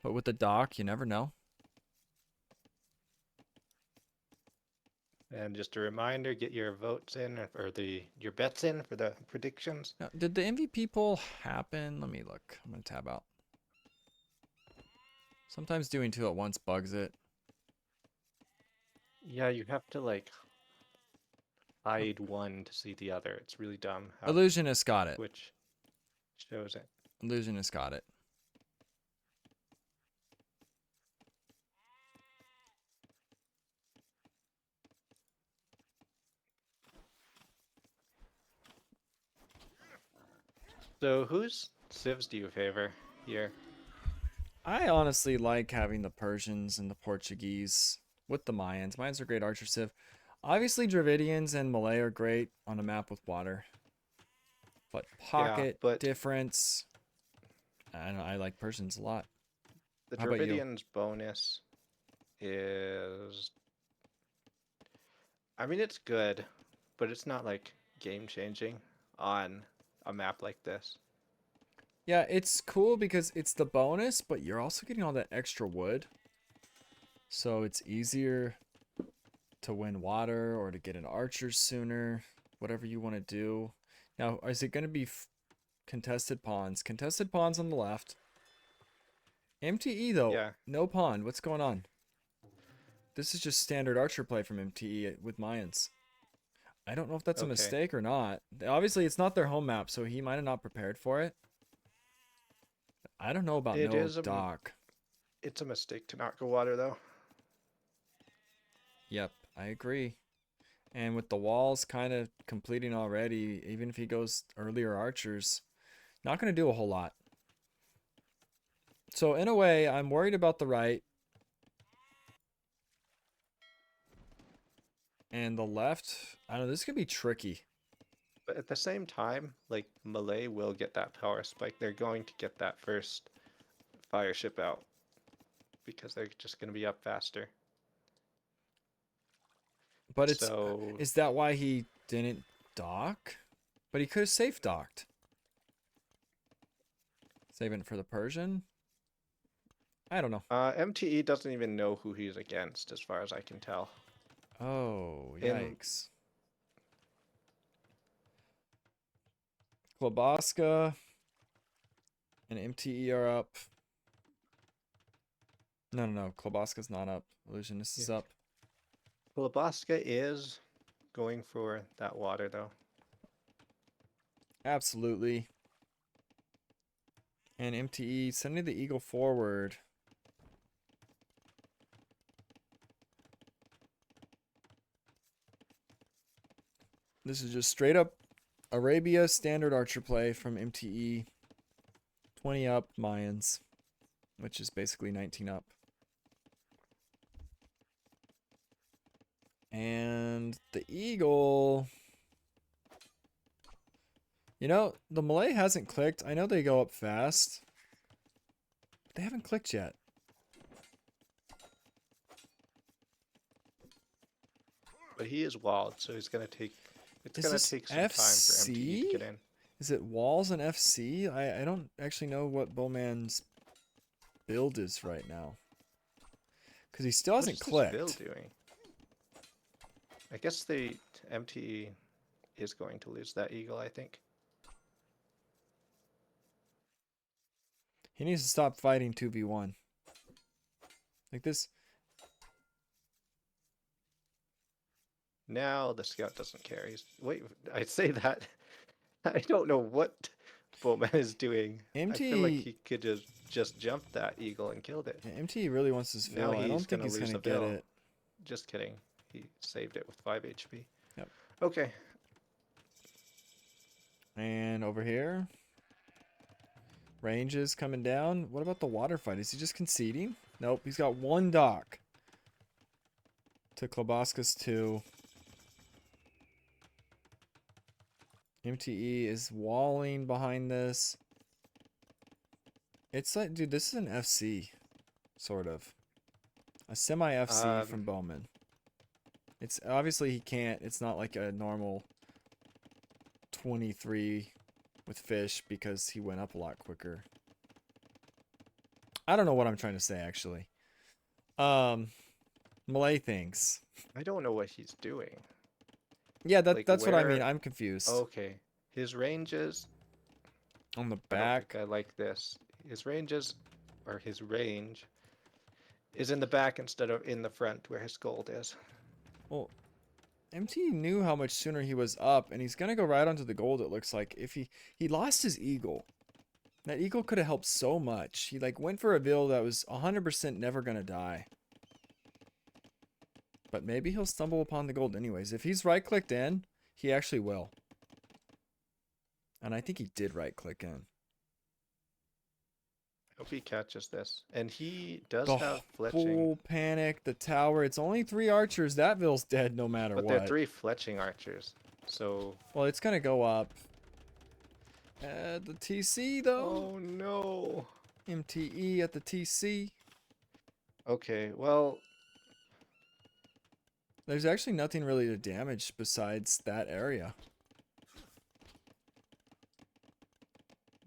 But with the Doc, you never know. And just a reminder, get your votes in or your bets in for the predictions. Now, did the MVP poll happen? Let me look. I'm gonna tab out. Sometimes doing two at once bugs it. Yeah, you have to like hide one to see the other. It's really dumb. Illusionist got it. Which shows it. Illusionist got it. So whose civs do you favor here? I honestly like having the Persians and the Portuguese with the Mayans. Mayans are great archer civ. Obviously, Dravidians and Malay are great on a map with water. But pocket difference. I like Persians a lot. The How about you? Dravidians bonus is, I mean, it's good, but it's not like game changing on a map like this. Yeah, it's cool because it's the bonus, but you're also getting all that extra wood. So it's easier to win water or to get an archer sooner, whatever you want to do. Now, is it going to be contested pawns? Contested pawns on the left. MTE, though, Yeah. no pawn. What's going on? This is just standard archer play from MTE with Mayans. I don't know if that's a mistake or not. Obviously, it's not their home map, so he might have not prepared for it. I don't know about Doc. It's a mistake to not go water, though. Yep, I agree. And with the walls kind of completing already, even if he goes earlier archers, not going to do a whole lot. So in a way, I'm worried about the right. And the left, I don't know, this could be tricky. But at the same time, like, Malay will get that power spike. They're going to get that first fire ship out because they're just going to be up faster. But it's, is that why he didn't dock? But he could have safe docked. Saving it for the Persian? I don't know. MTE doesn't even know who he's against, as far as I can tell. Oh, yikes. Klobaska. and MTE are up. No. Kloboska's not up. Illusionist is up. Kloboska is going for that water, though. Absolutely. And MTE sending the eagle forward. This is just straight up Arabia standard archer play from MTE. 20 up Mayans, which is basically 19 up. And the eagle... You know, the Malay hasn't clicked. I know they go up fast. But they haven't clicked yet. But he is walled, so he's gonna take. It's Is gonna this take some time for MTE to get in. Is it walls and FC? I don't actually know what Bowman's build is right now. Because he still hasn't clicked. What is this build doing? I guess the MTE is going to lose that eagle, I think. He needs to stop fighting 2v1. Like this. Now the scout doesn't care. Wait, I say that. I don't know what Bowman is doing. I feel like he could just jump that eagle and killed it. Yeah, MT really wants his fill. I don't think he's gonna get it. Just kidding. He saved it with 5 HP. Yep. Okay. And over here. Range is coming down. What about the water fight? Is he just conceding? Nope, he's got 1 dock. To Kloboska's 2. MTE is walling behind this. It's like, dude, this is an FC, sort of. A semi-FC from Bowman. It's obviously he can't. It's not like a normal 23 with fish because he went up a lot quicker. I don't know what I'm trying to say, actually. Malay thinks. I don't know what he's doing. Yeah, that's what I mean. I'm confused. Okay. His ranges... On the back. I like this. His ranges, or his range, is in the back instead of in the front where his gold is. Well, MT knew how much sooner he was up, and he's going to go right onto the gold, it looks like. If he lost his eagle. That eagle could have helped so much. He like went for a build that was 100% never going to die. But maybe he'll stumble upon the gold anyways. If he's right-clicked in, he actually will. And I think he did right-click in. I hope he catches this. And he does have fletching. Full panic, the tower. It's only 3 archers. That Ville's dead no matter what. But they're 3 fletching archers. So... Well, it's going to go up. The TC, though. Oh, no. MTE at the TC. Okay, well... There's actually nothing really to damage besides that area.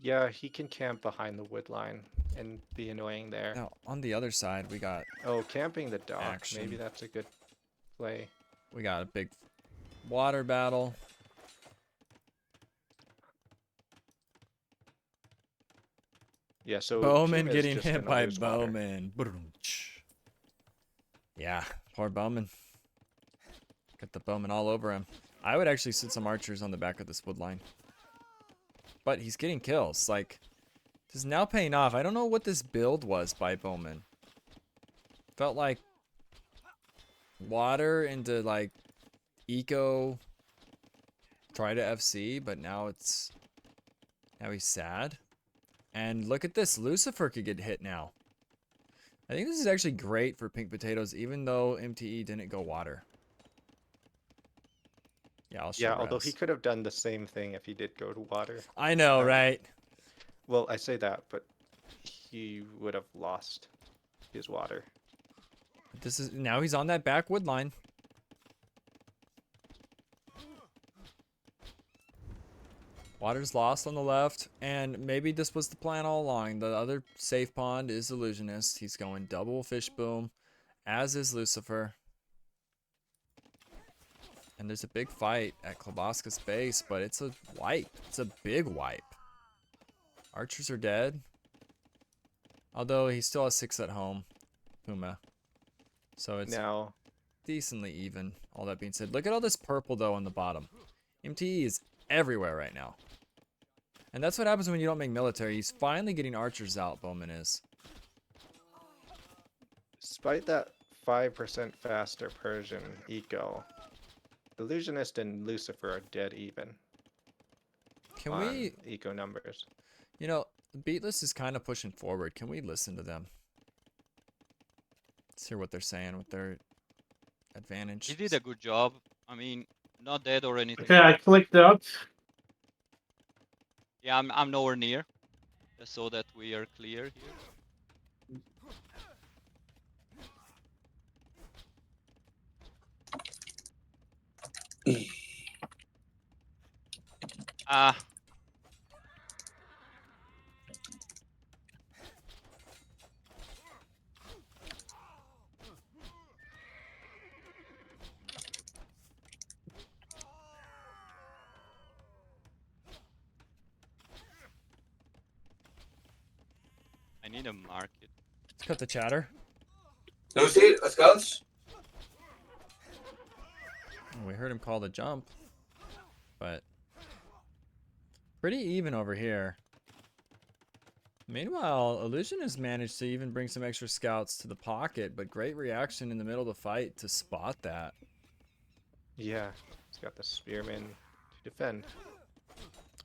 Yeah, he can camp behind the wood line and be annoying there. Now, on the other side, we got... Oh, camping the dock. Action. Maybe that's a good play. We got a big water battle. Yeah, so Bowman Kim is getting just hit gonna by lose water. Bowman. Yeah, poor Bowman. Got the Bowman all over him. I would actually sit some archers on the back of this wood line. But he's getting kills. Like, this is now paying off. I don't know what this build was by Bowman. Felt like water into like eco try to FC, but now he's sad. And look at this, Lucifer could get hit now. I think this is actually great for pink potatoes, even though MTE didn't go water. Yeah, I'll show Yeah, although res. he could have done the same thing if he did go to water. I know, right? Well, I say that, but he would have lost his water. This is now he's on that back wood line. Water's lost on the left, and maybe this was the plan all along. The other safe pond is Illusionist. He's going double fish boom, as is Lucifer. And there's a big fight at Kloboska's base, but it's a wipe. It's a big wipe. Archers are dead. Although he still has 6 at home. Puma. So it's Now, decently even. All that being said. Look at all this purple though on the bottom. MTE is everywhere right now. And that's what happens when you don't make military. He's finally getting archers out, Bowman is. despite that 5% faster Persian eco, Illusionist and Lucifer are dead even. Can on we... eco numbers? You know, Beatless is kind of pushing forward. Can we listen to them? Let's hear what they're saying with their advantage. He did a good job. I mean, not dead or anything. Okay, I clicked out. Yeah, I'm nowhere near. Just so that we are clear here. Ah. I need a market. Let's cut the chatter. Lucy, scouts. We heard him call the jump, but pretty even over here. Meanwhile, Illusion has managed to even bring some extra scouts to the pocket, but great reaction in the middle of the fight to spot that. Yeah, he's got the spearmen to defend.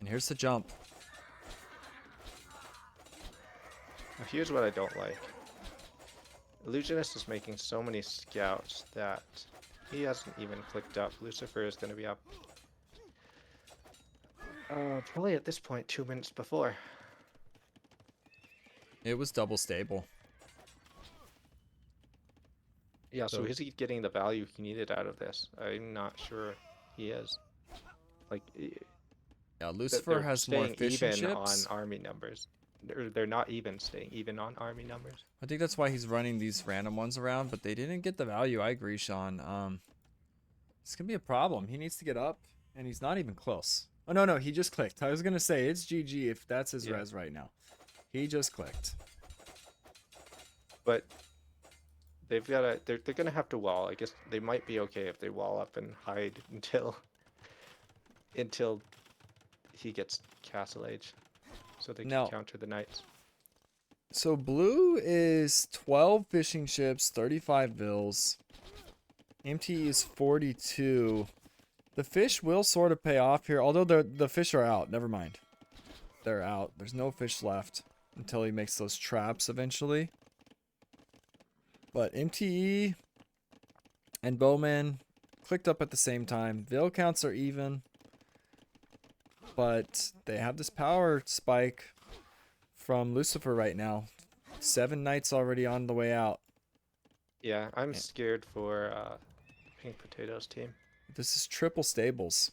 And here's the jump. Now here's what I don't like. Illusionist is making so many scouts that he hasn't even clicked up. Lucifer is going to be up probably at this point 2 minutes before. It was double stable. Yeah, so is he getting the value he needed out of this? I'm not sure he is. Like, yeah, Lucifer has more fishing even ships. on army numbers. They're not even staying even on army numbers. I think that's why he's running these random ones around, but they didn't get the value. I agree, Sean. It's gonna be a problem. He needs to get up, and he's not even close. Oh no, he just clicked. I was gonna say it's GG if that's his res right now. He just clicked. But they've got to. They're gonna have to wall. I guess they might be okay if they wall up and hide until he gets Castle Age, so they can counter the knights. So blue is 12 fishing ships, 35 vills. MT is 42. The fish will sort of pay off here, although the fish are out. Never mind. They're out. There's no fish left until he makes those traps eventually. But MTE and Bowman clicked up at the same time. Vill counts are even. But they have this power spike from Lucifer right now. 7 knights already on the way out. Yeah, I'm scared for Pink Potatoes team. This is triple stables.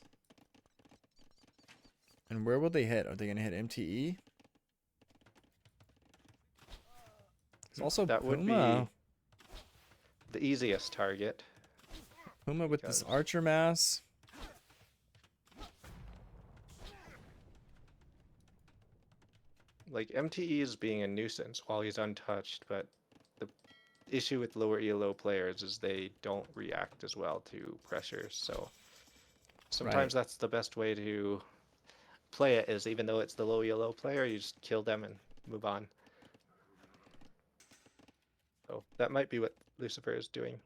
And where will they hit? Are they going to hit MTE? There's also that would Puma. be the easiest target. Puma with this archer mass. Like, MTE is being a nuisance while he's untouched, but the issue with lower ELO players is they don't react as well to pressures, so sometimes that's the best way to play it, is even though it's the low ELO player, you just kill them and move on. So that might be what Lucifer is doing.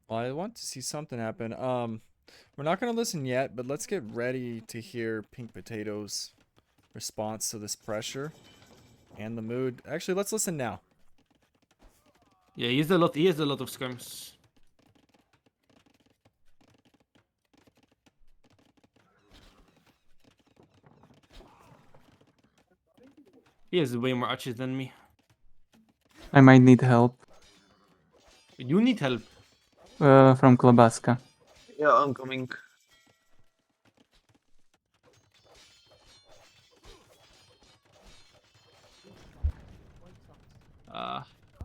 Well, I want to see something happen. We're not going to listen yet, but let's get ready to hear Pink Potatoes' response to this pressure and the mood. Actually, let's listen now. Yeah, he has a lot of scrims. He has way more archers than me. I might need help. You need help. From Klabaska. Yeah, I'm coming.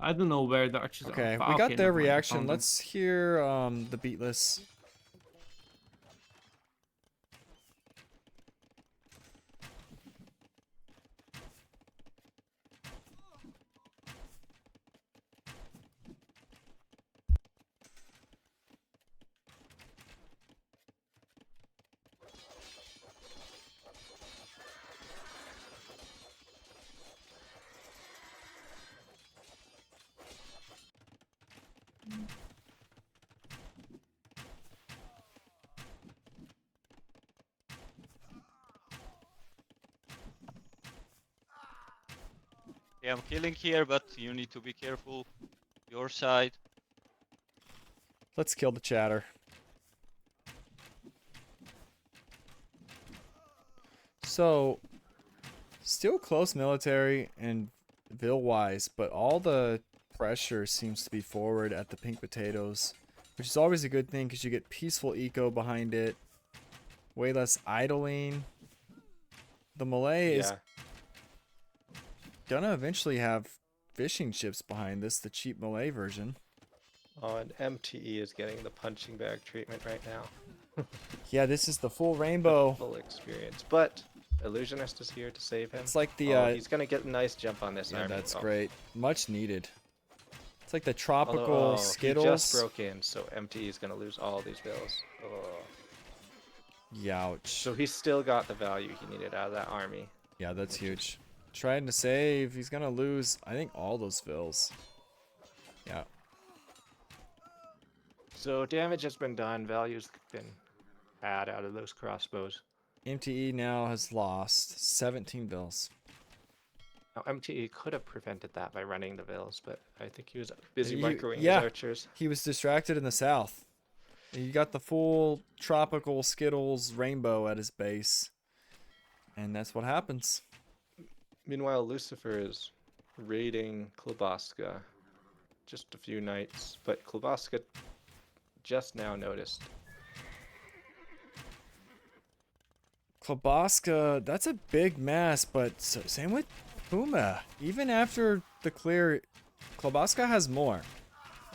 I don't know where the archers are. Okay, we got their reaction. Let's hear the Beatless. Okay, I'm killing here, but you need to be careful. Your side. Let's kill the chatter. So, still close military and Ville-wise, but all the pressure seems to be forward at the pink potatoes, which is always a good thing because you get peaceful eco behind it, way less idling. The Malay is gonna eventually have fishing ships behind this, the cheap Malay version. Oh, and MTE is getting the punching bag treatment right now. Yeah, this is the full rainbow. Full experience, but Illusionist is here to save him. It's like the he's gonna get a nice jump on this yeah, army. that's great. Much needed. It's like the tropical Although, Skittles. He just broke in, so MTE is gonna lose all these bills. Youch. So he's still got the value he needed out of that army. Yeah, that's huge. Trying to save. He's gonna lose, I think, all those fills. Yeah. So damage has been done. Value's been bad out of those crossbows. MTE now has lost 17 bills. Now MTE could have prevented that by running the vills, but I think he was busy He- microing his yeah, archers. he was distracted in the south. You got the full tropical Skittles rainbow at his base. And that's what happens. Meanwhile, Lucifer is raiding Klobaska. Just a few knights, but Klobaska just now noticed. Klobaska, that's a big mass, but same with Puma. Even after the clear, Klobaska has more.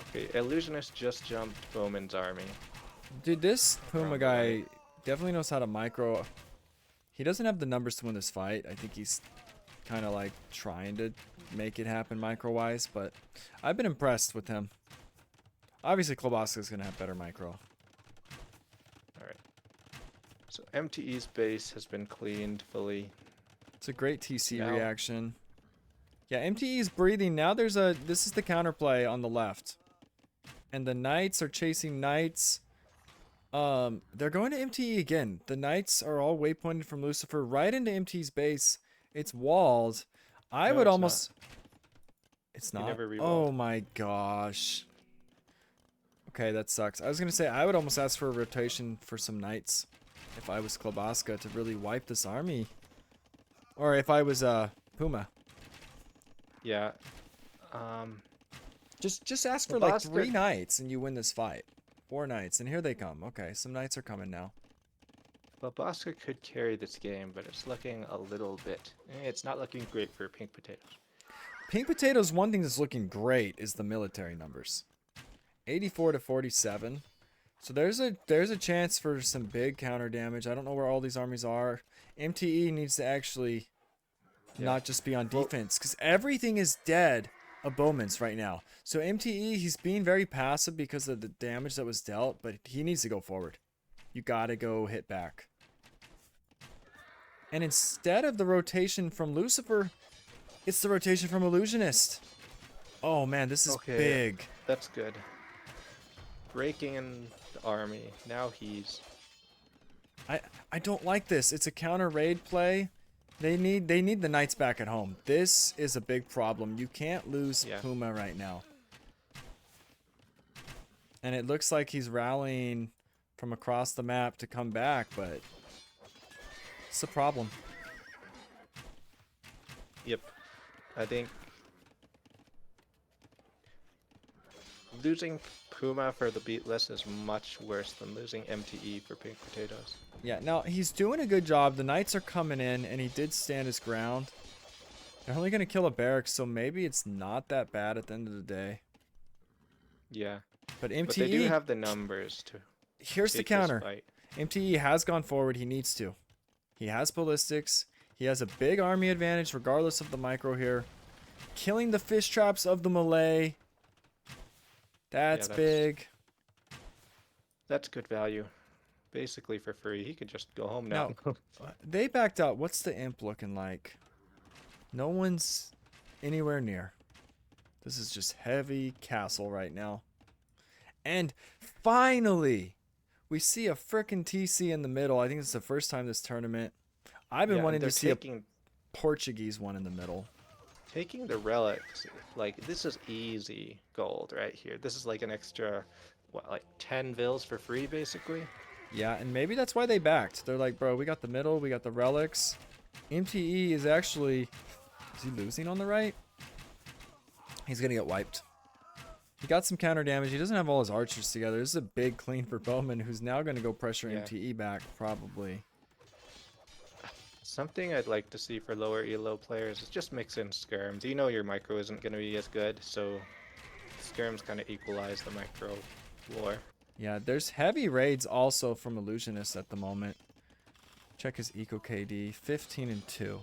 Okay, Illusionist just jumped Bowman's army. Dude, this Puma guy definitely knows how to micro. He doesn't have the numbers to win this fight. I think he's kind of like trying to make it happen micro-wise, but I've been impressed with him. Obviously, Klobaska's going to have better micro. Alright. So MTE's base has been cleaned fully. It's a great TC Now- reaction. Yeah, MTE is breathing. Now this is the counterplay on the left. And the Knights are chasing Knights. They're going to MTE again. The Knights are all waypointed from Lucifer right into MTE's base. It's walled. I No, would it's almost... not. It's You not? never rewalled. Oh my gosh. Okay, that sucks. I was going to say, I would almost ask for a rotation for some Knights. If I was Klobaska to really wipe this army. Or if I was Puma. Yeah. Just ask for like Klobaska- 3 Knights and you win this fight. 4 Knights, and here they come. Okay, some Knights are coming now. Klobaska could carry this game, but it's looking a little bit... It's not looking great for Pink Potatoes. Pink Potatoes, one thing that's looking great is the military numbers. 84 to 47. So there's a chance for some big counter damage. I don't know where all these armies are. MTE needs to actually not just be on defense, because everything is dead of Bowman's right now. So MTE, he's being very passive because of the damage that was dealt, but he needs to go forward. You gotta go hit back. And instead of the rotation from Lucifer, it's the rotation from Illusionist. Oh man, this is big. That's good. Breaking in the army. Now he's... I don't like this. It's a counter raid play. They need the Knights back at home. This is a big problem. You can't lose Puma right now. And it looks like he's rallying from across the map to come back, but it's a problem. Yep. I think losing Puma for the beat list is much worse than losing MTE for Pink Potatoes. Yeah, now he's doing a good job. The Knights are coming in, and he did stand his ground. They're only going to kill a barracks, so maybe it's not that bad at the end of the day. Yeah. But MTE... But they do have the numbers to... Here's the take this counter. fight. MTE has gone forward. He needs to. He has ballistics. He has a big army advantage regardless of the micro here. Killing the fish traps of the Malay. That's big. That's good value. Basically for free. He could just go home now. They backed out. What's the imp looking like? No one's anywhere near. This is just heavy castle right now. And finally, we see a frickin' TC in the middle. I think it's the first time this tournament. I've been wanting to see a Portuguese one in the middle. Taking the relics, like, this is easy gold right here. This is like an extra, what, like 10 vills for free, basically? Yeah, and maybe that's why they backed. They're like, bro, we got the middle, we got the relics. MTE is actually... Is he losing on the right? He's going to get wiped. He got some counter damage. He doesn't have all his archers together. This is a big clean for Bowman, who's now going to go pressure Yeah. MTE back, probably. Something I'd like to see for lower elo players is just mix in skirms. You know your micro isn't going to be as good, so skirms kind of equalize the micro war. Yeah, there's heavy raids also from Illusionist at the moment. Check his eco KD, 15 and 2.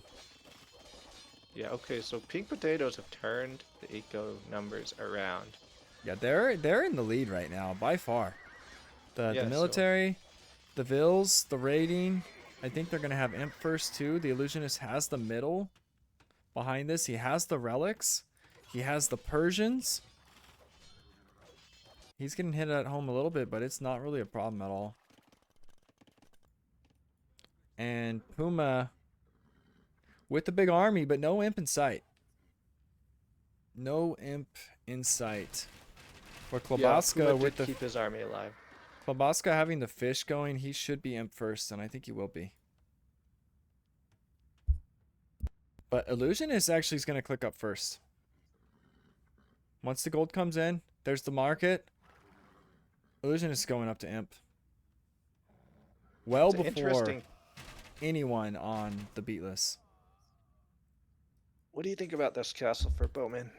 Yeah, okay, so Pink Potatoes have turned the eco numbers around. Yeah, they're in the lead right now, by far. Yeah, The so- military, the Vills, the raiding. I think they're going to have Imp first too. The Illusionist has the middle behind this. He has the relics. He has the Persians. He's getting hit at home a little bit, but it's not really a problem at all. And Puma with the big army, but no Imp in sight. No Imp in sight. For Klobaska Puma with did the keep his army alive. Klobaska having the fish going, he should be Imp first, and I think he will be. But Illusionist actually is going to click up first. Once the gold comes in, there's the market. Illusionist is going up to Imp. Well It's before interesting. anyone on the beat list. What do you think about this castle for Bowman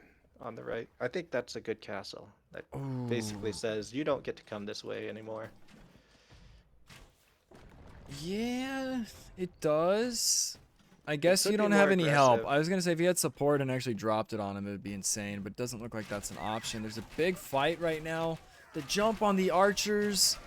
on the right? I think that's a good castle. That basically says you don't get to come this way anymore. Yeah, it does. I guess could you be don't more have any help. aggressive. I was going to say if he had support and actually dropped it on him, it would be insane, but it doesn't look like that's an option. There's a big fight right now. The jump on the archers.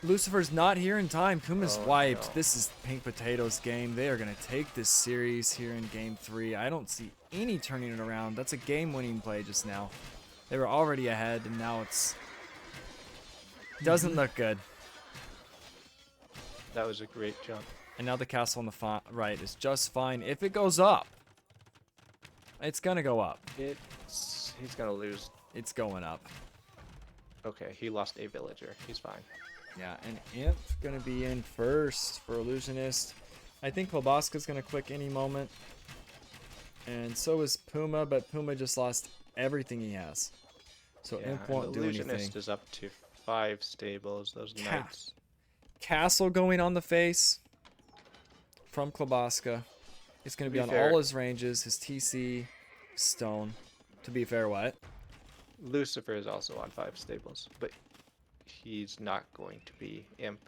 Lucifer's not here in time. Kuma's Oh, wiped. no. This is Pink Potatoes' game. They are going to take this series here in game 3. I don't see any turning it around. That's a game-winning play just now. They were already ahead, and now it's... Doesn't look good. That was a great jump. And now the castle on the right is just fine. If it goes up, it's going to go up. He's gonna lose. It's going up. Okay, he lost a villager. He's fine. Yeah, and Imp going to be in first for Illusionist. I think Klobaska's going to click any moment. And so is Puma, but Puma just lost everything he has. So Yeah, Imp won't and do Illusionist anything. is up to 5 stables. Those knights. Castle going on the face from Klobaska. It's going to be To on be fair- all his ranges, his TC, stone. To be fair, what? Lucifer is also on 5 stables, but he's not going to be Imp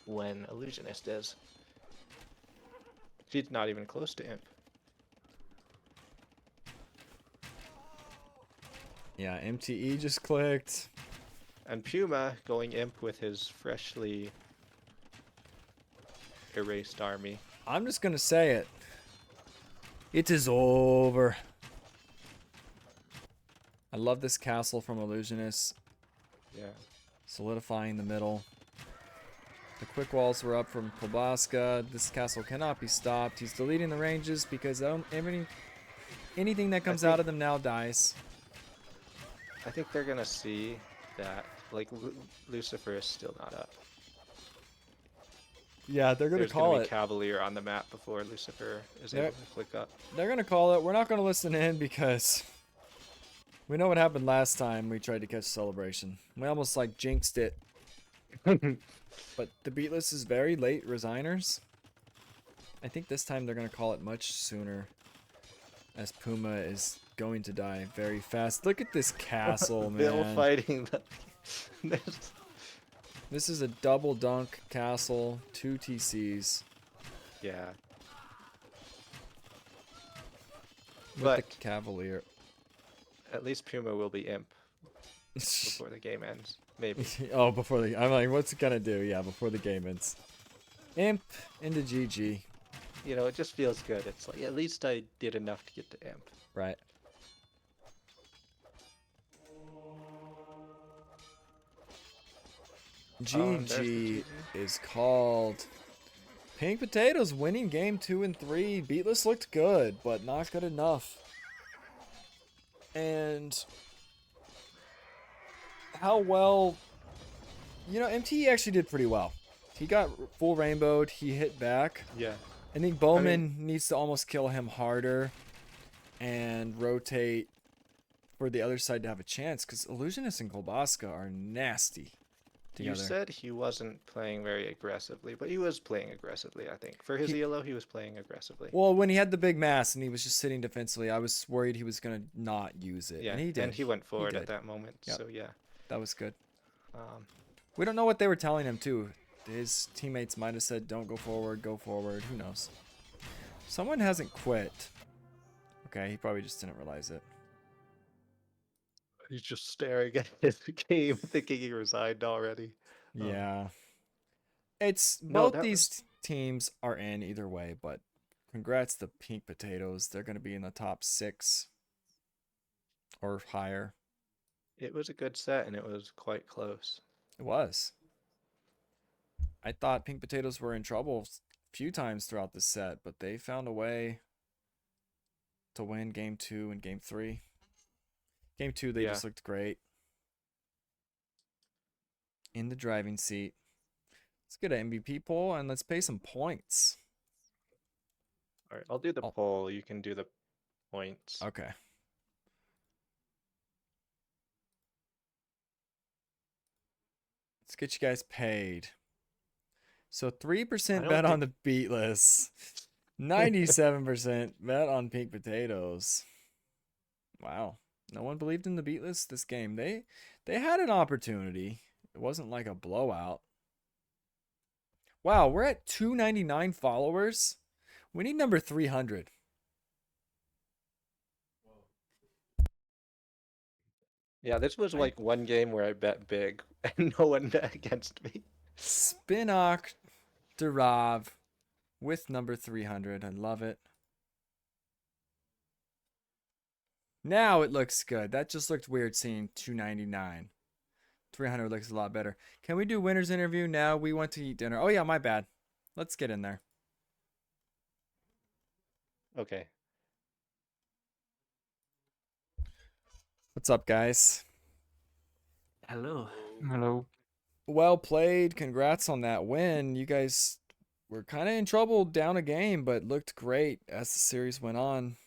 when Illusionist is. He's not even close to Imp. Yeah, MTE just clicked. And Puma going Imp with his freshly erased army. I'm just going to say it. It is over. I love this castle from Illusionist. Yeah. Solidifying the middle. The quick walls were up from Klobaska. This castle cannot be stopped. He's deleting the ranges because anything that comes out of them now dies. I think they're gonna see that, like, Lucifer is still not up. Yeah, they're going There's to call gonna be it. Cavalier on the map before Lucifer is They're- able to click up. They're going to call it. We're not going to listen in because we know what happened last time we tried to catch Celebration. We almost like jinxed it. But the beatless is very late resigners. I think this time they're going to call it much sooner as Puma is going to die very fast. Look at this castle, Bill man. fighting the... This is a double dunk castle, 2 TCs. Yeah. With But- the Cavalier. At least Puma will be Imp before the game ends. Maybe. Oh, before the... I'm like, what's it gonna do? Yeah, before the game ends. Imp into GG. You know, it just feels good. It's like, at least I did enough to get to Imp. Right. there's the GG is called. Pink Potatoes winning game 2 and 3. Beatless looked good, but not good enough. And how well, you know, MTE actually did pretty well. He got full rainbowed. He hit back. Yeah. I think Bowman needs to almost kill him harder and rotate for the other side to have a chance, because Illusionist and Kolbaska are nasty together. You said he wasn't playing very aggressively, but he was playing aggressively, I think. For his ELO, he was playing aggressively. Well, when he had the big mass and he was just sitting defensively, I was worried he was going to not use it. Yeah, and he did. And he went forward did. at that moment, Yep. so yeah. That was good. Um, We don't know what they were telling him, too. His teammates might have said, don't go forward, go forward. Who knows? Someone hasn't quit. Okay, he probably just didn't realize it. He's just staring at his game, thinking he resigned already. Yeah. It's No, both these teams are in either way, but congrats to Pink Potatoes. They're going to be in the top 6 or higher. It was a good set, and it was quite close. It was. I thought Pink Potatoes were in trouble a few times throughout the set, but they found a way to win game 2 and game 3. Game 2, they just looked great. In the driving seat. Let's get an MVP poll and let's pay some points. All right, I'll do the poll. You can do the points. Okay. Let's get you guys paid. So 3% bet on the Beatless. 97% bet on Pink Potatoes. Wow. No one believed in the Beatless this game. They had an opportunity. It wasn't like a blowout. Wow, we're at 299 followers. We need number 300. Yeah, this was like one game where I bet big and no one bet against me. Spinock Durav with number 300. I love it. Now it looks good. That just looked weird seeing 299. 300 looks a lot better. Can we do winner's interview now? We want to eat dinner. Oh yeah, my bad. Let's get in there. Okay. What's up, guys? Hello. Hello. Well played. Congrats on that win. You guys were kind of in trouble down a game, but looked great as the series went on.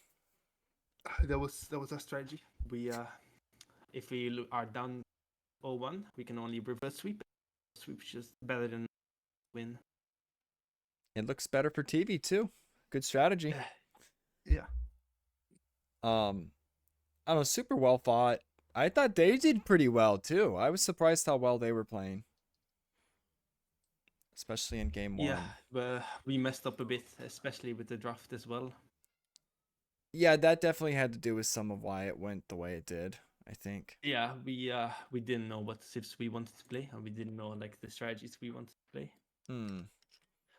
That was our strategy. We if we are down 0-1, we can only reverse sweep. Sweep is just better than win. It looks better for TV too. Good strategy. Yeah. I don't know, super well fought. I thought they did pretty well too. I was surprised how well they were playing. Especially in game 1. Yeah, but we messed up a bit, especially with the draft as well. Yeah, that definitely had to do with some of why it went the way it did, I think. Yeah, we didn't know what civs we wanted to play, and we didn't know like the strategies we wanted to play.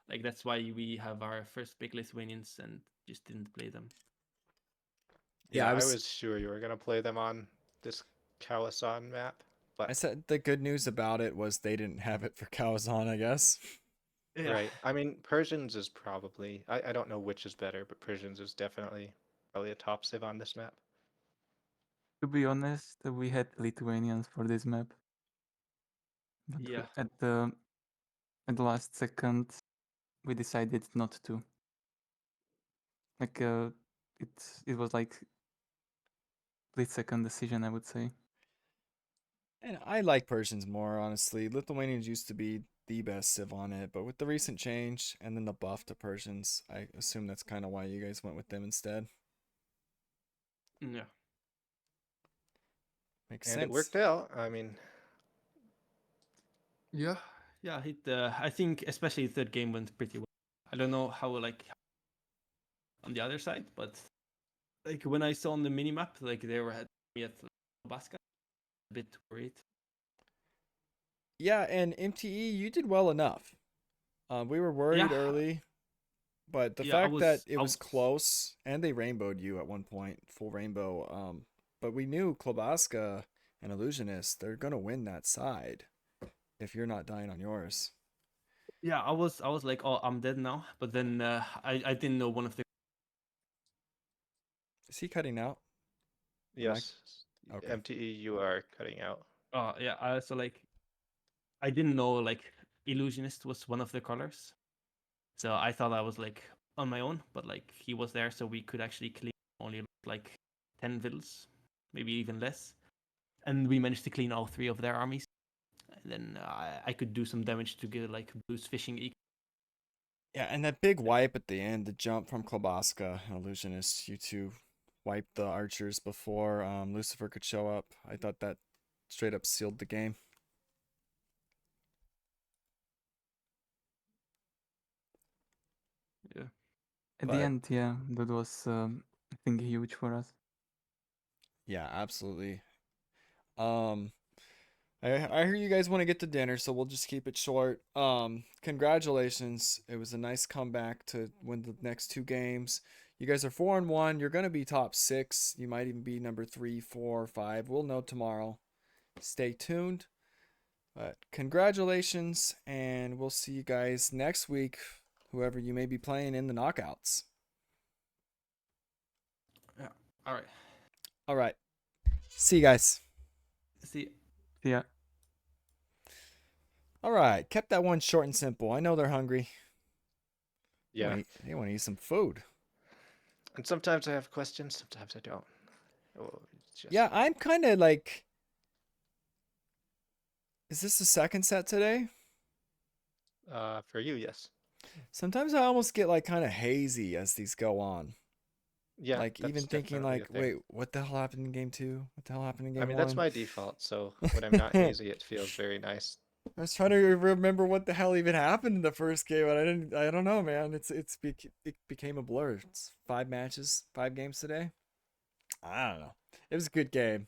Like that's why we have our first big Lithuanians and just didn't play them. Yeah, I was sure you were gonna play them on this Kawasan map, but I said the good news about it was they didn't have it for Kawazan, I guess. Yeah. Right. I mean, Persians is probably I don't know which is better, but Persians is definitely probably a top civ on this map. To be honest, we had Lithuanians for this map. But Yeah. at the last second, we decided not to. Like it was like split second decision, I would say. And I like Persians more, honestly. Lithuanians used to be the best civ on it, but with the recent change and then the buff to Persians, I assume that's kind of why you guys went with them instead. Yeah. Makes And sense. it worked out. I mean, Yeah. Yeah, I think especially the third game went pretty well. I don't know how like on the other side, but like when I saw on the minimap, like they were at me at Baska, a bit worried. Yeah, and MTE, you did well enough. We were worried Yeah. early, but the Yeah, I fact that was- it I was was- close, and they rainbowed you at one point, full rainbow. But we knew Klobaska and Illusionist, they're gonna win that side if you're not dying on yours. Yeah, I was like, oh, I'm dead now. But then I didn't know one of the. Is he cutting out? Am I- Yes. Okay. MTE, you are cutting out. Oh yeah, so like, I didn't know like illusionist was one of the colors, so I thought I was like on my own, but like he was there, so we could actually clean only like 10 vills, maybe even less, and we managed to clean all 3 of their armies. And then I could do some damage to get like boost fishing. Yeah, and that big wipe at the end, the jump from Klobaska and Illusionist, you two wiped the archers before Lucifer could show up. I thought that straight up sealed the game. Yeah. At But- the end, yeah, that was I think huge for us. Yeah, absolutely. I hear you guys want to get to dinner, so we'll just keep it short. Congratulations. It was a nice comeback to win the next 2 games. You guys are 4-1. You're going to be top 6. You might even be number 3, 4, 5. We'll know tomorrow. Stay tuned. But congratulations, and we'll see you guys next week, whoever you may be playing in the knockouts. Yeah. All right. All right. See you guys. See. Yeah. All right. Kept that one short and simple. I know they're hungry. Yeah. They want to eat some food. And sometimes I have questions, sometimes I don't. Oh, it's just... Yeah, I'm kind of like... Is this the second set today? For you, yes. Sometimes I almost get like kind of hazy as these go on. Yeah, like that's even thinking definitely like, a thing. wait, what the hell happened in game 2? What the hell happened in game 1? I mean, that's my default, so when I'm not hazy, it feels very nice. I was trying to remember what the hell even happened in the first game, and I don't know, man. It became a blur. It's 5 matches, 5 games today. I don't know. It was a good game.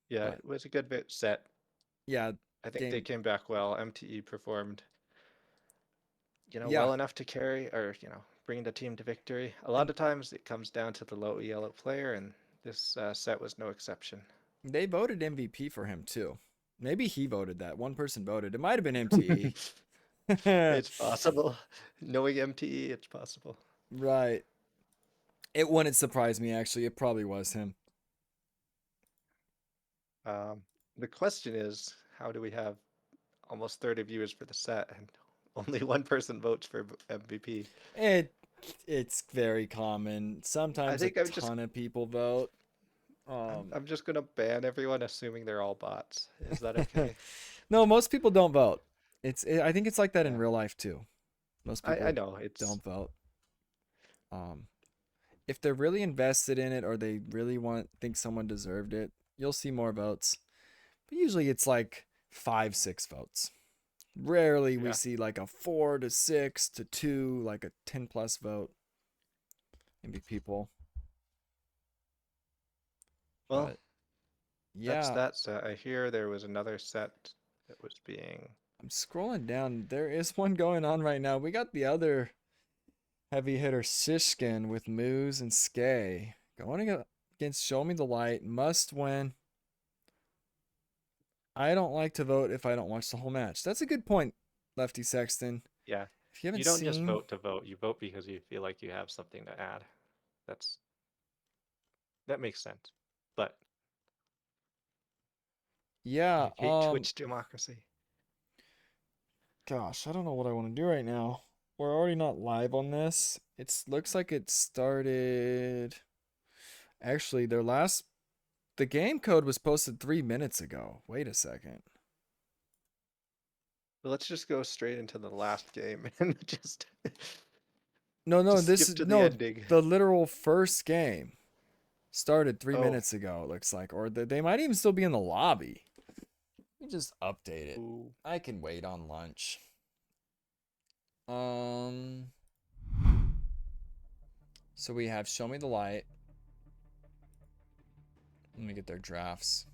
Yeah, But- it was a good bit set. Yeah, I think they came back well. MTE performed, Yeah. well enough to carry or, bring the team to victory. A lot of times it comes down to the low elo player, and this set was no exception. They voted MVP for him too. Maybe he voted that. One person voted. It might have been MTE. It's possible. Knowing MTE, it's possible. Right. It wouldn't surprise me, actually. It probably was him. The question is, how do we have almost 30 viewers for the set and only one person votes for MVP? It's very common. Sometimes a ton of people vote. I'm just gonna ban everyone, assuming they're all bots. Is that okay? No, most people don't vote. I think it's like that in real life too. Most people I know don't vote. If they're really invested in it or they really think someone deserved it, you'll see more votes. But usually it's like 5, 6 votes. Rarely we see like a 4 to 6 to 2, like a 10+ vote. Maybe people. Well, But, yeah. that's that set. I hear there was another set that was being. I'm scrolling down. There is one going on right now. We got the other heavy hitter Shishkin with Moose and Skay going against Show Me the Light. Must win. I don't like to vote if I don't watch the whole match. That's a good point, Lefty Sexton. Yeah. If you haven't don't seen... just vote to vote. You vote because you feel like you have something to add. That makes sense. But yeah, I hate Twitch democracy. Gosh, I don't know what I want to do right now. We're already not live on this. It looks like it started... Actually, the game code was posted 3 minutes ago. Wait a second. Well, let's just go straight into the last game and just... No, just this skip is to the ending. the literal first game started 3 Oh. minutes ago, it looks like. Or they might even still be in the lobby. Let me just update it. Ooh. I can wait on lunch. So we have Show Me the Light. Let me get their drafts.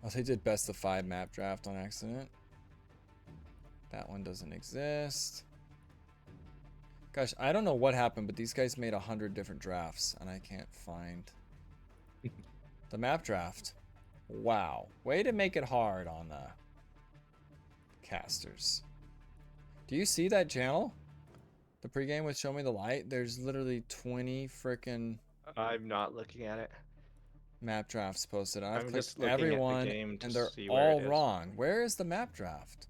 Oh, they did best of 5 map draft on accident. That one doesn't exist. Gosh, I don't know what happened, but these guys made 100 different drafts, and I can't find. The map draft. Wow. Way to make it hard on casters. Do you see that channel? The pregame with Show Me the Light? There's literally 20 frickin' I'm not looking at it. map drafts posted. I've I'm clicked just looking every at the one, game to and they're see where it all is. wrong. Where is the map draft?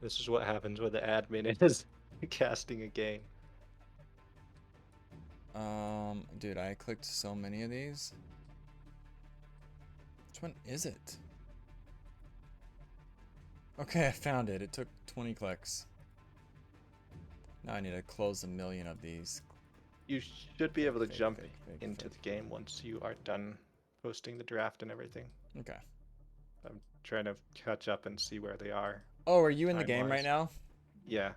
This is what happens when the admin is casting a game. Dude, I clicked so many of these. Which one is it? Okay, I found it. It took 20 clicks. Now I need to close 1 million of these. You should be able to Fake, jump fake, fake, into fake. the game once you are done posting the draft and everything. Okay. I'm trying to catch up and see where they are. Oh, are you in the game time-wise. right now? Yeah.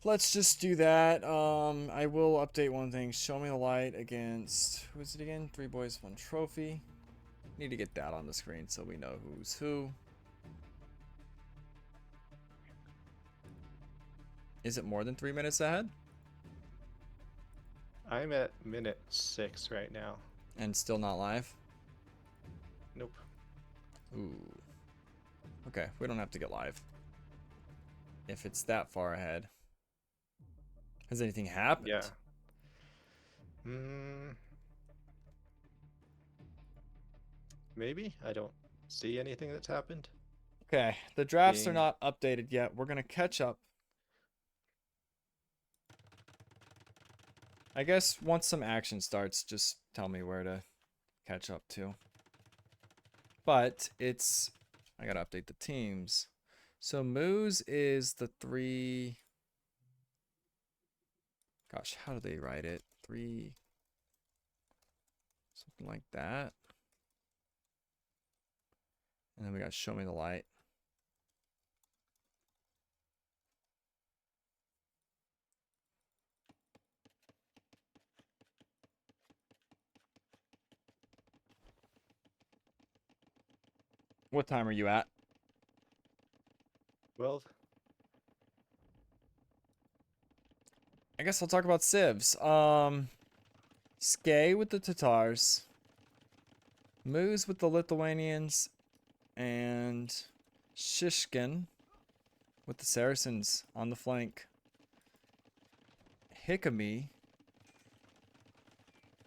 Let's just do that. I will update one thing. Show Me the Light against, who is it again? 3 boys, 1 trophy. Need to get that on the screen so we know who's who. Is it more than 3 minutes ahead? I'm at minute 6 right now. And still not live? Nope. Ooh. Okay, we don't have to get live. If it's that far ahead. Has anything happened? Yeah. Maybe? I don't see anything that's happened. Okay, the drafts are Being- not updated yet. We're gonna catch up. I guess once some action starts, just tell me where to catch up to. But it's... I gotta update the teams. So Moose is the 3... Gosh, how do they write it? 3... Something like that. And then we got Show Me the Light. What time are you at? 12? I guess I'll talk about civs. Skay with the Tatars. Moose with the Lithuanians. And Shishkin with the Saracens on the flank. Hikami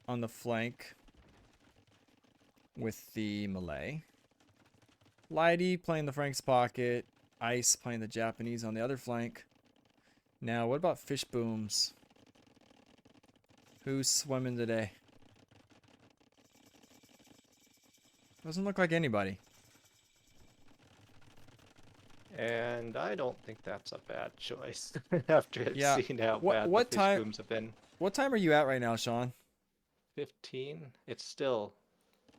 on the flank with the Malay. Lighty playing the Frank's pocket. Ice playing the Japanese on the other flank. Now, what about Fish Booms? Who's swimming today? Doesn't look like anybody. And I don't think that's a bad choice after Yeah. seeing how What- bad what the time- fish booms have been. What time are you at right now, Sean? 15. It's still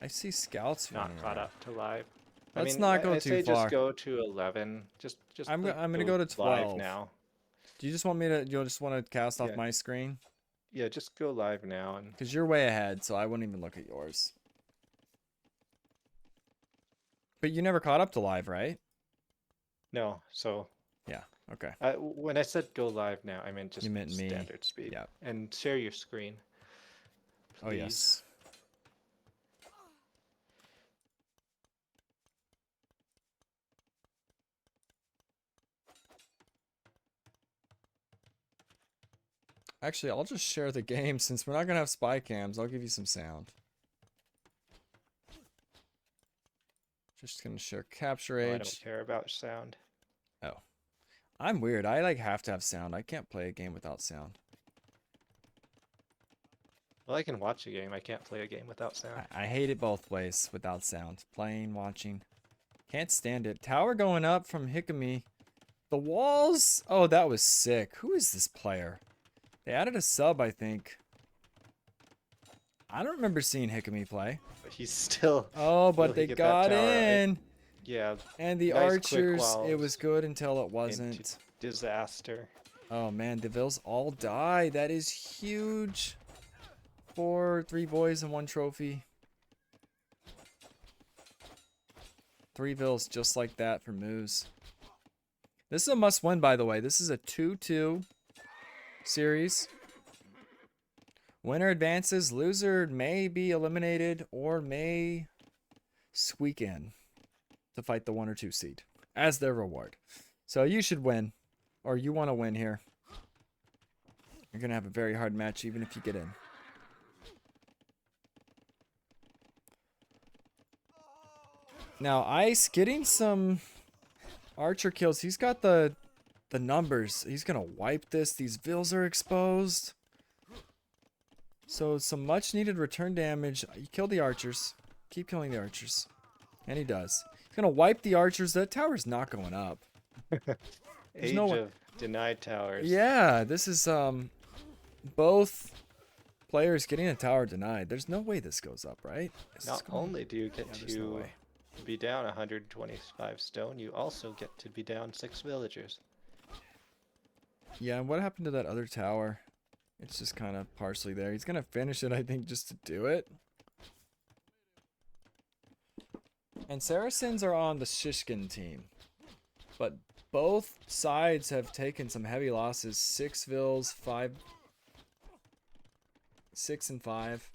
I see scouts not running caught around. up to live. Let's not go I'd too say far. just go to 11. Just I'm like, gonna go to live 12 now. Do you just want me to? You just want to cast off Yeah. my screen? Yeah, just go live now and Because you're way ahead, so I wouldn't even look at yours. But you never caught up to live, right? no. So Yeah. Okay. when I said go live now, I meant just You meant me. standard speed. Yeah. And share your screen. Oh yes. Actually, I'll just share the game since we're not gonna have spy cams. I'll give you some sound. Just gonna share capture Oh, I age. don't care about sound. Oh. I'm weird. I like have to have sound. I can't play a game without sound. Well, I can watch a game. I can't play a game without sound. I hate it both ways without sound. Playing, watching. Can't stand it. Tower going up from Hikami. The walls. Oh, that was sick. Who is this player? They added a sub, I think. I don't remember seeing Hikami play. But he's still. Oh, but Will he they get that got tower? in. Yeah. And the nice quick archers, it walls was good until it into wasn't. Disaster. Oh man, the Vills all die. That is huge. For 3 boys and 1 trophy. 3 Vills just like that for Moose. This is a must win, by the way. This is a 2-2 series. Winner advances. Loser may be eliminated or may squeak in to fight the 1 or 2 seed as their reward. So you should win, or you want to win here. You're going to have a very hard match even if you get in. Now, Ice getting some archer kills. He's got the numbers. He's going to wipe this. These vills are exposed. So some much needed return damage. You kill the archers. Keep killing the archers. And he does. He's going to wipe the archers. That tower's not going up. Age of denied towers. Yeah, this is both players getting a tower denied. There's no way this goes up, right? Not only do you get there's no to way. be down 125 stone, you also get to be down 6 villagers. Yeah, and what happened to that other tower? It's just kind of partially there. He's going to finish it, I think, just to do it. And Saracens are on the Shishkin team. But both sides have taken some heavy losses. 6 vills, 6 and 5.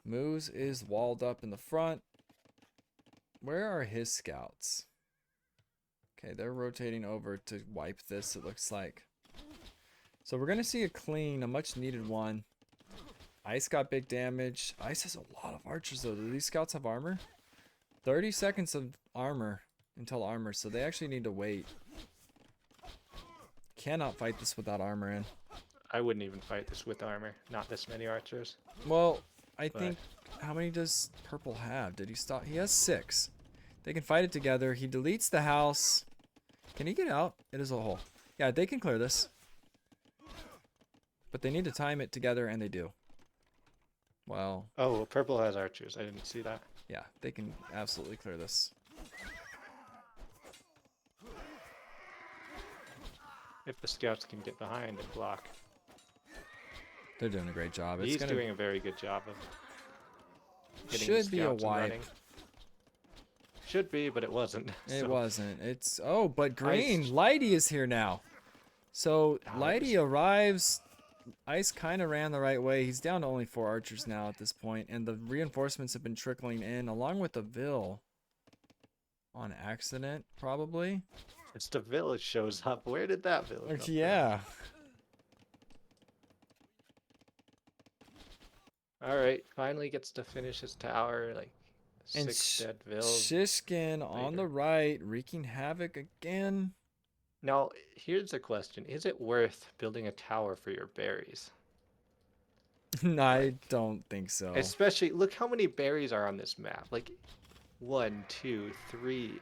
Moose is walled up in the front. Where are his scouts? Okay, they're rotating over to wipe this, it looks like. So we're going to see a clean, a much needed one. Ice got big damage. Ice has a lot of archers, though. Do these scouts have armor? 30 seconds of armor until armor, so they actually need to wait. Cannot fight this without armor in. I wouldn't even fight this with armor. Not this many archers. Well, I think... How many does purple have? Did he stop? He has 6. They can fight it together. He deletes the house. Can he get out? It is a hole. Yeah, they can clear this. But they need to time it together, and they do. Well... Oh, purple has archers. I didn't see that. Yeah, they can absolutely clear this. If the scouts can get behind and block. They're doing a great job. He's doing a very good job of getting should be a scouts and wipe. running. Should be, but it wasn't. It so. wasn't. It's... Oh, but green. Lighty is here now. So, Lighty arrives... Ice kind of ran the right way. He's down to only 4 archers now at this point, and the reinforcements have been trickling in, along with the Vil. On accident, probably. It's the village shows up. Where did that village come Yeah. from? Alright, finally gets to finish his tower, like And 6 dead vills. Shishkin on the right, wreaking havoc again. Now, here's a question. Is it worth building a tower for your berries? I don't think so. Especially, look how many berries are on this map. Like, 1, 2, 3,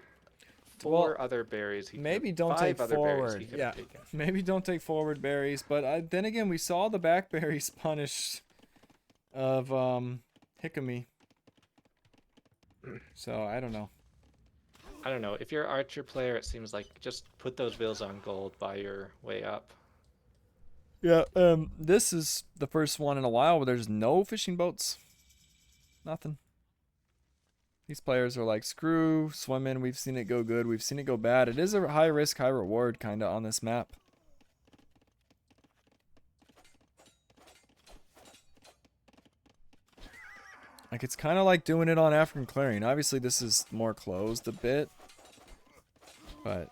4 other berries. Maybe don't 5 take other berries forward. he could Yeah, have taken. maybe don't take forward berries. But then again, we saw the back berries punished of Hikami. So I don't know. I don't know. If you're an archer player, it seems like just put those vills on gold by your way up. Yeah, this is the first one in a while where there's no fishing boats. Nothing. These players are like, screw swimming. We've seen it go good. We've seen it go bad. It is a high risk, high reward kind of on this map. Like, it's kind of like doing it on African Clearing. Obviously, this is more closed a bit. But,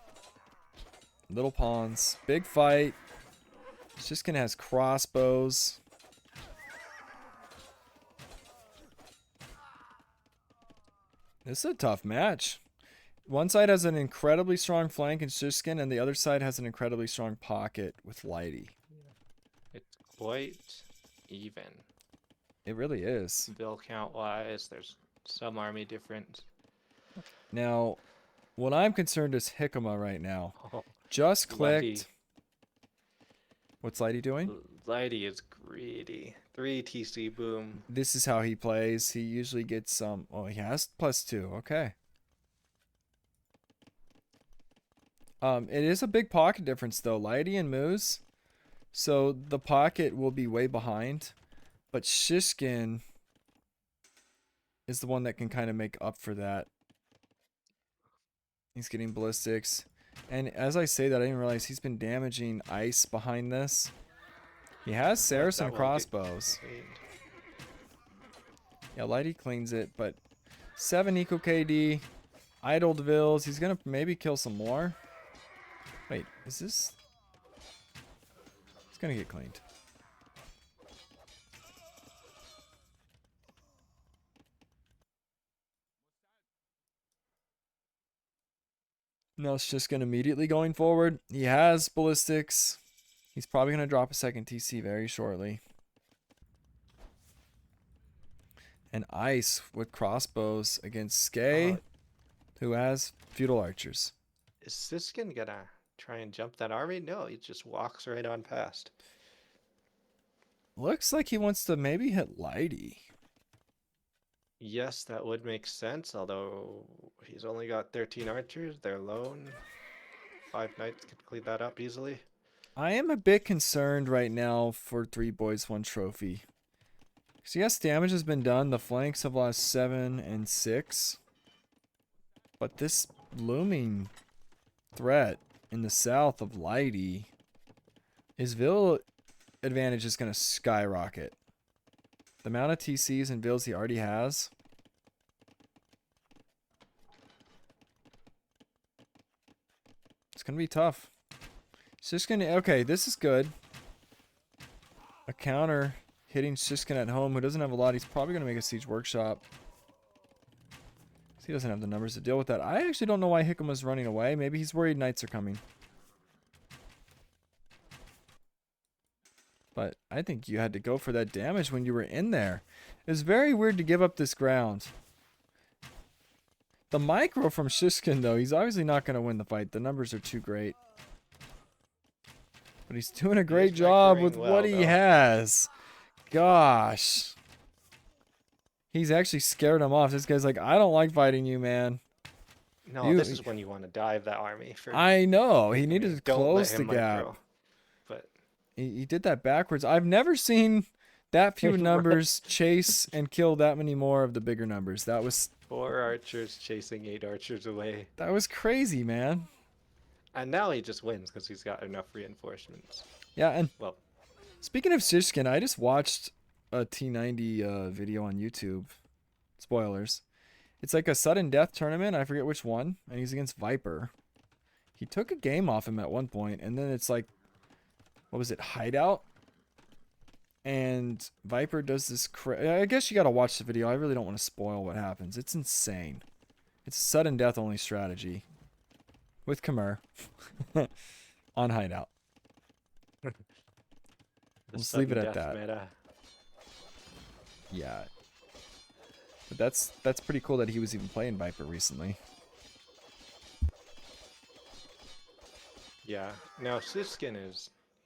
little pawns. Big fight. Shishkin has crossbows. This is a tough match. One side has an incredibly strong flank in Shishkin, and the other side has an incredibly strong pocket with Lighty. It's quite even. It really is. Bill count wise, there's some army difference. Now, what I'm concerned is Hikama right now. Oh, Just clicked. Lighty. What's Lighty doing? Lighty is greedy. 3 TC boom. This is how he plays. He usually gets some... Oh, he has +2. Okay. It is a big pocket difference, though. Lighty and Moose. So, the pocket will be way behind. But Shishkin is the one that can kind of make up for that. He's getting ballistics. And as I say that, I didn't realize he's been damaging ice behind this. He has Saracen That won't get crossbows. cleaned. Yeah, Lighty cleans it, but 7 eco KD, idled Vills. He's gonna maybe kill some more. Wait, is this? It's gonna get cleaned. No, it's just gonna immediately going forward. He has ballistics. He's probably gonna drop a second TC very shortly. And Ice with crossbows against Skay, who has feudal archers. Is Siskin gonna try and jump that army? No, he just walks right on past. Looks like he wants to maybe hit Lighty. Yes, that would make sense, although he's only got 13 archers. They're lone. 5 knights could clean that up easily. I am a bit concerned right now for 3 boys, 1 trophy. So yes, damage has been done. The flanks have lost 7 and 6. But this looming threat in the south of Lighty, his Vil advantage is going to skyrocket. The amount of TCs and Vils he already has. It's going to be tough. It's just going to... Okay, this is good. A counter hitting Shiskin at home, who doesn't have a lot. He's probably going to make a Siege Workshop. He doesn't have the numbers to deal with that. I actually don't know why Hickam was running away. Maybe he's worried Knights are coming. But I think you had to go for that damage when you were in there. It's very weird to give up this ground. The micro from Shishkin, though, he's obviously not going to win the fight. The numbers are too great. But he's doing a great job with what he has. Gosh. He's actually scared him off. This guy's like, I don't like fighting you, man. No, this is when you want to dive that army. I know. He needed to Don't close let the him gap. micro. But He did that backwards. I've never seen that few numbers chase and kill that many more of the bigger numbers. That was 4 archers chasing 8 archers away. that was crazy, man. And now he just wins because he's got enough reinforcements. Yeah, and well, speaking of Shishkin, I just watched a T90 video on YouTube. Spoilers. It's like a sudden death tournament. I forget which one. And he's against Viper. He took a game off him at one point, and then it's like, what was it, Hideout? And Viper does this I guess you gotta watch the video. I really don't want to spoil what happens. It's insane. It's a sudden death only strategy. With Khmer. On Hideout. Let's leave it at that. Meta. Yeah. But that's pretty cool that he was even playing Viper recently. Yeah. Now Siskin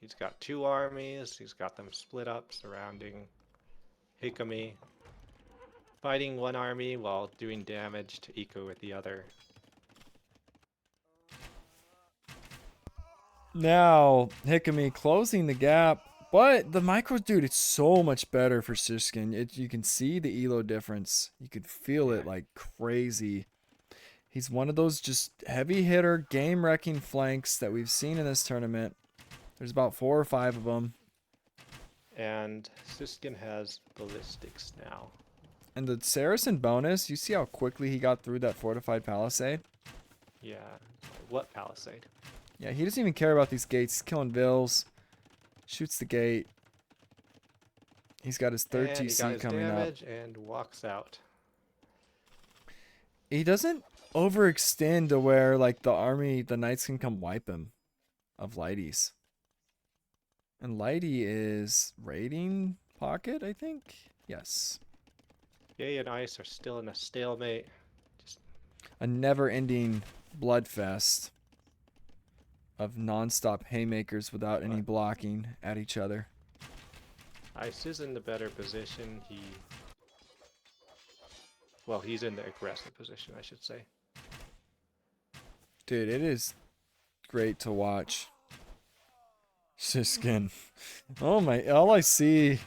he's got 2 armies. He's got them split up surrounding Hikami. Fighting one army while doing damage to Eco with the other. Now, Hikami closing the gap. But the micro, dude, it's so much better for Shishkin. You can see the elo difference. You could feel it like crazy. He's one of those just heavy hitter, game-wrecking flanks that we've seen in this tournament. There's about 4 or 5 of them. And Siskin has ballistics now. And the Saracen bonus, you see how quickly he got through that fortified palisade? Yeah. What palisade? Yeah, he doesn't even care about these gates. He's killing Vils. Shoots the gate. He's got his 3rd And he got TC his coming up. damage and walks out. He doesn't overextend to where like the knights can come wipe him of Lighties. And Lighty is raiding pocket, I think. Yes. Yay and Ice are still in a stalemate. A never-ending bloodfest of non-stop haymakers without any blocking at each other. Ice is in the better position. He's in the aggressive position, I should say. Dude, it is great to watch. Shishkin. Oh my, all I see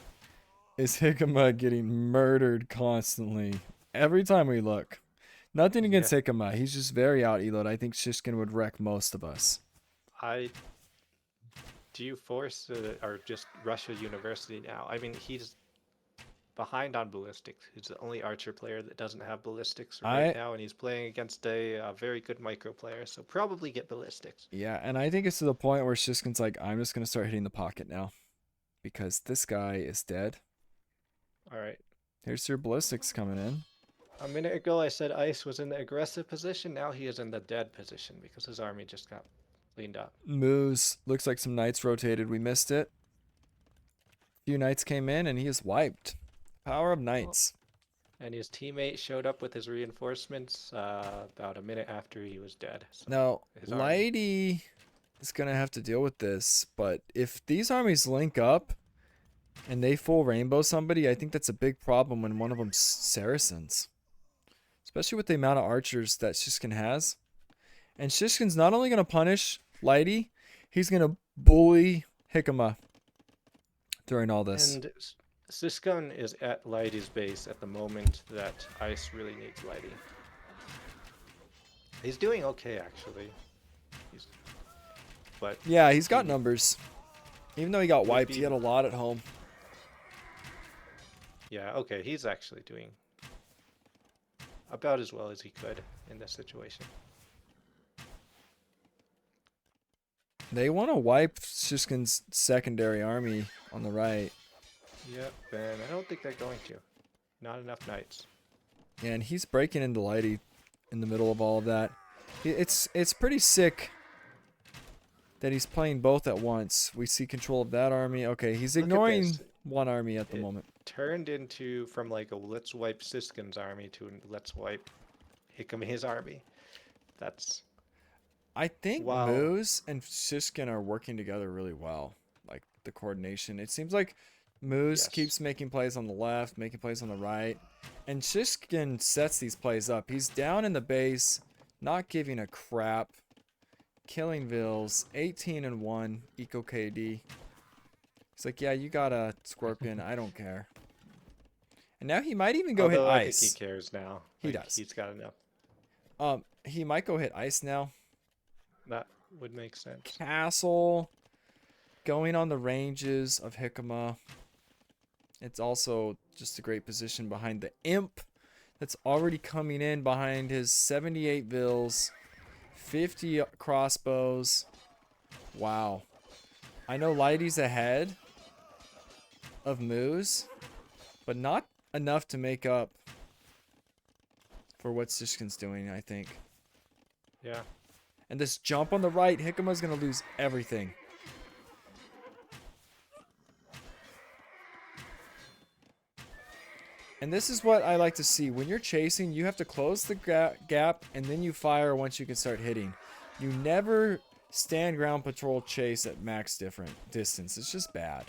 is Hikama getting murdered constantly. Every time we look. Nothing against Hickama. He's just very out eloed. I think Shishkin would wreck most of us. Do you force or just Russia University now? I mean, he's behind on ballistics. He's the only archer player that doesn't have ballistics right now, and he's playing against a very good micro player, so probably get ballistics. Yeah, and I think it's to the point where Shishkin's like, I'm just going to start hitting the pocket now. Because this guy is dead. Alright. Here's your ballistics coming in. A minute ago I said Ice was in the aggressive position, now he is in the dead position because his army just got cleaned up. Moose. Looks like some knights rotated. We missed it. A few knights came in and he is wiped. Power of knights. And his teammate showed up with his reinforcements about a minute after he was dead. So Now, Lighty is going to have to deal with this, but if these armies link up and they full rainbow somebody, I think that's a big problem when one of them's Saracens. Especially with the amount of archers that Shishkin has. And Shishkin's not only going to punish Lighty, he's going to bully Hickama during all this. And Shishkin is at Lighty's base at the moment that Ice really needs Lighty. He's doing okay, actually. But yeah, he's got numbers. Even though he got wiped, he had a lot at home. Yeah, okay, he's actually doing about as well as he could in this situation. They want to wipe Shishkin's secondary army on the right. Yep, and I don't think they're going to. Not enough knights. Yeah, and he's breaking into Lighty in the middle of all of that. It's pretty sick that he's playing both at once. We see control of that army. Okay, he's ignoring one army at the moment. Turned into from like a let's wipe Siskin's army to let's wipe Hickama's army. That's... I think Moose and Shishkin are working together really well. Like the coordination. It seems like Moose keeps making plays on the left, making plays on the right. And Shishkin sets these plays up. He's down in the base, not giving a crap. Killing Vills, 18-1, Eco KD. He's like, yeah, you got a Scorpion, I don't care. And now he might even go hit I Ice. think he cares now. He does. He's got enough. He might go hit Ice now. That would make sense. Castle, going on the ranges of Hickama. It's also just a great position behind the Imp that's already coming in behind his 78 Vills. 50 crossbows. Wow. I know Lighty's ahead of Moose, but not enough to make up for what Shishkin's doing, I think. Yeah. And this jump on the right, Hickama's going to lose everything. And this is what I like to see. When you're chasing, you have to close the gap and then you fire once you can start hitting. You never stand ground patrol chase at max distance. It's just bad.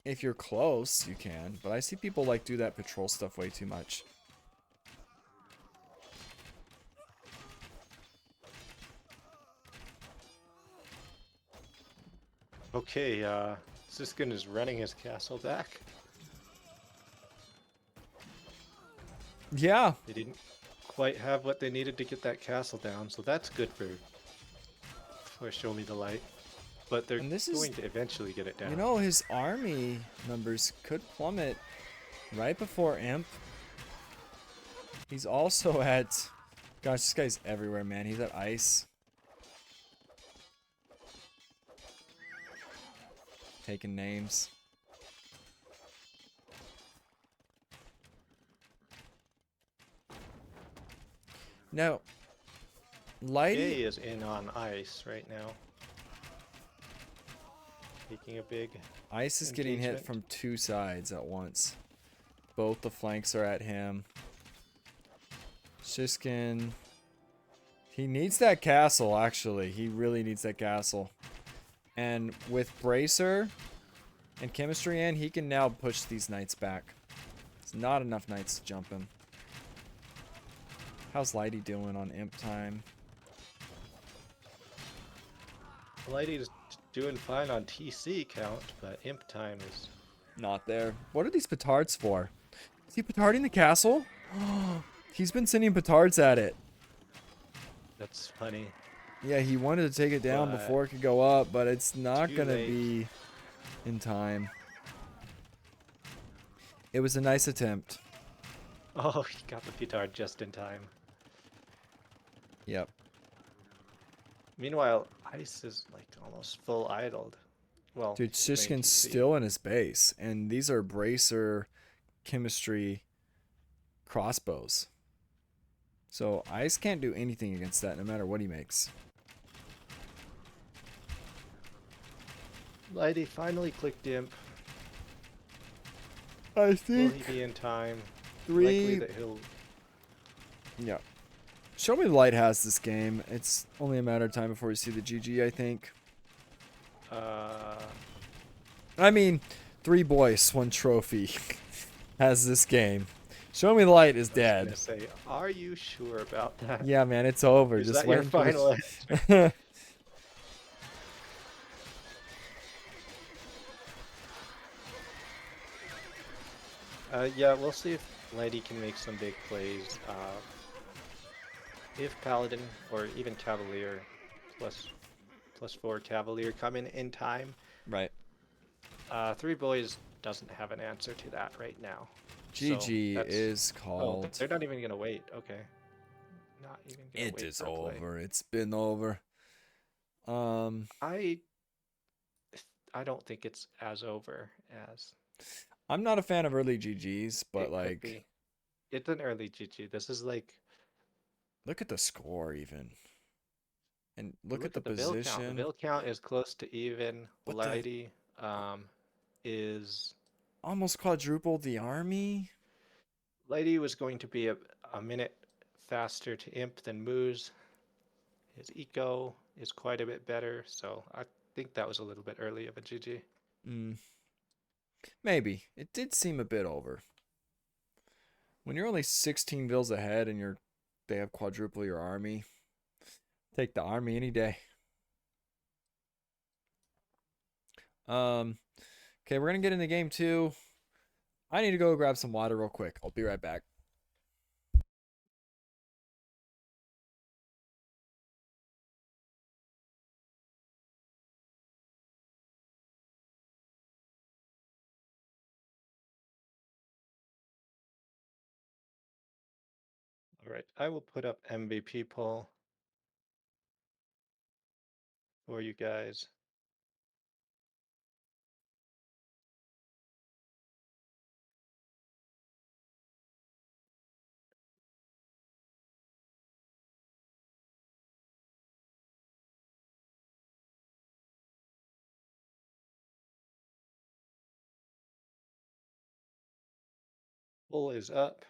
If you're close, you can. But I see people like do that patrol stuff way too much. Okay, Siskin is running his castle back. Yeah. They didn't quite have what they needed to get that castle down, so that's good for Show Me the Light. But they're going to eventually get it down. You know, his army numbers could plummet right before Imp. He's also at... Gosh, this guy's everywhere, man. He's at Ice. Taking names. No. Lighty Jay is in on Ice right now. Taking a big Ice is getting hit from two sides at once. Both the flanks are at him. Shishkin. He needs that castle, actually. He really needs that castle. And with Bracer and Chemistry in, he can now push these knights back. It's not enough knights to jump him. How's Lighty doing on Imp time? Lighty's doing fine on TC count, but Imp time is not there. What are these petards for? Is he petarding the castle? He's been sending petards at it. That's funny. Yeah, he wanted to take it down But before it could go up, but it's not too going to late. be in time. It was a nice attempt. Oh, he got the petard just in time. Yep. Meanwhile, Ice is like almost full idled. Well, Dude, his main Shishkin's TC. still in his base, and these are bracer chemistry crossbows. So Ice can't do anything against that no matter what he makes. Lighty finally clicked imp. I Will think he be in time? 3. Likely that he'll. Yeah. Show Me the Light has this game. It's only a matter of time before we see the GG, I think. I mean, 3 boys, 1 trophy has this game. Show Me the Light is I dead. was gonna say, are you sure about that? Yeah, man, it's over. Is Just that your waiting for the- final answer? Yeah, we'll see if Lighty can make some big plays. If Paladin or even Cavalier +4 Cavalier come in time. Right. 3 boys doesn't have an answer to that right now. GG So that's- is Oh, called. they're not even gonna wait. Okay. Not even gonna It wait is for a play. over. It's been over. I don't think it's as over as I'm not a fan of early GGs, but it could like, be. It's an early GG. This is like look at the score even. And look at the bill count. The position. bill count is close to even. But the- Lighty is Almost quadrupled the army. Lighty was going to be a minute faster to imp than Moose. His eco is quite a bit better, so I think that was a little bit early of a GG. Maybe. It did seem a bit over. When you're only 16 bills ahead and they have quadruple your army, take the army any day. Okay, we're gonna get into game 2. I need to go grab some water real quick. I'll be right back. All right, I will put up MVP poll for you guys. Poll is up.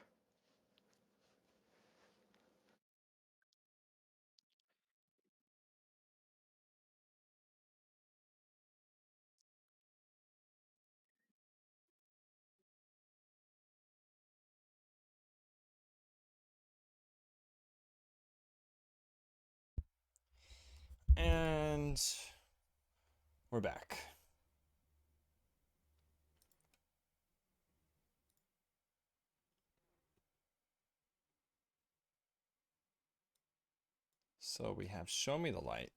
And we're back. So we have Show Me the Light.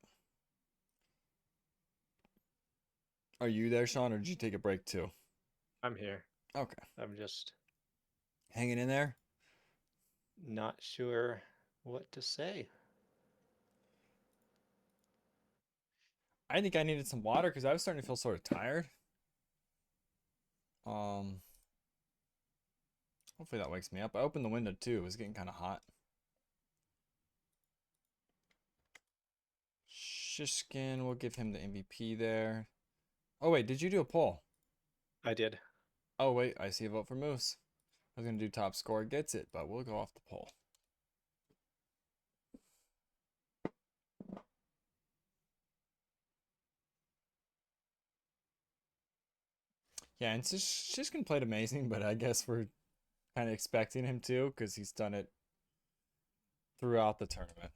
Are you there, Sean, or did you take a break too? I'm here. Okay. I'm just hanging in there? Not sure what to say. I think I needed some water because I was starting to feel sort of tired. Hopefully that wakes me up. I opened the window too. It was getting kind of hot. Shishkin, we'll give him the MVP there. Oh wait, did you do a poll? I did. Oh wait, I see a vote for Moose. I was gonna do top score gets it, but we'll go off the poll. Yeah, and Shishkin played amazing, but I guess we're kind of expecting him to because he's done it throughout the tournament.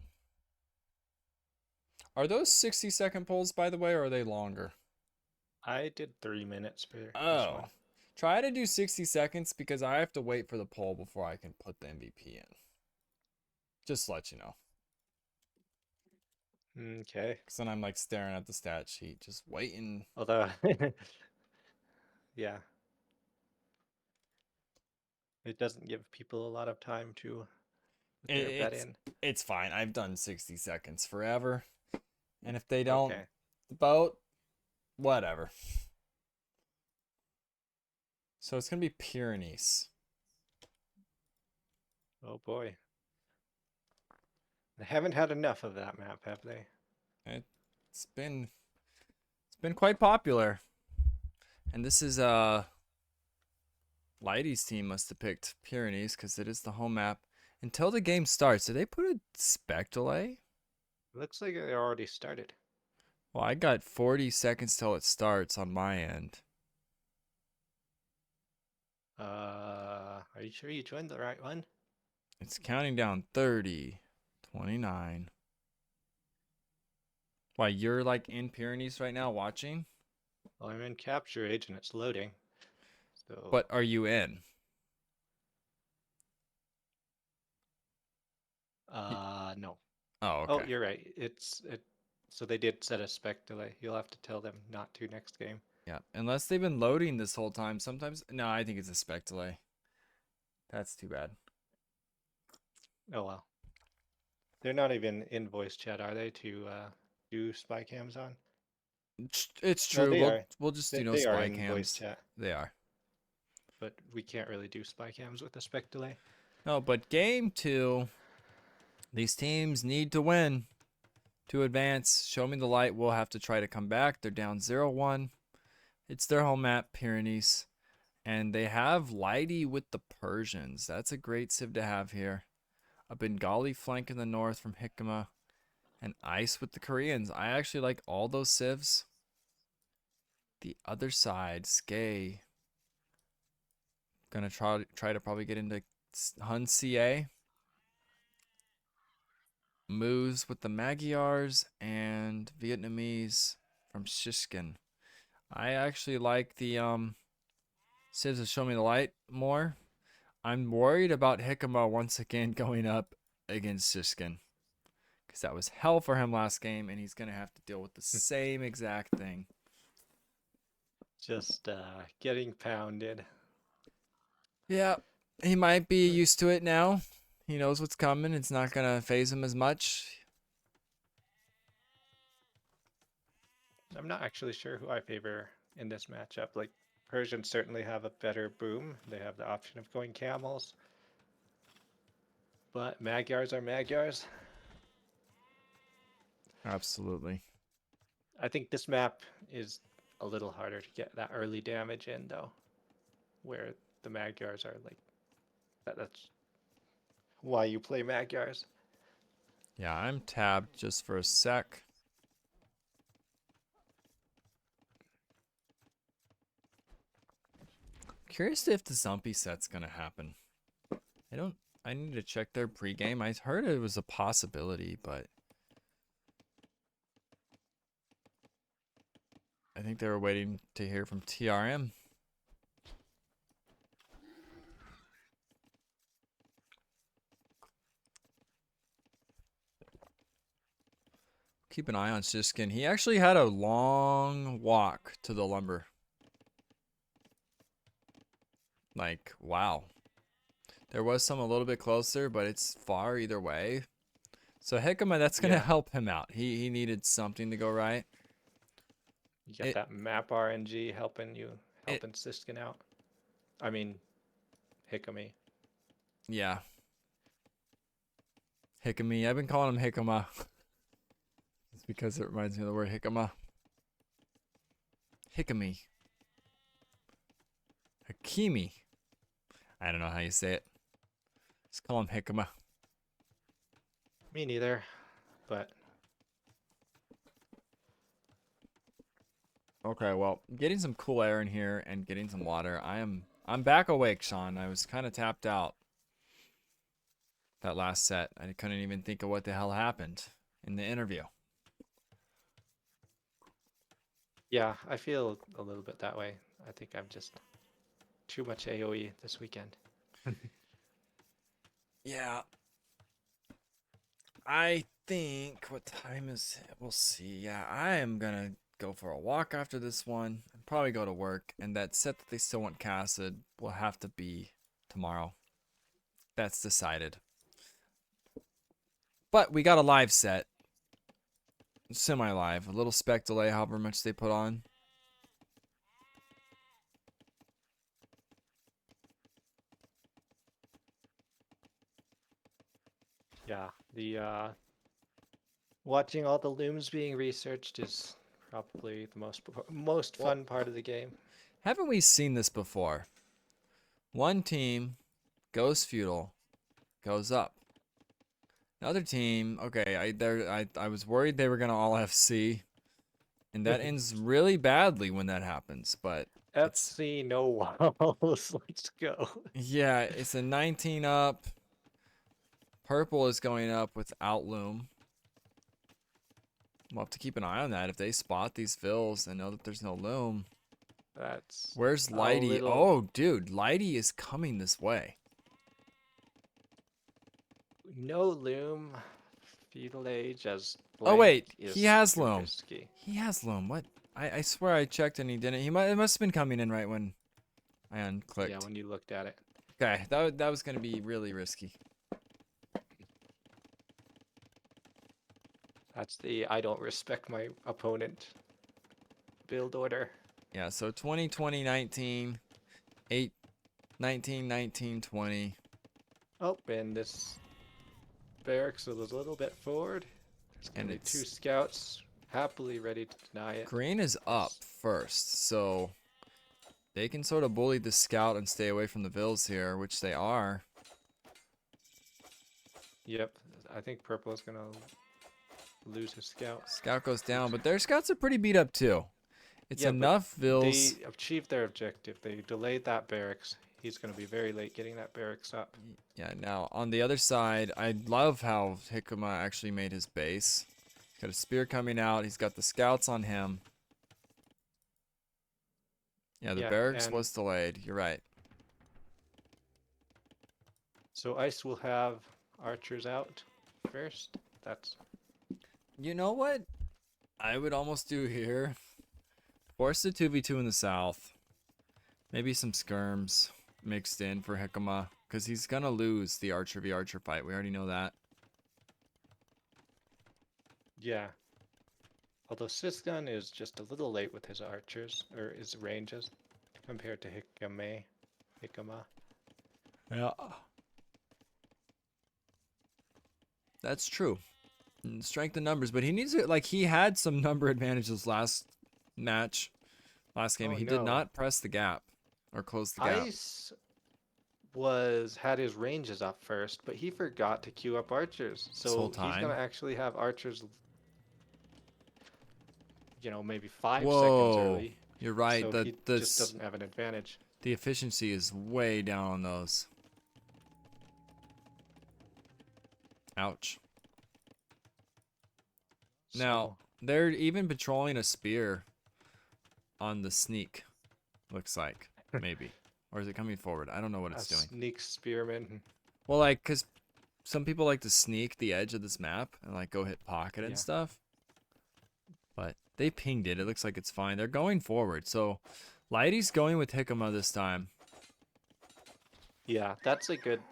Are those 60-second polls, by the way, or are they longer? I did 3 minutes per. Oh, Try to do 60 seconds because I have to wait for the poll before I can put the MVP in. Just to let you know. Okay. Because then I'm like staring at the stat sheet, just waiting. Although, yeah. It doesn't give people a lot of time to put their bet in. It's fine. I've done 60 seconds forever. And if they don't Okay. vote, whatever. So it's going to be Pyrenees. Oh boy. They haven't had enough of that map, have they? It's been quite popular. And this is Lighty's team must have picked Pyrenees because it is the home map. Until the game starts, did they put a spec delay? Looks like it already started. Well, I got 40 seconds till it starts on my end. Are you sure you joined the right one? It's counting down 30, 29. Why, you're like in Pyrenees right now watching? Well, I'm in capture age and it's loading. So. But are you in? No. Oh, okay. Oh, you're right. So they did set a spec delay. You'll have to tell them not to next game. Yeah, unless they've been loading this whole time. Sometimes, no, I think it's a spec delay. That's too bad. Oh well. They're not even in voice chat, are they, to do spy cams on? It's No, true. they are. We'll just do no they are spy in voice cams. chat, They are. but we can't really do spy cams with a spec delay. No, but game 2, these teams need to win to advance. Show me the light. We'll have to try to come back. They're down 0-1. It's their home map, Pyrenees. And they have Lighty with the Persians. That's a great civ to have here. A Bengali flank in the north from Hikama. And Ice with the Koreans. I actually like all those civs. The other side, Skay. Gonna try to probably get into Hun CA. Moves with the Magyars and Vietnamese from Shiskin. I actually like the civs that show me the light more. I'm worried about Hikama once again going up against Shiskin. Because that was hell for him last game, and he's going to have to deal with the same exact thing. Just getting pounded. Yeah, he might be used to it now. He knows what's coming. It's not going to phase him as much. I'm not actually sure who I favor in this matchup. Like, Persians certainly have a better boom. They have the option of going camels. But Magyars are Magyars. Absolutely. I think this map is a little harder to get that early damage in, though. Where the Magyars are like... That's why you play Magyars. Yeah, I'm tabbed just for a sec. Curious if the Zumpy set's gonna happen. I need to check their pregame. I heard it was a possibility, but I think they were waiting to hear from TRM. Keep an eye on Shiskin. He actually had a long walk to the lumber. Like, wow. There was some a little bit closer, but it's far either way. So Hikama, that's going to help him out. He needed something to go right. You got that map RNG helping Siskin out. I mean, Hikami. Yeah. Hikami. I've been calling him Hikama. It's because it reminds me of the word Hikama. Hikami. Hakimi. I don't know how you say it. Just call him Hikama. Me neither, but... Okay, well, getting some cool air in here and getting some water. I'm back awake, Sean. I was kind of tapped out that last set. I couldn't even think of what the hell happened in the interview. Yeah, I feel a little bit that way. I think I'm just too much AoE this weekend. Yeah. I think, what time is it? We'll see. Yeah, I am gonna go for a walk after this one and probably go to work. And that set that they still want casted will have to be tomorrow. That's decided. But we got a live set. Semi-live. A little spec delay, however much they put on. Yeah, the watching all the looms being researched is probably the most fun part of the game. Haven't we seen this before? One team goes feudal, goes up. Another team, okay, I was worried they were gonna all FC, and that ends really badly when that happens. But FC no walls, let's go. yeah, it's a 19 up. Purple is going up without loom. We'll have to keep an eye on that. If they spot these fills and know that there's no loom. That's Where's Lighty? Oh, dude, Lighty is coming this way. No loom. Feudal Age as Oh wait, blank he is has too loom. risky. He has loom. What? I swear I checked and he didn't. It must have been coming in right when I unclicked. Yeah, when you looked at it. Okay, that was gonna be really risky. That's the I don't respect my opponent build order. Yeah, so 20, 20, 19, 8, 19, 19, 20. Oh, and this barracks is a little bit forward. There's gonna And be it's 2 scouts happily ready to deny it. green is up first, so they can sort of bully the scout and stay away from the vills here, which they are. Yep, I think purple is gonna lose his scout. Scout goes down, but their scouts are pretty beat up too. It's Yeah, but enough vills. They achieved their objective. They delayed that barracks. He's going to be very late getting that barracks up. Yeah, now on the other side, I love how Hickama actually made his base. He's got a spear coming out. He's got the scouts on him. Yeah, the barracks and was delayed. You're right. so Ice will have archers out first. That's You know what I would almost do here? Force the 2v2 in the south. Maybe some skirms mixed in for Hickama. Because he's going to lose the archer v archer fight. We already know that. yeah. Although Sisgun is just a little late with his archers or his ranges compared to Hickama. Yeah. That's true. And strength in numbers, but he needs it. Like, he had some number advantages last match, last game. Oh, He no. did not press the gap or close the gap. Ice had his ranges up first, but he forgot to queue up archers. This whole So he's time? gonna actually have archers, maybe 5 seconds Whoa, early. you're right. So he just doesn't have an advantage. The efficiency is way down on those. Ouch. Now, they're even patrolling a spear on the sneak, looks like. Maybe. Or is it coming forward? I don't know what it's doing. Sneak spearman. Well, like, because some people like to sneak the edge of this map and, like, go hit pocket and Yeah. stuff. But they pinged it. It looks like it's fine. They're going forward. So, Lighty's going with Hickama this time. Yeah, that's a good,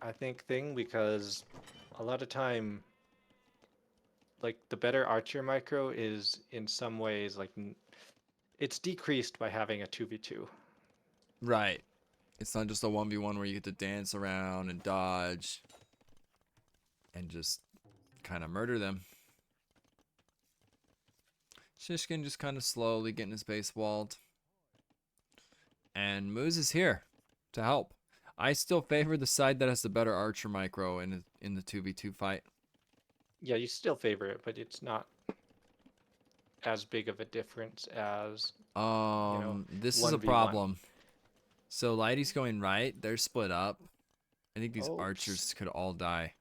I think, thing because a lot of time, like, the better archer micro is in some ways, like, it's decreased by having a 2v2. Right. It's not just a 1v1 where you get to dance around and dodge and just kind of murder them. Shishkin just kind of slowly getting his base walled. And Moose is here to help. I still favor the side that has the better archer micro in the 2v2 fight. Yeah, you still favor it, but it's not as big of a difference as, This is a 1v1. problem. So Lighty's going right. They're split up. I think these Oh, archers could all die.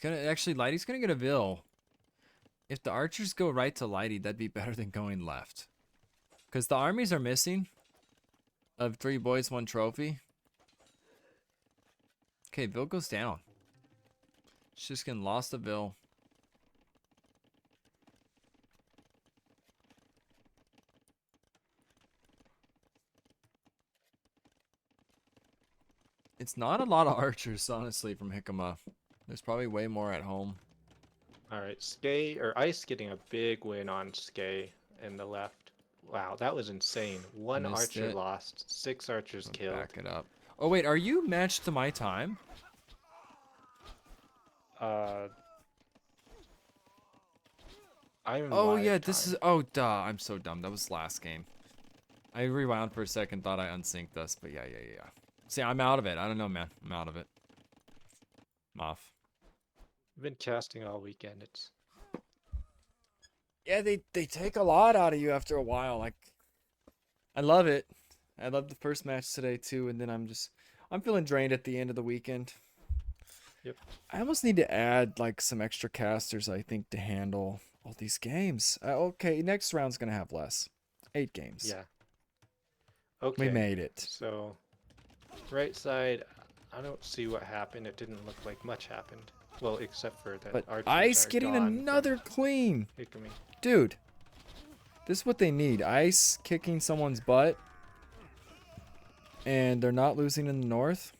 Lighty's gonna get a Vil. If the archers go right to Lighty, that'd be better than going left. Because the armies are missing. Of 3 boys, 1 trophy. Okay, Bill goes down. Shishkin lost to Bill. It's not a lot of archers, honestly, from Hickama. There's probably way more at home. Alright, Skay, or Ice getting a big win on Skay in the left. Wow, that was insane. 1 Missed archer it. lost, 6 archers killed. Back it up. Oh, wait, are you matched to my time? I'm Oh, live yeah, this time. is... Oh, duh. I'm so dumb. That was last game. I rewound for a second, thought I unsynced us, but yeah. See, I'm out of it. I don't know, man. I'm out of it. I'm off. I've been casting all weekend. It's Yeah, they take a lot out of you after a while. Like, I love it. I love the first match today, too, and then I'm feeling drained at the end of the weekend. Yep. I almost need to add, like, some extra casters, I think, to handle all these games. Okay, next round's gonna have less. 8 games. yeah. Okay. We made it. So, right side, I don't see what happened. It didn't look like much happened. Well, except for that But archers Ice are getting gone from another clean. Hikami. Dude, this is what they need. Ice kicking someone's butt. And they're not losing in the north.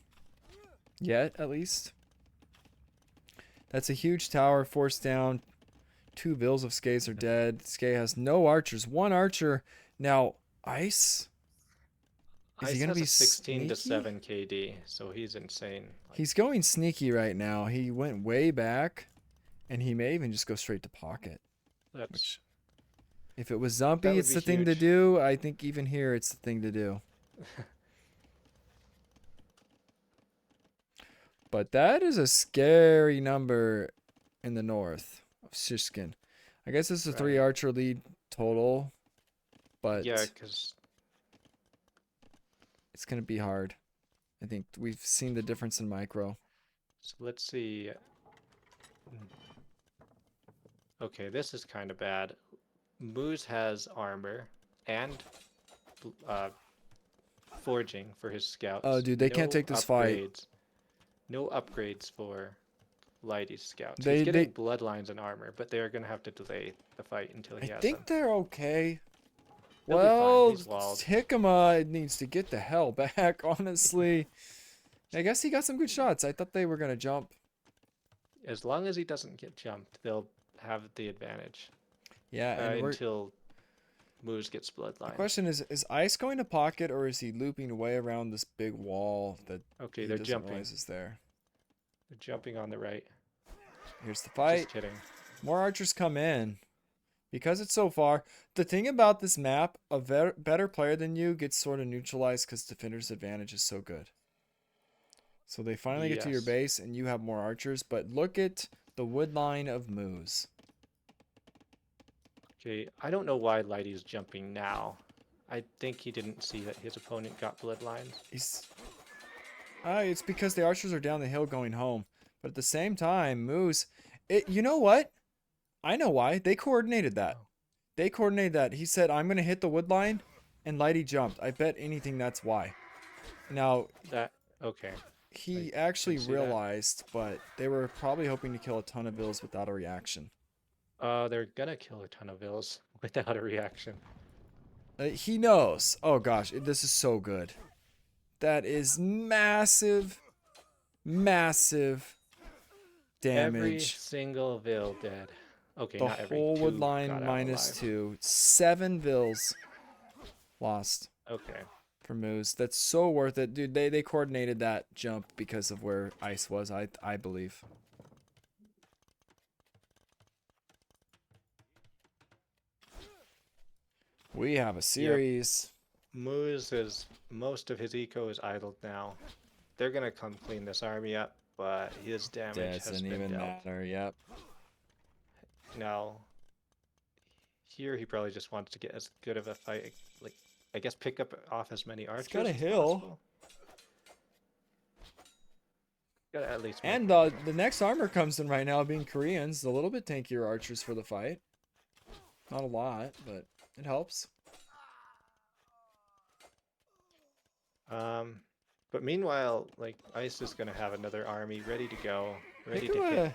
Yet, at least. That's a huge tower forced down. 2 bills of Skays are dead. Skay has no archers. 1 archer. Now, Ice? Is he Ice going to has be a 16 to sneaky? 7 KD, so he's insane. He's going sneaky right now. He went way back. And he may even just go straight to pocket. That's Which, if it was That Zumpy, would it's be the thing to huge. do. I think even here, it's the thing to do. But that is a scary number in the north of Shishkin. I guess it's a 3 archer lead total, but yeah, because it's going to be hard. I think we've seen the difference in micro. so let's see. Okay, this is kind of bad. Moose has armor and forging for his scouts. Oh, dude, they can't take this fight. upgrades. No upgrades for Lighty's scouts. They- He's getting they- bloodlines and armor, but they are going to have to delay the fight until he I has think them. they're okay. They'll be fine. Well, He's walled. Hickama needs to get the hell back, honestly. I guess he got some good shots. I thought they were going to jump. As long as he doesn't get jumped, they'll have the advantage. Yeah, and until Moose gets the bloodline. question is Ice going to pocket, or is he looping way around this big wall that Okay, he they're doesn't jumping. realize is there? They're jumping on the right. Here's the fight. Just kidding. More archers come in. Because it's so far, the thing about this map, a better player than you gets sort of neutralized because defender's advantage is so good. So they finally get to your Yes. base and you have more archers, but look at the wood line of Moose. Okay, I don't know why Lighty's jumping now. I think he didn't see that his opponent got bloodline. It's because the archers are down the hill going home. But at the same time, Moose, you know what? I know why. They coordinated that. They coordinated that. He said, I'm going to hit the wood line, and Lighty jumped. I bet anything that's why. Now, Okay. he I actually see that. realized, but they were probably hoping to kill a ton of vills without a reaction. They're gonna kill a ton of vills without a reaction. He knows. Oh gosh, this is so good. That is massive, massive damage. Every single vill dead. Okay, The not every. whole wood 2 line got out minus alive. 2. 7 vills lost Okay. for Moose. That's so worth it. Dude, they coordinated that jump because of where Ice was, I believe. We have a series. Moose is most of his eco is idled now. They're gonna come clean this army up, but his damage has Doesn't been even dealt. matter, yep. Now, here he probably just wants to get as good of a fight, like I guess pick up off as many archers. got a as hill. possible. Gotta at least. And the next armor comes in right now being Koreans. A little bit tankier archers for the fight. Not a lot, but it helps. But meanwhile, like Ice is gonna have another army ready to go, ready to hit.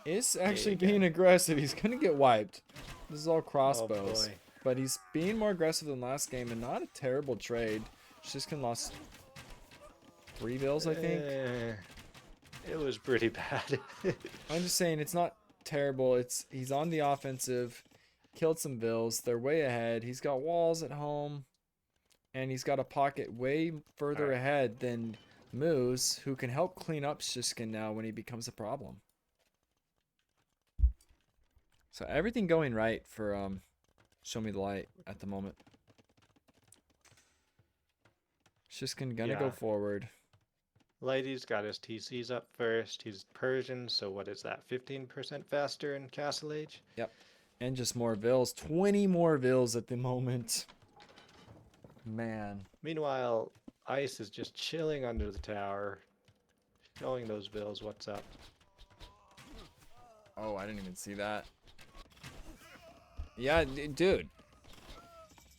Is actually again. being aggressive. He's gonna get wiped. This is all crossbows. boy. But he's being more aggressive than last game and not a terrible trade. Shiskin lost 3 bills, I think. It was pretty bad. I'm just saying it's not terrible. He's on the offensive, killed some bills. They're way ahead. He's got walls at home, and he's got a pocket way further ahead than Moose, who can help clean up Shiskin now when he becomes a problem. So everything going right for Show Me the Light at the moment. Shiskin gonna go forward. Lighty's got his TCs up first. He's Persian, so what is that? 15% faster in Castle Age? Yep. And just more vills. 20 more vills at the moment. Man. Meanwhile, Ice is just chilling under the tower, showing those vills what's up. Oh, I didn't even see that. Yeah, dude.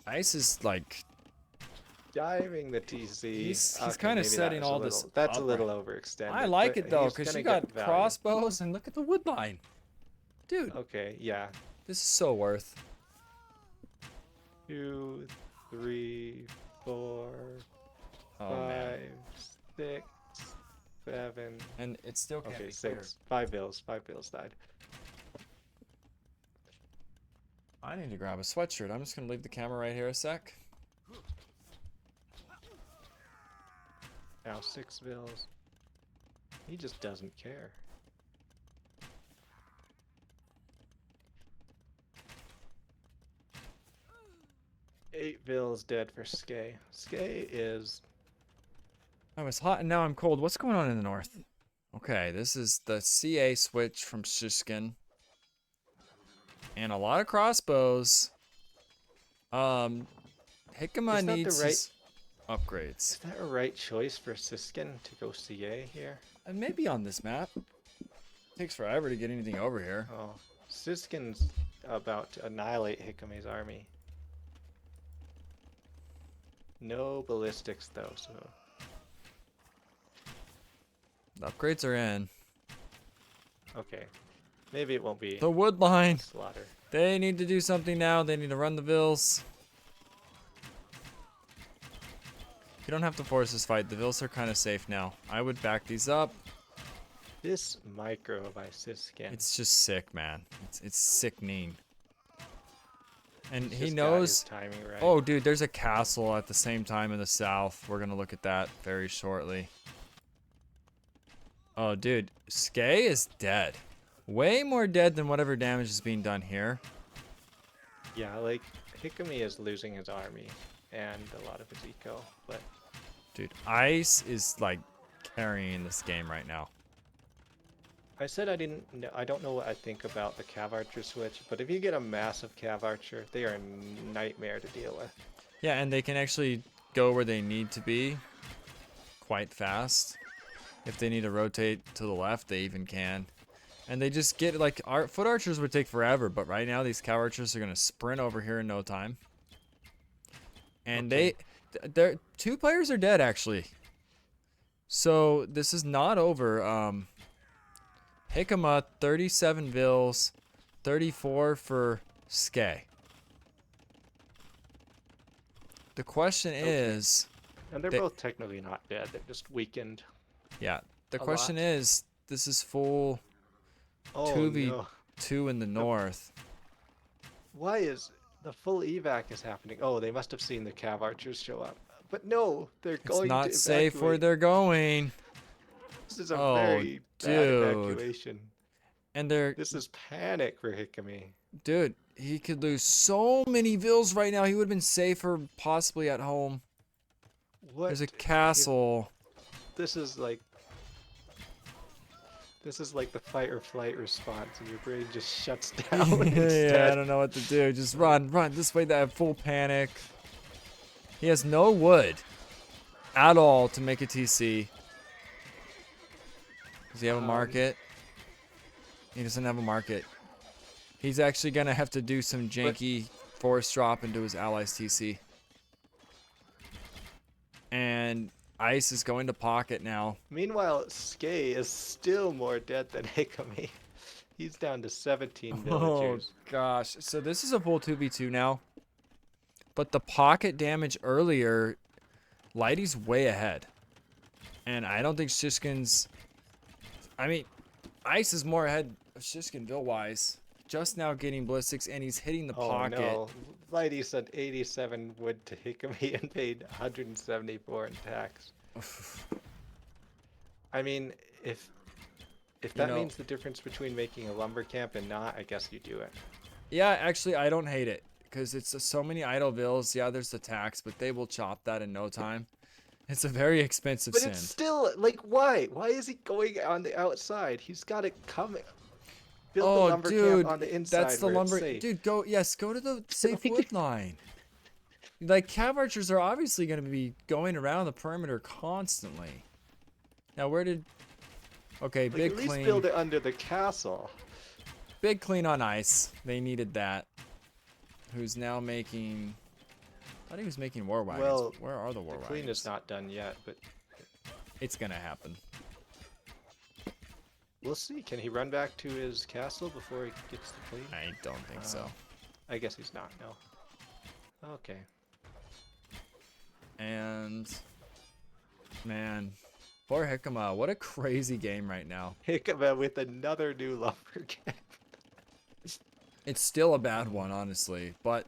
Ice is like Diving the TC. He's Okay, kind of maybe setting that was all a this. little- That's a up little right. overextended. I like but it though, he's because gonna you get got value. crossbows and look at the wood line. Dude. Okay, yeah. This is so worth. 2, 3, 4, Oh, 5, man. 6, 7. And it still can't okay, be 6. 5 bills. 5 bills died. I need to grab a sweatshirt. I'm just gonna leave the camera right here a sec. Now 6 bills. He just doesn't care. Eight bills dead for Skay. Skay is I was hot and now I'm cold. What's going on in the north? Okay, this is the CA switch from Shiskin. And a lot of crossbows. Hickama Is that the needs right- his upgrades. Is that a right choice for Siskin to go CA here? And maybe on this map. Takes forever to get anything over here. Oh, Siskin's about to annihilate Hikame's army. No ballistics though, so The upgrades are in. okay. Maybe it won't be The wood line. slaughter. They need to do something now. They need to run the vills. You don't have to force this fight. The vills are kind of safe now. I would back these up. This micro by Siskin. It's just sick, man. It's sickening. And He's he just got knows. his timing right. Oh, dude, there's a castle at the same time in the south. We're gonna look at that very shortly. Oh, dude, Skay is dead. Way more dead than whatever damage is being done here. Yeah, like Hikame is losing his army and a lot of his eco, but Dude, Ice is like carrying this game right now. I said I don't know what I think about the Cav Archer switch, but if you get a massive Cav Archer, they are a nightmare to deal with. Yeah, and they can actually go where they need to be quite fast. If they need to rotate to the left, they even can. And they just get, like, our foot archers would take forever, but right now these cow archers are going to sprint over here in no time. And they're 2 players are dead, actually. So this is not over. Hickama, 37 vills, 34 for Skay. The question is... And they're both technically not dead, they're just weakened. Yeah, the a question lot. is, this is full Oh, 2v2 in the north. Why is the full evac is happening? Oh, they must have seen the Cav Archers show up. But no, they're It's going to not safe where evacuate. they're going. This is a very bad evacuation. And they're... This is panic for Hikame. Dude, he could lose so many vills right now. He would have been safer possibly at home. What? There's a castle. This is like the fight or flight response, and your brain just shuts down. Yeah, I instead. don't know what to do. Just run. This way. They have full panic. He has no wood at all to make a TC. Does he have a market? He doesn't have a market. He's actually gonna have to do some janky force drop into his allies TC. And Ice is going to pocket now. Meanwhile, Skay is still more dead than Hikami. He's down to 17 Oh villagers. gosh. So this is a full 2v2 now. But the pocket damage earlier, Lighty's way ahead. And I don't think Shishkin's... I mean, Ice is more ahead of Shishkin Bill-wise. Just now getting ballistics, and he's hitting the pocket. Oh no. Lighty sent 87 wood to Hikami and paid 174 in tax. I mean, if that means the difference between making a lumber camp and not, I guess you do it. Yeah, actually, I don't hate it. Because it's so many idle vills. Yeah, there's the tax, but they will chop that in no time. It's a very expensive But sin. it's still, like, why? Why is he going on the outside? He's got to come... Build the lumber camp on the inside that's the where lumber. it's safe. Dude, go to the safe wood line. Like, cav archers are obviously going to be going around the perimeter constantly. Now, where did... Okay, Like, big at least clean. build it under the castle. Big clean on Ice. They needed that. Who's now making... I thought he was making war wagons. Well, where are the war wagons? Clean is not done yet, but... It's going to happen. We'll see. Can he run back to his castle before he gets the clean? I don't think so. I guess he's not, no. Okay. And... Man... Poor Hickama. What a crazy game right now. Hickama with another new lumber camp. It's still a bad one, honestly. But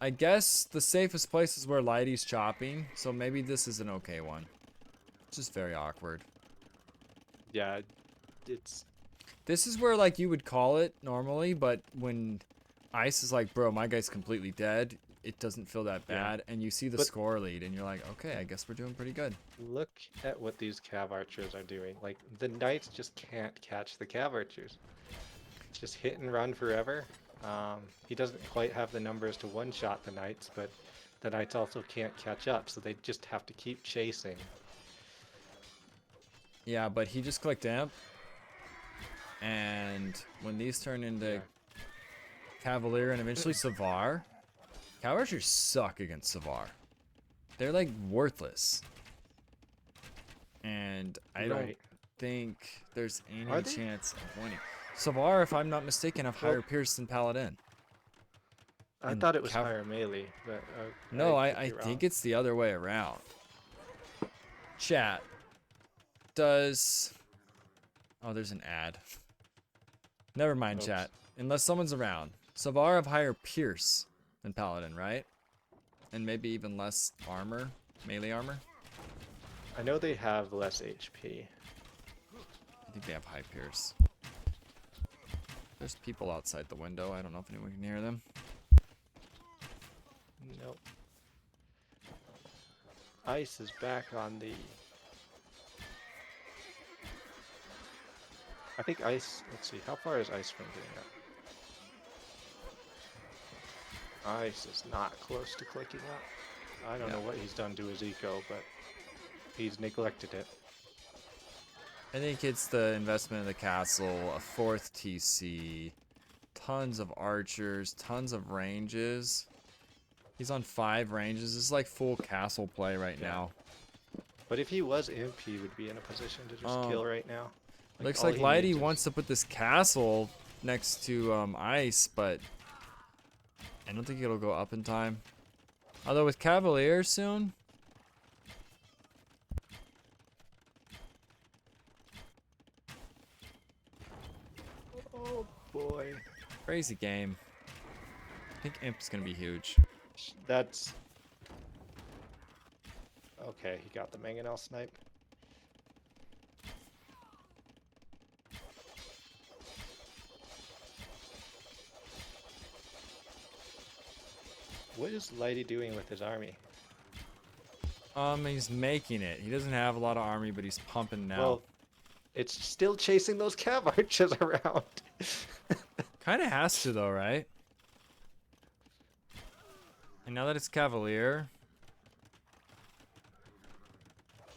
I guess the safest place is where Lighty's chopping. So maybe this is an okay one. It's just very awkward. Yeah, it's... This is where, like, you would call it normally. But when Ice is like, bro, my guy's completely dead, it doesn't feel that bad. And you see the score lead, and you're like, okay, I guess we're doing pretty good. Look at what these cav archers are doing. Like, the knights just can't catch the cav archers. It's just hit and run forever. He doesn't quite have the numbers to one-shot the knights, but the knights also can't catch up, so they just have to keep chasing. Yeah, but he just clicked amp. And when these turn into Cavalier and eventually Savar, cav archers suck against Savar. They're like worthless. And I don't think there's any chance of winning. Savar, if I'm not mistaken, have higher Pierce than Paladin. I thought it was higher melee, but... No, I think it's the other way around. Chat. Does... Oh, there's an ad. Never mind, chat. Unless someone's around. Savar have higher Pierce than Paladin, right? And maybe even less armor, melee armor. I know they have less HP. I think they have high Pierce. There's people outside the window. I don't know if anyone can hear them. Nope. Ice is back on the... I think Ice... Let's see, how far is Ice from getting up? Ice is not close to clicking up. I don't know what he's done to his eco, but he's neglected it. I think it's the investment in the castle, a 4th TC, tons of archers, tons of ranges. He's on 5 ranges. This is like full castle play right now. But if he was imp, he would be in a position to just kill right now. Looks like Lighty wants to put this castle next to Ice, but I don't think it'll go up in time. Although with Cavalier soon... Oh boy. Crazy game. I think Imp's gonna be huge. That's... Okay, he got the Mangonel snipe. What is Lighty doing with his army? He's making it. He doesn't have a lot of army, but he's pumping now. Well, it's still chasing those cav archers around. Kind of has to though, right? And now that it's Cavalier...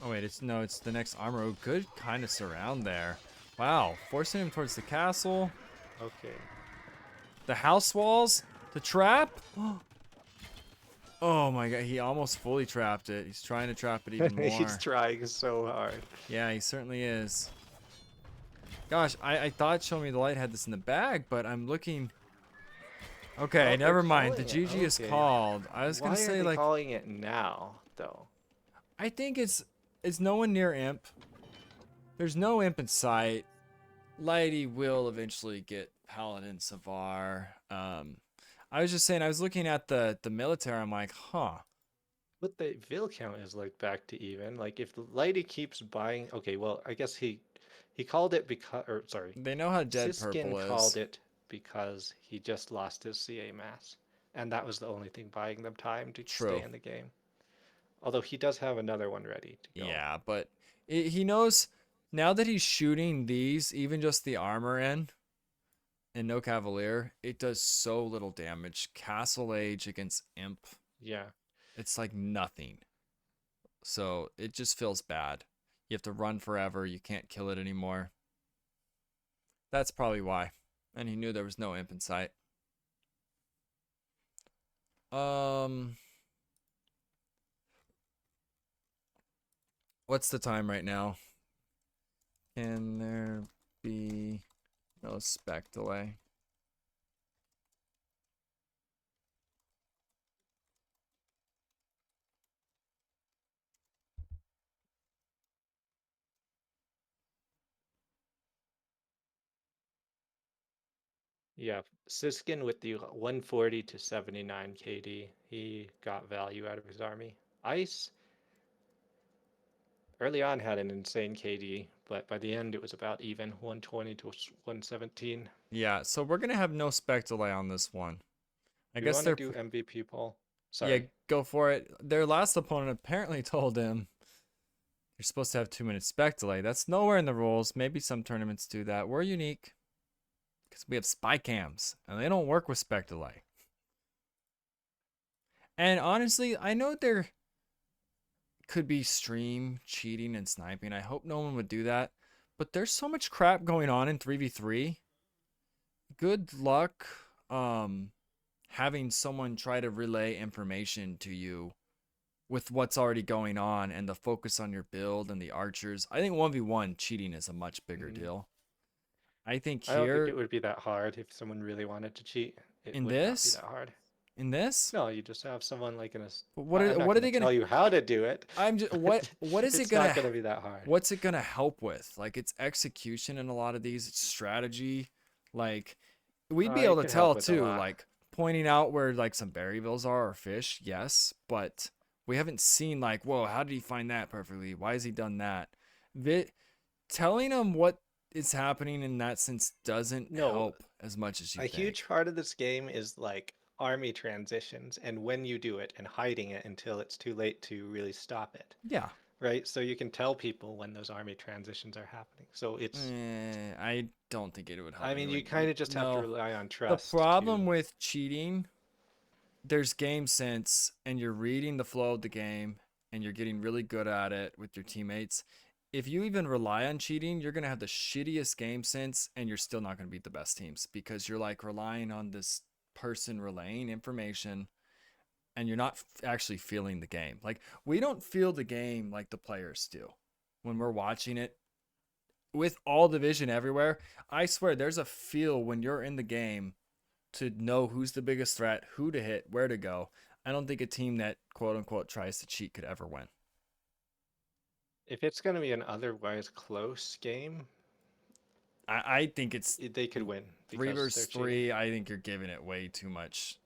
Oh wait, it's the next armor. Oh, good kind of surround there. Wow, forcing him towards the castle. Okay. The house walls? The trap? Oh my god, he almost fully trapped it. He's trying to trap it even more. He's trying so hard. Yeah, he certainly is. Gosh, I thought Show Me the Light had this in the bag, but I'm looking... Okay, Oh, never they're mind. The calling it. GG is Okay. called. I was Why gonna are say, they like... calling it now, though? I think it's no one near Imp. There's no Imp in sight. Lighty will eventually get Paladin Savar. I was just saying, I was looking at the military. I'm like, huh. But the Vil count is like back to even. Like if Lighty keeps buying, okay, well I guess he called it because, or sorry, They know how dead Siskin purple is. called it because he just lost his CA mass, and that was the only thing buying them time to True. stay in the game. Although he does have another one ready to go. Yeah, but he knows now that he's shooting these, even just the armor in, and no Cavalier, it does so little damage. Castle Age against Imp, Yeah. it's like nothing. So it just feels bad. You have to run forever. You can't kill it anymore. That's probably why. And he knew there was no Imp in sight. What's the time right now? Can there be no spec delay? Yeah, Siskin with the 140 to 79 KD, he got value out of his army. Ice early on had an insane KD, but by the end it was about even, 120 to 117. Yeah, so we're gonna have no spec delay on this one. I Do you guess want to they're do MVP poll? yeah, Sorry. go for it. Their last opponent apparently told him you're supposed to have 2 minutes spec delay. That's nowhere in the rules. Maybe some tournaments do that. We're unique because we have spy cams and they don't work with spec delay. And honestly, I know there could be stream cheating and sniping. I hope no one would do that. But there's so much crap going on in 3v3. Good luck having someone try to relay information to you with what's already going on and the focus on your build and the archers. I think 1v1 cheating is a much bigger deal. I think I don't think here it would be that hard if someone really wanted to cheat. It in would not be this, that hard. in this, No, you just have someone like in a. what I'm are not what are gonna they tell gonna you how to do it? I'm just what is it It's gonna not gonna be that hard. what's it gonna help with? Like it's execution in a lot of these, it's strategy. Like we'd be It able to could tell help with a too, lot. like pointing out where like some berryvilles are or fish, yes, but we haven't seen like, whoa, how did he find that perfectly? Why has he done that? Telling them what is happening in that sense doesn't No, help as much as you A think. huge part of this game is like army transitions and when you do it and hiding it until it's too late to really stop it. Yeah. Right? So you can tell people when those army transitions are happening. So it's I don't think it would help. I mean, you would- kind of just have to no. rely on trust. The problem with cheating, there's game sense, and you're reading the flow of the game, and you're getting really good at it with your teammates. If you even rely on cheating, you're gonna have the shittiest game sense, and you're still not gonna beat the best teams because you're like relying on this person relaying information, and you're not actually feeling the game. Like we don't feel the game like the players do when we're watching it. With all division everywhere, I swear there's a feel when you're in the game to know who's the biggest threat, who to hit, where to go. I don't think a team that quote unquote tries to cheat could ever win. If it's going to be an otherwise close game, I think it's they could win. 3 because versus they're 3. cheating. I think you're giving it way too much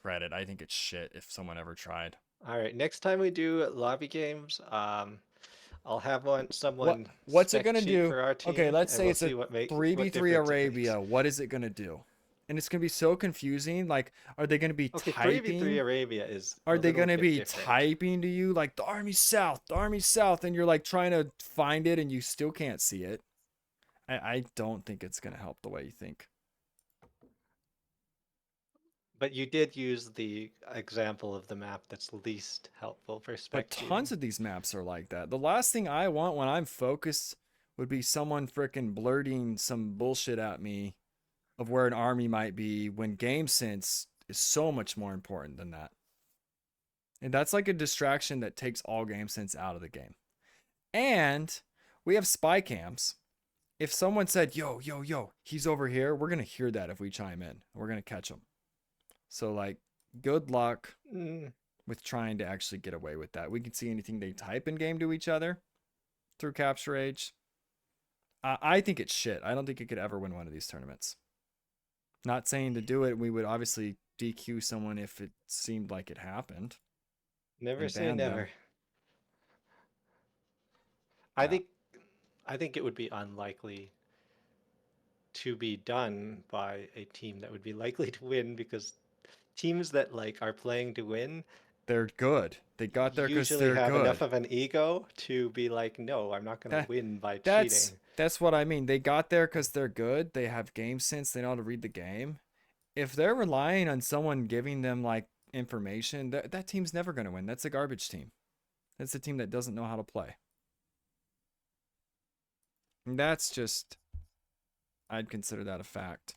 credit. I think it's shit if someone ever tried. All right, next time we do lobby games, I'll have someone. What's it spec gonna cheat do? for our team, Okay, let's and say we'll it's see a what 3v3 difference it makes. Arabia. What is it gonna do? And it's gonna be so confusing. Like, are they gonna be Okay, typing? 3v3 Arabia is. Are a they little gonna bit be different. typing to you like the Army's south, and you're like trying to find it and you still can't see it? I don't think it's gonna help the way you think. But you did use the example of the map that's least helpful for spec But tons of these maps are like that. The last thing I want when I'm focused would be someone frickin' blurting some bullshit at me of where an army might be when game sense is so much more important than that. And that's like a distraction that takes all game sense out of the game. And we have spy cams. If someone said, yo, yo, yo, he's over here, we're going to hear that if we chime in. We're going to catch him. So, like, good luck with trying to actually get away with that. We can see anything they type in game to each other through Capture Age. I think it's shit. I don't think it could ever win one of these tournaments. Not saying to do it. We would obviously DQ someone if it seemed like it happened. Never and say ban them. never. I think it would be unlikely to be done by a team that would be likely to win, because teams that like are playing to win, they're good. They got there because usually they're have good. enough of an ego to be like, no, I'm not going to win by cheating. That's what I mean. They got there because they're good. They have game sense. They know how to read the game. If they're relying on someone giving them like information, that team's never going to win. That's a garbage team. That's a team that doesn't know how to play. And that's just, I'd consider that a fact.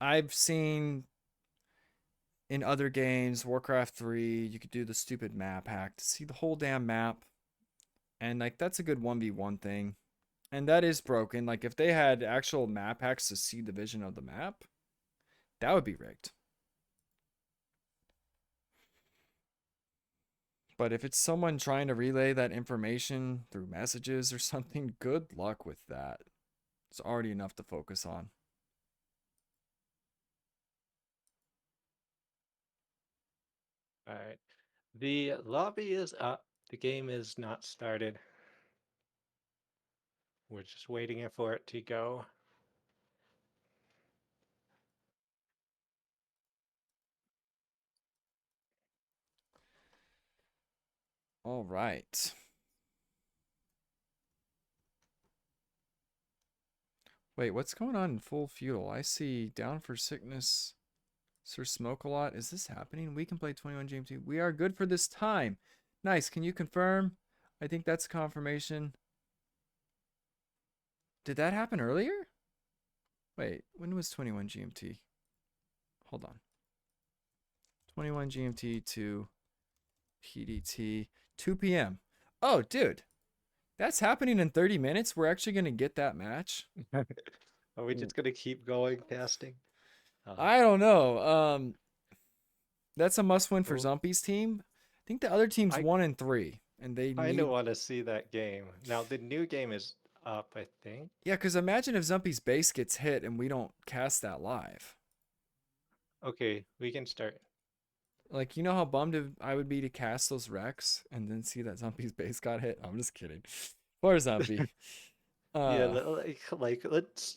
I've seen in other games, Warcraft 3, you could do the stupid map hack to see the whole damn map. And like that's a good 1v1 thing. And that is broken. Like if they had actual map hacks to see the vision of the map, that would be rigged. But if it's someone trying to relay that information through messages or something, good luck with that. It's already enough to focus on. All right. The lobby is up. The game is not started. We're just waiting for it to go. All right. Wait, what's going on in full feudal? I see down for sickness. Sir Smoke a lot. Is this happening? We can play 21 GMT. We are good for this time. Nice. Can you confirm? I think that's confirmation. Did that happen earlier? Wait, when was 21 GMT? Hold on. 21 GMT to PDT. 2 p.m. Oh, dude. That's happening in 30 minutes? We're actually going to get that match? Are we just going to keep going casting? I don't know. That's a must-win for Zumpy's team. I think the other team's 1-3, and they I need. don't want to see that game. Now the new game is up, I think. Yeah, because imagine if Zumpy's base gets hit and we don't cast that live. Okay, we can start. Like, you know how bummed I would be to cast those Rex and then see that Zumpy's base got hit? I'm just kidding. Poor Zumpy. Yeah, let's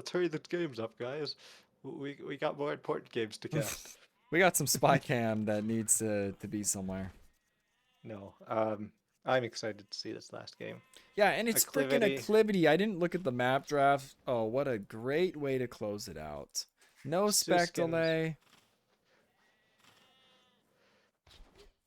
hurry the games up, guys. We got more important games to cast. We got some spy cam that needs to be somewhere. No, I'm excited to see this last game. Yeah, and it's freaking Acclivity. I didn't look at the map draft. Oh, what a great way to close it out. No spec delay.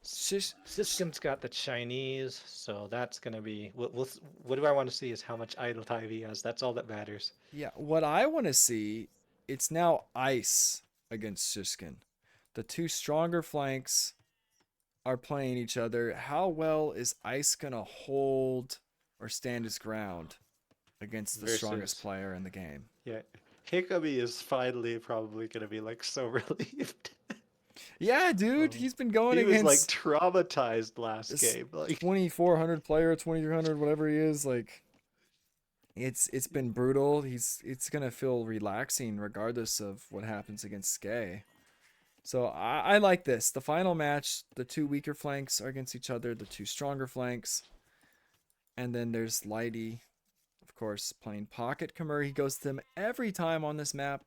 Siskin's got the Chinese, so that's gonna be. What do I want to see is how much idle time he has. That's all that matters. Yeah, what I want to see, it's now Ice against Siskin. The two stronger flanks are playing each other. How well is Ice gonna hold or stand his ground against the strongest player in the game? Yeah, Hickory is finally probably gonna be like so relieved. Yeah, dude, he's been going against. He was like traumatized last game. Like 2,400 player, 2,300, whatever he is. Like, it's been brutal. It's gonna feel relaxing regardless of what happens against Skay. So I like this. The final match, the two weaker flanks are against each other, the two stronger flanks, and then there's Lighty, of course, playing pocket Khmer. He goes to them every time on this map.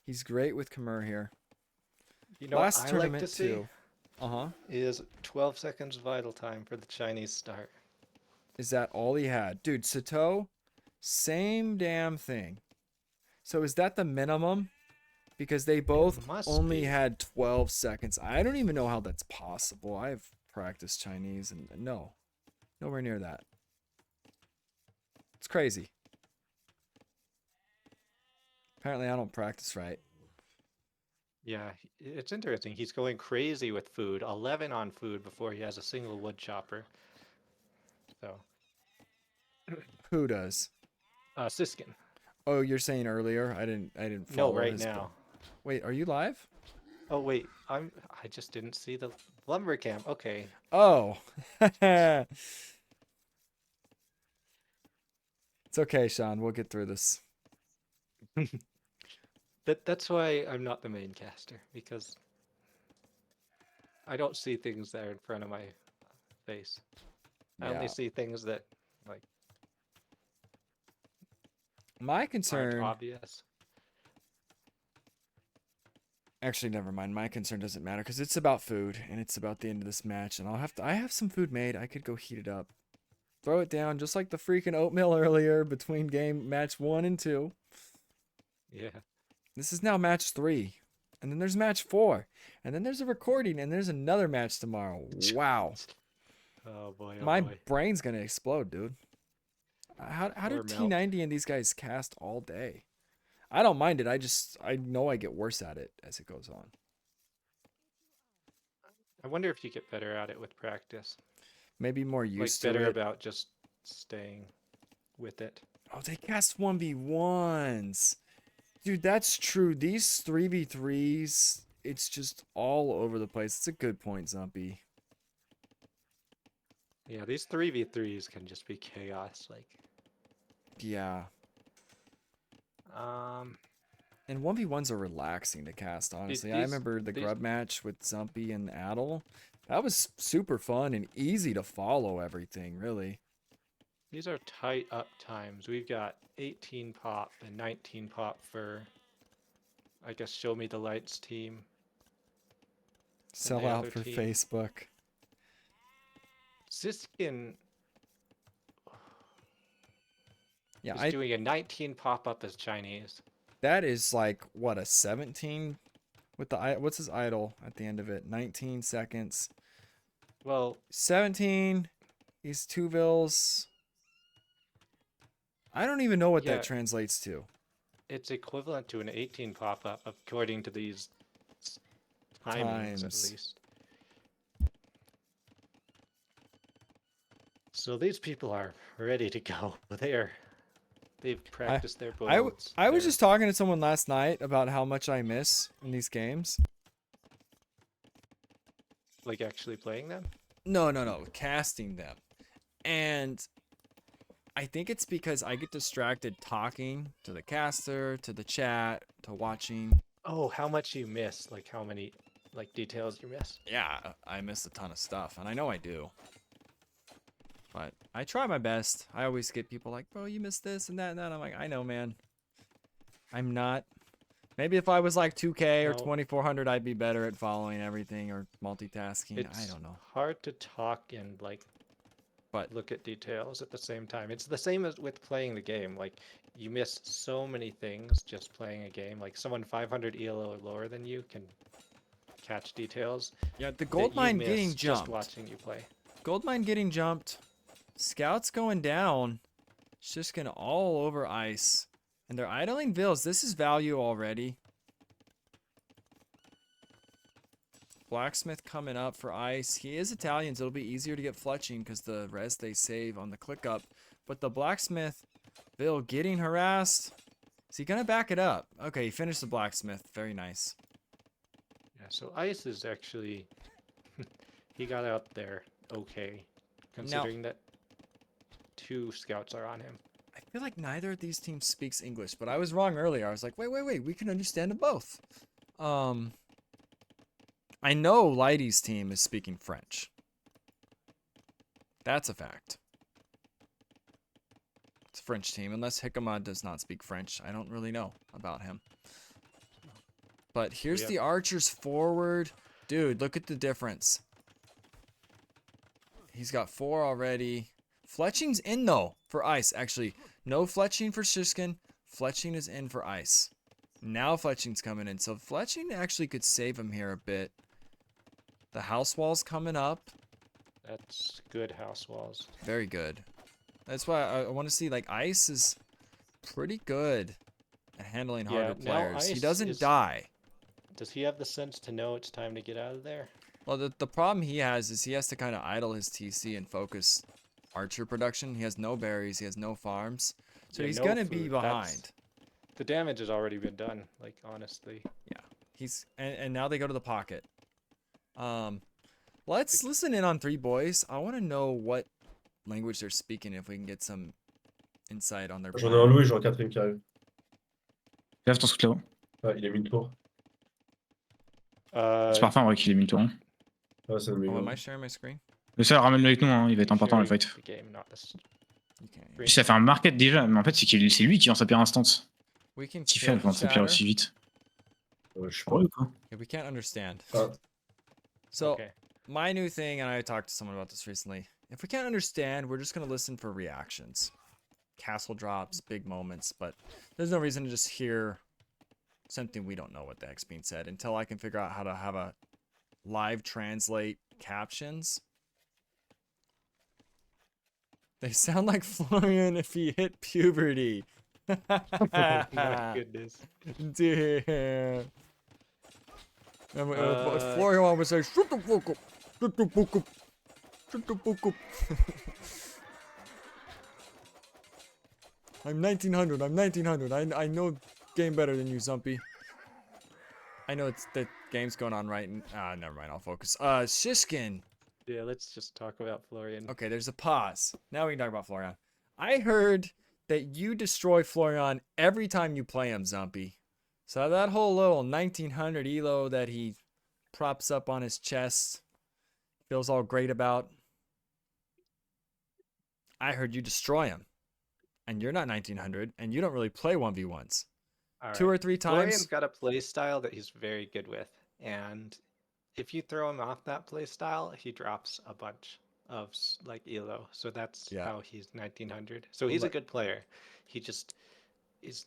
He's great with Khmer here. You know Last what I tournament like to see too. Is 12 seconds vital time for the Chinese start. Is that all he had? Dude, Sato, same damn thing. So is that the minimum? Because they both only had 12 seconds. I don't even know how that's possible. I've practiced Chinese and no, nowhere near that. It's crazy. Apparently I don't practice right. Yeah, it's interesting. He's going crazy with food. 11 on food before he has a single wood chopper. So, Who does? Siskin. Oh, you're saying earlier? I didn't No, follow right his. now. Wait, are you live? Oh wait, I just didn't see the lumber camp. Okay. Oh. It's okay, Sean. We'll get through this. That's why I'm not the main caster, because I don't see things that are in front of my face. I only Yeah. see things that like My aren't concern. obvious. Actually, never mind. My concern doesn't matter because it's about food and it's about the end of this match. And I have some food made. I could go heat it up. Throw it down just like the freaking oatmeal earlier between match 1 and 2. Yeah. This is now match 3. And then there's match 4. And then there's a recording and there's another match tomorrow. Wow. Oh boy, oh My boy. brain's going to explode, dude. How do Or melt. T90 and these guys cast all day? I don't mind it. I know I get worse at it as it goes on. I wonder if you get better at it with practice. Maybe more used to better it. about just staying with it. Oh, they cast 1v1s. Dude, that's true. These 3v3s, it's just all over the place. It's a good point, Zumpy. Yeah, these 3v3s can just be chaos. Like, Yeah. And 1v1s are relaxing to cast, honestly. I remember the grub match with Zumpy and Addle. That was super fun and easy to follow everything, really. these are tight up times. We've got 18 pop and 19 pop for, I guess, Show Me the Lights team. Sell the out other for team. Facebook. Siskin Yeah, is doing a 19 pop up as Chinese. that is like, what, a 17? With the what's his idol at the end of it? 19 seconds. Well, 17. He's 2 vills. I don't even know what Yeah. that translates to. it's equivalent to an 18 pop up according to these timings at Times. least. So these people are ready to go. They've practiced their builds. I was just talking to someone last night about how much I miss in these games. like actually playing them. No, casting them. And I think it's because I get distracted talking to the caster, to the chat, to watching. Oh, how much you miss? Like how many details you miss? Yeah, I miss a ton of stuff, and I know I do. But I try my best. I always get people like, bro, you missed this and that and that. I'm like, I know, man. I'm not. Maybe if I was like 2K or No. 2400, I'd be better at following everything or multitasking. It's I don't know. hard to talk and look at details at the same time. It's the same as with playing the game. Like you miss so many things just playing a game. Like someone 500 ELO or lower than you can catch details. Yeah, the that gold you mine miss getting just jumped. watching you play. Gold mine getting jumped. Scouts going down. It's just gonna all over ice. And they're idling vills. This is value already. Blacksmith coming up for ice. He is Italian, so it'll be easier to get fletching because the res they save on the click up. But the blacksmith, Bill, getting harassed. Is he gonna back it up? Okay, he finished the blacksmith. Very nice. Yeah, so Ice is actually he got out there okay, considering that 2 scouts are on him. I feel like neither of these teams speaks English, but I was wrong earlier. I was like, wait, we can understand them both. I know Lighty's team is speaking French. That's a fact. It's a French team, unless Hickama does not speak French. I don't really know about him. But here's Yep. the archers forward. Dude, look at the difference. He's got 4 already. Fletching's in, though, for ice. Actually, no fletching for Shiskin. Fletching is in for ice. Now fletching's coming in. So fletching actually could save him here a bit. The house wall's coming up. That's good house walls. Very good. That's why I want to see, like, ice is pretty good at handling harder now players. He Ice doesn't is- die. Does he have the sense to know it's time to get out of there? Well, the problem he has is he has to kind of idle his TC and focus archer production. He has no berries, he has no farms, so Yeah, he's no gonna be food. behind. The damage has already been done, like, honestly. Yeah, he's and now they go to the pocket. Let's listen in on Three Boys. I want to know what language they're speaking if we can get some insight on their J'en ai plan. un loup et j'en ai un quatrième qui arrive. Fais gaffe ton scout là-haut. Ouais, il est mis une tour. C'est parfait en vrai qu'il ait mis une tour. Hein. Ouais, c'est le Oh, méga. am I sharing my screen? Le seul, ramène-le avec nous, hein. Il va être important le fight. The game, not this. Okay. Puis ça fait un market déjà, mais en fait c'est lui qui lance sa pierre instance. We can Qui fait elle lance sa pierre aussi vite. Ouais, je sais pas. Quoi. Yeah, we can't understand. Ah. So, Okay. my new thing, and I talked to someone about this recently. If we can't understand, we're just gonna listen for reactions, castle drops, big moments. But there's no reason to just hear something we don't know what the heck's being said until I can figure out how to have a live translate captions. They sound like Florian if he hit puberty. My goodness. Damn. Florian would say, shut the fuck up. Shut the fuck up. Shut the fuck up. I'm 1900. I'm 1900. I know game better than you, Zumpy. I know it's the game's going on right. Never mind. I'll focus. Shishkin. Yeah, let's just talk about Florian. Okay, there's a pause. Now we can talk about Florian. I heard that you destroy Florian every time you play him, Zumpy. So that whole little 1900 elo that he props up on his chest, feels all great about. I heard you destroy him. And you're not 1900, and you don't really play 1v1s. All Two right. or three Florian's times. got a play style that he's very good with, and if you throw him off that play style, he drops a bunch of like elo. So that's how he's 1900. So he's a good player. He just is.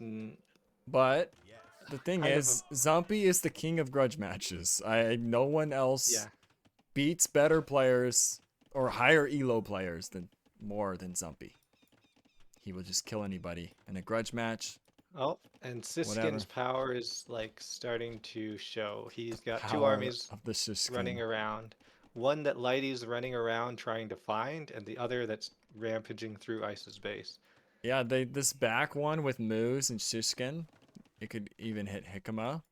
But the thing is, Zumpy is the king of grudge matches. No one else beats better players or higher elo players than Zumpy. He will just kill anybody in a grudge match. Oh, and Siskin's power is like starting to show. He's got two Power armies of the Siskin. running around. One that Lighty's running around trying to find, and the other that's rampaging through Ice's base. Yeah, this back one with Moose and Shishkin, it could even hit Hickama.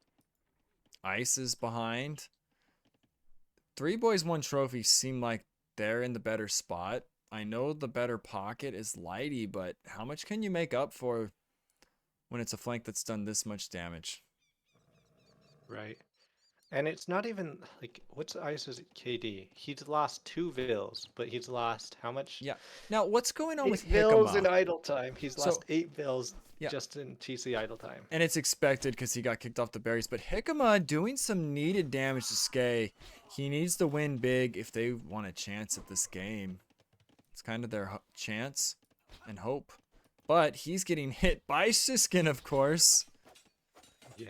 Ice is behind. Three Boys, One Trophy seem like they're in the better spot. I know the better pocket is Lighty, but how much can you make up for when it's a flank that's done this much damage? Right. And it's not even like, what's Ice's KD? He's lost 2 vills, but he's lost how much? Yeah. Now, what's going on 8 with vills Hickama? in idle time. He's So- lost 8 vills just in TC idle time. And it's expected because he got kicked off the berries. But Hickama doing some needed damage to Skay. He needs to win big if they want a chance at this game. It's kind of their chance and hope. But he's getting hit by Siskin, of course. Yeah.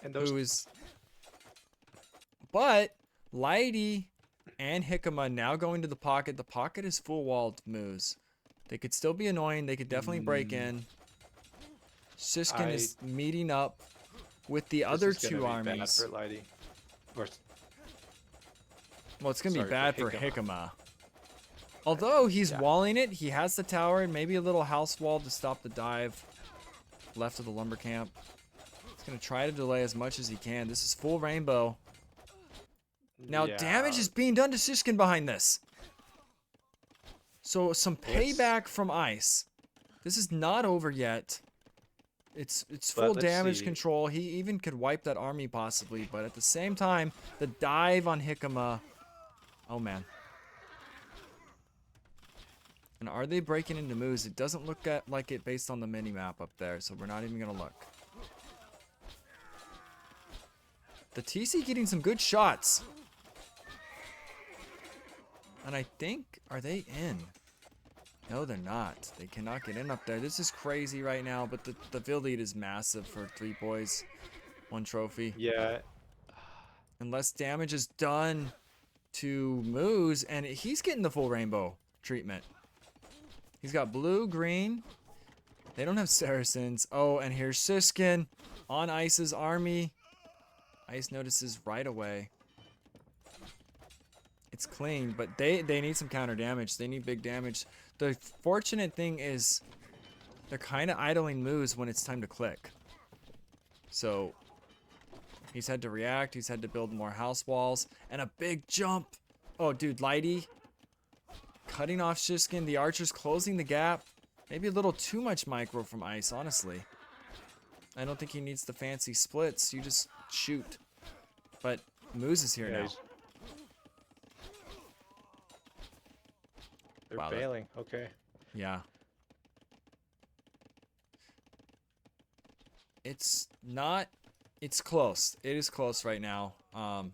And those... Who is... But Lighty and Hickama now going to the pocket. The pocket is full walled moves. They could still be annoying. They could definitely break in. Siskin is meeting up with the other two armies. Bad for Lighty. Or... Well, it's going to be bad for Hickama. Hickama. Although he's walling it, he has the tower and maybe a little house wall to stop the dive left of the lumber camp. He's going to try to delay as much as he can. This is full rainbow. Now, damage is being done to Siskin behind this. So, some payback from Ice. This is not over yet. It's full damage control. He even could wipe that army possibly, but at the same time, the dive on Hickama. Oh, man. And are they breaking into moves? It doesn't look like it based on the mini-map up there, so we're not even going to look. The TC getting some good shots. And I think, are they in? No, they're not. They cannot get in up there. This is crazy right now, but the Vill lead is massive for Three Boys. One trophy. Yeah. Unless damage is done to Moose, and he's getting the full rainbow treatment. He's got blue, green. They don't have Saracens. Oh, and here's Siskin. on Ice's army. Ice notices right away. It's clean, but they need some counter damage. They need big damage. The fortunate thing is they're kind of idling moves when it's time to click. So he's had to react. He's had to build more house walls. And a big jump. Oh, dude, Lighty. Cutting off Shishkin. The archer's closing the gap. Maybe a little too much micro from Ice, honestly. I don't think he needs the fancy splits. You just shoot. But Moose is here now. They're Wow, failing. Okay. Yeah. It's not... It's close. It is close right now. Did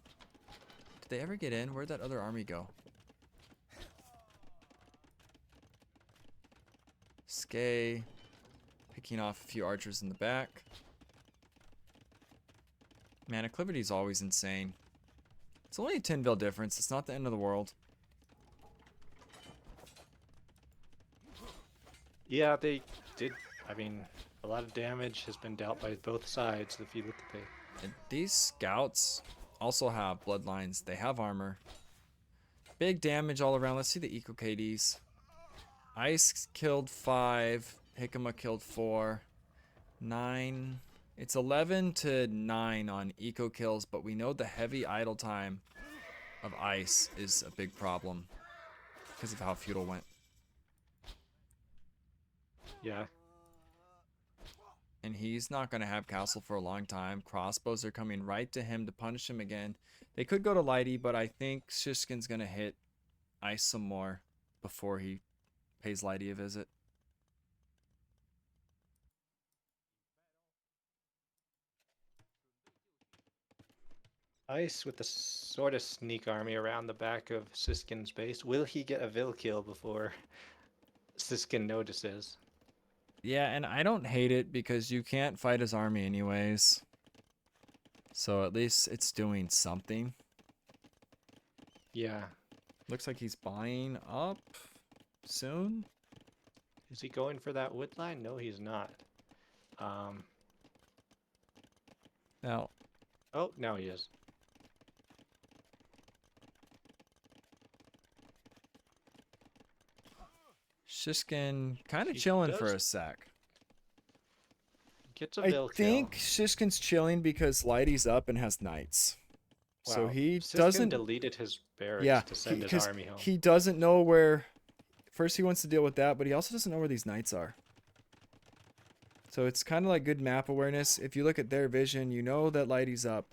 they ever get in? Where'd that other army go? Skay. Picking off a few archers in the back. Man, Acclivity's always insane. It's only a 10 bill difference. It's not the end of the world. Yeah, they did. I mean, a lot of damage has been dealt by both sides. If you look at the... And these scouts also have bloodlines. They have armor. Big damage all around. Let's see the eco KDs. Ice killed 5. Hickama killed 4. 9. It's 11 to 9 on eco kills, but we know the heavy idle time of Ice is a big problem because of how Feudal went. Yeah. And he's not going to have castle for a long time. Crossbows are coming right to him to punish him again. They could go to Lighty, but I think Shishkin's going to hit Ice some more before he pays Lighty a visit. Ice with the sort of sneak army around the back of Siskin's base. Will he get a Vil kill before Siskin notices? Yeah, and I don't hate it because you can't fight his army anyways. So at least it's doing something. Yeah. Looks like he's buying up soon. Is he going for that wood line? No, he's not. Now. Oh, now he is. Shishkin kind of chilling for a sec. Gets a I Vil think Shishkin's chilling because Lighty's up and has knights. Wow. So he Siskin doesn't... deleted his barracks to send his army home. He doesn't know where... First he wants to deal with that, but he also doesn't know where these knights are. So it's kind of like good map awareness. If you look at their vision, you know that Lighty's up.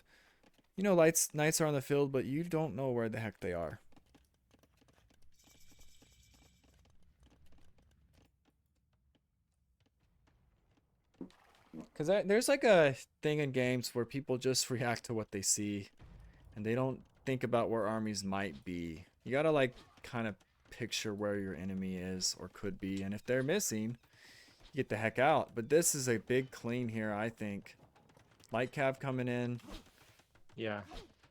You know knights are on the field, but you don't know where the heck they are. Because there's like a thing in games where people just react to what they see. And they don't think about where armies might be. You gotta like kind of picture where your enemy is or could be. And if they're missing, you get the heck out. But this is a big clean here, I think. Light Cav coming in. Yeah.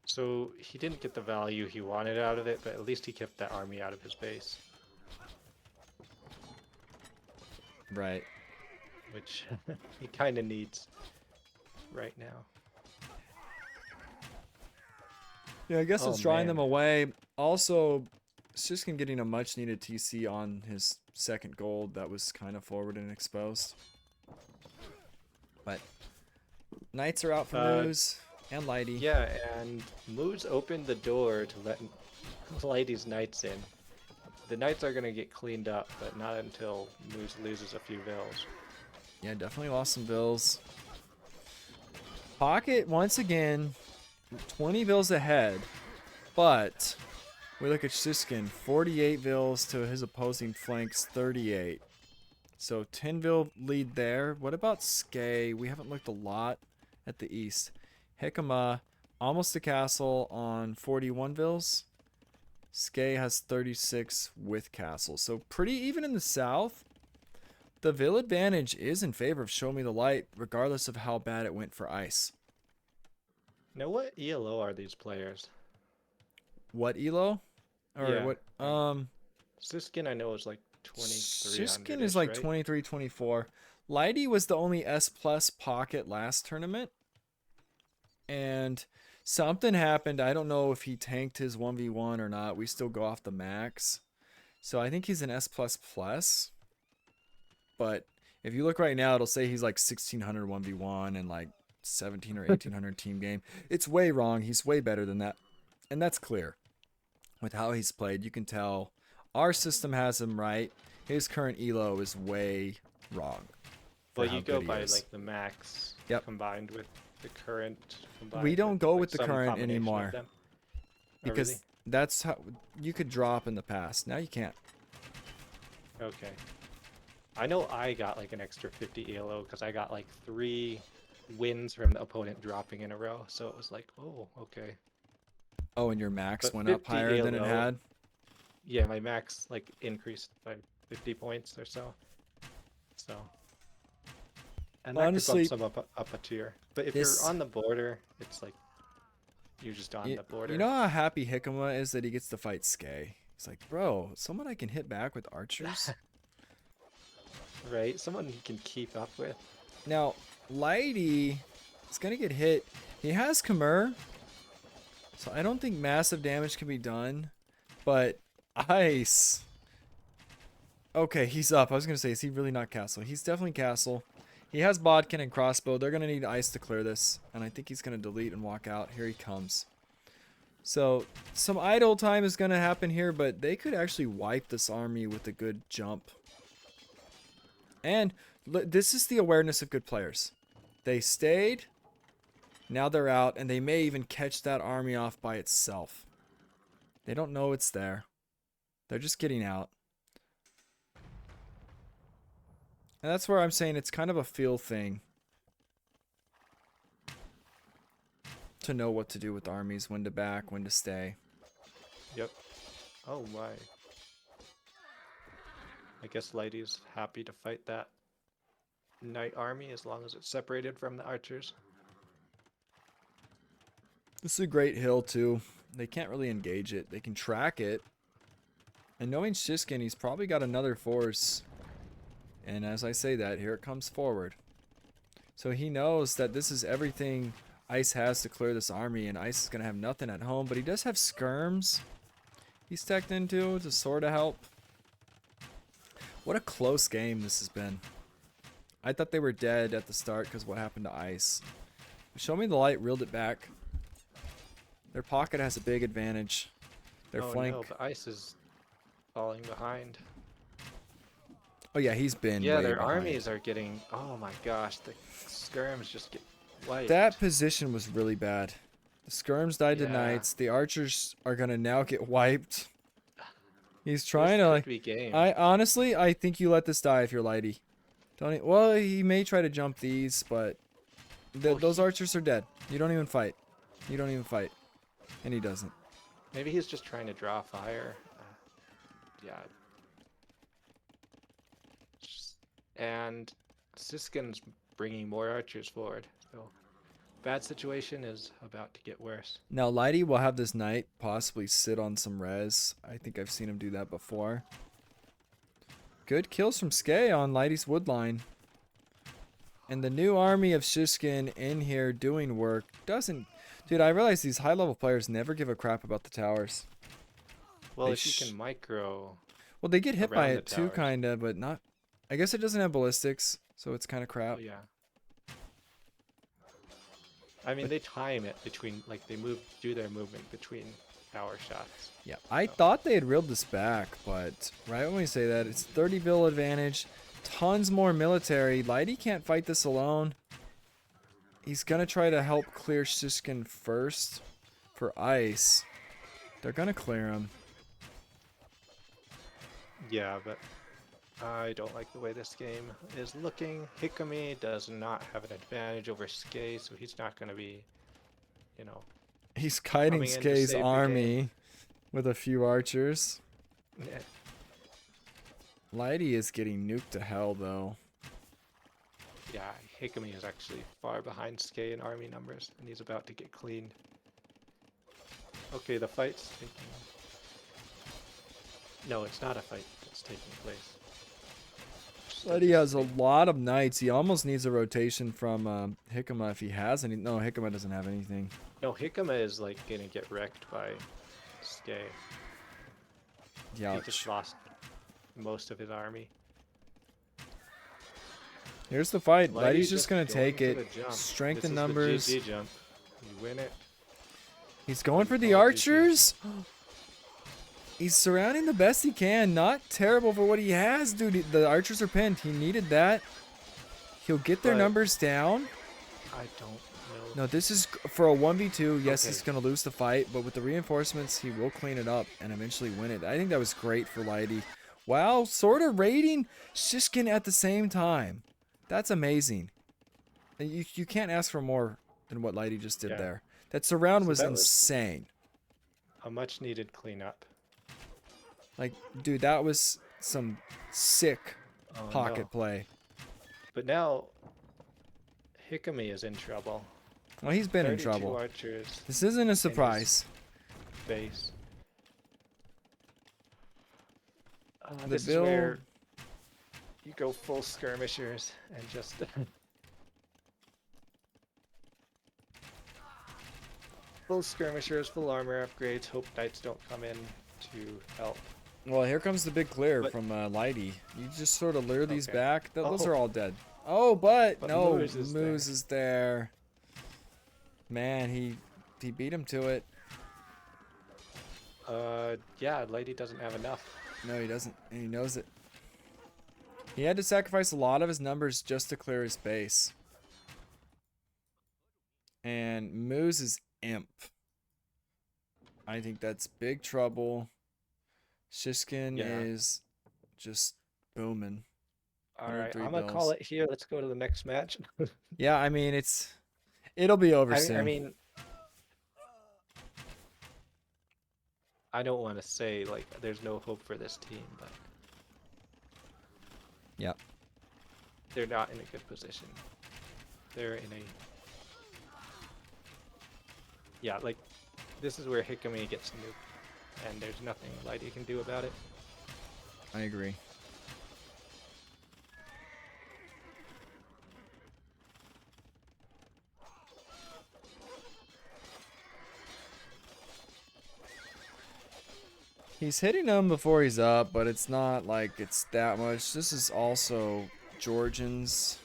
So he didn't get the value he wanted out of it, but at least he kept that army out of his base. Right. Which he kind of needs right now. Yeah, I guess it's drawing them away. Also, Shishkin getting a much needed TC on his second gold that was kind of forward and exposed. But knights are out for Moose and Lighty. Yeah, and Moose opened the door to let Lighty's knights in. The knights are going to get cleaned up, but not until Moose loses a few Vils. Yeah, definitely lost some Vils. Pocket, once again, 20 Vils ahead. But we look at Shishkin, 48 Vils to his opposing flanks, 38. So 10 Vil lead there. What about Skay? We haven't looked a lot at the east. Hickama, almost to castle on 41 Vils. Skay has 36 with castle. So pretty even in the south. The Vil advantage is in favor of Show Me the Light, regardless of how bad it went for Ice. Now, what ELO are these players? What ELO? Or Yeah. what? Siskin, I know, is like Shishkin is like 23, 24. Lighty was the only S plus pocket last tournament. And something happened. I don't know if he tanked his 1v1 or not. We still go off the max. So I think he's an S plus plus. But if you look right now, it'll say he's like 1600 1v1 and like 17 or 1800 team game. It's way wrong. He's way better than that. And that's clear. With how he's played, you can tell our system has him right. His current elo is way wrong. Well, you go by like the max combined with the current. We don't go like, with the some current combination of anymore. them. Oh, Because really? that's how you could drop in the past. Now you can't. Okay. I know I got like an extra 50 ELO because I got like 3 wins from the opponent dropping in a row. So it was like, oh, okay. Oh, and your max But went up 50 higher than it ELO had? Yeah, my max like increased by 50 points or so. So. And that Honestly, could bump some up a tier. But if this- you're on the border, it's like you're just on the border. You know how happy Hickama is that he gets to fight Skay? He's like, bro, someone I can hit back with archers? Right? Someone you can keep up with. Now, Lighty is going to get hit. He has Khmer, so I don't think massive damage can be done. But Ice. Okay, he's up. I was going to say, is he really not Castle? He's definitely Castle. He has Bodkin and Crossbow. They're going to need Ice to clear this. And I think he's going to delete and walk out. Here he comes. So, some idle time is going to happen here, but they could actually wipe this army with a good jump. And this is the awareness of good players. They stayed. Now they're out, and they may even catch that army off by itself. They don't know it's there. They're just getting out. And that's where I'm saying it's kind of a feel thing. To know what to do with armies, when to back, when to stay. Yep. Oh my. I guess Lighty's happy to fight that knight army as long as it's separated from the archers. This is a great hill too. They can't really engage it. They can track it. And knowing Shishkin, he's probably got another force. And as I say that, here it comes forward. So he knows that this is everything Ice has to clear this army, and Ice is going to have nothing at home, but he does have skirms he's teched into to sort of help. What a close game this has been. I thought they were dead at the start because what happened to Ice. Show Me the Light reeled it back. Their pocket has a big advantage. Their flank. No, but Ice is falling behind. Oh yeah, he's been Yeah, way their behind. armies are getting. Oh my gosh, the skirms just get wiped. That position was really bad. The skirms died to Yeah. knights. The archers are gonna now get wiped. He's trying to could like. be game. I honestly, I think you let this die if you're Lighty. Don't. Well, he may try to jump these, but those archers are dead. You don't even fight. You don't even fight, and he doesn't. Maybe he's just trying to draw fire. Yeah. And Siskin's bringing more archers forward. So bad situation is about to get worse. Now Lighty will have this knight possibly sit on some res. I think I've seen him do that before. Good kills from Skay on Lighty's woodline. And the new army of Shishkin in here doing work doesn't... Dude, I realize these high-level players never give a crap about the towers. Well, They if you can micro. Well, they get hit by around the it too, towers. kinda, but not... I guess it doesn't have ballistics, so it's kind of crap. Oh, yeah. I mean, they time it between, like, they do their movement between tower shots. Yeah, I thought they had reeled this back, but right when we say that, it's 30 bill advantage, tons more military. Lighty can't fight this alone. He's gonna try to help clear Shishkin first for Ice. They're gonna clear him. Yeah, but I don't like the way this game is looking. Hikami does not have an advantage over Skay, so he's not going to be, you know... He's kiting coming in to Skay's save the army with a few archers. Yeah. Lighty is getting nuked to hell, though. Yeah, Hikami is actually far behind Skay in army numbers, and he's about to get cleaned. Okay, the fight's taking... No, it's not a fight. that's taking place. But he has a lot of knights. He almost needs a rotation from Hickama if he has any. No, Hickama doesn't have anything. No, Hickama is like gonna get wrecked by Skay. Yeah. He just lost most of his army. Here's the fight. Lighty's Lighty's just gonna going take for it. the jump. Strength This in is the numbers. GG jump. You win it. He's going for the archers. He's surrounding the best he can. Not terrible for what he has, dude. The archers are pinned. He needed that. He'll get their But- numbers down. I don't know. No, this is for a 1v2. Yes, Okay. he's going to lose the fight, but with the reinforcements, he will clean it up and eventually win it. I think that was great for Lighty. Wow, sort of raiding Shishkin at the same time. That's amazing. And you can't ask for more than what Lighty just did Yeah. there. That surround So was that was- insane. A much needed cleanup. Like, dude, that was some sick Oh, pocket no. play. But now Hickamy is in trouble. Well, he's been in 32 trouble. archers This isn't a in his surprise. base. The This bill- is where you go full skirmishers and just full skirmishers, full armor upgrades. Hope knights don't come in to help. Well, here comes the big clear But- from Lighty. You just sort of lure these Okay. back. Those Oh. are all dead. Oh, but no, Moose is Moose is there. Man, he beat him to it. Yeah, Lady doesn't have enough. No, he doesn't, and he knows it. He had to sacrifice a lot of his numbers just to clear his base. And Moose is imp. I think that's big trouble. Shishkin Yeah. is just booming. All right, 103 I'm gonna call it here. Let's go to the next match. Yeah, I mean it'll be over soon. I mean, I don't want to say like there's no hope for this team, but Yep. they're not in a good position. They're in a like this is where Hickamy gets nuked, and there's nothing Lighty can do about it. I agree. He's hitting them before he's up, but it's not like it's that much. This is also Georgians.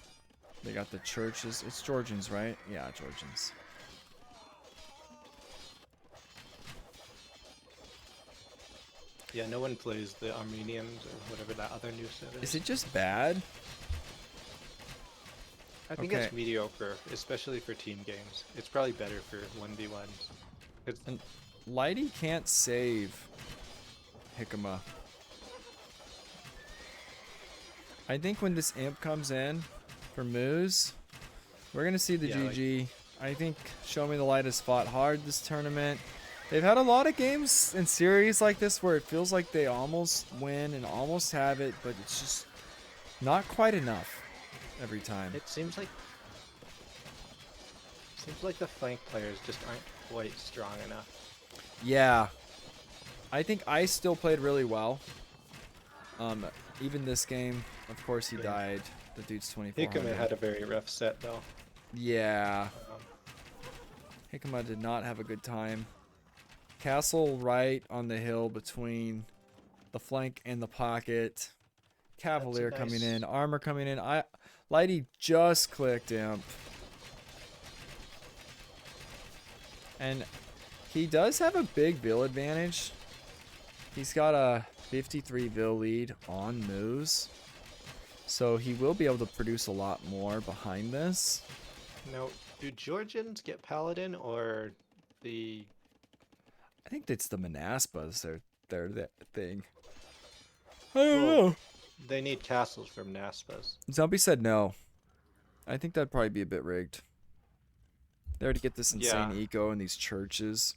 They got the churches. It's Georgians, right? Yeah, Georgians. Yeah, no one plays the Armenians or whatever that other new set Is it just bad? I think Okay. it's mediocre, especially for team games. It's probably better for 1v1s. And Lighty can't save Hickama. I think when this imp comes in for Moose, we're going to see the Yeah, like- GG. I think Show Me the Light has fought hard this tournament. They've had a lot of games and series like this where it feels like they almost win and almost have it, but it's just not quite enough every time. It seems like the flank players just aren't quite strong enough. Yeah. I think Ice still played really well. Even this game, of course he died. The dude's 2400. Hickama had a very rough set though. Yeah. Hickama did not have a good time. Castle right on the hill between the flank and the pocket. Cavalier coming nice- in. Armor coming in. Lighty just clicked imp. And he does have a big Vil advantage. He's got a 53 Vil lead on Moose. So he will be able to produce a lot more behind this. Now, do Georgians get Paladin or the... I think it's the Manaspas. They're that thing. I don't Well, know. They need castles from Naspas. Zombie said no. I think that'd probably be a bit rigged. They already get this insane Yeah. eco in these churches.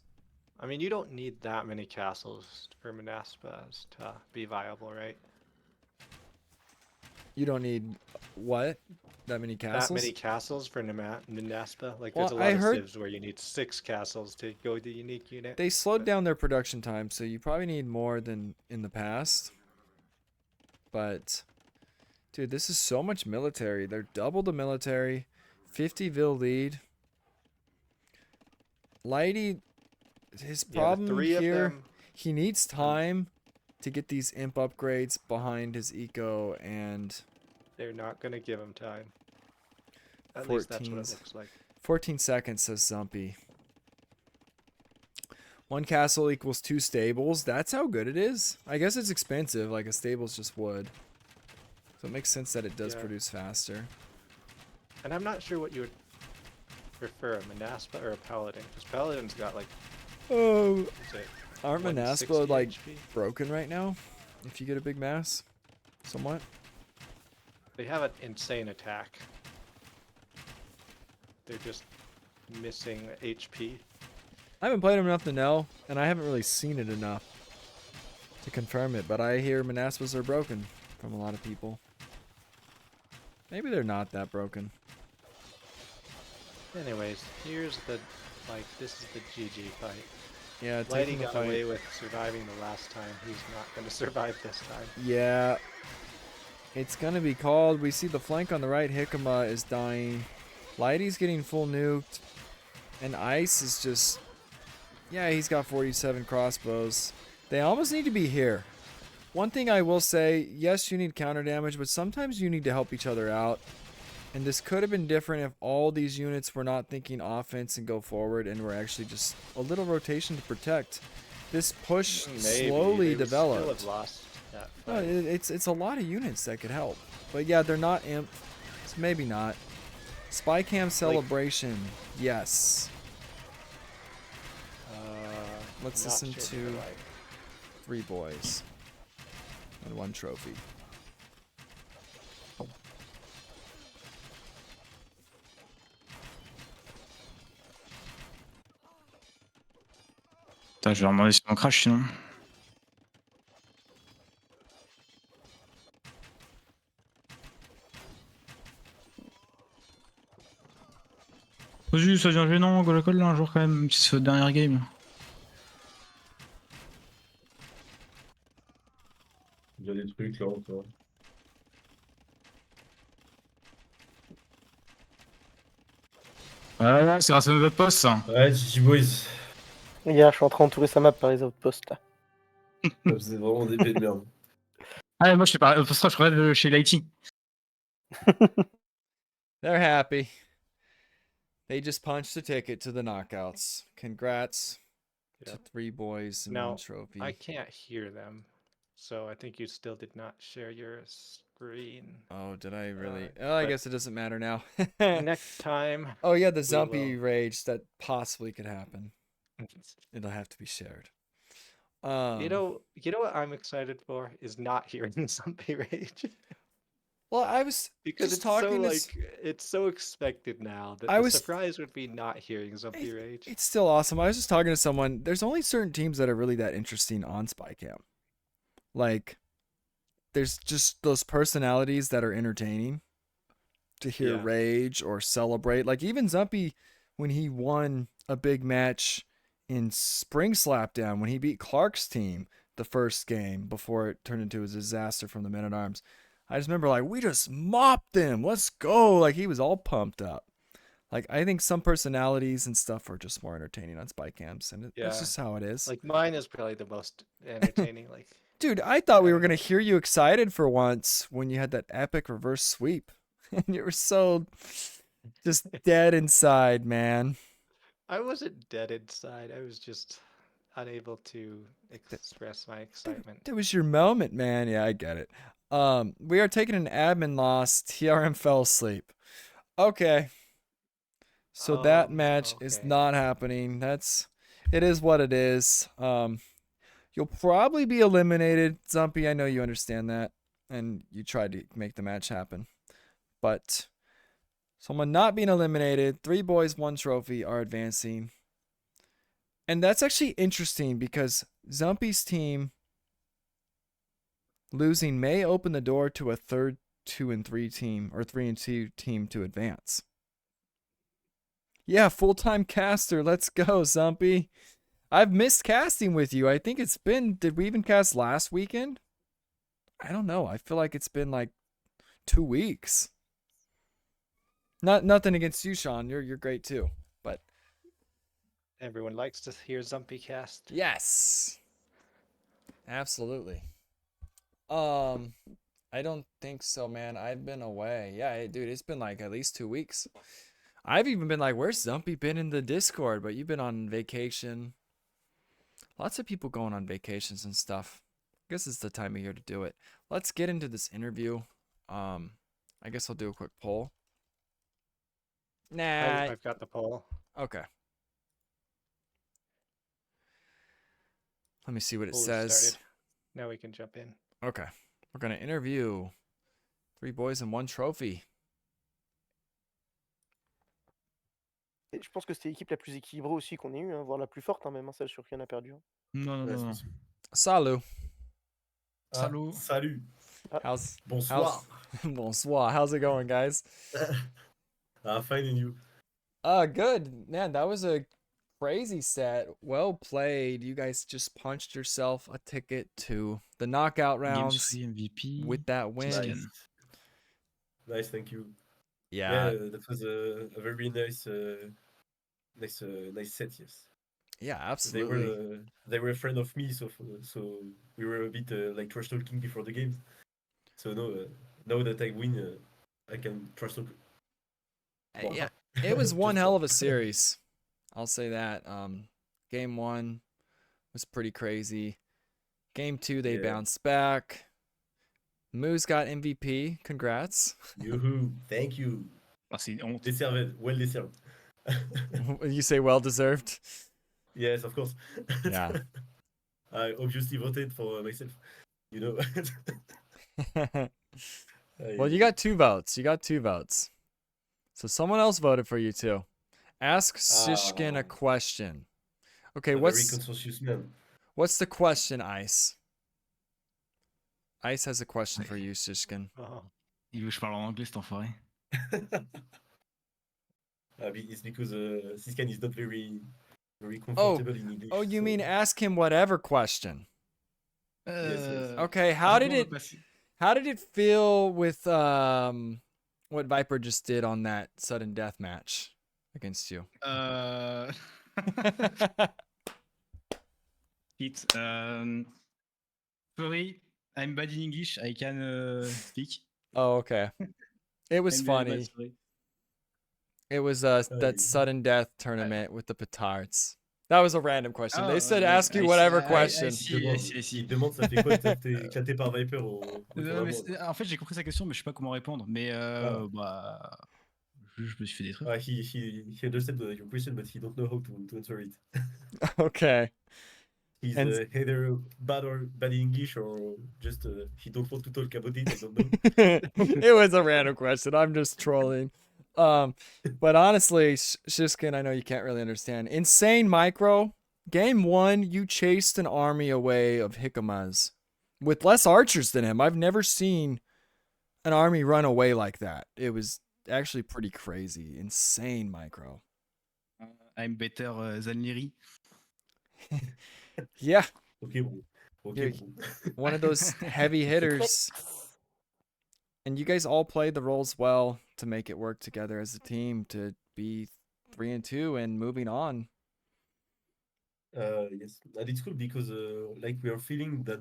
I mean, you don't need that many castles for Manaspas to be viable, right? You don't need what? That many castles? That many castles for Manaspa? Like, Well, there's a lot I of heard- civs where you need 6 castles to go the unique unit. They slowed down their production time, so you probably need more than in the past. But, dude, this is so much military. They're double the military. 50 vil lead. Lighty, his problem three of here, them- he needs time to get these imp upgrades behind his eco, and They're not gonna give him time. At least that's what it 14s. looks like. 14 seconds, says Zumpy. 1 castle equals 2 stables. That's how good it is. I guess it's expensive, like a stable's just wood. So it makes sense that it does Yeah. produce faster. And I'm not sure what you would prefer, a Manaspa or a Paladin, because Paladin's got like, Oh, is it aren't 160 Manaspa like HP? broken right now? If you get a big mass, somewhat. They have an insane attack. They're just missing HP. I haven't played him enough to know, and I haven't really seen it enough to confirm it, but I hear Manaspas are broken from a lot of people. Maybe they're not that broken. Anyways, here's the, like, this is the GG fight. Yeah, Lighty taking the got fight. away with surviving the last time. He's not going to survive this time. Yeah. It's gonna be called. We see the flank on the right. Hickama is dying. Lighty's getting full nuked. And Ice is just... Yeah, he's got 47 crossbows. They almost need to be here. One thing I will say, yes, you need counter damage, but sometimes you need to help each other out. And this could have been different if all these units were not thinking offense and go forward and were actually just a little rotation to protect. This push Maybe. slowly They would still developed. have lost that No, fight. it's a lot of units that could help. But yeah, they're not imp. So maybe not. Spy cam celebration. Yes. Let's not listen sure to they're right. 3 boys and 1 trophy. Putain, je vais leur demander si on crash sinon. Vas-y, ça devient gênant, Golacol là un jour quand même, si c'est votre dernière game. Il y a des trucs là encore. Voilà, c'est grâce à nos outposts ça. Ouais, GG Boys. Les gars, je suis en train d'entourer sa map par les outposts là. Ça faisait vraiment des de merde. Ah, moi je sais pas, pour ça je regarde chez Lighty. They're happy. They just punched a ticket to the knockouts. Congrats to 3 boys and Now, 1 trophy. I can't hear them, so I think you still did not share your screen. Oh, did I really? Oh, I but guess it doesn't matter now. next time. Oh yeah, the we Zumpy will- rage that possibly could happen. It'll have to be shared. You know what I'm excited for is not hearing Zombie Rage. Well, I was because just it's so talking to like it's so expected now that I the was- surprise would be not hearing Zombie Rage. It's still awesome. I was just talking to someone. There's only certain teams that are really that interesting on Spycam. Like, there's just those personalities that are entertaining to hear Yeah. rage or celebrate. Like, even Zumpy, when he won a big match in Spring Slapdown, when he beat Clark's team the first game before it turned into a disaster from the Men-at-Arms. I just remember, like, we just mopped them. Let's go. Like, he was all pumped up. Like, I think some personalities and stuff are just more entertaining on spy cams, and that's just how it is. Like mine is probably the most entertaining. Like, Dude, I thought we were going to hear you excited for once when you had that epic reverse sweep. And you were so just dead inside, man. I wasn't dead inside. I was just unable to express my excitement. That was your moment, man. Yeah, I get it. We are taking an admin loss. TRM fell asleep. Okay. So that match is not happening. It is what it is. You'll probably be eliminated. Zumpy, I know you understand that. And you tried to make the match happen. But someone not being eliminated, 3 boys, 1 trophy are advancing. And that's actually interesting because Zumpy's team losing may open the door to a third 2 and 3 team or 3 and 2 team to advance. Yeah, full-time caster. Let's go, Zumpy. I've missed casting with you. I think it's been, did we even cast last weekend? I don't know. I feel like it's been like 2 weeks. Nothing against you, Sean. You're great too. But Everyone likes to hear Zumpy cast. yes. Absolutely. I don't think so, man. I've been away. Yeah, dude, it's been like at least 2 weeks. I've even been like, where's Zumpy been in the Discord? But you've been on vacation. Lots of people going on vacations and stuff. I guess it's the time of year to do it. Let's get into this interview. I guess I'll do a quick poll. Nah. I've got the poll. Okay. Let me see what it Poll is says. started. Now we can jump in. Okay. We're going to interview 3 boys and 1 trophy. Et je pense que c'était l'équipe la plus équilibrée aussi qu'on ait eue, hein, voire la plus forte, hein, même, hein, celle sur qui on a perdu. Hein. Non. Salut. Salut. Salut. How's Bonsoir. Bonsoir. How's it going, guys? Fine, and you? Good. Man, that was a crazy set. Well played. You guys just punched yourself a ticket to the knockout rounds MVP with that win. Nice, thank you. Yeah. That was a very nice set. Yes. Yeah, absolutely. They were a friend of me, so we were a bit like trash talking before the game. So now that I win, I can trash talk. Yeah, it was one hell of a series. I'll say that. Game 1 was pretty crazy. Game 2, they bounced back. Moose got MVP. Congrats. Yoo-hoo. Thank you. C'est une honte. Deserved. Well deserved. You say well deserved? Yes, of course. Yeah. I obviously voted for myself. You know. Well, you got 2 votes. You got 2 votes. So someone else voted for you too. Ask Shishkin a question. Okay, very consensus man. What's the question, Ice? Ice has a question for you, Shishkin. Il veut que je parle en anglais, cet enfoiré. It's because Siskan is not very comfortable in English. Oh, you mean ask him whatever question? Yes. Okay, how did it feel with what Viper just did on that sudden death match against you? Pete, sorry, I'm bad in English. I can speak. Oh, okay. It was funny. It was that sudden death tournament with the petards. That was a random question. They said ask you whatever question. Il demande ça fait quoi que t'es éclaté par Viper au En fait, j'ai compris sa question, mais je sais pas comment répondre. Mais bah, je me suis fait détruire. He understood your question, but he don't know how to answer it. Okay. He's either bad in English or just he don't want to talk about it. I don't know. It was a random question. I'm just trolling. But honestly, Shishkin, I know you can't really understand. Insane Micro, game 1, you chased an army away of Hikamas with less archers than him. I've never seen an army run away like that. It was actually pretty crazy. Insane Micro. I'm better than Liri. Yeah. Okay. One of those heavy hitters. And you guys all played the roles well to make it work together as a team to be 3-2 and moving on. Yes, and it's cool because like we are feeling that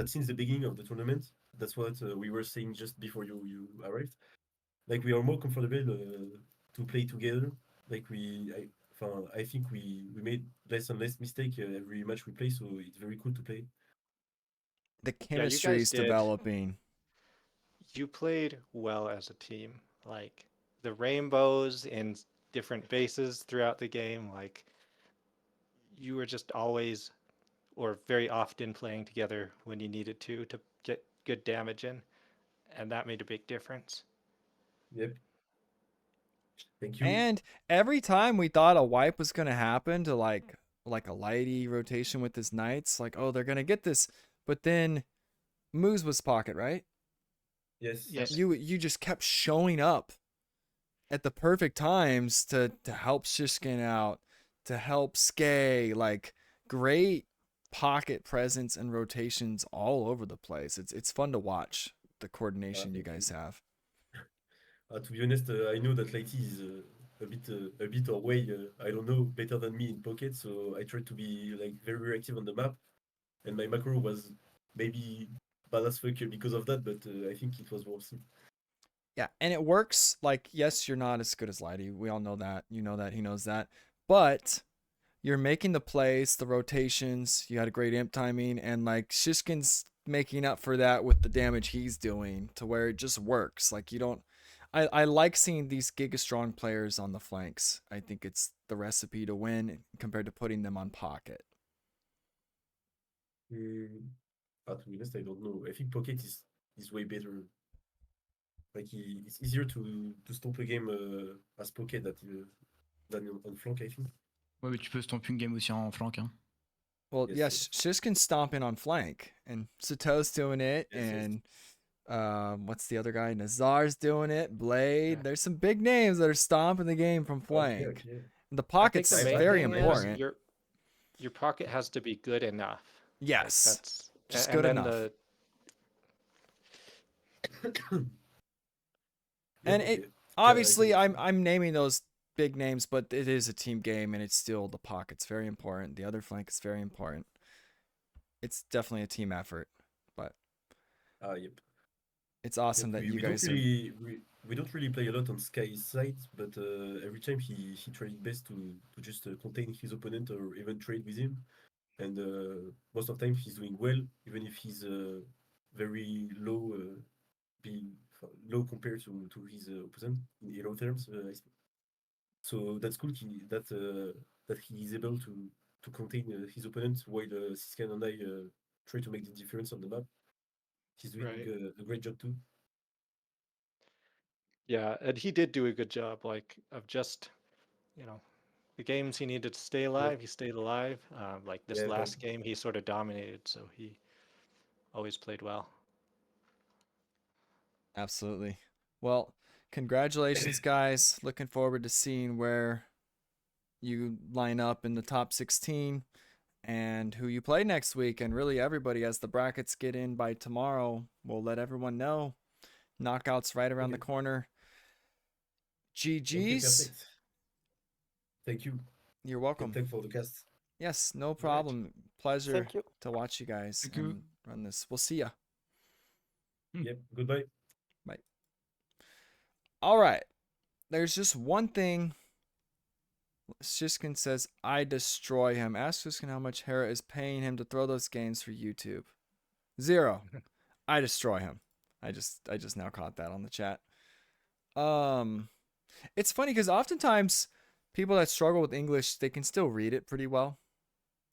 since the beginning of the tournament, that's what we were saying just before you arrived. Like we are more comfortable to play together. Like I think we made less and less mistake every match we play, so it's very cool to play. The chemistry is developing. You played well as a team. Like the rainbows in different bases throughout the game, like you were just always or very often playing together when you needed to get good damage in, and that made a big difference. Yep. Thank you. And every time we thought a wipe was going to happen to like a lighty rotation with his knights, like, oh, they're going to get this. But then Moose was pocket, right? Yes. You just kept showing up at the perfect times to help Shishkin out, to help Skay. Like, great pocket presence and rotations all over the place. It's fun to watch the coordination you guys have. To be honest, I know that Lighty is a bit or way I don't know, better than me in pocket, so I tried to be like very reactive on the map, and my macro was maybe bad as fuck because of that, but I think it was worth it. Yeah, and it works. Like, yes, you're not as good as Lighty. We all know that. You know that. He knows that. But you're making the plays, the rotations. You had a great imp timing, and like Shishkin's making up for that with the damage he's doing to where it just works. Like, you don't. I like seeing these giga strong players on the flanks. I think it's the recipe to win compared to putting them on pocket. To be honest, I don't know. I think pocket is way better. Like it's easier to stop a game as pocket than on flank, I think. Ouais, mais tu peux stomp une game aussi en flank. Hein. Well, yes, Shishkin's stomping on flank, and Sato's doing it, and what's the other guy? Nazar's doing it. Blade. There's some big names that are stomping the game from flank. Okay. The pocket's I think the main very thing is important. your pocket has to be good enough. Yes, like that's just and good then enough. And it obviously, I'm naming those big names, but it is a team game, and it's still the pocket's very important. The other flank is very important. It's definitely a team effort, but Yep. it's awesome that you guys we don't really play a lot on Sky's side, but every time he tried best to just contain his opponent or even trade with him, and most of the time he's doing well, even if he's very low, being low compared to his opponent in hero terms. So that's cool that he is able to contain his opponent while Siskan and I try to make the difference on the map. He's doing a great job too. Yeah, and he did do a good job, like of just, the games he needed to stay alive, he stayed alive. Like this last game, he sort of dominated, so he always played well. Absolutely. Well, congratulations, guys. Looking forward to seeing where you line up in the top 16 and who you play next week. And really, everybody, as the brackets get in by tomorrow, we'll let everyone know. Knockouts right around the corner. GG's. Thank you. You're welcome. Thank for the cast. Yes, no problem. Pleasure Thank you. to watch you guys Thank you. and run this. We'll see ya. Yep. Goodbye. Bye. All right. There's just one thing. Shishkin says, I destroy him. Ask Shishkin how much Hera is paying him to throw those games for YouTube. 0. I destroy him. I just now caught that on the chat. It's funny because oftentimes people that struggle with English, they can still read it pretty well.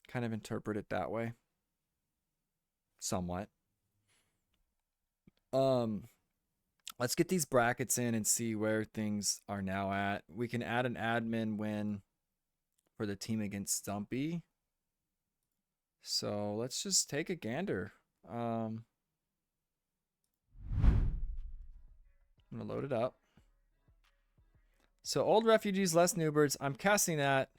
Kind of interpret it that way. Somewhat. Let's get these brackets in and see where things are now at. We can add an admin win for the team against Stumpy. So let's just take a gander. I'm going to load it up. So old refugees, less new birds. I'm casting that.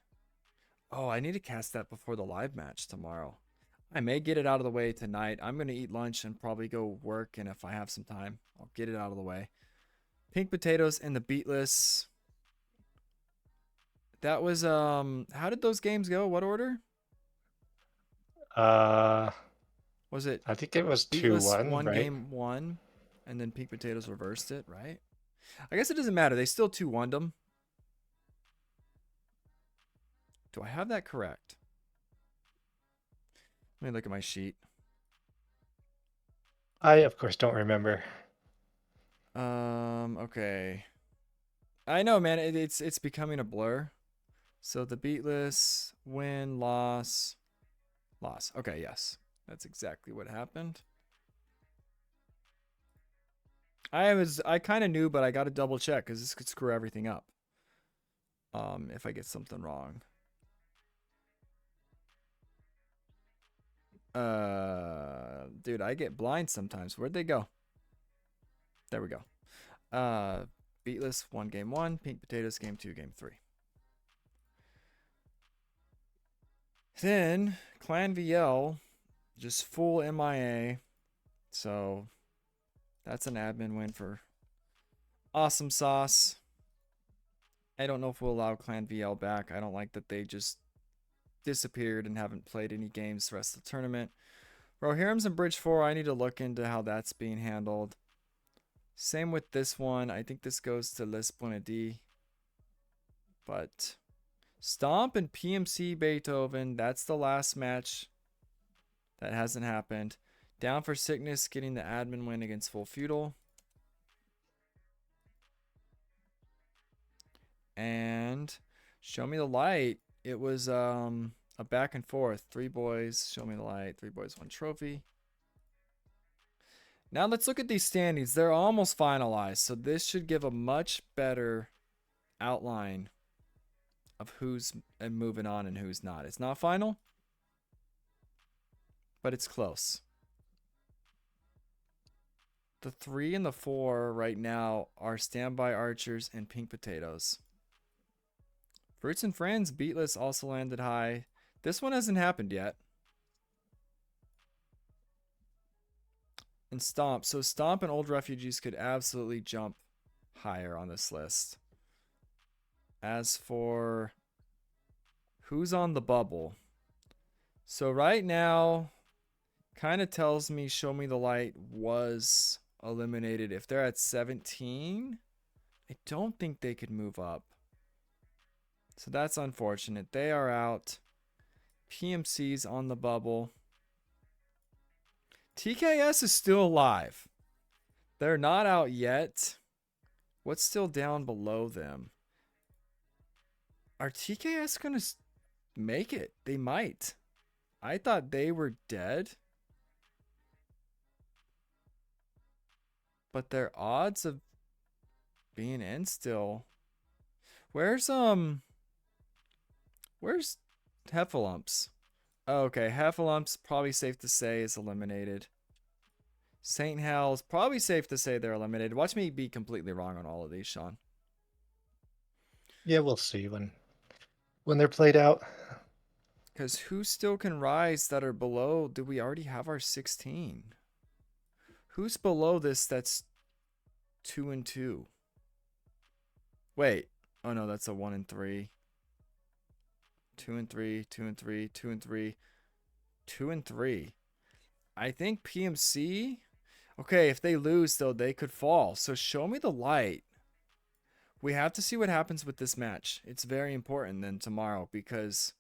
Oh, I need to cast that before the live match tomorrow. I may get it out of the way tonight. I'm going to eat lunch and probably go work. And if I have some time, I'll get it out of the way. Pink potatoes and the beatless. That was, how did those games go? What order? Was it? I think it was Beatless 2-1, won right? game 1, and then Pink Potatoes reversed it, right? I guess it doesn't matter. They still 2-1'd them. Do I have that correct? Let me look at my sheet. I, of course, don't remember. Okay. I know, man. It's becoming a blur. So the beatless win, loss. Okay, yes. That's exactly what happened. I kind of knew, but I got to double check because this could screw everything up. If I get something wrong. Dude, I get blind sometimes. Where'd they go? There we go. Beatless won game 1, Pink Potatoes game 2, game 3. Then Clan VL just full MIA. So that's an admin win for Awesome Sauce. I don't know if we'll allow Clan VL back. I don't like that they just disappeared and haven't played any games the rest of the tournament. Rohirrim's in Bridge 4. I need to look into how that's being handled. Same with this one. I think this goes to Les Bonadi. But Stomp and PMC Beethoven, that's the last match that hasn't happened. Down for Sickness getting the admin win against Full Feudal. And Show Me the Light. It was a back and forth. 3 boys, Show Me the Light. 3 boys, 1 trophy. Now let's look at these standings. They're almost finalized. So this should give a much better outline of who's moving on and who's not. It's not final, but it's close. The 3 and the 4 right now are Standby Archers and Pink Potatoes. Fruits and Friends, Beatless also landed high. This one hasn't happened yet. And Stomp. So Stomp and Old Refugees could absolutely jump higher on this list. As for who's on the bubble. So right now, kind of tells me Show Me the Light was eliminated. If they're at 17, I don't think they could move up. So that's unfortunate. They are out. PMC's on the bubble. TKS is still alive. They're not out yet. What's still down below them? Are TKS going to make it? They might. I thought they were dead. But their odds of being in still. Where's Heffalumps? Oh, okay, Heffalumps, probably safe to say, is eliminated. St. Hel's, probably safe to say they're eliminated. Watch me be completely wrong on all of these, Sean. Yeah, we'll see when they're played out. Because who still can rise that are below? Do we already have our 16? Who's below this that's 2 and 2? Wait. Oh no, that's a 1 and 3. 2 and 3, 2 and 3, 2 and 3, 2 and 3. I think PMC. Okay, if they lose though, they could fall. So Show Me the Light. We have to see what happens with this match. It's very important then tomorrow because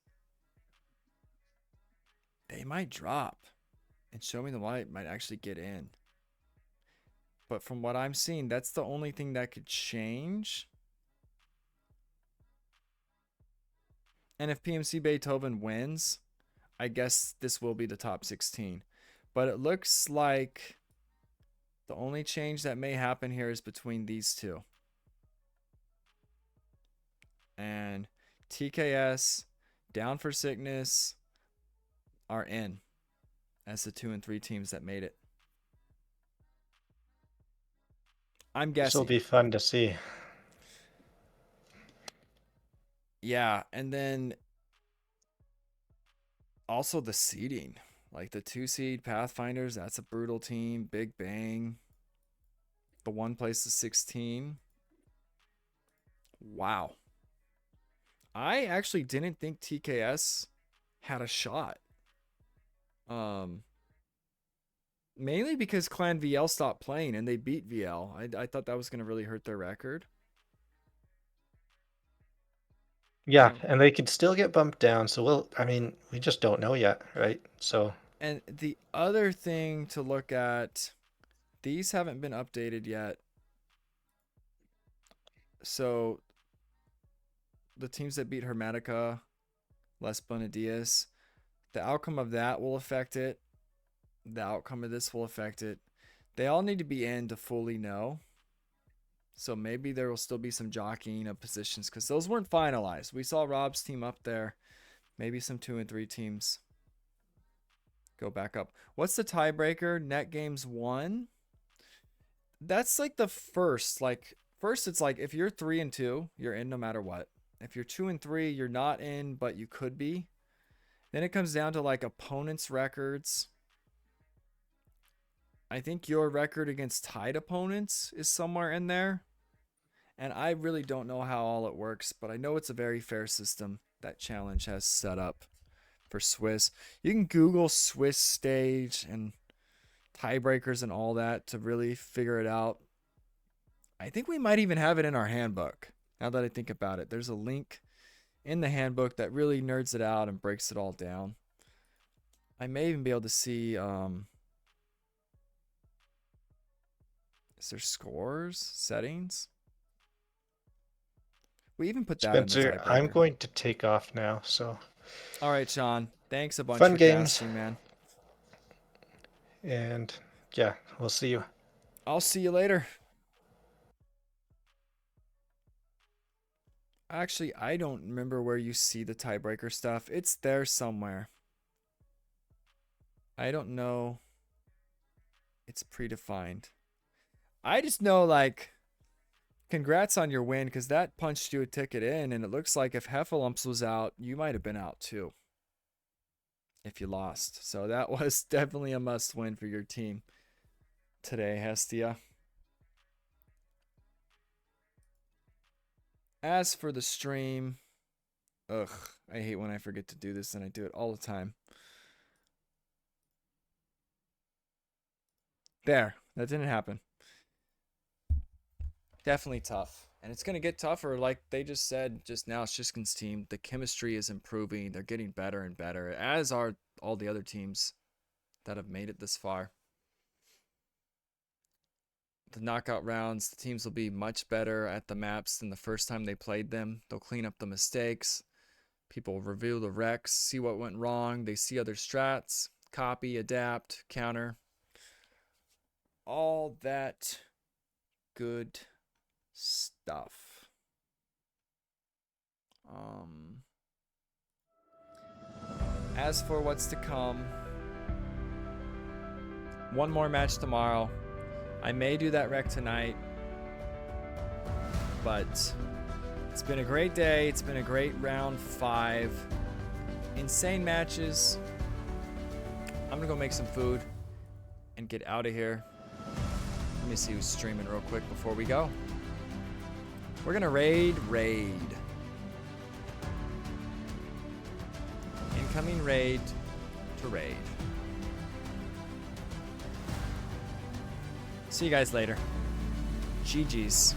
they might drop and Show Me the Light might actually get in. But from what I'm seeing, that's the only thing that could change. And if PMC Beethoven wins, I guess this will be the top 16. But it looks like the only change that may happen here is between these two. And TKS, Down for Sickness are in as the 2 and 3 teams that made it. I'm guessing. This will be fun to see. Yeah, and then also the seeding. Like the 2 seed Pathfinders, that's a brutal team. Big Bang. The 1 place to 16. Wow. I actually didn't think TKS had a shot. Mainly because Clan VL stopped playing and they beat VL. I thought that was going to really hurt their record. Yeah, and they could still get bumped down. So we just don't know yet, right? So. And the other thing to look at, these haven't been updated yet. So the teams that beat Hermetica, Les Bonadias, the outcome of that will affect it. The outcome of this will affect it. They all need to be in to fully know. So maybe there will still be some jockeying of positions because those weren't finalized. We saw Rob's team up there. Maybe some 2 and 3 teams go back up. What's the tiebreaker? Net games 1. That's like the first. First, it's like if you're 3 and 2, you're in no matter what. If you're 2 and 3, you're not in, but you could be. Then it comes down to like opponents' records. I think your record against tied opponents is somewhere in there. And I really don't know how all it works, but I know it's a very fair system that Challenge has set up for Swiss. You can Google Swiss stage and tiebreakers and all that to really figure it out. I think we might even have it in our handbook. Now that I think about it, there's a link in the handbook that really nerds it out and breaks it all down. I may even be able to see, is there scores, settings? We even put that Spencer, in the I'm tiebreaker. going to take off now, so. All right, Sean. Thanks a bunch Fun for games. casting, man. And yeah, we'll see you. I'll see you later. Actually, I don't remember where you see the tiebreaker stuff. It's there somewhere. I don't know. It's predefined. I just know, like, congrats on your win, because that punched you a ticket in, and it looks like if Heffalumps was out, you might have been out too. If you lost. So that was definitely a must win for your team today, Hestia. As for the stream, ugh, I hate when I forget to do this, and I do it all the time. There, that didn't happen. Definitely tough. And it's going to get tougher, like they just said just now, Shishkin's team. The chemistry is improving. They're getting better and better, as are all the other teams that have made it this far. The knockout rounds, the teams will be much better at the maps than the first time they played them. They'll clean up the mistakes. People review the recs, see what went wrong. They see other strats, copy, adapt, counter. All that good stuff. As for what's to come, one more match tomorrow. I may do that rec tonight, but it's been a great day. It's been a great round 5. Insane matches. I'm gonna go make some food and get out of here. Let me see who's streaming real quick before we go. We're gonna raid. Incoming raid to raid. See you guys later. GG's.